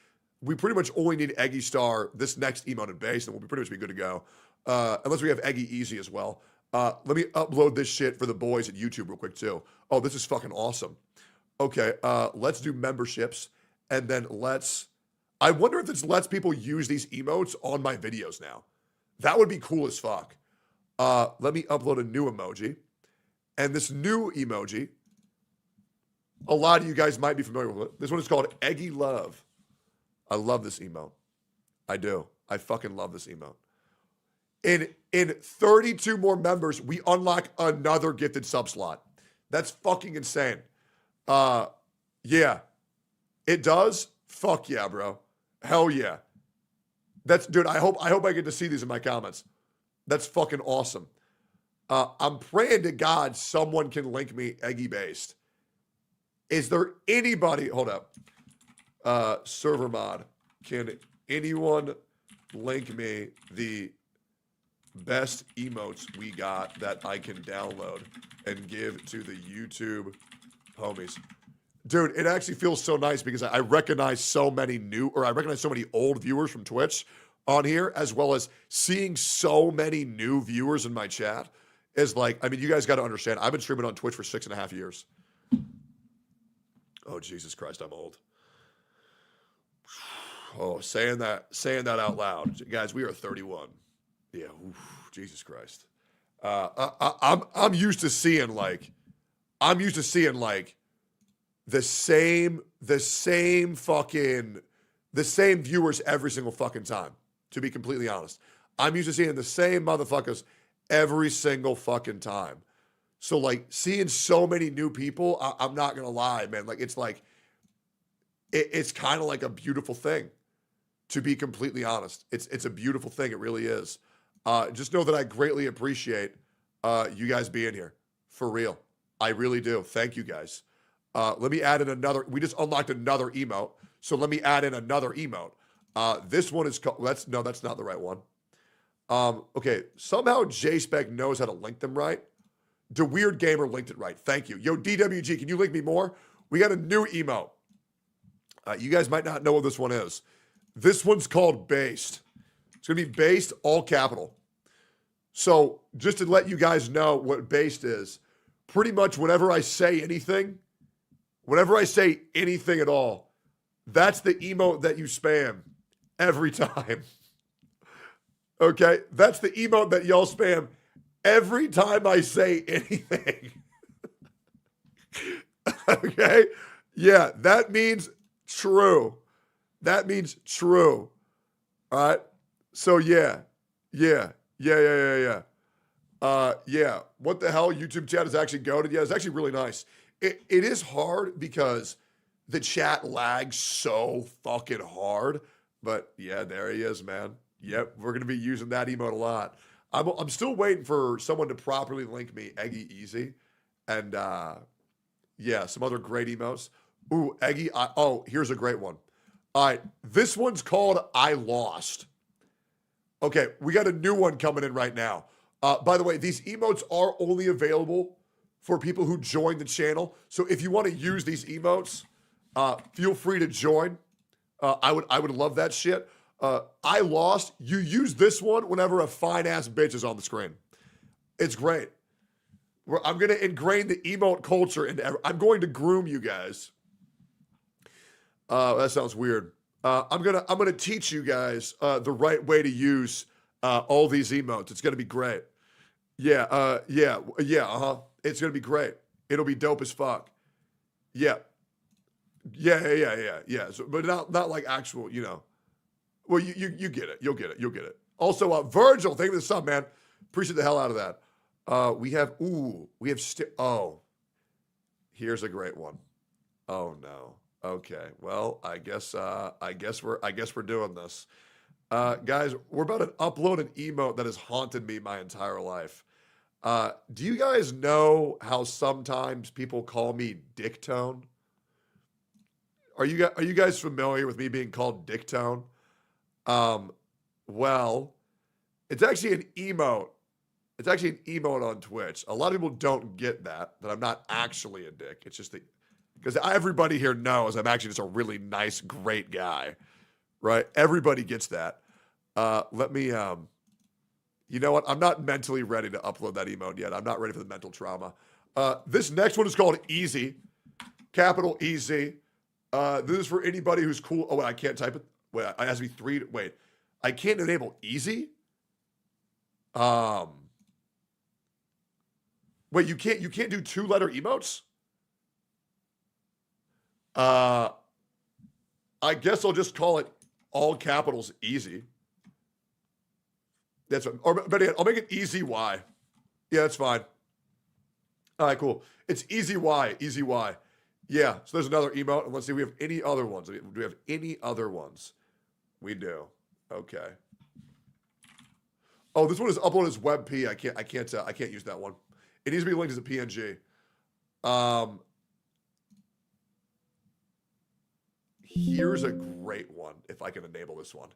we pretty much only need Eggy Star, this next emote in base, and we'll pretty much be good to go. Unless we have Eggy Easy as well. Let me upload this shit for the boys at YouTube real quick too. Oh, this is fucking awesome. Okay, let's do memberships, and then I wonder if this lets people use these emotes on my videos now. That would be cool as fuck. Let me upload a new emoji. And this new emoji, a lot of you guys might be familiar with it. This one is called Eggy Love. I love this emote. I do. I fucking love this emote. In 32 more members, we unlock another gifted sub slot. That's fucking insane. Yeah. It does? Fuck yeah, bro. Hell yeah. Dude, I hope I get to see these in my comments. That's fucking awesome. I'm praying to God someone can link me Eggy based. Is there anybody, hold up, server mod, can anyone link me the best emotes we got that I can download and give to the YouTube homies? Dude, it actually feels so nice because I recognize so many I recognize so many old viewers from Twitch on here, as well as seeing so many new viewers in my chat is like, I mean, you guys got to understand, I've been streaming on Twitch for 6.5 years. Oh, Jesus Christ, I'm old. Oh, saying that out loud. Guys, we are 31. Yeah, oof, Jesus Christ. I'm used to seeing like the same viewers every single fucking time, to be completely honest. I'm used to seeing the same motherfuckers every single fucking time. So like seeing so many new people, I'm not gonna lie, man. Like it's kind of like a beautiful thing, to be completely honest. It's a beautiful thing. It really is. Just know that I greatly appreciate you guys being here, for real. I really do. Thank you guys. Let me add in another. We just unlocked another emote, so let me add in another emote. This one is called. That's not the right one. Okay, somehow JSpec knows how to link them right. The Weird Gamer linked it right. Thank you. Yo, DWG, can you link me more? We got a new emote. You guys might not know what this one is. This one's called Based. It's gonna be Based, all capital. So just to let you guys know what Based is, pretty much whenever I say anything at all, that's the emote that you spam every time. Okay? That's the emote that y'all spam every time I say anything. Okay? Yeah, that means true. That means true. All right? So yeah. Yeah. What the hell? YouTube chat is actually goated. Yeah, it's actually really nice. It is hard because the chat lags so fucking hard. But yeah, there he is, man. Yep, we're gonna be using that emote a lot. I'm still waiting for someone to properly link me Eggy Easy, and yeah, some other great emotes. Ooh, Eggy. Here's a great one. All right, this one's called I Lost. Okay, we got a new one coming in right now. By the way, these emotes are only available for people who join the channel. So if you want to use these emotes, feel free to join. I would love that shit. I Lost. You use this one whenever a fine ass bitch is on the screen. It's great. I'm gonna ingrain the emote culture into. I'm going to groom you guys. That sounds weird. I'm gonna teach you guys the right way to use all these emotes. It's gonna be great. Yeah. It's gonna be great. It'll be dope as fuck. Yeah. So, but not like actual, you know. Well, you get it. You'll get it. Also, Virgil, thank you for the sub, man. Appreciate the hell out of that. Here's a great one. Oh no. Okay. Well, I guess we're doing this. Guys, we're about to upload an emote that has haunted me my entire life. Do you guys know how sometimes people call me Dicktone? Are you guys familiar with me being called Dicktone? Well, it's actually an emote. It's actually an emote on Twitch. A lot of people don't get that I'm not actually a dick. It's just because everybody here knows I'm actually just a really nice, great guy, right? Everybody gets that. Let me, you know what? I'm not mentally ready to upload that emote yet. I'm not ready for the mental trauma. This next one is called Easy, capital Easy. This is for anybody who's cool. Oh, wait, I can't type it. Wait, it has to be 3. Wait, I can't enable Easy. Wait, you can't do 2-letter emotes? I guess I'll just call it all capitals Easy. That's what, or better yet, I'll make it easy Y. Yeah, that's fine. All right, cool. It's easy Y, easy Y. Yeah, so there's another emote. And let's see if we have any other ones. Do we have any other ones? We do. Okay. Oh, this one is uploaded as WebP. I can't use that one. It needs to be linked as a PNG. Here's a great one. If I can enable this one,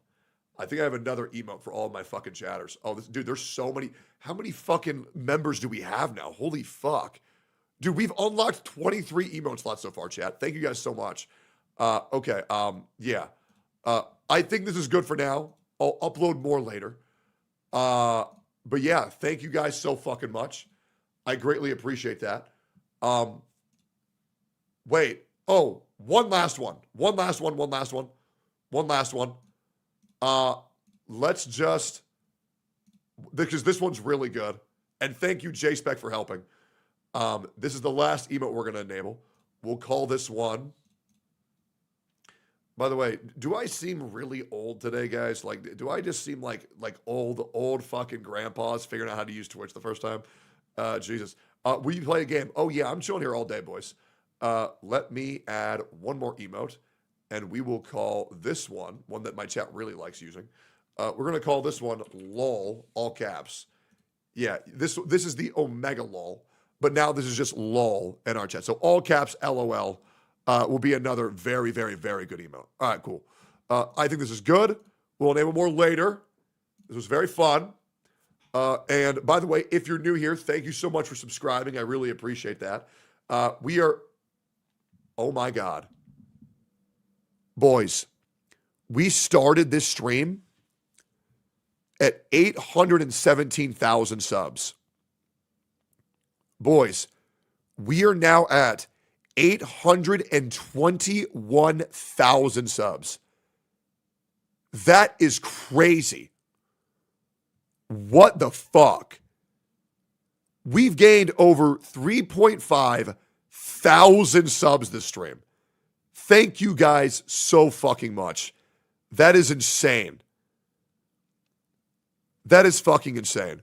I think I have another emote for all of my fucking chatters. Oh, dude, there's so many. How many fucking members do we have now? Holy fuck, dude, we've unlocked 23 emote slots so far. Chat, thank you guys so much. Okay. Yeah. I think this is good for now. I'll upload more later. But yeah, thank you guys so fucking much. I greatly appreciate that. Wait. Oh, one last one. Let's just, because this one's really good. And thank you, JSpec, for helping. This is the last emote we're going to enable. We'll call this one. By the way, do I seem really old today, guys? Like, do I just seem like old fucking grandpas figuring out how to use Twitch the first time? Jesus. Will you play a game? Oh, yeah, I'm chilling here all day, boys. Let me add one more emote, and we will call this one that my chat really likes using. We're going to call this one LOL, all caps. Yeah, this is the Omega LOL, but now this is just LOL in our chat. So all caps LOL will be another very, very, very good emote. All right, cool. I think this is good. We'll enable more later. This was very fun. And by the way, if you're new here, thank you so much for subscribing. I really appreciate that. We are, oh my God. Boys, we started this stream at 817,000 subs. Boys, we are now at 821,000 subs. That is crazy. What the fuck? We've gained over 3.5 thousand subs this stream. Thank you guys so fucking much. That is insane. That is fucking insane.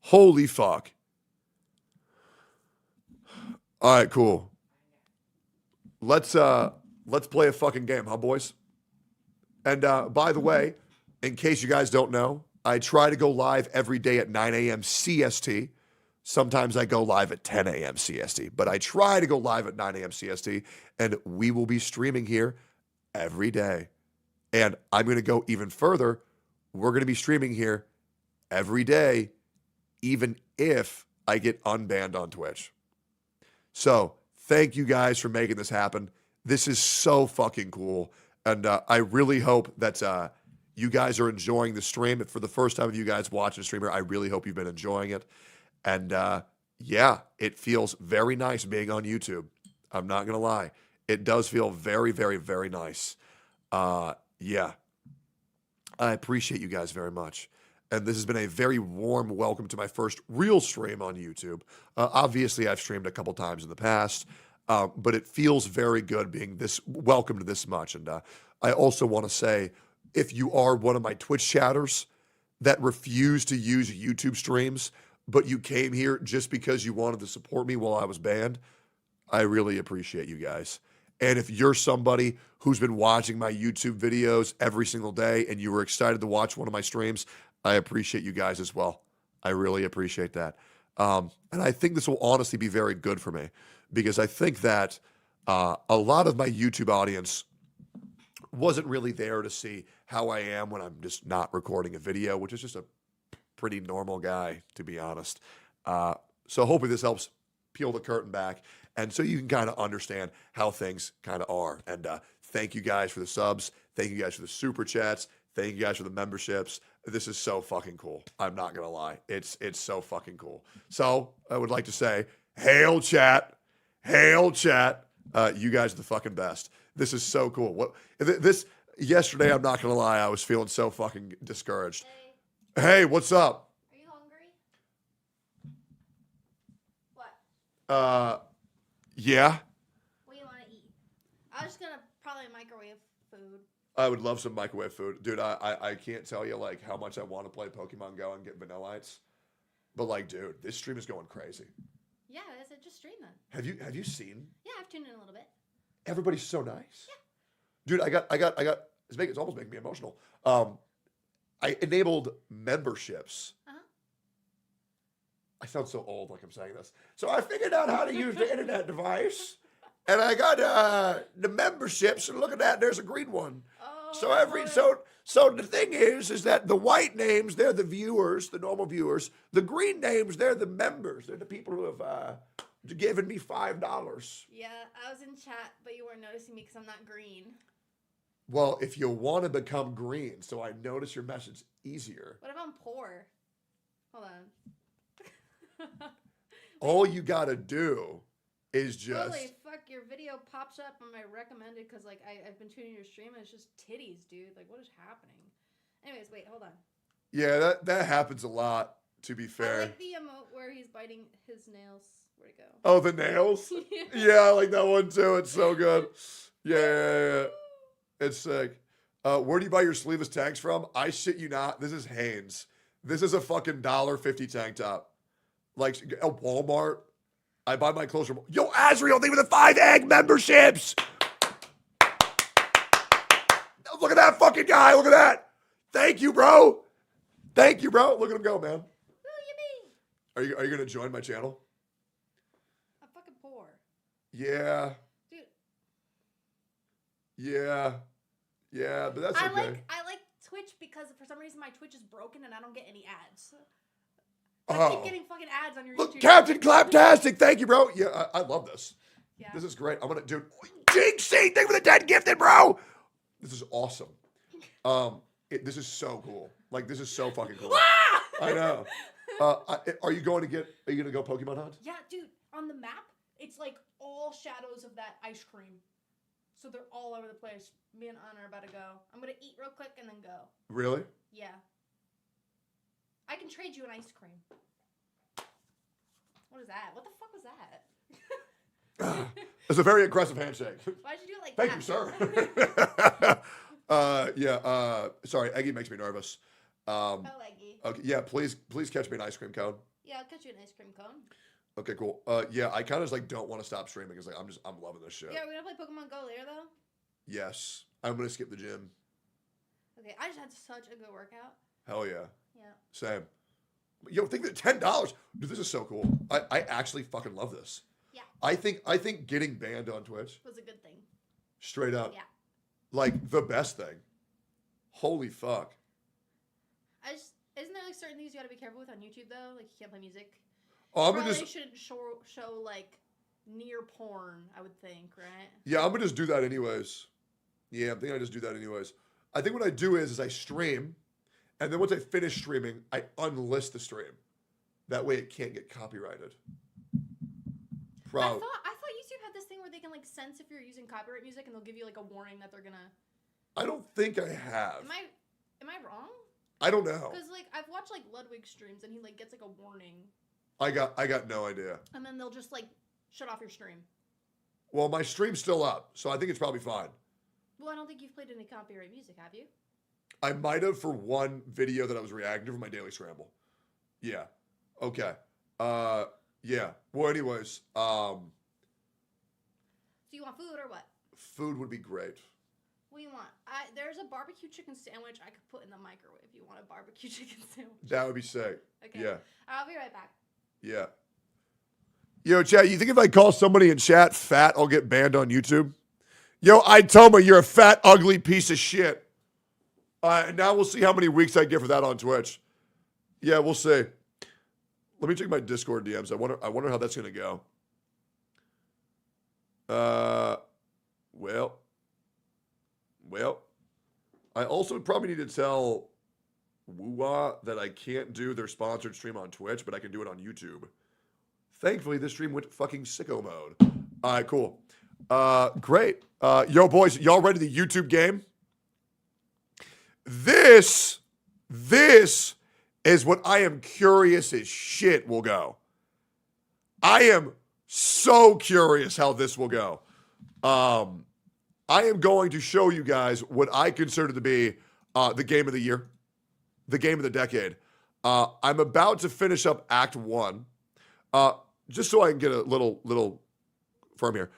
Holy fuck. All right, cool. Let's play a fucking game, huh, boys? And by the way, in case you guys don't know, I try to go live every day at 9 a.m. CST. Sometimes I go live at 10 a.m. CST, but I try to go live at 9 a.m. CST, and we will be streaming here every day. And I'm going to go even further. We're going to be streaming here every day, even if I get unbanned on Twitch. So thank you guys for making this happen. This is so fucking cool. And I really hope that you guys are enjoying the stream. If for the first time of you guys watching the streamer, I really hope you've been enjoying it. And yeah, it feels very nice being on YouTube. I'm not going to lie. It does feel very, very, very nice. Yeah. I appreciate you guys very much. And this has been a very warm welcome to my first real stream on YouTube. Obviously, I've streamed a couple times in the past, but it feels very good being this welcomed this much. And I also want to say, if you are one of my Twitch chatters that refuse to use YouTube streams, but you came here just because you wanted to support me while I was banned, I really appreciate you guys. And if you're somebody who's been watching my YouTube videos every single day and you were excited to watch one of my streams, I appreciate you guys as well. I really appreciate that. And I think this will honestly be very good for me because I think that a lot of my YouTube audience wasn't really there to see how I am when I'm just not recording a video, which is just a pretty normal guy, to be honest. So hopefully this helps peel the curtain back and so you can kind of understand how things kind of are. And thank you guys for the subs. Thank you guys for the super chats. Thank you guys for the memberships. This is so fucking cool. I'm not going to lie. It's so fucking cool. So I would like to say, hail chat. Hail chat. You guys are the fucking best. This is so cool. Yesterday, I'm not going to lie, I was feeling so fucking discouraged. Hey, what's up? Are you hungry? What? Yeah. What do you want to eat? I was just gonna probably microwave food. I would love some microwave food. Dude, I can't tell you, like, how much I want to play Pokemon Go and get Vanillites. But, like, dude, this stream is going crazy. Yeah, I said just stream then. Have you seen? Yeah, I've tuned in a little bit. Everybody's so nice. Yeah. Dude, it's almost making me emotional. I enabled memberships. I sound so old like I'm saying this. So I figured out how to use the internet device, and I got the memberships. And look at that, there's a green one. So the thing is that the white names, they're the viewers, the normal viewers. The green names, they're the members. They're the people who have given me $5. Yeah, I was in chat, but you weren't noticing me because I'm not green. Well, if you want to become green, so I notice your message easier. What if I'm poor? Hold on. All you gotta do is just. Holy fuck, your video pops up on my recommended because, like, I've been tuning your stream and it's just titties, dude. Like, what is happening? Anyways, wait, hold on. Yeah, that happens a lot, to be fair. I like the emote where he's biting his nails. Where'd it go? Oh, the nails? Yeah, I like that one too. It's so good. Yeah. It's sick. Where do you buy your sleeveless tanks from? I shit you not. This is Hanes. This is a fucking $1.50 tank top. Like at Walmart. I buy my clothes from. Yo, Azriel, thank you for the 5 egg memberships. Look at that fucking guy. Look at that. Thank you, bro. Thank you, bro. Look at him go, man. Are you gonna join my channel? I'm fucking poor. Yeah. Dude. Yeah, but that's okay. I like Twitch because for some reason my Twitch is broken and I don't get any ads. I keep getting fucking ads on your Look, YouTube. Captain Claptastic, thank you, bro. Yeah, I love this. Yeah. This is great. I'm gonna do Jinxie, thank you for the 10 gifted, bro. This is awesome. This is so cool. Like, this is so fucking cool. I know. Are you gonna go Pokemon hunt? Yeah, dude. On the map, it's like all shadows of that ice cream. So they're all over the place. Me and Anna are about to go. I'm gonna eat real quick and then go. Really? Yeah. I can trade you an ice cream. What is that? What the fuck was that? It's a very aggressive handshake. Why'd you do it like Thank that? you, sir. Sorry, Eggy makes me nervous. Oh, Eggy. Okay, yeah, please catch me an ice cream cone. Yeah, I'll catch you an ice cream cone. Okay, cool. Yeah, I kind of like don't want to stop streaming because like I'm loving this shit. Yeah, we're gonna play Pokemon Go later though. Yes, I'm gonna skip the gym. Okay, I just had such a good workout. Hell yeah. Yeah. Same. Yo, think that $10, dude. This is so cool. I actually fucking love this. Yeah. I think getting banned on Twitch was a good thing. Straight up. Yeah. Like the best thing. Holy fuck. Isn't there like certain things you gotta be careful with on YouTube though? Like you can't play music. Oh, I'm Probably gonna just shouldn't show like near porn. I would think, right? Yeah, I'm gonna just do that anyways. Yeah, I'm thinking I just do that anyways. I think what I do is I stream, and then once I finish streaming, I unlist the stream. That way it can't get copyrighted. I thought YouTube had this thing where they can like sense if you're using copyright music, and they'll give you like a warning that they're gonna. I don't think I have. Am I wrong? I don't know. Because like I've watched like Ludwig streams, and he like gets like a warning. I got no idea. And then they'll just like shut off your stream. Well, my stream's still up, so I think it's probably fine. Well, I don't think you've played any copyright music, have you? I might have for one video that I was reacting to for my daily scramble. Yeah. Okay. Yeah. Well, anyways, So you want food or what? Food would be great. What do you want? There's a barbecue chicken sandwich I could put in the microwave. You want a barbecue chicken sandwich? That would be sick. Okay. Yeah. I'll be right back. Yeah. Yo, chat, you think if I call somebody in chat fat, I'll get banned on YouTube? Yo, I told me you're a fat, ugly piece of shit. Now we'll see how many weeks I get for that on Twitch. Yeah, we'll see. Let me check my Discord DMs. I wonder how that's gonna go. Well. I also probably need to tell Woo-Wah that I can't do their sponsored stream on Twitch, but I can do it on YouTube. Thankfully, this stream went fucking sicko mode. All right, cool. Great. Yo, boys, y'all ready for the YouTube game? This is what I am curious as shit will go. I am so curious how this will go. I am going to show you guys what I consider to be the game of the year, the game of the decade. I'm about to finish up Act 1, just so I can get a little firm here.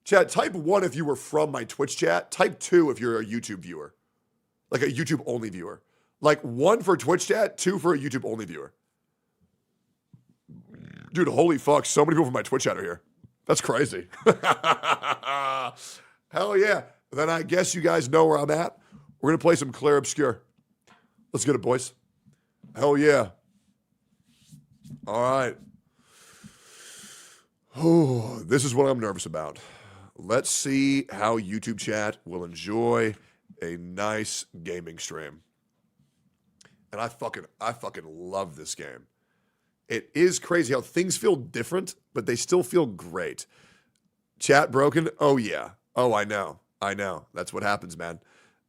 Chat, type 1 if you were from my Twitch chat. Type 2 if you're a YouTube viewer, like a YouTube-only viewer. Like 1 for Twitch chat, 2 for a YouTube-only viewer. Dude, holy fuck, so many people from my Twitch chat are here. That's crazy. Hell yeah. Then I guess you guys know where I'm at. We're going to play some Clare Obscure. Let's get it, boys. Hell yeah. All right. Oh, this is what I'm nervous about. Let's see how YouTube chat will enjoy a nice gaming stream. And I fucking love this game. It is crazy how things feel different, but they still feel great. Chat broken? Oh, yeah. Oh, I know. That's what happens, man.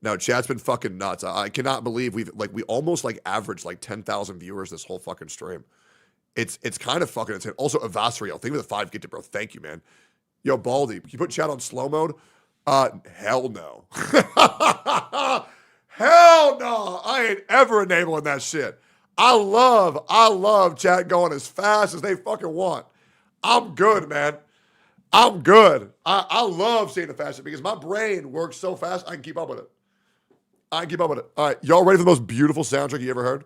No, chat's been fucking nuts. I cannot believe we almost averaged 10,000 viewers this whole fucking stream. It's kind of fucking insane. Also, Avasriel, thank you for the 5 gifted, bro. Thank you, man. Yo, Baldy, can you put chat on slow mode? Hell no. Hell no. I ain't ever enabling that shit. I love chat going as fast as they fucking want. I'm good, man. I'm good. I love seeing it faster because my brain works so fast, I can keep up with it. All right, y'all ready for the most beautiful soundtrack you ever heard?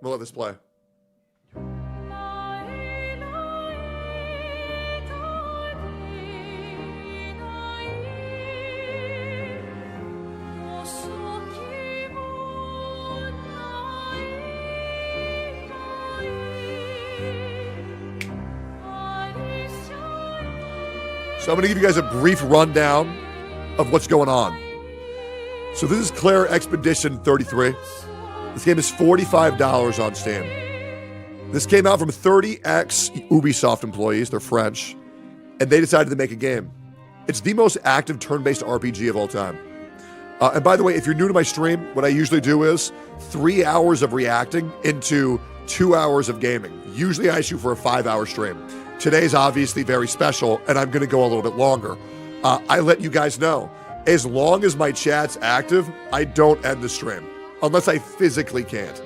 We'll let this play. So I'm going to give you guys a brief rundown of what's going on. So this is Clare Expedition 33. This game is $45 on Steam. This came out from 30x Ubisoft employees. They're French. And they decided to make a game. It's the most active turn-based RPG of all time. And by the way, if you're new to my stream, what I usually do is 3 hours of reacting into 2 hours of gaming. Usually I shoot for a 5-hour stream. Today's obviously very special, and I'm going to go a little bit longer. I let you guys know, as long as my chat's active, I don't end the stream, unless I physically can't.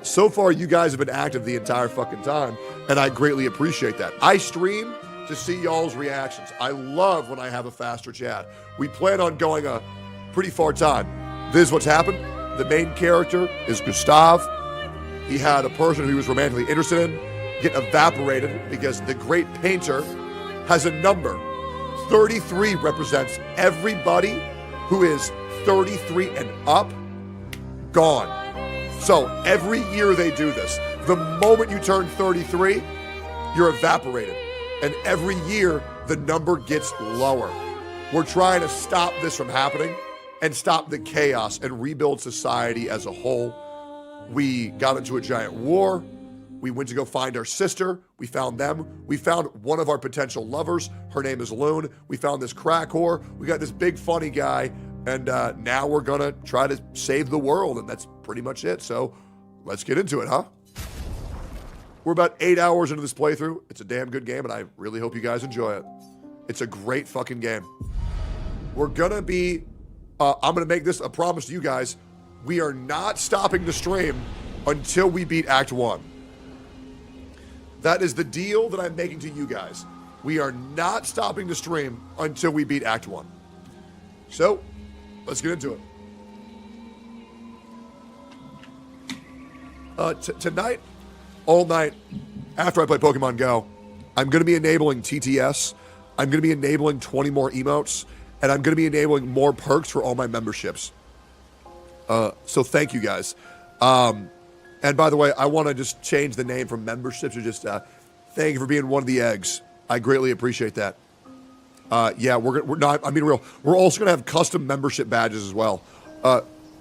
So far, you guys have been active the entire fucking time, and I greatly appreciate that. I stream to see y'all's reactions. I love when I have a faster chat. We plan on going a pretty far time. This is what's happened. The main character is Gustav. He had a person who he was romantically interested in get evaporated because the great painter has a number. 33 represents everybody who is 33 and up, gone. So every year they do this. The moment you turn 33, you're evaporated. And every year the number gets lower. We're trying to stop this from happening and stop the chaos and rebuild society as a whole. We got into a giant war. We went to go find our sister. We found them. We found one of our potential lovers. Her name is Loon. We found this crack whore. We got this big funny guy. And now we're going to try to save the world. And that's pretty much it. So let's get into it, huh? We're about 8 hours into this playthrough. It's a damn good game, and I really hope you guys enjoy it. It's a great fucking game. We're going to be... I'm going to make this a promise to you guys. We are not stopping the stream until we beat Act 1. That is the deal that I'm making to you guys. We are not stopping the stream until we beat Act 1. So, let's get into it. Tonight, all night, after I play Pokemon Go, I'm going to be enabling TTS. I'm going to be enabling 20 more emotes. And I'm going to be enabling more perks for all my memberships. So thank you guys. And by the way, I want to just change the name from memberships to just thank you for being one of the eggs. I greatly appreciate that. Yeah, we're not. I mean, we're also gonna have custom membership badges as well.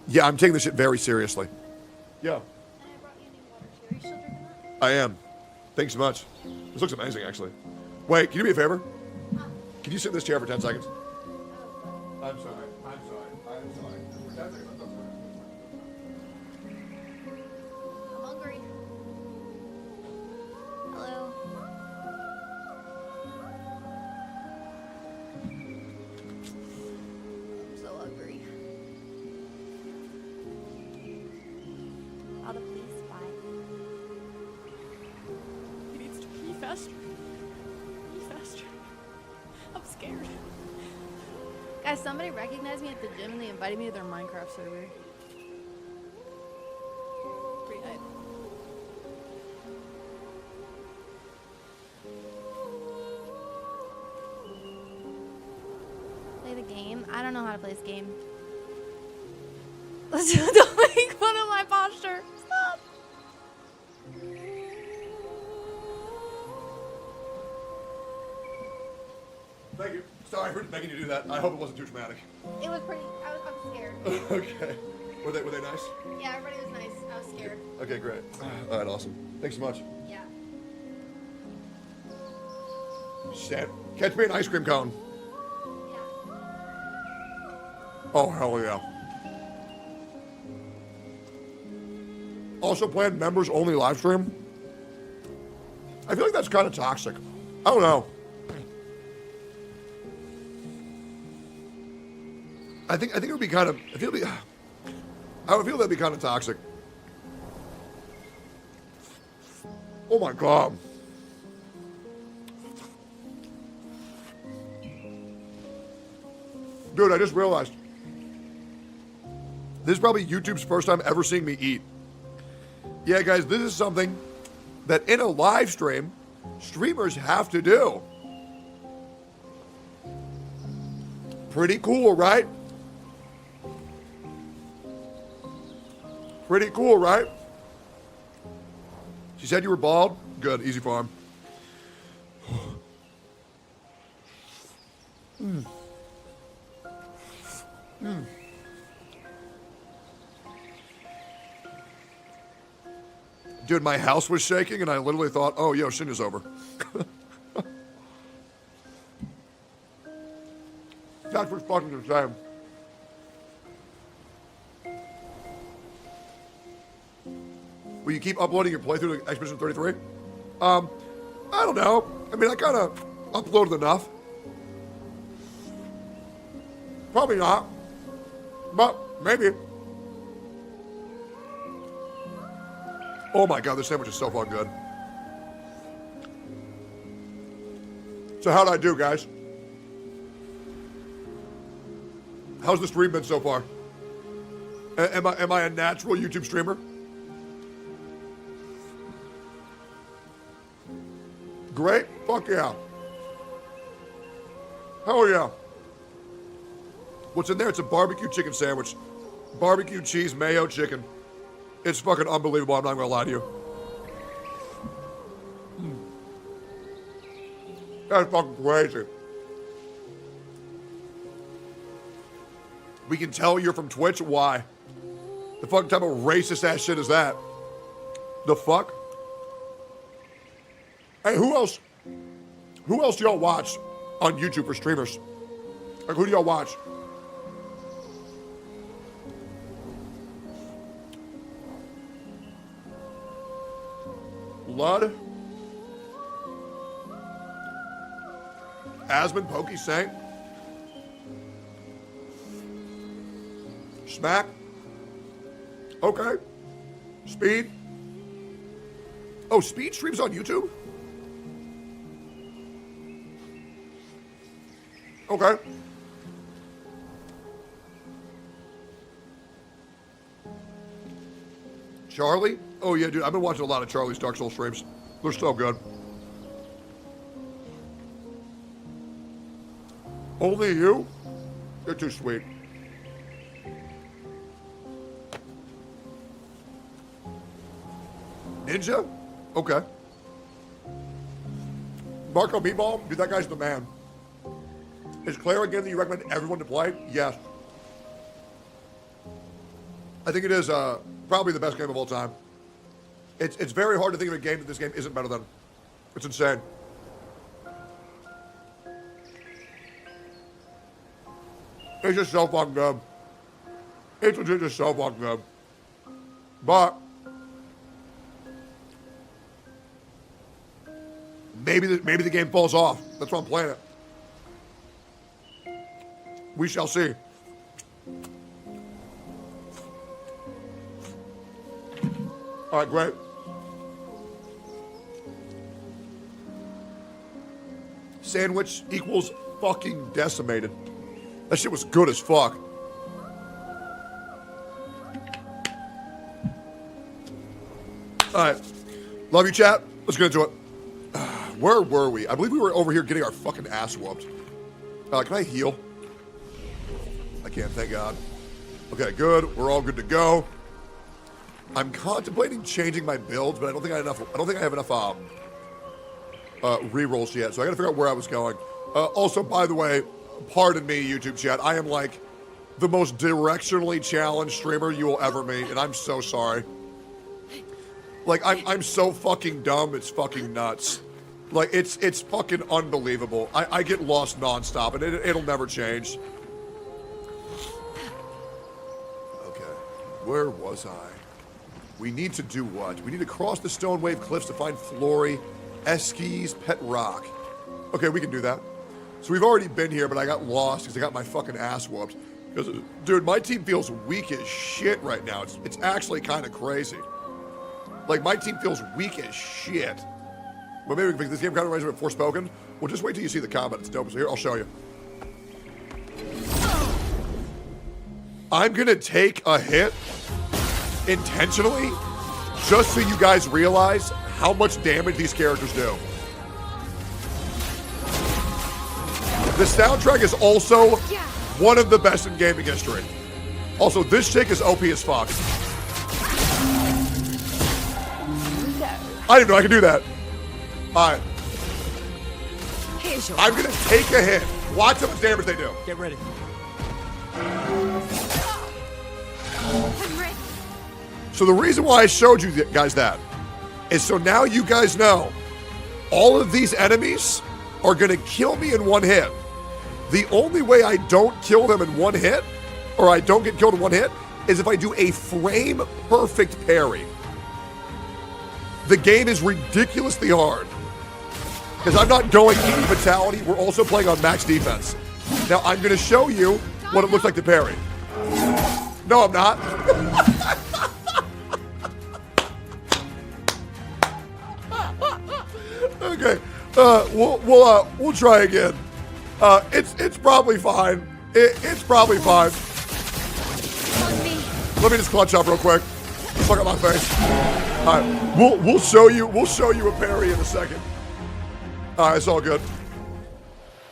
Yeah, I'm taking this shit very seriously. Yeah, I am. Thanks so much. This looks amazing, actually. Wait, can you do me a favor? Can you sit in this chair for 10 seconds? I'm sorry. faster. Be faster. I'm scared. Guys, somebody recognized me at the gym and they invited me to their Minecraft server. Pretty hype. Play the game? I don't know how to play this game. Don't make fun of my posture. Stop. Thank you. Sorry for making you do that. I hope it wasn't too traumatic. It was pretty. I'm scared. Okay. Were they nice? Yeah, everybody was nice. I was scared. Okay, great. All right, awesome. Thanks so much. Yeah. Shit. Catch me an ice cream cone. Oh, hell yeah. Also planned members only live stream. I feel like that's kind of toxic. I don't know. I think it would be kind of. I would feel that'd be kind of toxic. Oh my god. Dude, I just realized. This is probably YouTube's first time ever seeing me eat. Yeah, guys, this is something that in a live stream, streamers have to do. Pretty cool, right? Pretty cool, right? She said you were bald? Good, easy farm. Mm. Mm. Dude, my house was shaking and I literally thought, oh, yo, Cinder's over. That's what's fucking insane. Will you keep uploading your playthrough to Expedition 33? I don't know. I mean, I kind of uploaded enough. Probably not. But maybe. Oh my god, this sandwich is so fucking good. So how'd I do, guys? How's the stream been so far? Am I a natural YouTube streamer? Great? Fuck yeah. Hell yeah. What's in there? It's a barbecue chicken sandwich. Barbecue cheese, mayo, chicken. It's fucking unbelievable, I'm not gonna lie to you. That's fucking crazy. We can tell you're from Twitch? Why? The fucking type of racist ass shit is that? The fuck? Hey, who else do y'all watch on YouTube for streamers? Like, who do y'all watch? Blood? Asmon, Pokey, Saint? Smack? Okay. Speed? Oh, Speed streams on YouTube? Okay. Charlie? Oh yeah, dude, I've been watching a lot of Charlie's Dark Souls streams. They're so good. Only you? You're too sweet. Ninja? Okay. Marco Meatball? Dude, that guy's the man. Is Clare a game that you recommend everyone to play? Yes. I think it is probably the best game of all time. It's very hard to think of a game that this game isn't better than. It's insane. It's just so fucking good. It's legit just so fucking good. But maybe the game falls off. That's why I'm playing it. We shall see. All right, great. sandwich equals fucking decimated. That shit was good as fuck. Alright. Love you, chat. Let's get into it. Where were we? I believe we were over here getting our fucking ass whooped. Can I heal? I can't, thank God. Okay, good. We're all good to go. I'm contemplating changing my builds, but I don't think I have enough rerolls yet, so I gotta figure out where I was going. Also, by the way, pardon me, YouTube chat. I am like the most directionally challenged streamer you will ever meet, and I'm so sorry. Like, I'm so fucking dumb, it's fucking nuts. Like, it's fucking unbelievable. I get lost nonstop, and it'll never change. Okay, where was I? We need to do what? We need to cross the Stone Wave Cliffs to find Flory, Eski's Pet Rock. Okay, we can do that. So we've already been here, but I got lost because I got my fucking ass whooped. Because, dude, my team feels weak as shit right now. It's actually kind of crazy. Like, my team feels weak as shit. But maybe we can fix this game kind of reminds me of Forspoken. Well, just wait till you see the combat. It's dope. So here, I'll show you. I'm going to take a hit intentionally just so you guys realize how much damage these characters do. The soundtrack is also one of the best in gaming history. Also, this chick is OP as fuck. I didn't know I could do that. Alright. I'm gonna take a hit. Watch how much damage they do. Get ready. So the reason why I showed you guys that is so now you guys know all of these enemies are gonna kill me in one hit. The only way I don't kill them in one hit, or I don't get killed in one hit, is if I do a frame perfect parry. The game is ridiculously hard. Because I'm not going any fatality, we're also playing on max defense. Now I'm gonna show you what it looks like to parry. No, I'm not. Okay, we'll try again. It's probably fine. It's probably fine. Let me just clutch up real quick. Fuck up my face. All right, we'll show you a parry in a second. All right, it's all good.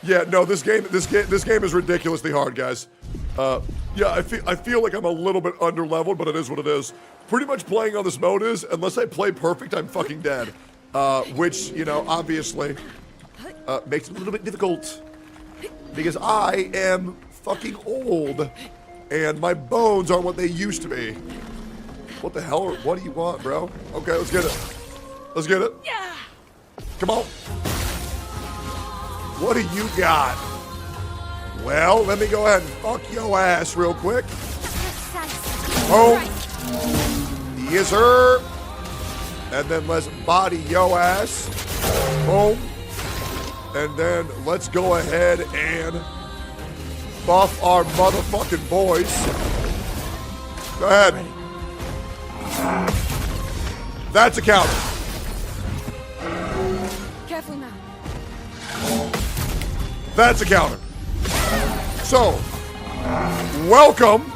Yeah, no, this game is ridiculously hard, guys. Yeah, I feel like I'm a little bit underleveled, but it is what it is. Pretty much playing on this mode is, unless I play perfect, I'm fucking dead. Which, you know, obviously makes it a little bit difficult because I am fucking old and my bones aren't what they used to be. What the hell? What do you want, bro? Okay, let's get it. Let's get it. Yeah. Come on. What do you got? Well, let me go ahead and fuck your ass real quick. Oh. Yes, sir. And then let's body yo ass. Boom. And then let's go ahead and buff our motherfucking boys. Go ahead. That's a counter. Careful now. That's a counter. So, welcome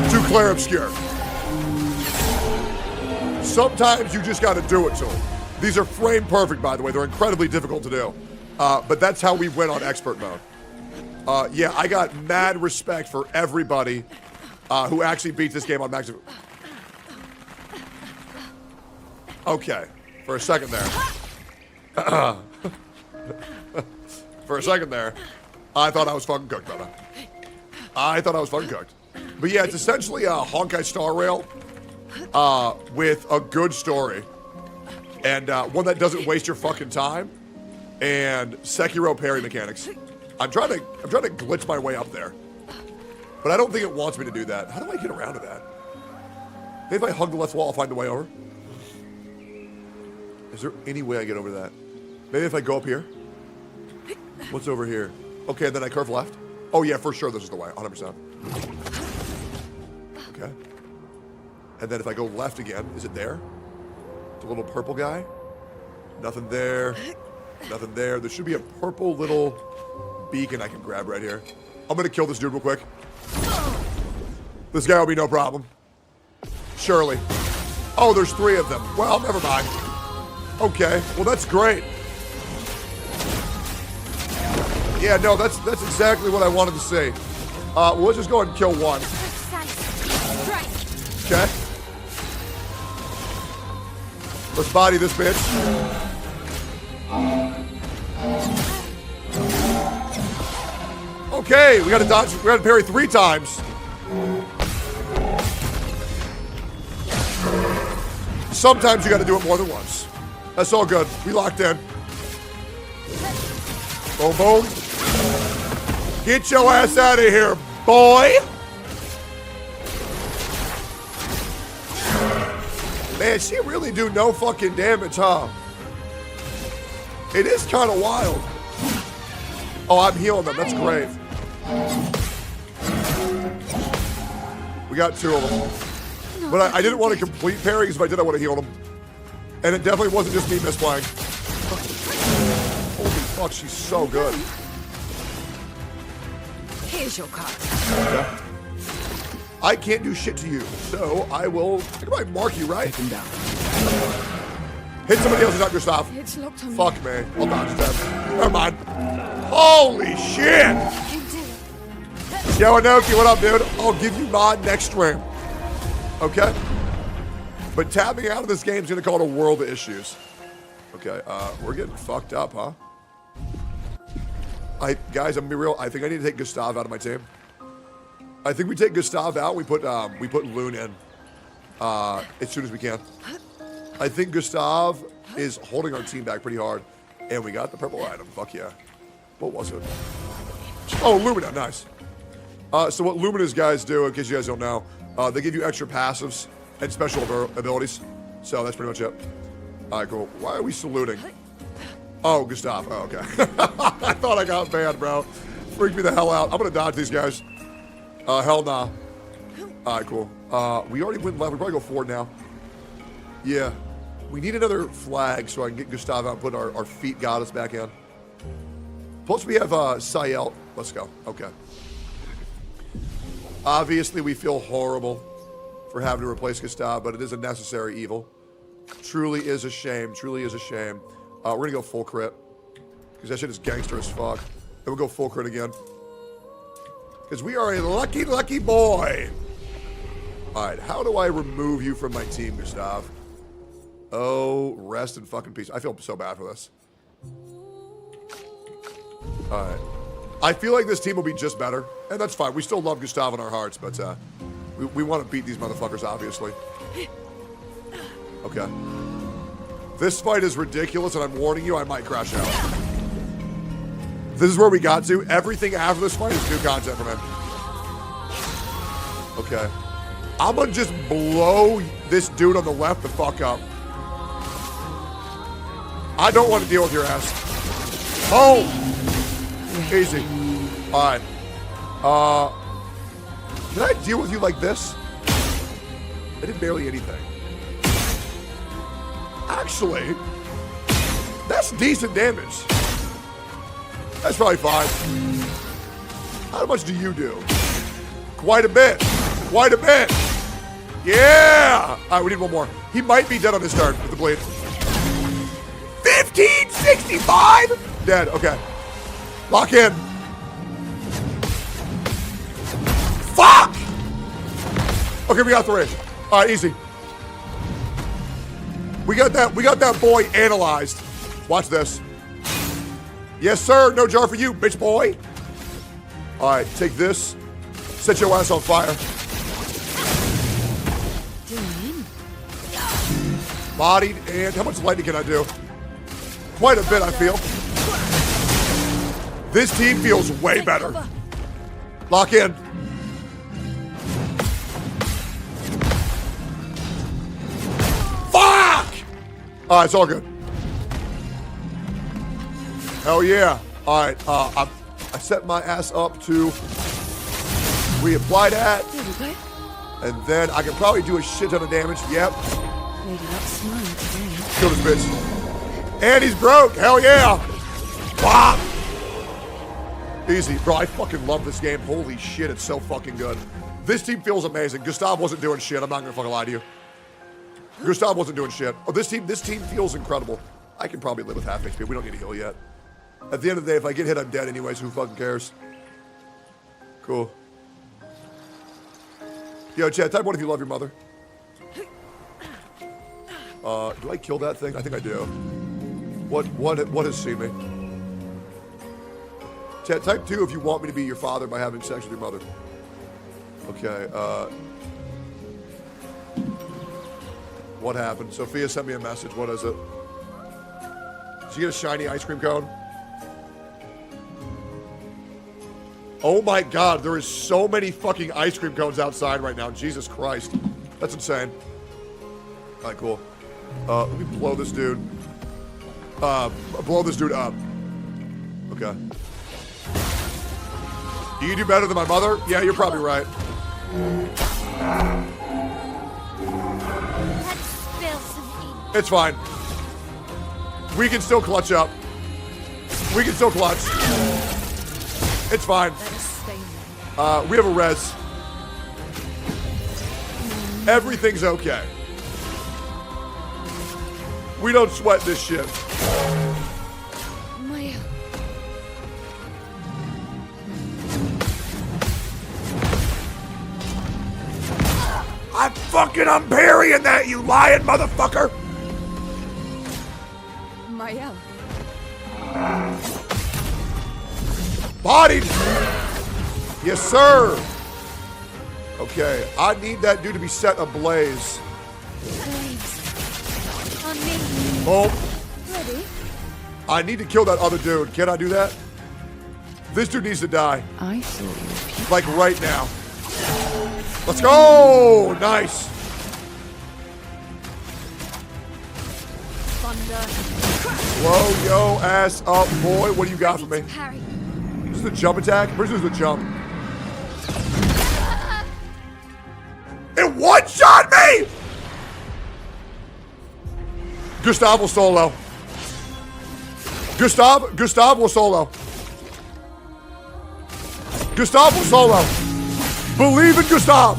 to Clare Obscure. Sometimes you just gotta do it to them. These are frame perfect, by the way. They're incredibly difficult to do. But that's how we went on expert mode. Yeah, I got mad respect for everybody who actually beats this game on max. Okay, for a second there. For a second there, I thought I was fucking cooked, brother. I thought I was fucking cooked. But yeah, it's essentially a Honkai Star Rail with a good story and one that doesn't waste your fucking time and Sekiro parry mechanics. I'm trying to glitch my way up there, but I don't think it wants me to do that. How do I get around to that? Maybe if I hug the left wall, I'll find the way over. Is there any way I get over that? Maybe if I go up here. What's over here? Okay, and then I curve left. Oh yeah, for sure this is the way, 100%. Okay. And then if I go left again, is it there? The little purple guy? Nothing there. Nothing there. There should be a purple little beacon I can grab right here. I'm gonna kill this dude real quick. This guy will be no problem. Surely. Oh, there's 3 of them. Well, never mind. Okay, well that's great. Yeah, no, that's exactly what I wanted to see. We'll just go ahead and kill one. Okay. Let's body this bitch. Okay, we gotta dodge, we gotta parry 3 times. Sometimes you gotta do it more than once. That's all good. We locked in. Boom, boom. Get your ass out of here, boy. Man, she really do no fucking damage, huh? It is kind of wild. Oh, I'm healing them. That's great. We got 2 of them. But I didn't want to complete parry, because if I did, I would have healed them. And it definitely wasn't just me misplaying. Holy fuck, she's so good. Here's your card. Okay. I can't do shit to you, so I will. I can probably mark you, right? Take him down. Hit somebody else who's not your stop. It's locked on Fuck me. I'll dodge them. Never mind. Holy shit! Yo, Anoki, what up, dude? I'll give you mod next stream. Okay? But tapping out of this game is going to cause a world of issues. Okay, we're getting fucked up, huh? Guys, I'm gonna be real. I think I need to take Gustav out of my team. I think we take Gustav out. We put Loon in as soon as we can. I think Gustav is holding our team back pretty hard, and we got the purple item. Fuck yeah! What was it? Oh, Lumina, nice. So what Lumina's guys do, in case you guys don't know, they give you extra passives and special abilities. So that's pretty much it. All right, cool. Why are we saluting? Oh, Gustav. Oh, okay. I thought I got banned, bro. Freaked me the hell out. I'm gonna dodge these guys. Hell nah. All right, cool. We already went left. We probably go forward now. Yeah. We need another flag so I can get Gustav out and put our feet goddess back in. Plus we have Sayel. Let's go. Okay. Obviously, we feel horrible for having to replace Gustav, but it is a necessary evil. Truly is a shame. Truly is a shame. We're going to go full crit. Because that shit is gangster as fuck. Then we'll go full crit again. Because we are a lucky, lucky boy. Alright, how do I remove you from my team, Gustav? Oh, rest in fucking peace. I feel so bad for this. Alright. I feel like this team will be just better. And that's fine. We still love Gustav in our hearts, but we want to beat these motherfuckers, obviously. Okay. This fight is ridiculous, and I'm warning you, I might crash out. This is where we got to. Everything after this fight is new content for me. Okay. I'm gonna just blow this dude on the left the fuck up. I don't want to deal with your ass. Oh! Easy. Alright. Can I deal with you like this? I did barely anything. Actually, that's decent damage. That's probably fine. How much do you do? Quite a bit. Quite a bit. Yeah! Alright, we need one more. He might be dead on his turn with the blade. 1565? Dead, okay. Lock in. Fuck! Okay, we got 3. Alright, easy. We got that boy analyzed. Watch this. Yes, sir. No jar for you, bitch boy. All right, take this. Set your ass on fire. Bodied, and how much lightning can I do? Quite a bit, I feel. This team feels way better. Lock in. Fuck! All right, it's all good. Hell yeah. All right, I set my ass up to reapply that. And then I can probably do a shit ton of damage. Yep. Kill this bitch. And he's broke. Hell yeah. Wow. Easy. Bro, I fucking love this game. Holy shit, it's so fucking good. This team feels amazing. Gustav wasn't doing shit. I'm not gonna fucking lie to you. Gustav wasn't doing shit. Oh, this team feels incredible. I can probably live with half HP. We don't need to heal yet. At the end of the day, if I get hit, I'm dead anyways. Who fucking cares? Cool. Yo, chat, type 1 if you love your mother. Do I kill that thing? I think I do. What has seen me? Chat, type 2 if you want me to be your father by having sex with your mother. Okay, what happened? Sophia sent me a message. What is it? Did you get a shiny ice cream cone? Oh my god, there is so many fucking ice cream cones outside right now. Jesus Christ. That's insane. Alright, cool. Let me blow this dude. Blow this dude up. Okay. You do better than my mother? Yeah, you're probably right. It's fine. We can still clutch up. We can still clutch. It's fine. We have a res. Everything's okay. We don't sweat this shit. I'm parrying that, you lying motherfucker! Mael. Bodied! Yes, sir! Okay, I need that dude to be set ablaze. On me. Oh. Ready? I need to kill that other dude. Can I do that? This dude needs to die. I saw you. Like right now. Let's go! Nice. Blow yo ass up, boy. What do you got for me? This is the jump attack? Where's the jump? It one-shot me! Gustav will solo. Gustav will solo. Gustav will solo. Believe in Gustav.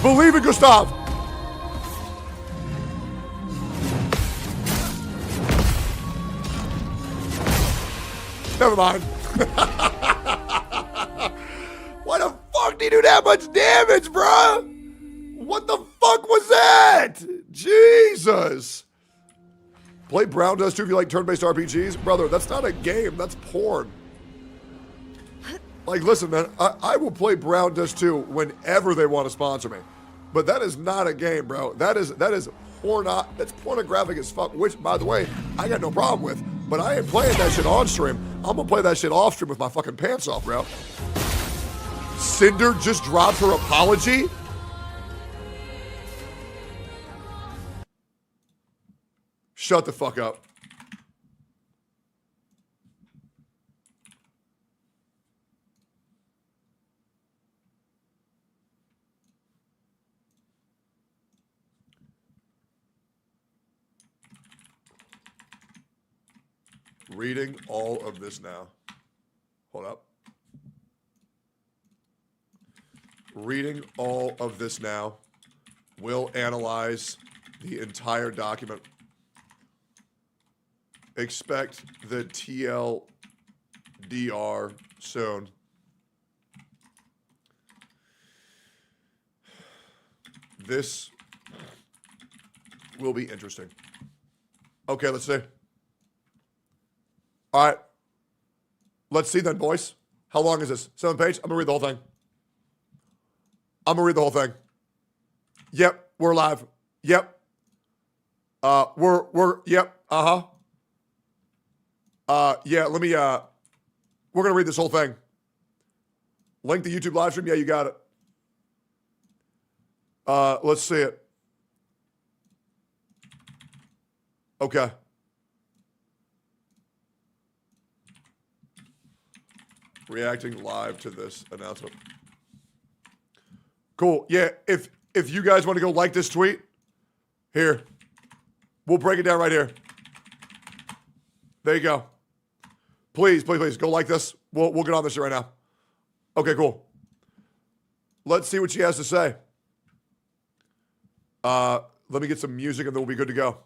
Believe in Gustav. Never mind. Why the fuck did he do that much damage, bruh? What the fuck was that? Jesus. Play Brown Dust 2 if you like turn-based RPGs. Brother, that's not a game. That's porn. Like, listen, man. I will play Brown Dust 2 whenever they want to sponsor me. But that is not a game, bro. That is that's pornographic as fuck, which, by the way, I got no problem with. But I ain't playing that shit on stream. I'm gonna play that shit off stream with my fucking pants off, bro. Cinder just dropped her apology? Shut the fuck up. Reading all of this now. Hold up. Reading all of this now. Will analyze the entire document. Expect the TLDR soon. This will be interesting. Okay, let's see. All right. Let's see then, boys. How long is this? 7 page? I'm going to read the whole thing. I'm going to read the whole thing. Yep, we're live. Yep. Yep, uh-huh. Yeah, let me, we're going to read this whole thing. Link the YouTube live stream? Yeah, you got it. Let's see it. Okay. Reacting live to this announcement. Cool. Yeah, if you guys want to go like this tweet, here. We'll break it down right here. There you go. Please, please, please, go like this. We'll get on this shit right now. Okay, cool. Let's see what she has to say. Let me get some music and then we'll be good to go.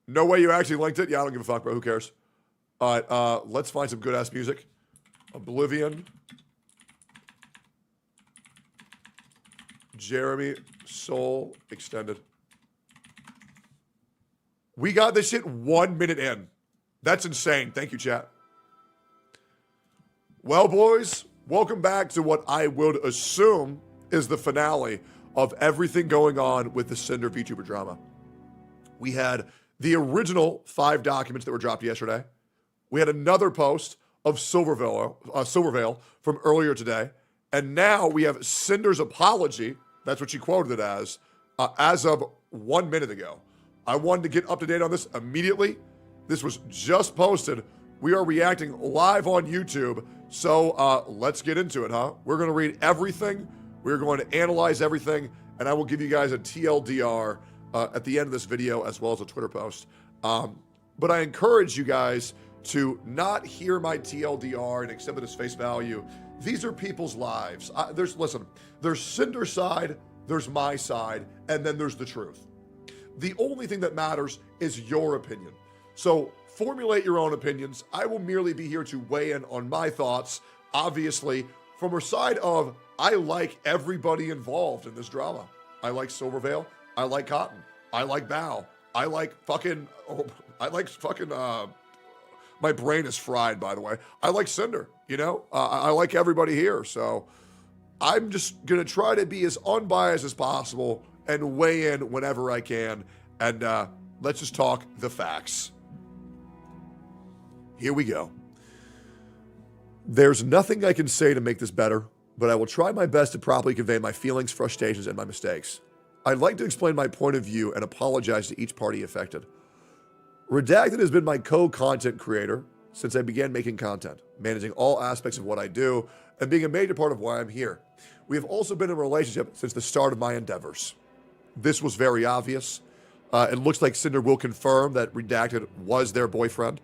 No way you actually linked it? Yeah, I don't give a fuck, bro. Who cares? All right, let's find some good-ass music. Oblivion. Jeremy Soul Extended. We got this shit 1 minute in. That's insane. Thank you, chat. Well, boys, welcome back to what I would assume is the finale of everything going on with the Cinder VTuber drama. We had the original 5 documents that were dropped yesterday. We had another post of Silvervale from earlier today. And now we have Cinder's apology. That's what she quoted it as of 1 minute ago. I wanted to get up to date on this immediately. This was just posted. We are reacting live on YouTube. So let's get into it, huh? We're going to read everything. We're going to analyze everything. And I will give you guys a TLDR at the end of this video, as well as a Twitter post. But I encourage you guys to not hear my TLDR and accept it as face value. These are people's lives. Listen, there's Cinder's side, there's my side, and then there's the truth. The only thing that matters is your opinion. So formulate your own opinions. I will merely be here to weigh in on my thoughts, obviously, from a side of I like everybody involved in this drama. I like Silvervale. I like Cotton. I like Bao. I like fucking, my brain is fried, by the way. I like Cinder, you know? I like everybody here. So I'm just going to try to be as unbiased as possible and weigh in whenever I can. And let's just talk the facts. Here we go. There's nothing I can say to make this better, but I will try my best to properly convey my feelings, frustrations, and my mistakes. I'd like to explain my point of view and apologize to each party affected. Redacted has been my co-content creator since I began making content, managing all aspects of what I do, and being a major part of why I'm here. We have also been in a relationship since the start of my endeavors. This was very obvious. It looks like Cinder will confirm that Redacted was their boyfriend.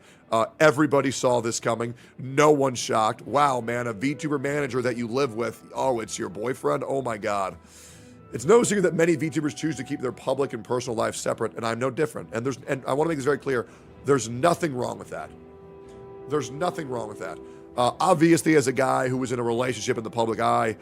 Everybody saw this coming. No one's shocked. Wow, man, a VTuber manager that you live with. Oh, it's your boyfriend? Oh my God. It's no secret that many VTubers choose to keep their public and personal lives separate, and I'm no different. And I want to make this very clear. There's nothing wrong with that. There's nothing wrong with that. Obviously, as a guy who was in a relationship in the public eye,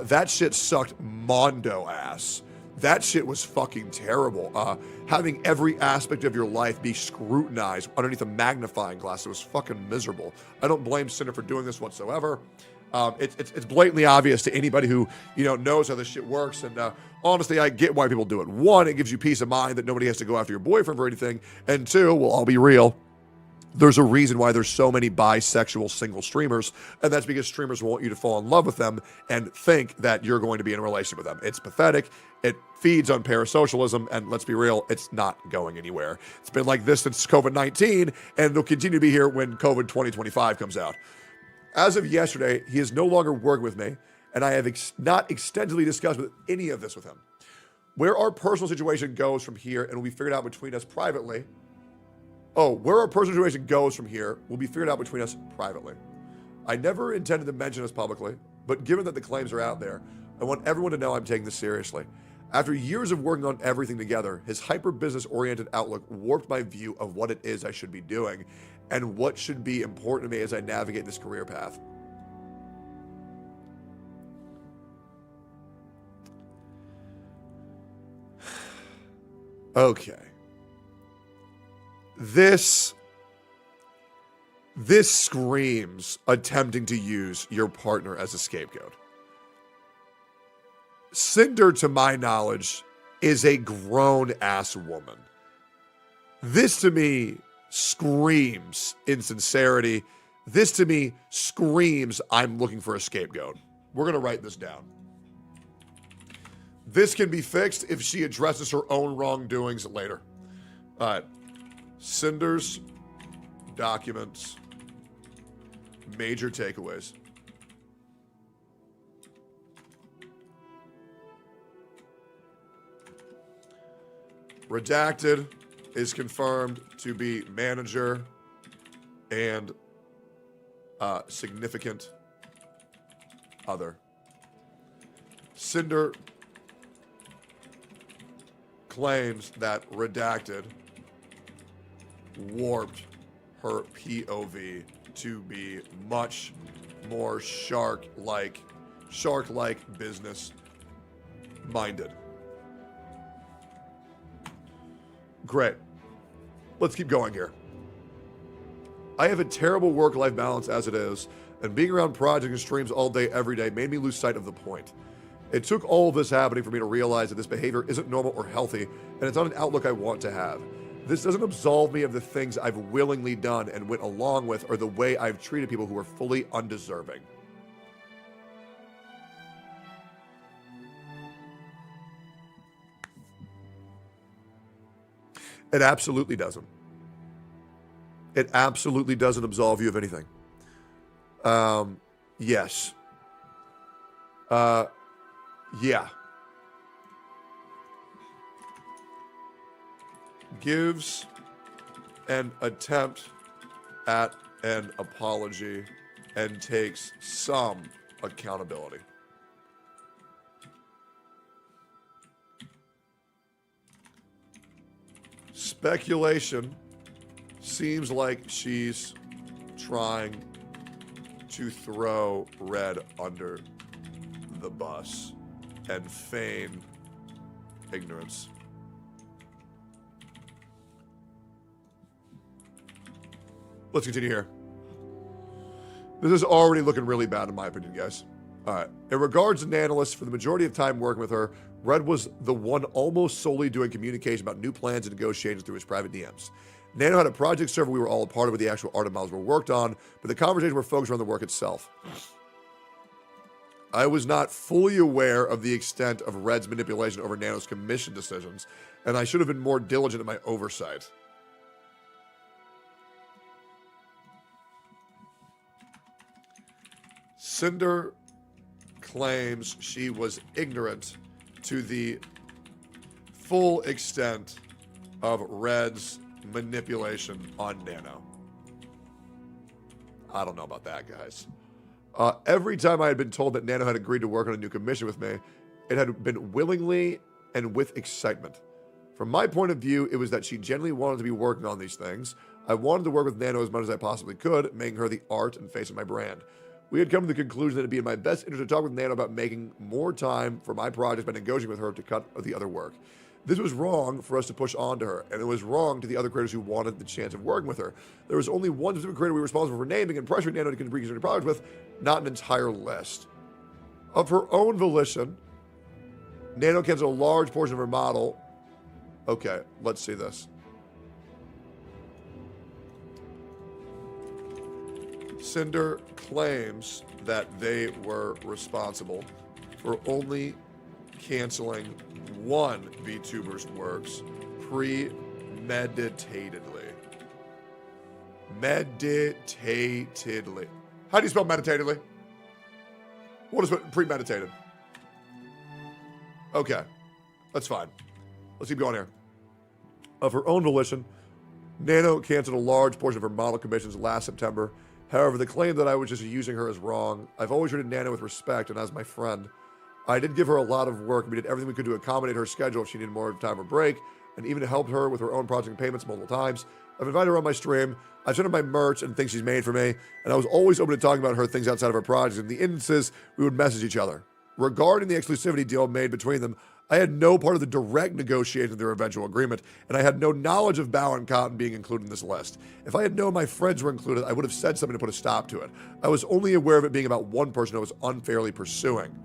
that shit sucked mondo ass. That shit was fucking terrible. Having every aspect of your life be scrutinized underneath a magnifying glass, it was fucking miserable. I don't blame Cinder for doing this whatsoever. It's blatantly obvious to anybody who, knows how this shit works. And honestly, I get why people do it. One, it gives you peace of mind that nobody has to go after your boyfriend for anything. And two, well, I'll be real. There's a reason why there's so many bisexual single streamers, and that's because streamers want you to fall in love with them and think that you're going to be in a relationship with them. It's pathetic. It feeds on parasocialism, and let's be real, it's not going anywhere. It's been like this since COVID-19, and it'll continue to be here when COVID 2025 comes out. As of yesterday, he is no longer working with me, and I have not extensively discussed any of this with him. Where our personal situation goes from here, and will be figured out between us privately. Where our personal situation goes from here will be figured out between us privately. I never intended to mention this publicly, but given that the claims are out there, I want everyone to know I'm taking this seriously. After years of working on everything together, his hyper-business-oriented outlook warped my view of what it is I should be doing and what should be important to me as I navigate this career path. Okay. This screams attempting to use your partner as a scapegoat. Cinder, to my knowledge, is a grown-ass woman. This, to me, screams insincerity. This, to me, screams I'm looking for a scapegoat. We're going to write this down. This can be fixed if she addresses her own wrongdoings later. All right. Cinder's documents, major takeaways. Redacted is confirmed to be manager and significant other. Cinder claims that Redacted warped her POV to be much more shark-like business minded. Great. Let's keep going here. I have a terrible work-life balance as it is, and being around projects and streams all day, every day made me lose sight of the point. It took all of this happening for me to realize that this behavior isn't normal or healthy, and it's not an outlook I want to have. This doesn't absolve me of the things I've willingly done and went along with, or the way I've treated people who are fully undeserving. It absolutely doesn't. It absolutely doesn't absolve you of anything. Yes. Yeah. Gives an attempt at an apology and takes some accountability. Speculation seems like she's trying to throw Red under the bus and feign ignorance. Let's continue here. This is already looking really bad in my opinion, guys. All right. In regards to Nanolis, for the majority of time working with her, Red was the one almost solely doing communication about new plans and negotiations through his private DMs. Nano had a project server we were all a part of where the actual art and models were worked on, but the conversations were focused around the work itself. I was not fully aware of the extent of Red's manipulation over Nano's commission decisions, and I should have been more diligent in my oversight. Cinder claims she was ignorant to the full extent of Red's manipulation on Nano. I don't know about that, guys. Every time I had been told that Nano had agreed to work on a new commission with me, it had been willingly and with excitement. From my point of view, it was that she genuinely wanted to be working on these things. I wanted to work with Nano as much as I possibly could, making her the art and face of my brand. We had come to the conclusion that it'd be in my best interest to talk with Nano about making more time for my projects by negotiating with her to cut the other work. This was wrong for us to push on to her, and it was wrong to the other creators who wanted the chance of working with her. There was only one specific creator we were responsible for naming and pressuring Nano to complete certain projects with, not an entire list. Of her own volition, Nano canceled a large portion of her model. Okay, let's see this. Cinder claims that they were responsible for only canceling one VTuber's works premeditatedly. Meditatedly. How do you spell meditatedly? What is premeditated? Okay, that's fine. Let's keep going here. Of her own volition, Nano canceled a large portion of her model commissions last September. However, the claim that I was just using her is wrong. I've always treated Nano with respect and as my friend. I did give her a lot of work. We did everything we could to accommodate her schedule if she needed more time or break, and even helped her with her own project and payments multiple times. I've invited her on my stream. I've sent her my merch and things she's made for me, and I was always open to talking about her things outside of her projects. In the instances, we would message each other. Regarding the exclusivity deal made between them, I had no part of the direct negotiation of their eventual agreement, and I had no knowledge of Bao and Cotton being included in this list. If I had known my friends were included, I would have said something to put a stop to it. I was only aware of it being about one person I was unfairly pursuing.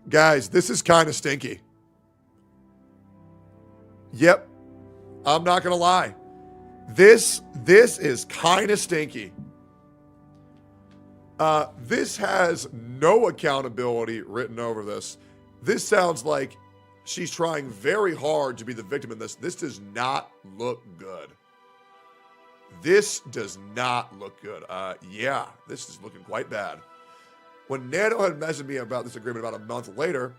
Guys, this is kind of stinky. Yep, I'm not gonna lie. This is kind of stinky. This has no accountability written over this. This sounds like she's trying very hard to be the victim in this. This does not look good. This does not look good. Yeah, this is looking quite bad. When Nano had messaged me about this agreement about a month later,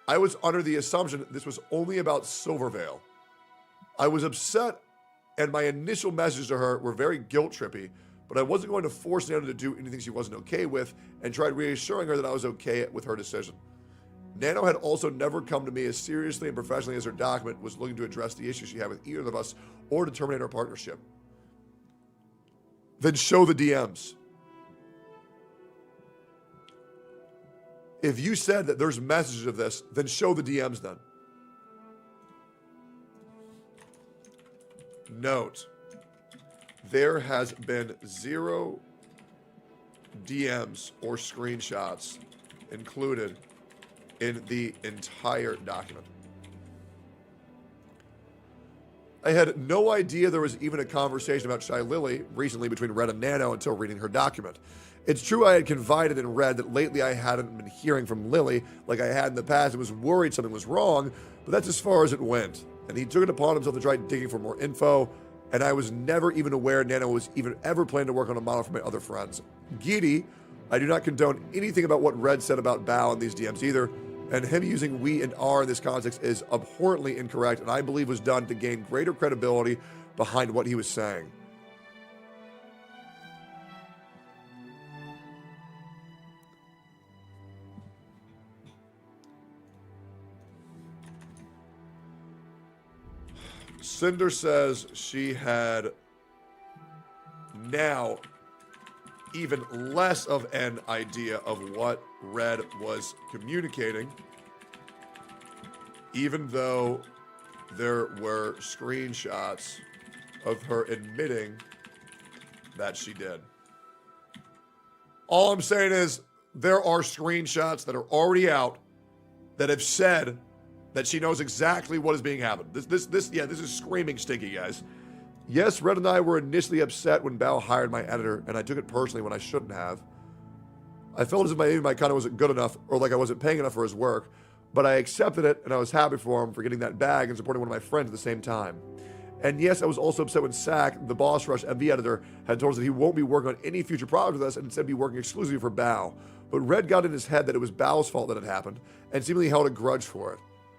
I was under the assumption this was only about Silvervale. I was upset, and my initial messages to her were very guilt-trippy, but I wasn't going to force Nano to do anything she wasn't okay with, and tried reassuring her that I was okay with her decision. Nano had also never come to me as seriously and professionally as her document was looking to address the issue she had with either of us or to terminate our partnership. Then show the DMs. If you said that there's messages of this, then show the DMs then. Note, there has been 0 DMs or screenshots included in the entire document. I had no idea there was even a conversation about Shy Lily recently between Red and Nano until reading her document. It's true I had confided in Red that lately I hadn't been hearing from Lily like I had in the past and was worried something was wrong, but that's as far as it went. And he took it upon himself to try digging for more info, and I was never even aware Nano was even ever planning to work on a model for my other friends. Giddy, I do not condone anything about what Red said about Bao in these DMs either, and him using we and our in this context is abhorrently incorrect, and I believe was done to gain greater credibility behind what he was saying. Cinder says she had now even less of an idea of what Red was communicating, even though there were screenshots of her admitting that she did. All I'm saying is there are screenshots that are already out that have said that she knows exactly what is being happened. This is screaming stinky, guys. Yes, Red and I were initially upset when Bao hired my editor, and I took it personally when I shouldn't have. I felt as if maybe my content wasn't good enough, or like I wasn't paying enough for his work, but I accepted it, and I was happy for him for getting that bag and supporting one of my friends at the same time. And yes, I was also upset when Sack, the Boss Rush MV editor, had told us that he won't be working on any future projects with us and instead be working exclusively for Bao. But Red got in his head that it was Bao's fault that it happened, and seemingly held a grudge for it.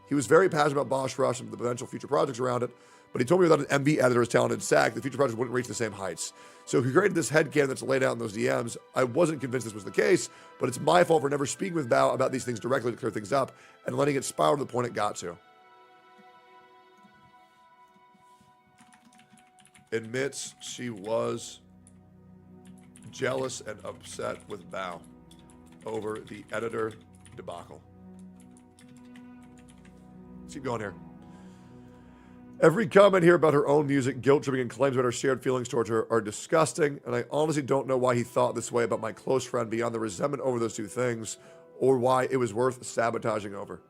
He was very passionate about Boss Rush and the potential future projects around it, but he told me without an MV editor as talented as Sack, the future projects wouldn't reach the same heights. So he created this headcanon that's laid out in those DMs. I wasn't convinced this was the case, but it's my fault for never speaking with Bao about these things directly to clear things up and letting it spiral to the point it got to. Admits she was jealous and upset with Bao over the editor debacle. Let's keep going here. Every comment here about her own music, guilt-tripping, and claims about her shared feelings towards her are disgusting, and I honestly don't know why he thought this way about my close friend beyond the resentment over those two things, or why it was worth sabotaging over.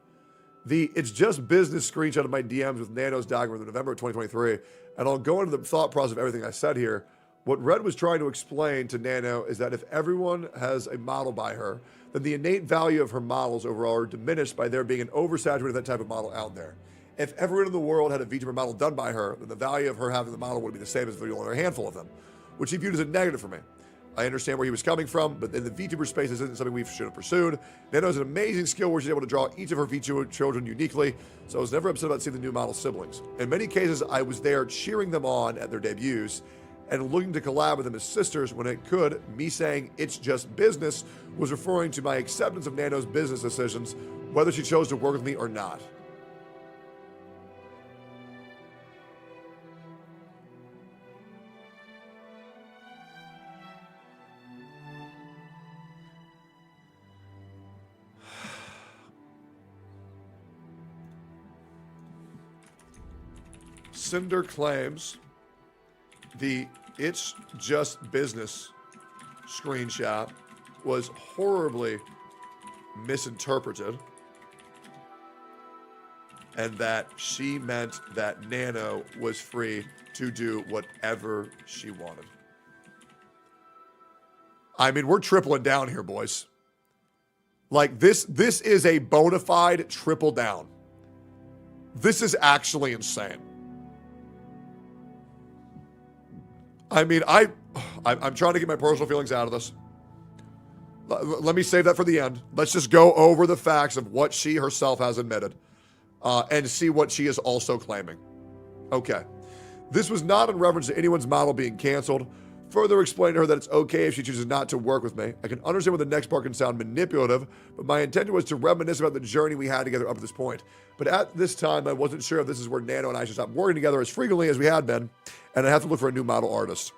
The "it's just business" screenshot of my DMs with Nano's document in November of 2023, and I'll go into the thought process of everything I said here. What Red was trying to explain to Nano is that if everyone has a model by her, then the innate value of her models overall are diminished by there being an oversaturated of that type of model out there. If everyone in the world had a VTuber model done by her, then the value of her having the model would be the same as if there were only a handful of them, which he viewed as a negative for me. I understand where he was coming from, but in the VTuber space, this isn't something we should have pursued. Nano has an amazing skill where she's able to draw each of her VTuber children uniquely, so I was never upset about seeing the new model siblings. In many cases, I was there cheering them on at their debuts and looking to collab with them as sisters when it could. Me saying "it's just business" was referring to my acceptance of Nano's business decisions, whether she chose to work with me or not. Cinder claims the "it's just business" screenshot was horribly misinterpreted, and that she meant that Nano was free to do whatever she wanted. I mean, we're tripling down here, boys. Like, this is a bona fide triple down. This is actually insane. I mean, I'm trying to get my personal feelings out of this. Let me save that for the end. Let's just go over the facts of what she herself has admitted and see what she is also claiming. Okay. This was not in reference to anyone's model being canceled. Further explained to her that it's okay if she chooses not to work with me. I can understand where the next part can sound manipulative, but my intention was to reminisce about the journey we had together up to this point. But at this time, I wasn't sure if this is where Nano and I should stop working together as frequently as we had been, and I have to look for a new model artist.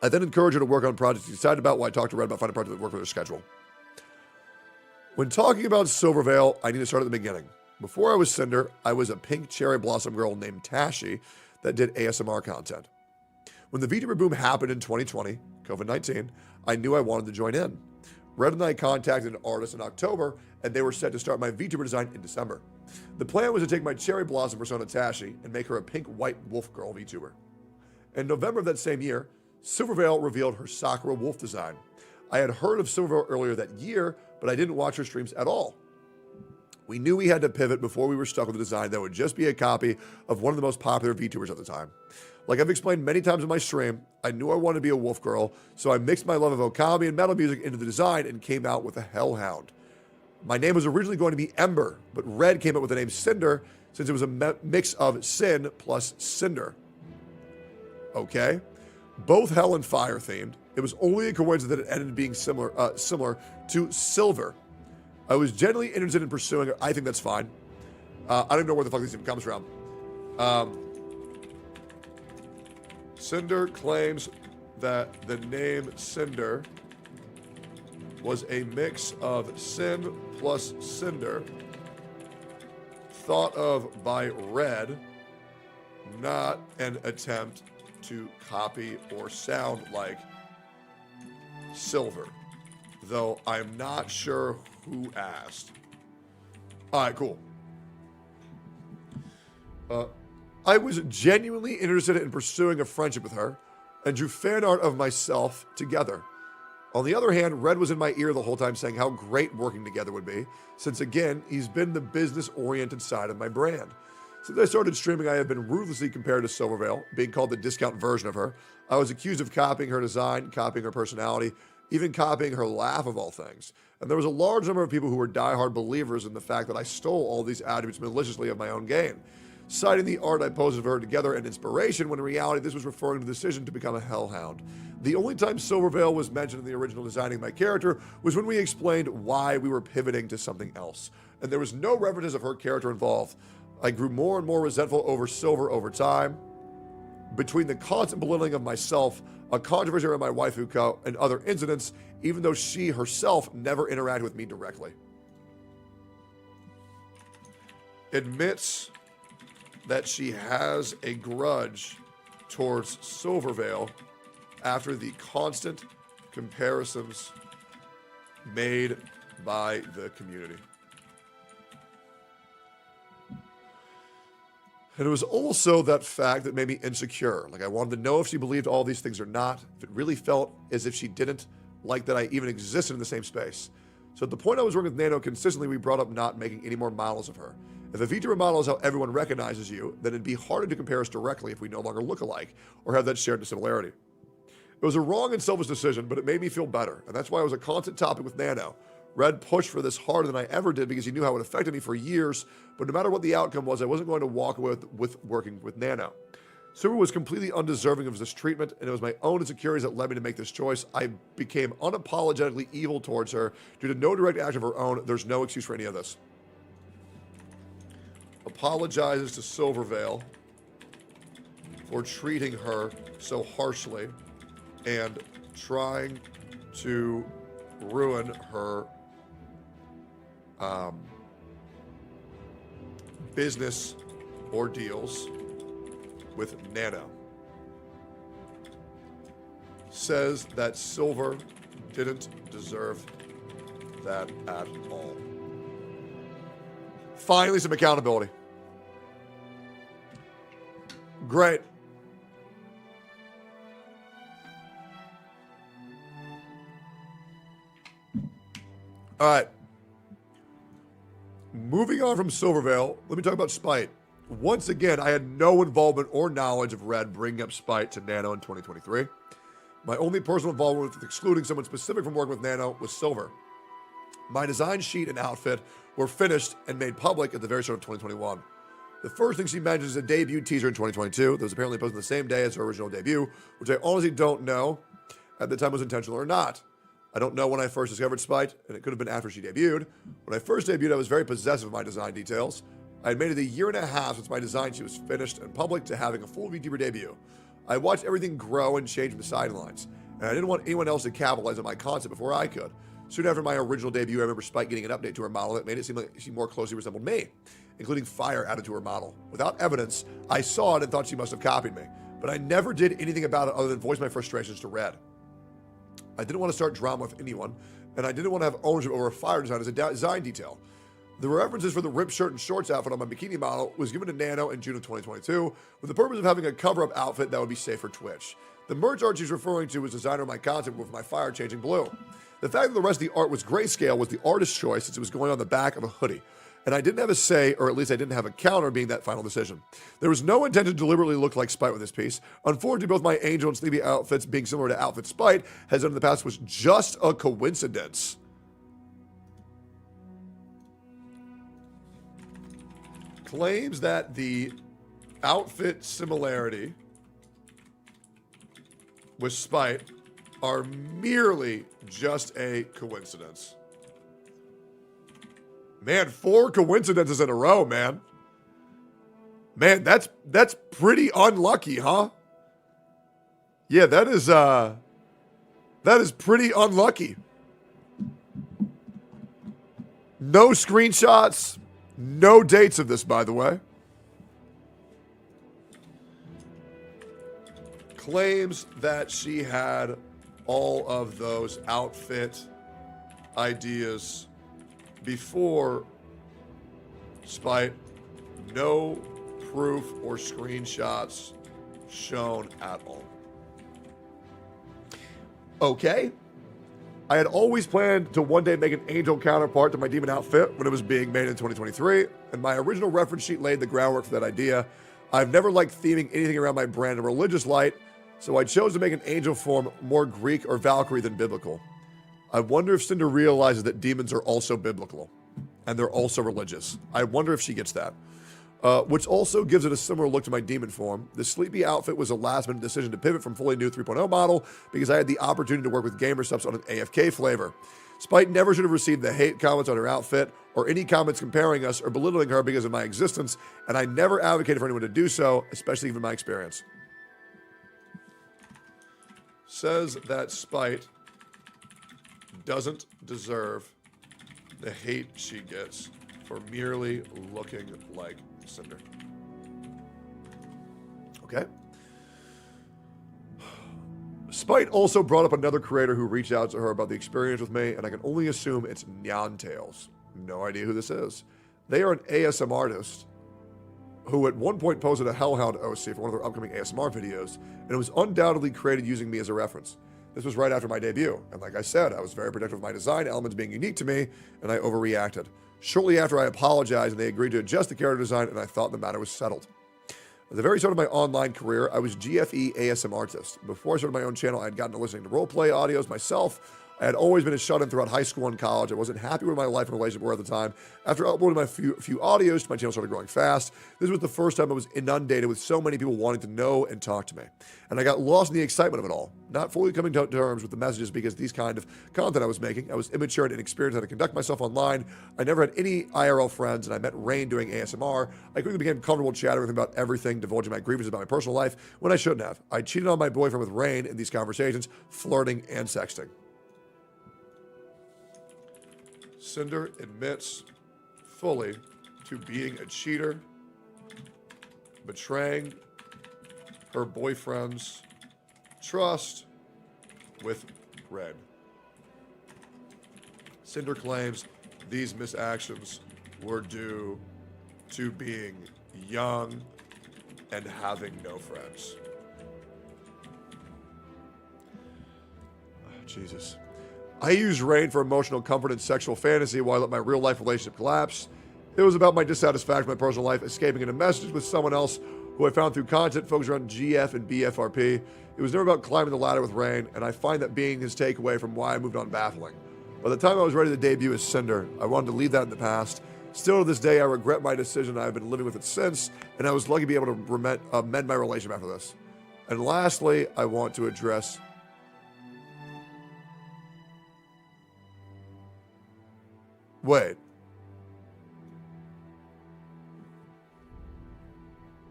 I then encouraged her to work on projects she decided about while I talked to Red about finding projects that work with her schedule. When talking about Silvervale, I need to start at the beginning. Before I was Cinder, I was a pink cherry blossom girl named Tashi that did ASMR content. When the VTuber boom happened in 2020, COVID-19, I knew I wanted to join in. Red and I contacted an artist in October, and they were set to start my VTuber design in December. The plan was to take my cherry blossom persona Tashi and make her a pink-white wolf girl VTuber. In November of that same year, Silvervale revealed her Sakura wolf design. I had heard of Silvervale earlier that year, but I didn't watch her streams at all. We knew we had to pivot before we were stuck with a design that would just be a copy of one of the most popular VTubers at the time. Like I've explained many times in my stream, I knew I wanted to be a wolf girl, so I mixed my love of okami and metal music into the design and came out with a hellhound. My name was originally going to be Ember, but Red came up with the name Cinder since it was a mix of Sin plus Cinder. Okay? Both hell and fire themed. It was only a coincidence that it ended up being similar to Silver. I was genuinely interested in pursuing it. I think that's fine. I don't even know where the fuck this even comes from. Cinder claims that the name Cinder was a mix of Sin plus Cinder, thought of by Red, not an attempt to copy or sound like Silver, though I'm not sure who asked. All right, cool. I was genuinely interested in pursuing a friendship with her and drew fan art of myself together. On the other hand, Red was in my ear the whole time saying how great working together would be, since again, he's been the business-oriented side of my brand. Since I started streaming, I have been ruthlessly compared to Silvervale, being called the discount version of her. I was accused of copying her design, copying her personality, even copying her laugh of all things. And there was a large number of people who were diehard believers in the fact that I stole all these attributes maliciously of my own gain, citing the art I posed of her together and inspiration, when in reality this was referring to the decision to become a hellhound. The only time Silvervale was mentioned in the original designing my character was when we explained why we were pivoting to something else, and there was no references of her character involved. I grew more and more resentful over Silver over time. Between the constant belittling of myself, a controversy around my waifu, and other incidents, even though she herself never interacted with me directly. Admits that she has a grudge towards Silvervale after the constant comparisons made by the community. And it was also that fact that made me insecure. Like, I wanted to know if she believed all these things or not, if it really felt as if she didn't like that I even existed in the same space. So at the point I was working with Nano consistently, we brought up not making any more models of her. If a VTuber model is how everyone recognizes you, then it'd be harder to compare us directly if we no longer look alike or have that shared similarity. It was a wrong and selfish decision, but it made me feel better, and that's why it was a constant topic with Nano. Red pushed for this harder than I ever did because he knew how it affected me for years, but no matter what the outcome was, I wasn't going to walk away with working with Nano. Silver was completely undeserving of this treatment, and it was my own insecurities that led me to make this choice. I became unapologetically evil towards her due to no direct action of her own. There's no excuse for any of this. Apologizes to Silvervale for treating her so harshly and trying to ruin her business ordeals with Nano. Says that Silver didn't deserve that at all. Finally, some accountability. Great. All right. Moving on from Silvervale, let me talk about Spite. Once again, I had no involvement or knowledge of Red bringing up Spite to Nano in 2023. My only personal involvement with excluding someone specific from working with Nano was Silver. My design sheet and outfit were finished and made public at the very start of 2021. The first thing she mentions is a debut teaser in 2022 that was apparently posted the same day as her original debut, which I honestly don't know at the time was intentional or not. I don't know when I first discovered Spite, and it could have been after she debuted. When I first debuted, I was very possessive of my design details. I had made it a year and a half since my design sheet was finished and public to having a full VTuber debut. I watched everything grow and change from the sidelines, and I didn't want anyone else to capitalize on my concept before I could. Soon after my original debut, I remember Spite getting an update to her model that made it seem like she more closely resembled me, including fire added to her model. Without evidence, I saw it and thought she must have copied me, but I never did anything about it other than voice my frustrations to Red. I didn't want to start drama with anyone, and I didn't want to have ownership over a fire design as a design detail. The references for the ripped shirt and shorts outfit on my bikini model was given to Nano in June of 2022 with the purpose of having a cover-up outfit that would be safe for Twitch. The merch art she's referring to was designed on my concept with my fire changing blue. The fact that the rest of the art was grayscale was the artist's choice since it was going on the back of a hoodie. And I didn't have a say, or at least I didn't have a counter being that final decision. There was no intent to deliberately look like Spite with this piece. Unfortunately, both my Angel and Sleepy outfits being similar to outfit Spite has done in the past was just a coincidence. Claims that the outfit similarity with Spite are merely just a coincidence. Man, 4 coincidences in a row, man. Man, that's pretty unlucky, huh? Yeah, that is pretty unlucky. No screenshots, no dates of this, by the way. Claims that she had all of those outfit ideas before Spite. No proof or screenshots shown at all. Okay. I had always planned to one day make an Angel counterpart to my Demon outfit when it was being made in 2023, and my original reference sheet laid the groundwork for that idea. I've never liked theming anything around my brand in a religious light, so I chose to make an Angel form more Greek or Valkyrie than biblical. I wonder if Cinder realizes that demons are also biblical, and they're also religious. I wonder if she gets that. Which also gives it a similar look to my demon form. The Sleepy outfit was a last-minute decision to pivot from fully new 3.0 model because I had the opportunity to work with gamer subs on an AFK flavor. Spite never should have received the hate comments on her outfit or any comments comparing us or belittling her because of my existence, and I never advocated for anyone to do so, especially even my experience. Says that Spite doesn't deserve the hate she gets for merely looking like Cinder. Okay. Spite also brought up another creator who reached out to her about the experience with me, and I can only assume it's Nyan Tales. No idea who this is. They are an ASMR artist who at one point posted a Hellhound OC for one of their upcoming ASMR videos, and it was undoubtedly created using me as a reference. This was right after my debut, and like I said, I was very protective of my design elements being unique to me, and I overreacted. Shortly after, I apologized, and they agreed to adjust the character design, and I thought the matter was settled. At the very start of my online career, I was GFE ASM artist. Before I started my own channel, I had gotten to listening to roleplay audios myself. I had always been a shut-in throughout high school and college. I wasn't happy with my life and relationship were at the time. After uploading my few audios, my channel started growing fast. This was the first time I was inundated with so many people wanting to know and talk to me. And I got lost in the excitement of it all, not fully coming to terms with the messages because these kind of content I was making. I was immature and inexperienced how to conduct myself online. I never had any IRL friends, and I met Rain doing ASMR. I quickly became comfortable chatting with him about everything, divulging my grievances about my personal life when I shouldn't have. I cheated on my boyfriend with Rain in these conversations, flirting and sexting. Cinder admits fully to being a cheater, betraying her boyfriend's trust with Red. Cinder claims these misactions were due to being young and having no friends. Oh, Jesus. I used Rain for emotional comfort and sexual fantasy while I let my real-life relationship collapse. It was about my dissatisfaction with my personal life, escaping into messages with someone else who I found through content focused around GF and BFRP. It It was never about climbing the ladder with Rain, and I find that being his takeaway from why I moved on baffling. By the time I was ready to debut as Cinder, I wanted to leave that in the past. Still to this day, I regret my decision. I've been living with it since, and I was lucky to be able to mend my relationship after this. And lastly, I want to address... Wait.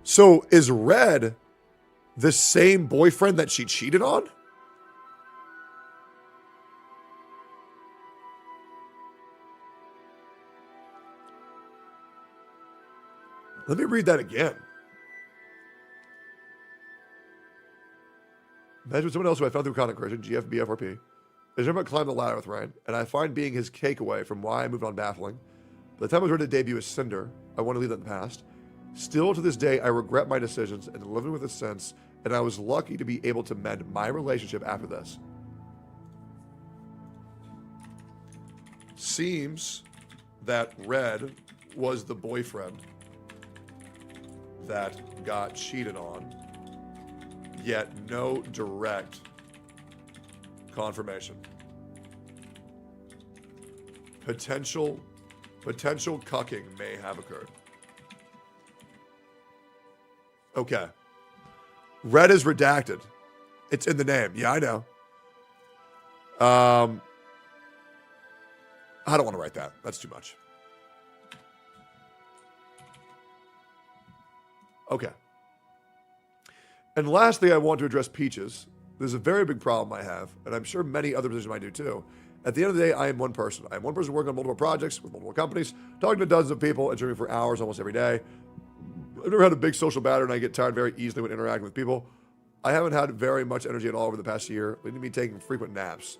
So is Red the same boyfriend that she cheated on? Let me read that again. Imagine with someone else who I found through content creation, GFBFRP. Is never climb the ladder with Ryan, and I find being his takeaway from why I moved on baffling. By the time I was ready to debut as Cinder, I want to leave that in the past. Still to this day, I regret my decisions and living with a sense, and I was lucky to be able to mend my relationship after this. Seems that Red was the boyfriend that got cheated on, yet no direct confirmation. Potential cucking may have occurred. Okay. Red is redacted. It's in the name. Yeah, I know. I don't want to write that. That's too much. Okay. And lastly, I want to address Peaches. There's a very big problem I have, and I'm sure many other positions might do too. At the end of the day, I am one person. I am one person working on multiple projects with multiple companies, talking to dozens of people, and streaming for hours almost every day. I've never had a big social battle, and I get tired very easily when interacting with people. I haven't had very much energy at all over the past year, leading to me taking frequent naps.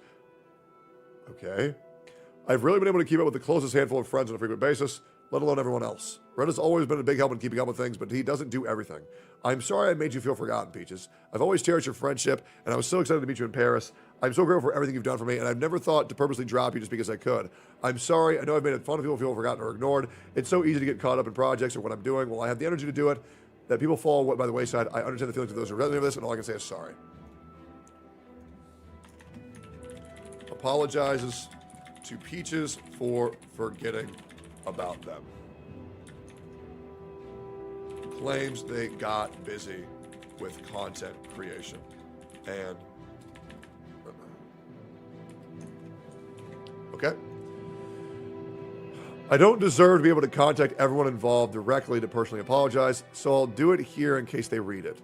Okay. I've really been able to keep up with the closest handful of friends on a frequent basis, let alone everyone else. Red has always been a big help in keeping up with things, but he doesn't do everything. I'm sorry I made you feel forgotten, Peaches. I've always cherished your friendship, and I was so excited to meet you in Paris. I'm so grateful for everything you've done for me, and I've never thought to purposely drop you just because I could. I'm sorry. I know I've made it fun of people feel forgotten or ignored. It's so easy to get caught up in projects or what I'm doing. Well, I have the energy to do it. That people fall by the wayside. I understand the feelings of those who resonate with this, and all I can say is sorry. Apologizes to Peaches for forgetting about them. Claims they got busy with content creation. And okay. I don't deserve to be able to contact everyone involved directly to personally apologize, so I'll do it here in case they read it.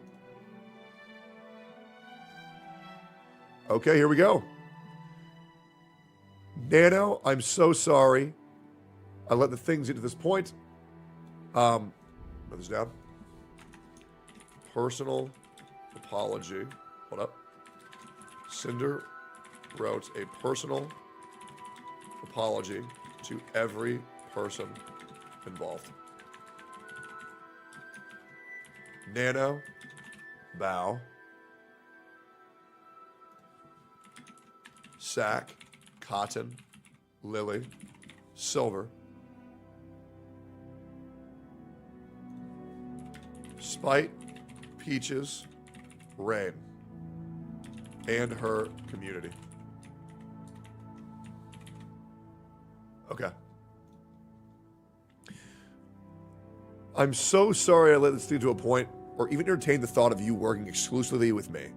Okay, here we go. Nano, I'm so sorry. I let the things get to this point. Put this down. Personal apology. Hold up. Cinder wrote a personal apology to every person involved. Nano, bow. Sack, cotton, lily, silver. Spite, Peaches, Rain, and her community. Okay. I'm so sorry I let this lead to a point or even entertain the thought of you working exclusively with me.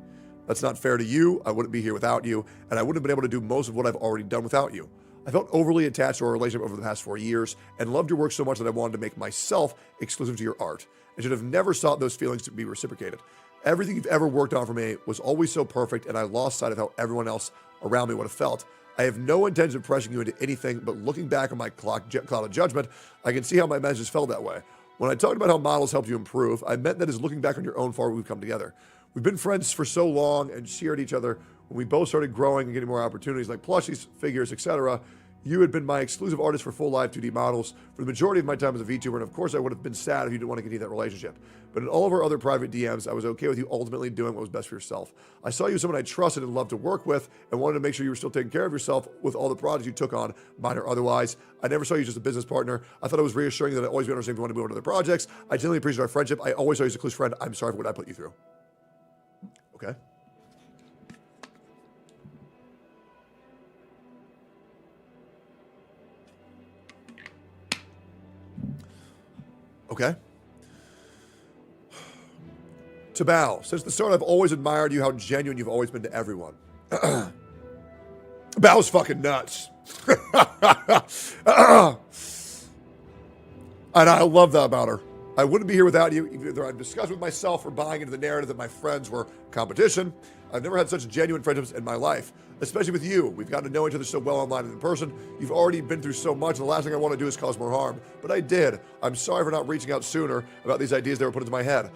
That's not fair to you. I wouldn't be here without you, and I wouldn't have been able to do most of what I've already done without you. I felt overly attached to our relationship over the past 4 years and loved your work so much that I wanted to make myself exclusive to your art and should have never sought those feelings to be reciprocated. Everything you've ever worked on for me was always so perfect, and I lost sight of how everyone else around me would have felt. I have no intention of pressing you into anything, but looking back on my cloud of judgment, I can see how my messages felt that way. When I talked about how models helped you improve, I meant that as looking back on your own far we've come together. We've been friends for so long and cheered each other when we both started growing and getting more opportunities like plushies, figures, etc. You had been my exclusive artist for full live 2D models for the majority of my time as a VTuber, and of course I would have been sad if you didn't want to continue that relationship. But in all of our other private DMs, I was okay with you ultimately doing what was best for yourself. I saw you as someone I trusted and loved to work with and wanted to make sure you were still taking care of yourself with all the projects you took on, mine or otherwise. I never saw you as just a business partner. I thought it was reassuring that I'd always be understanding if you wanted to move on to other projects. I genuinely appreciate our friendship. I always saw you as a close friend. I'm sorry for what I put you through. Okay. Okay. To Bao, since the start, I've always admired you, how genuine you've always been to everyone. Bao's fucking nuts. And I love that about her. I wouldn't be here without you, either I've discussed with myself or buying into the narrative that my friends were competition. I've never had such genuine friendships in my life, especially with you. We've gotten to know each other so well online and in person. You've already been through so much, and the last thing I want to do is cause more harm. But I did. I'm sorry for not reaching out sooner about these ideas that were put into my head.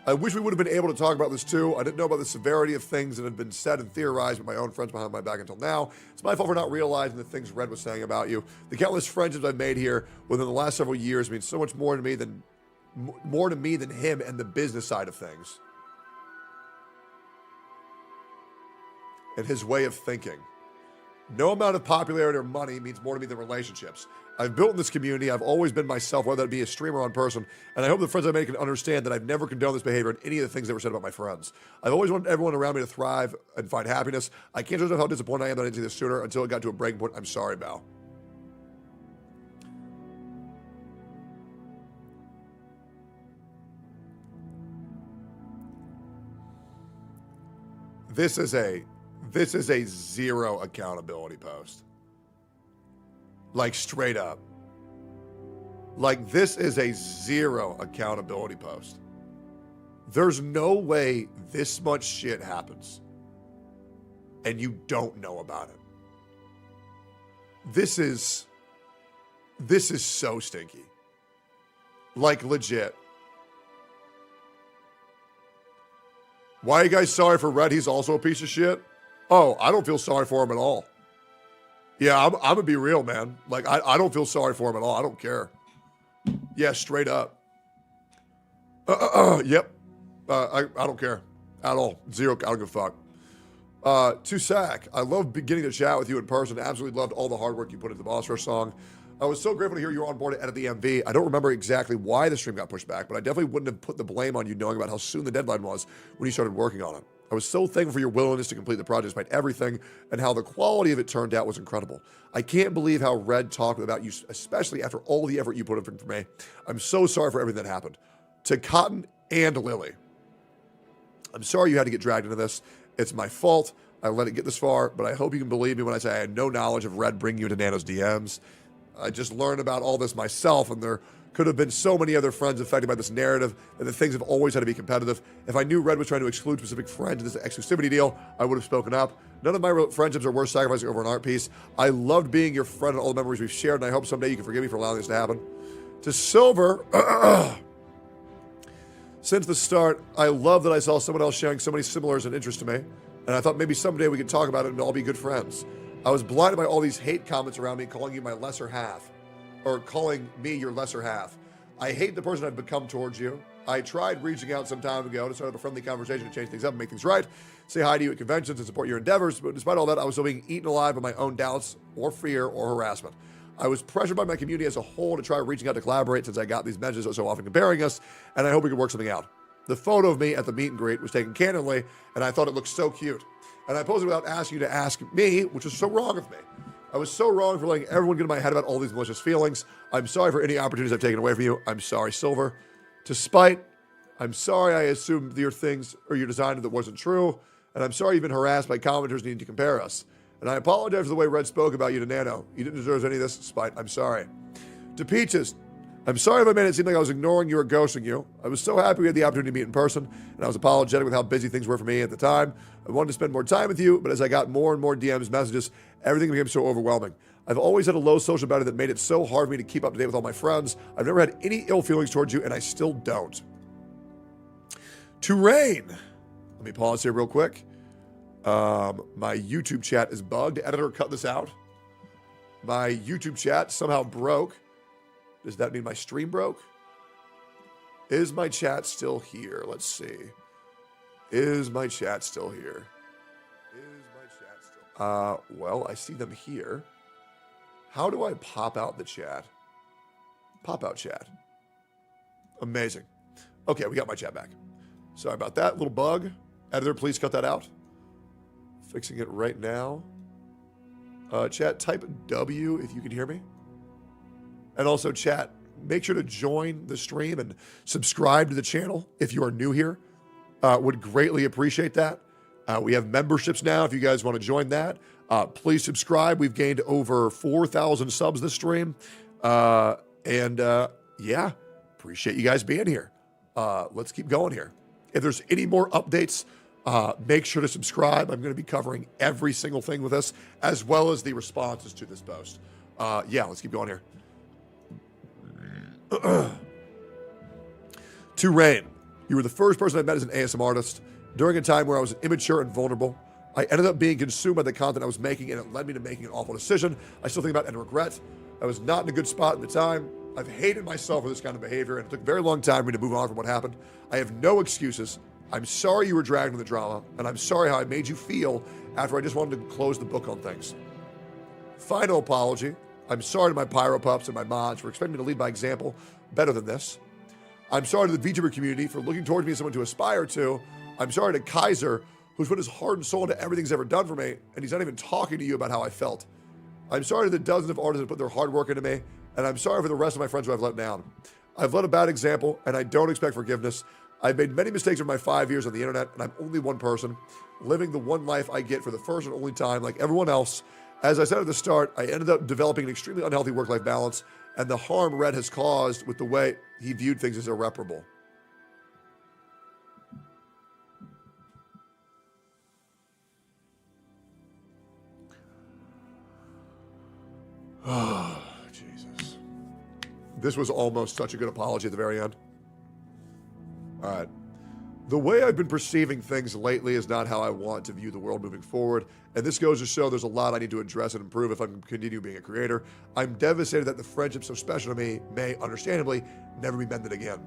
I wish we would have been able to talk about this too. I didn't know about the severity of things that had been said and theorized by my own friends behind my back until now. It's my fault for not realizing the things Red was saying about you. The countless friendships I've made here within the last several years mean so much more to me than him and the business side of things. And his way of thinking. No amount of popularity or money means more to me than relationships. I've built in this community. I've always been myself, whether it be a streamer or in person. And I hope the friends I make can understand that I've never condoned this behavior in any of the things that were said about my friends. I've always wanted everyone around me to thrive and find happiness. I can't just know how disappointed I am that I didn't see this sooner until it got to a breaking point. I'm sorry, Bao. This is a zero accountability post. Like, straight up. Like, this is a zero accountability post. There's no way this much shit happens and you don't know about it. This is so stinky. Like, legit. Why are you guys sorry for Red? He's also a piece of shit? Oh, I don't feel sorry for him at all. Yeah, I'm gonna be real, man. Like, I don't feel sorry for him at all. I don't care. Yeah, straight up. Yep. I don't care at all. Zero. I don't give a fuck. To Sack, I love beginning to chat with you in person. Absolutely loved all the hard work you put into the Boss Rush song. I was so grateful to hear you were on board to edit the MV. I don't remember exactly why the stream got pushed back, but I definitely wouldn't have put the blame on you knowing about how soon the deadline was when you started working on it. I was so thankful for your willingness to complete the project despite everything, and how the quality of it turned out was incredible. I can't believe how Red talked about you, especially after all the effort you put in for me. I'm so sorry for everything that happened. To Cotton and Lily, I'm sorry you had to get dragged into this. It's my fault. I let it get this far, but I hope you can believe me when I say I had no knowledge of Red bringing you into Nano's DMs. I just learned about all this myself, and there could have been so many other friends affected by this narrative, and the things have always had to be competitive. If I knew Red was trying to exclude specific friends in this exclusivity deal, I would have spoken up. None of my friendships are worth sacrificing over an art piece. I loved being your friend and all the memories we've shared, and I hope someday you can forgive me for allowing this to happen. To Silver, since the start, I love that I saw someone else sharing so many similars and interests to me, and I thought maybe someday we could talk about it and all be good friends. I was blinded by all these hate comments around me calling you my lesser half. Or calling me your lesser half. I hate the person I've become towards you. I tried reaching out some time ago to start up a friendly conversation to change things up and make things right, say hi to you at conventions and support your endeavors, but despite all that, I was still being eaten alive by my own doubts or fear or harassment. I was pressured by my community as a whole to try reaching out to collaborate since I got these messages so often comparing us, and I hope we can work something out. The photo of me at the meet and greet was taken candidly, and I thought it looked so cute. And I posted without asking you to ask me, which was so wrong of me. I was so wrong for letting everyone get in my head about all these malicious feelings. I'm sorry for any opportunities I've taken away from you. I'm sorry, Silver. To Spite, I'm sorry I assumed your things or your design that wasn't true. And I'm sorry you've been harassed by commenters needing to compare us. And I apologize for the way Red spoke about you to Nano. You didn't deserve any of this, Spite. I'm sorry. To Peaches, I'm sorry if I made it seem like I was ignoring you or ghosting you. I was so happy we had the opportunity to meet in person, and I was apologetic with how busy things were for me at the time. I wanted to spend more time with you, but as I got more and more DMs, messages, everything became so overwhelming. I've always had a low social battery that made it so hard for me to keep up to date with all my friends. I've never had any ill feelings towards you, and I still don't. To Rain. Let me pause here real quick. My YouTube chat is bugged. Editor, cut this out. My YouTube chat somehow broke. Does that mean my stream broke? Is my chat still here? Let's see. Is my chat still here? Well, I see them here. How do I pop out the chat? Pop out chat. Amazing. Okay, we got my chat back. Sorry about that little bug. Editor, please cut that out. Fixing it right now. Chat, type W if you can hear me. And also, chat, make sure to join the stream and subscribe to the channel if you are new here. Would greatly appreciate that. We have memberships now if you guys want to join that. Please subscribe. We've gained over 4,000 subs this stream. Yeah, appreciate you guys being here. Let's keep going here. If there's any more updates, make sure to subscribe. I'm going to be covering every single thing with us, as well as the responses to this post. Yeah, let's keep going here. To Rain, you were the first person I met as an ASM artist. During a time where I was immature and vulnerable, I ended up being consumed by the content I was making, and it led me to making an awful decision I still think about and regret. I was not in a good spot at the time. I've hated myself for this kind of behavior, and it took a very long time for me to move on from what happened. I have no excuses. I'm sorry you were dragged into the drama, and I'm sorry how I made you feel after I just wanted to close the book on things. Final apology. I'm sorry to my Pyro Pups and my mods for expecting me to lead by example better than this. I'm sorry to the VTuber community for looking towards me as someone to aspire to. I'm sorry to Kaiser, who's put his heart and soul into everything he's ever done for me, and he's not even talking to you about how I felt. I'm sorry to the dozens of artists that put their hard work into me, and I'm sorry for the rest of my friends who I've let down. I've led a bad example, and I don't expect forgiveness. I've made many mistakes in my 5 years on the internet, and I'm only one person, living the one life I get for the first and only time, like everyone else. As I said at the start, I ended up developing an extremely unhealthy work-life balance, and the harm Red has caused with the way he viewed things is irreparable. Oh, Jesus. This was almost such a good apology at the very end. All right. The way I've been perceiving things lately is not how I want to view the world moving forward, and this goes to show there's a lot I need to address and improve if I can continue being a creator. I'm devastated that the friendship so special to me may, understandably, never be mended again.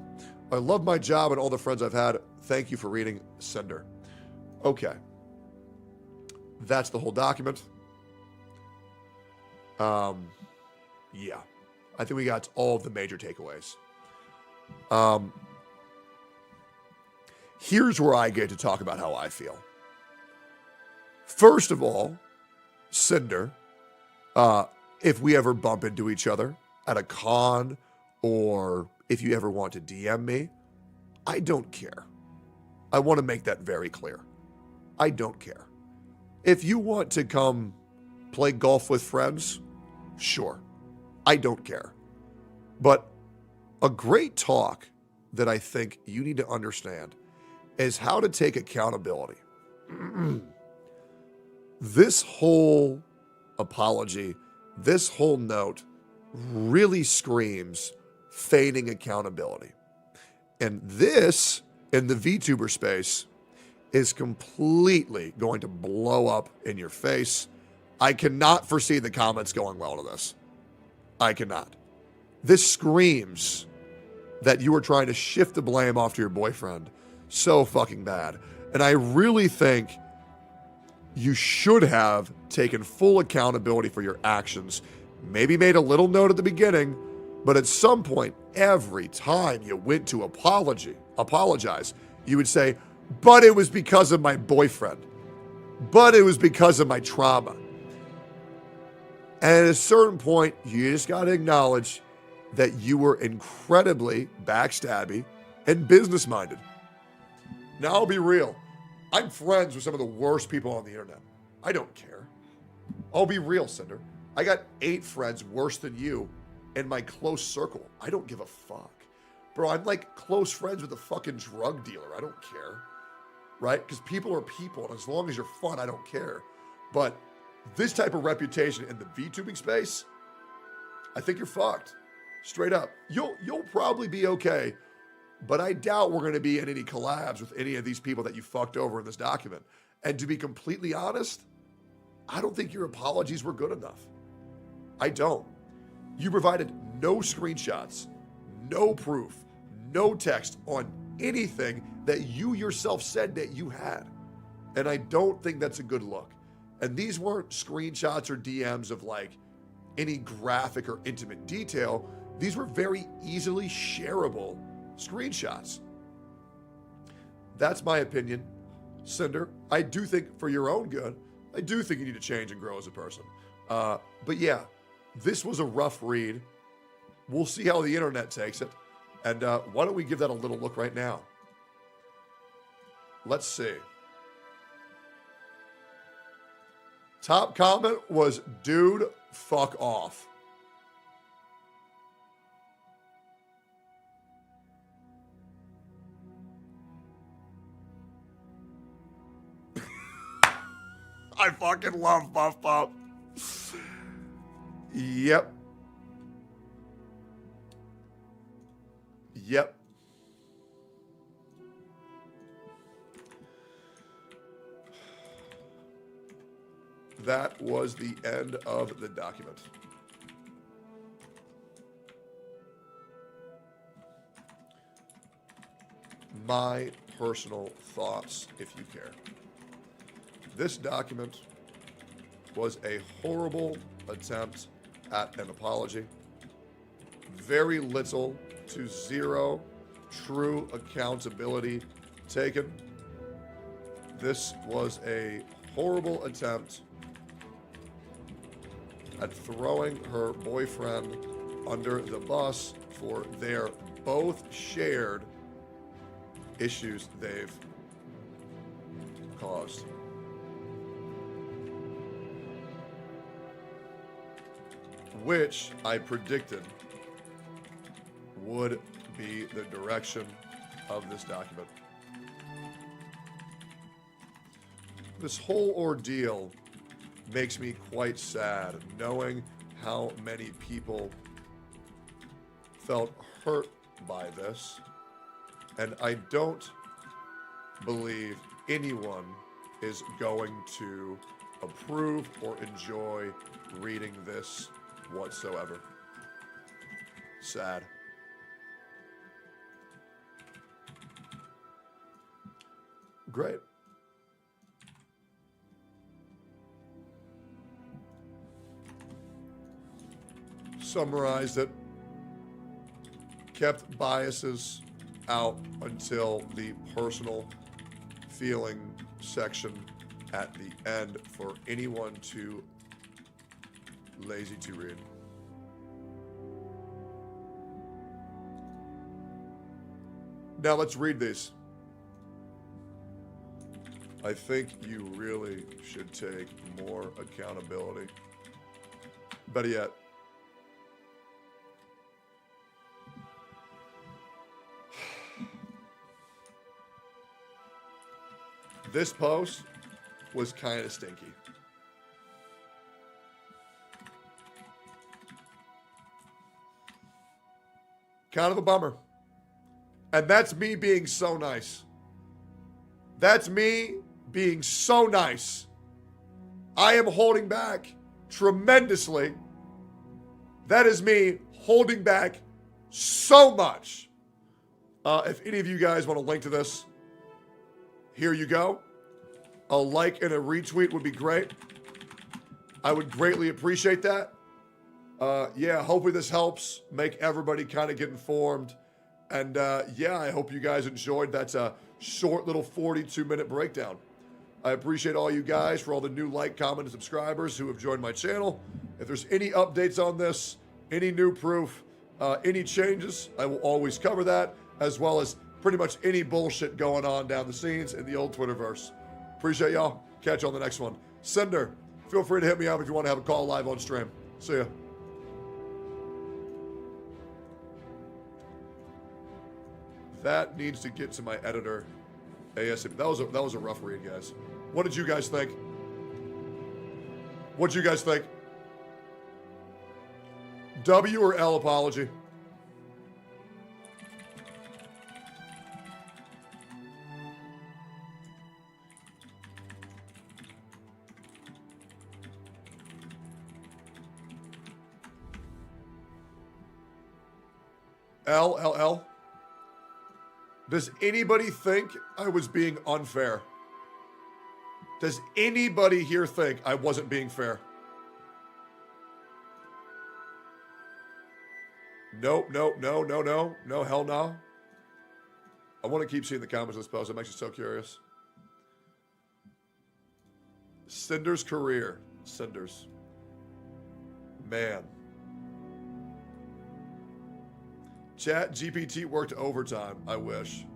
I love my job and all the friends I've had. Thank you for reading, Cinder. Okay. That's the whole document. Yeah. I think we got all of the major takeaways. Here's where I get to talk about how I feel. First of all, Cinder, if we ever bump into each other at a con, or if you ever want to DM me, I don't care. I want to make that very clear. I don't care. If you want to come play golf with friends, sure. I don't care. But a great talk that I think you need to understand is how to take accountability. This whole apology, this whole note really screams feigning accountability. And this, in the VTuber space, is completely going to blow up in your face. I cannot foresee the comments going well to this. I cannot. This screams that you are trying to shift the blame off to your boyfriend so fucking bad. And I really think you should have taken full accountability for your actions. Maybe made a little note at the beginning, but at some point, every time you went to apologize, you would say, but it was because of my boyfriend. But it was because of my trauma. And at a certain point, you just got to acknowledge that you were incredibly backstabby and business-minded. Now, I'll be real. I'm friends with some of the worst people on the internet. I don't care. I'll be real, Cinder. I got 8 friends worse than you in my close circle. I don't give a fuck. Bro, I'm like close friends with a fucking drug dealer. I don't care. Right? Because people are people, and as long as you're fun, I don't care. But this type of reputation in the VTubing space, I think you're fucked. Straight up. You'll probably be okay, but I doubt we're going to be in any collabs with any of these people that you fucked over in this document. And to be completely honest, I don't think your apologies were good enough. I don't. You provided no screenshots, no proof, no text on anything that you yourself said that you had. And I don't think that's a good look. And these weren't screenshots or DMs of like any graphic or intimate detail. These were very easily shareable screenshots. That's my opinion, Cinder. I do think for your own good, I do think you need to change and grow as a person. But yeah, this was a rough read. We'll see how the internet takes it. And why don't we give that a little look right now? Let's see. Top comment was, dude, fuck off. I fucking love Buff Pup. Yep. Yep. That was the end of the document. My personal thoughts, if you care. This document was a horrible attempt at an apology. Very little to zero true accountability taken. This was a horrible attempt at throwing her boyfriend under the bus for their both shared issues they've caused. Which I predicted would be the direction of this document. This whole ordeal makes me quite sad, knowing how many people felt hurt by this, and I don't believe anyone is going to approve or enjoy reading this whatsoever. Sad. Great. Summarized it. Kept biases out until the personal feeling section at the end for anyone to lazy to read. Now let's read these. I think you really should take more accountability. Better yet, this post was kind of stinky. Kind of a bummer. And that's me being so nice. That's me being so nice. I am holding back tremendously. That is me holding back so much. If any of you guys want to link to this, here you go. A like and a retweet would be great. I would greatly appreciate that. Yeah, hopefully this helps make everybody kind of get informed. And yeah, I hope you guys enjoyed that short little 42-minute breakdown. I appreciate all you guys for all the new like, comment, and subscribers who have joined my channel. If there's any updates on this, any new proof, any changes, I will always cover that, as well as pretty much any bullshit going on down the scenes in the old Twitterverse. Appreciate y'all. Catch you on the next one. Cinder, feel free to hit me up if you want to have a call live on stream. See ya. That needs to get to my editor ASAP. That was a rough read, guys. What did you guys think? What'd you guys think? W or L apology? L. Does anybody think I was being unfair? Does anybody here think I wasn't being fair? Nope, no, hell no. I want to keep seeing the comments of this post. I'm actually so curious. Cinder's career. Cinder's. Man. Chat GPT worked overtime. I wish.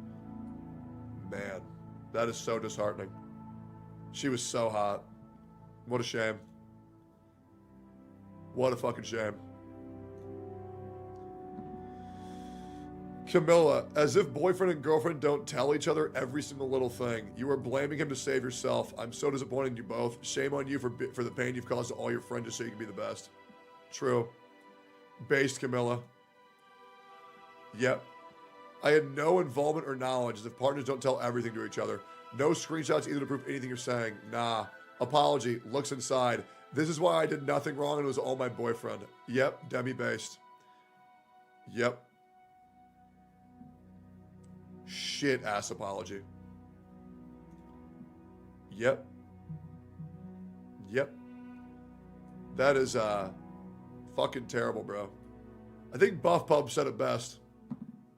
Man, that is so disheartening. She was so hot. What a shame. What a fucking shame. Camilla, as if boyfriend and girlfriend don't tell each other every single little thing. You are blaming him to save yourself. I'm so disappointed in you both. Shame on you for the pain you've caused to all your friends just so you can be the best. True. Based, Camilla. Yep. I had no involvement or knowledge as if partners don't tell everything to each other. No screenshots either to prove anything you're saying. Nah. Apology. Looks inside. This is why I did nothing wrong and it was all my boyfriend. Yep. Demi-based. Yep. Shit ass apology. Yep. Yep. That is fucking terrible, bro. I think Buff Pub said it best.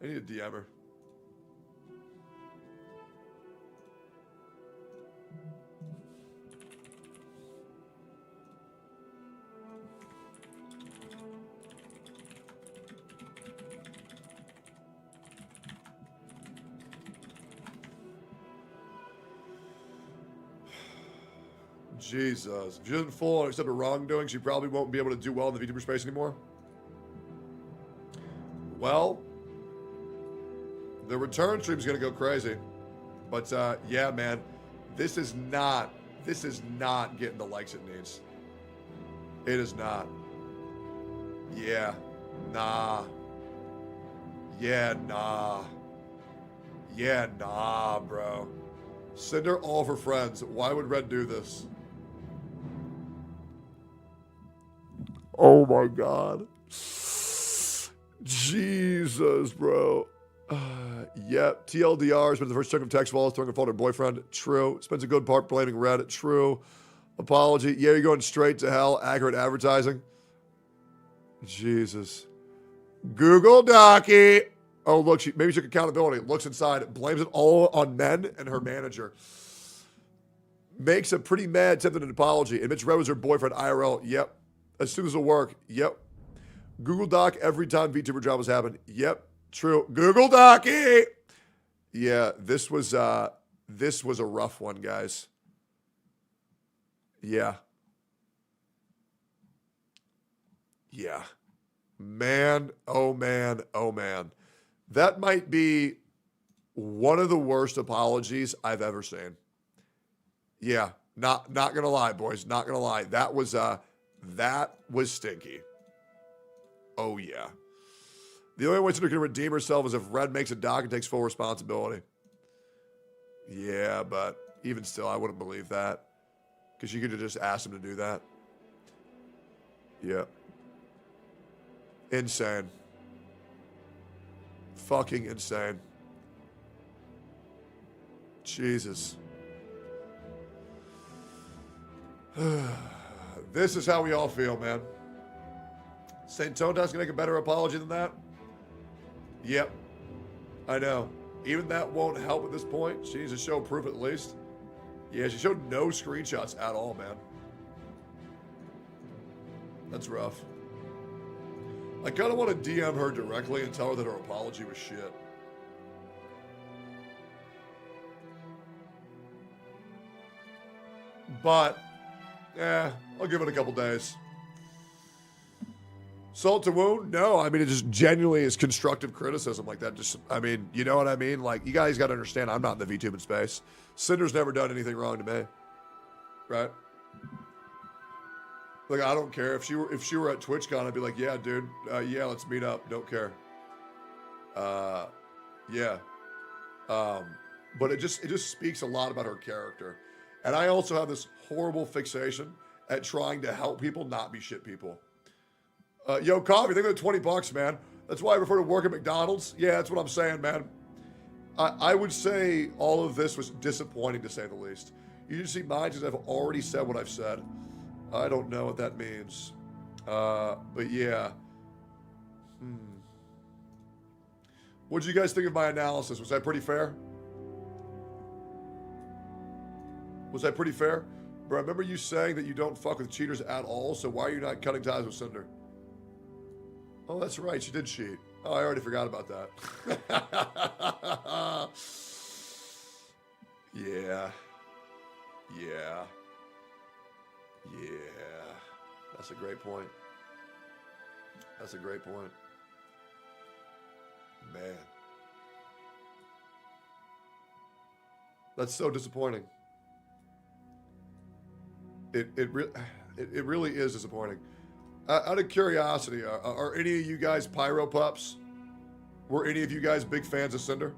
I need to DM her. Jesus. If she doesn't fall on accept a wrongdoing, she probably won't be able to do well in the VTuber space anymore. Well, the return stream's gonna go crazy. But yeah, man, this is not getting the likes it needs. It is not. Yeah. Nah. Yeah, nah. Yeah, nah, bro. Cinder all of her friends. Why would Red do this? Oh my god. Jesus, bro. Yep. TLDR spends the first chunk of text while throwing a phone at her boyfriend. True. Spends a good part blaming Red. True. Apology. Yeah, you're going straight to hell. Accurate advertising. Jesus. Google Docky. Oh, look, maybe she took accountability. Looks inside. Blames it all on men and her manager. Makes a pretty mad attempt at an apology. Admits Red was her boyfriend IRL. Yep. As soon as it'll work. Yep. Google Doc every time VTuber dramas happen. Yep. True. Google Docky. Yeah, this was a rough one, guys. Yeah. Yeah. Man, oh man, oh man. That might be one of the worst apologies I've ever seen. Yeah, not gonna lie, boys. Not gonna lie. That was stinky. Oh yeah. The only way Cinder can redeem herself is if Red makes a doc and takes full responsibility. Yeah, but even still, I wouldn't believe that. Because you could have just asked him to do that. Yeah. Insane. Fucking insane. Jesus. This is how we all feel, man. St. Tonetas can make a better apology than that? Yep. I know. Even that won't help at this point. She needs to show proof at least. Yeah, she showed no screenshots at all, man. That's rough. I kind of want to DM her directly and tell her that her apology was shit. But, I'll give it a couple days. Salt to wound? No, I mean, it just genuinely is constructive criticism like that. Just, I mean, you know what I mean? Like, you guys got to understand, I'm not in the VTubing space. Cinder's never done anything wrong to me. Right? Like, I don't care. If she were at TwitchCon, I'd be like, yeah, dude. Yeah, let's meet up. Don't care. Yeah. But it just speaks a lot about her character. And I also have this horrible fixation at trying to help people not be shit people. Yo, Coffee, think of $20, man. That's why I prefer to work at McDonald's. Yeah, that's what I'm saying, man. I would say all of this was disappointing, to say the least. You just see mine because I've already said what I've said. I don't know what that means. But yeah. What did you guys think of my analysis? Was that pretty fair? Was I pretty fair? Bro, I remember you saying that you don't fuck with cheaters at all, so why are you not cutting ties with Cinder? Oh, that's right. She did cheat. Oh, I already forgot about that. Yeah. Yeah. Yeah. That's a great point. That's a great point. Man. That's so disappointing. It really is disappointing. Out of curiosity, are any of you guys pyro pups? Were any of you guys big fans of Cinder?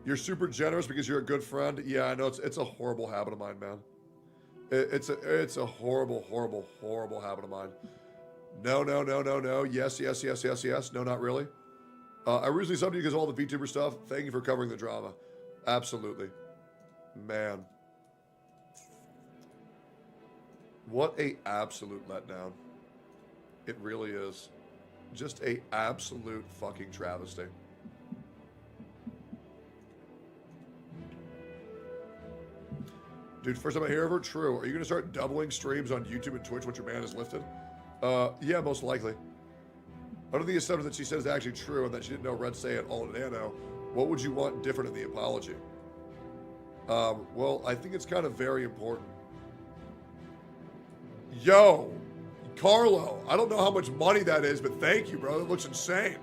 You're super generous because you're a good friend. Yeah, I know it's a horrible habit of mine, man. It's a horrible, horrible, horrible habit of mine. No. Yes. No, not really. I originally subbed you because of all the VTuber stuff. Thank you for covering the drama. Absolutely. Man. What a absolute letdown. It really is. Just a absolute fucking travesty. Dude, first time I hear of her, true. Are you going to start doubling streams on YouTube and Twitch once your ban is lifted? Yeah, most likely. Under the assumption that she said is actually true and that she didn't know Red say it all in Nano, what would you want different in the apology? Well, I think it's kind of very important. Yo, Carlo, I don't know how much money that is, but thank you, bro. That looks insane.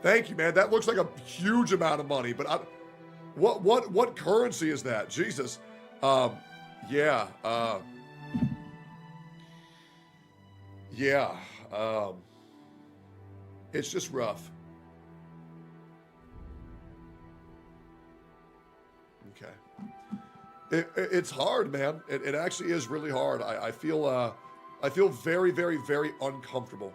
Thank you, man. That looks like a huge amount of money, but what currency is that? Jesus. Yeah. It's just rough. Okay. It's hard, man. It actually is really hard. I feel very, very, very uncomfortable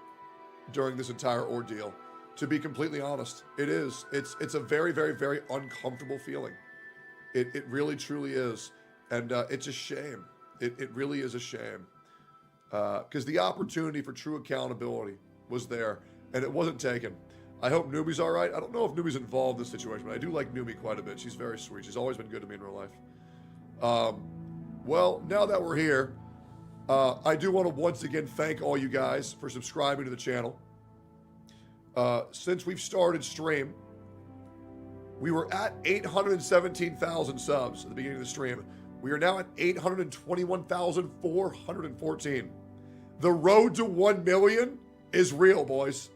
during this entire ordeal. To be completely honest, it is. It's a very, very, very uncomfortable feeling. It really, truly is. And it's a shame. It really is a shame. Because the opportunity for true accountability was there, and it wasn't taken. I hope Nubi's all right. I don't know if Nubi's involved in this situation, but I do like Nubi quite a bit. She's very sweet. She's always been good to me in real life. Well, now that we're here, I do want to once again thank all you guys for subscribing to the channel. Since we've started stream, we were at 817,000 subs at the beginning of the stream. We are now at 821,414. The road to 1 million is real, boys.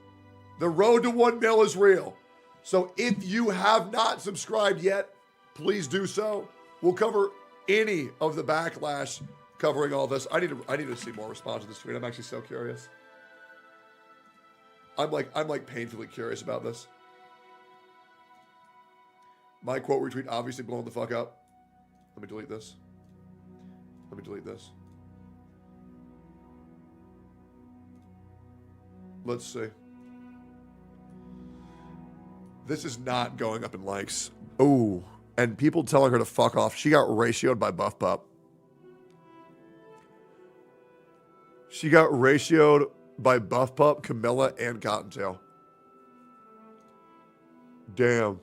The road to 1 mil is real. So if you have not subscribed yet, please do so. We'll cover any of the backlash covering all this. I need to see more response to this tweet. I'm actually so curious. I'm like painfully curious about this. My quote retweet obviously blowing the fuck up. Let me delete this. Let's see. This is not going up in likes. Oh, and people telling her to fuck off. She got ratioed by Buff Pup. She got ratioed by Buff Pup, Camilla, and Cottontail. Damn.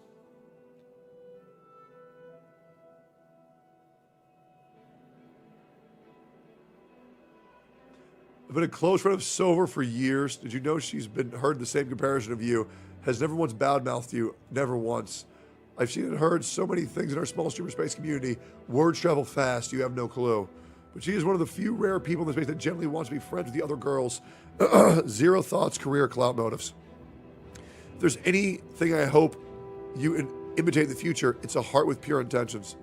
I've been a close friend of Silver for years. Did you know she's been heard the same comparison of you? Has never once bad-mouthed you. Never once. I've seen and heard so many things in our small streamer space community. Words travel fast. You have no clue. But she is one of the few rare people in the space that genuinely wants to be friends with the other girls. Zero thoughts, career, clout motives. If there's anything I hope you imitate in the future, it's a heart with pure intentions.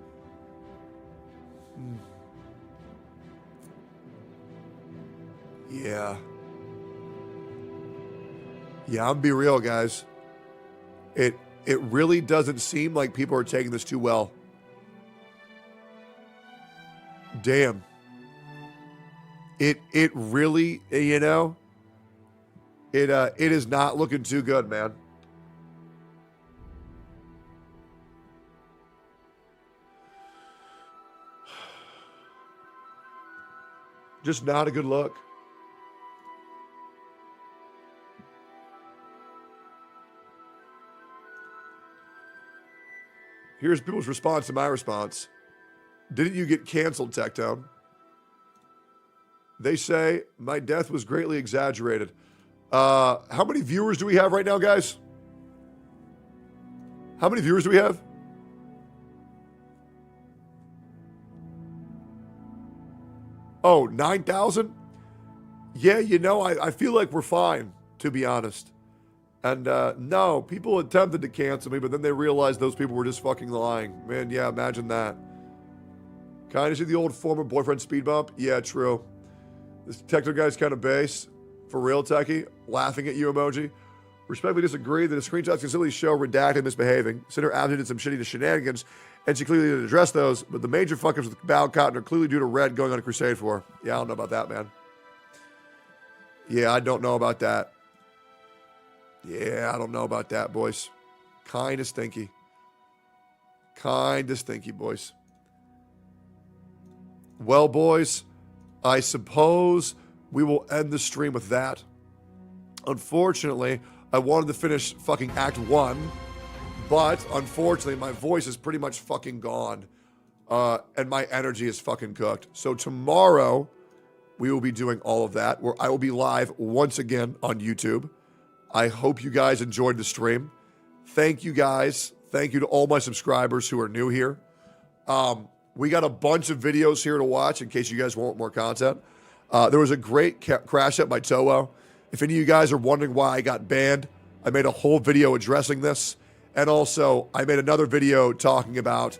Yeah. Yeah, I'm gonna be real, guys. It really doesn't seem like people are taking this too well. Damn. It really, you know, it is not looking too good, man. Just not a good look. Here's people's response to my response. Didn't you get canceled, Tectone? They say, my death was greatly exaggerated. How many viewers do we have right now, guys? How many viewers do we have? Oh, 9,000? Yeah, you know, I feel like we're fine, to be honest. And no, people attempted to cancel me, but then they realized those people were just fucking lying. Man, yeah, imagine that. Kind of see the old former boyfriend speed bump? Yeah, true. This Tectone guy's kind of base. For real, Techie. Laughing at you emoji. Respectfully disagree that the screenshots consistently show redacted misbehaving. Cinder absolutely did some shitty shenanigans, and she clearly didn't address those, but the major fuck-ups with Bow Cotton are clearly due to Red going on a crusade for her. Yeah, I don't know about that, man. Yeah, I don't know about that. Yeah, I don't know about that, boys. Kind of stinky. Kind of stinky, boys. Well, boys, I suppose we will end the stream with that. Unfortunately, I wanted to finish fucking Act 1, but unfortunately, my voice is pretty much fucking gone, and my energy is fucking cooked. So tomorrow, we will be doing all of that, where I will be live once again on YouTube. I hope you guys enjoyed the stream. Thank you guys. Thank you to all my subscribers who are new here. We got a bunch of videos here to watch in case you guys want more content. There was a great crash up by Toho. If any of you guys are wondering why I got banned, I made a whole video addressing this. And also, I made another video talking about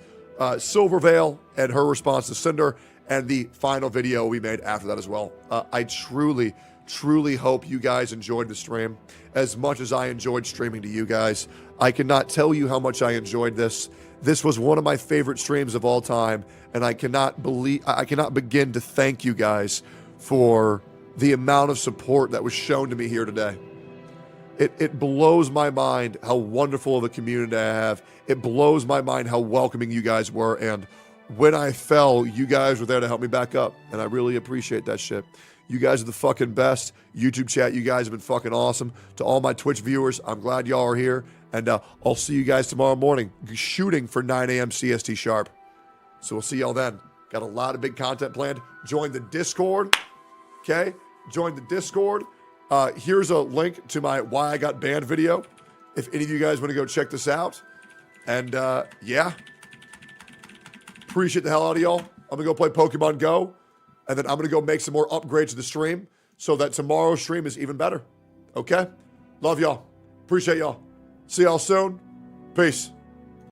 Silvervale and her response to Cinder, and the final video we made after that as well. I truly, truly hope you guys enjoyed the stream as much as I enjoyed streaming to you guys. I cannot tell you how much I enjoyed this. This was one of my favorite streams of all time, and I cannot begin to thank you guys for the amount of support that was shown to me here today. It blows my mind how wonderful of a community I have. It blows my mind how welcoming you guys were, and when I fell, you guys were there to help me back up, and I really appreciate that shit. You guys are the fucking best. YouTube chat, you guys have been fucking awesome. To all my Twitch viewers, I'm glad y'all are here, and I'll see you guys tomorrow morning, shooting for 9 a.m. CST sharp. So we'll see y'all then. Got a lot of big content planned. Join the Discord, okay? Join the Discord. Here's a link to my Why I Got Banned video, if any of you guys want to go check this out. And yeah, appreciate the hell out of y'all. I'm gonna go play Pokemon Go, and then I'm gonna go make some more upgrades to the stream so that tomorrow's stream is even better. Okay? Love y'all. Appreciate y'all. See y'all soon. Peace.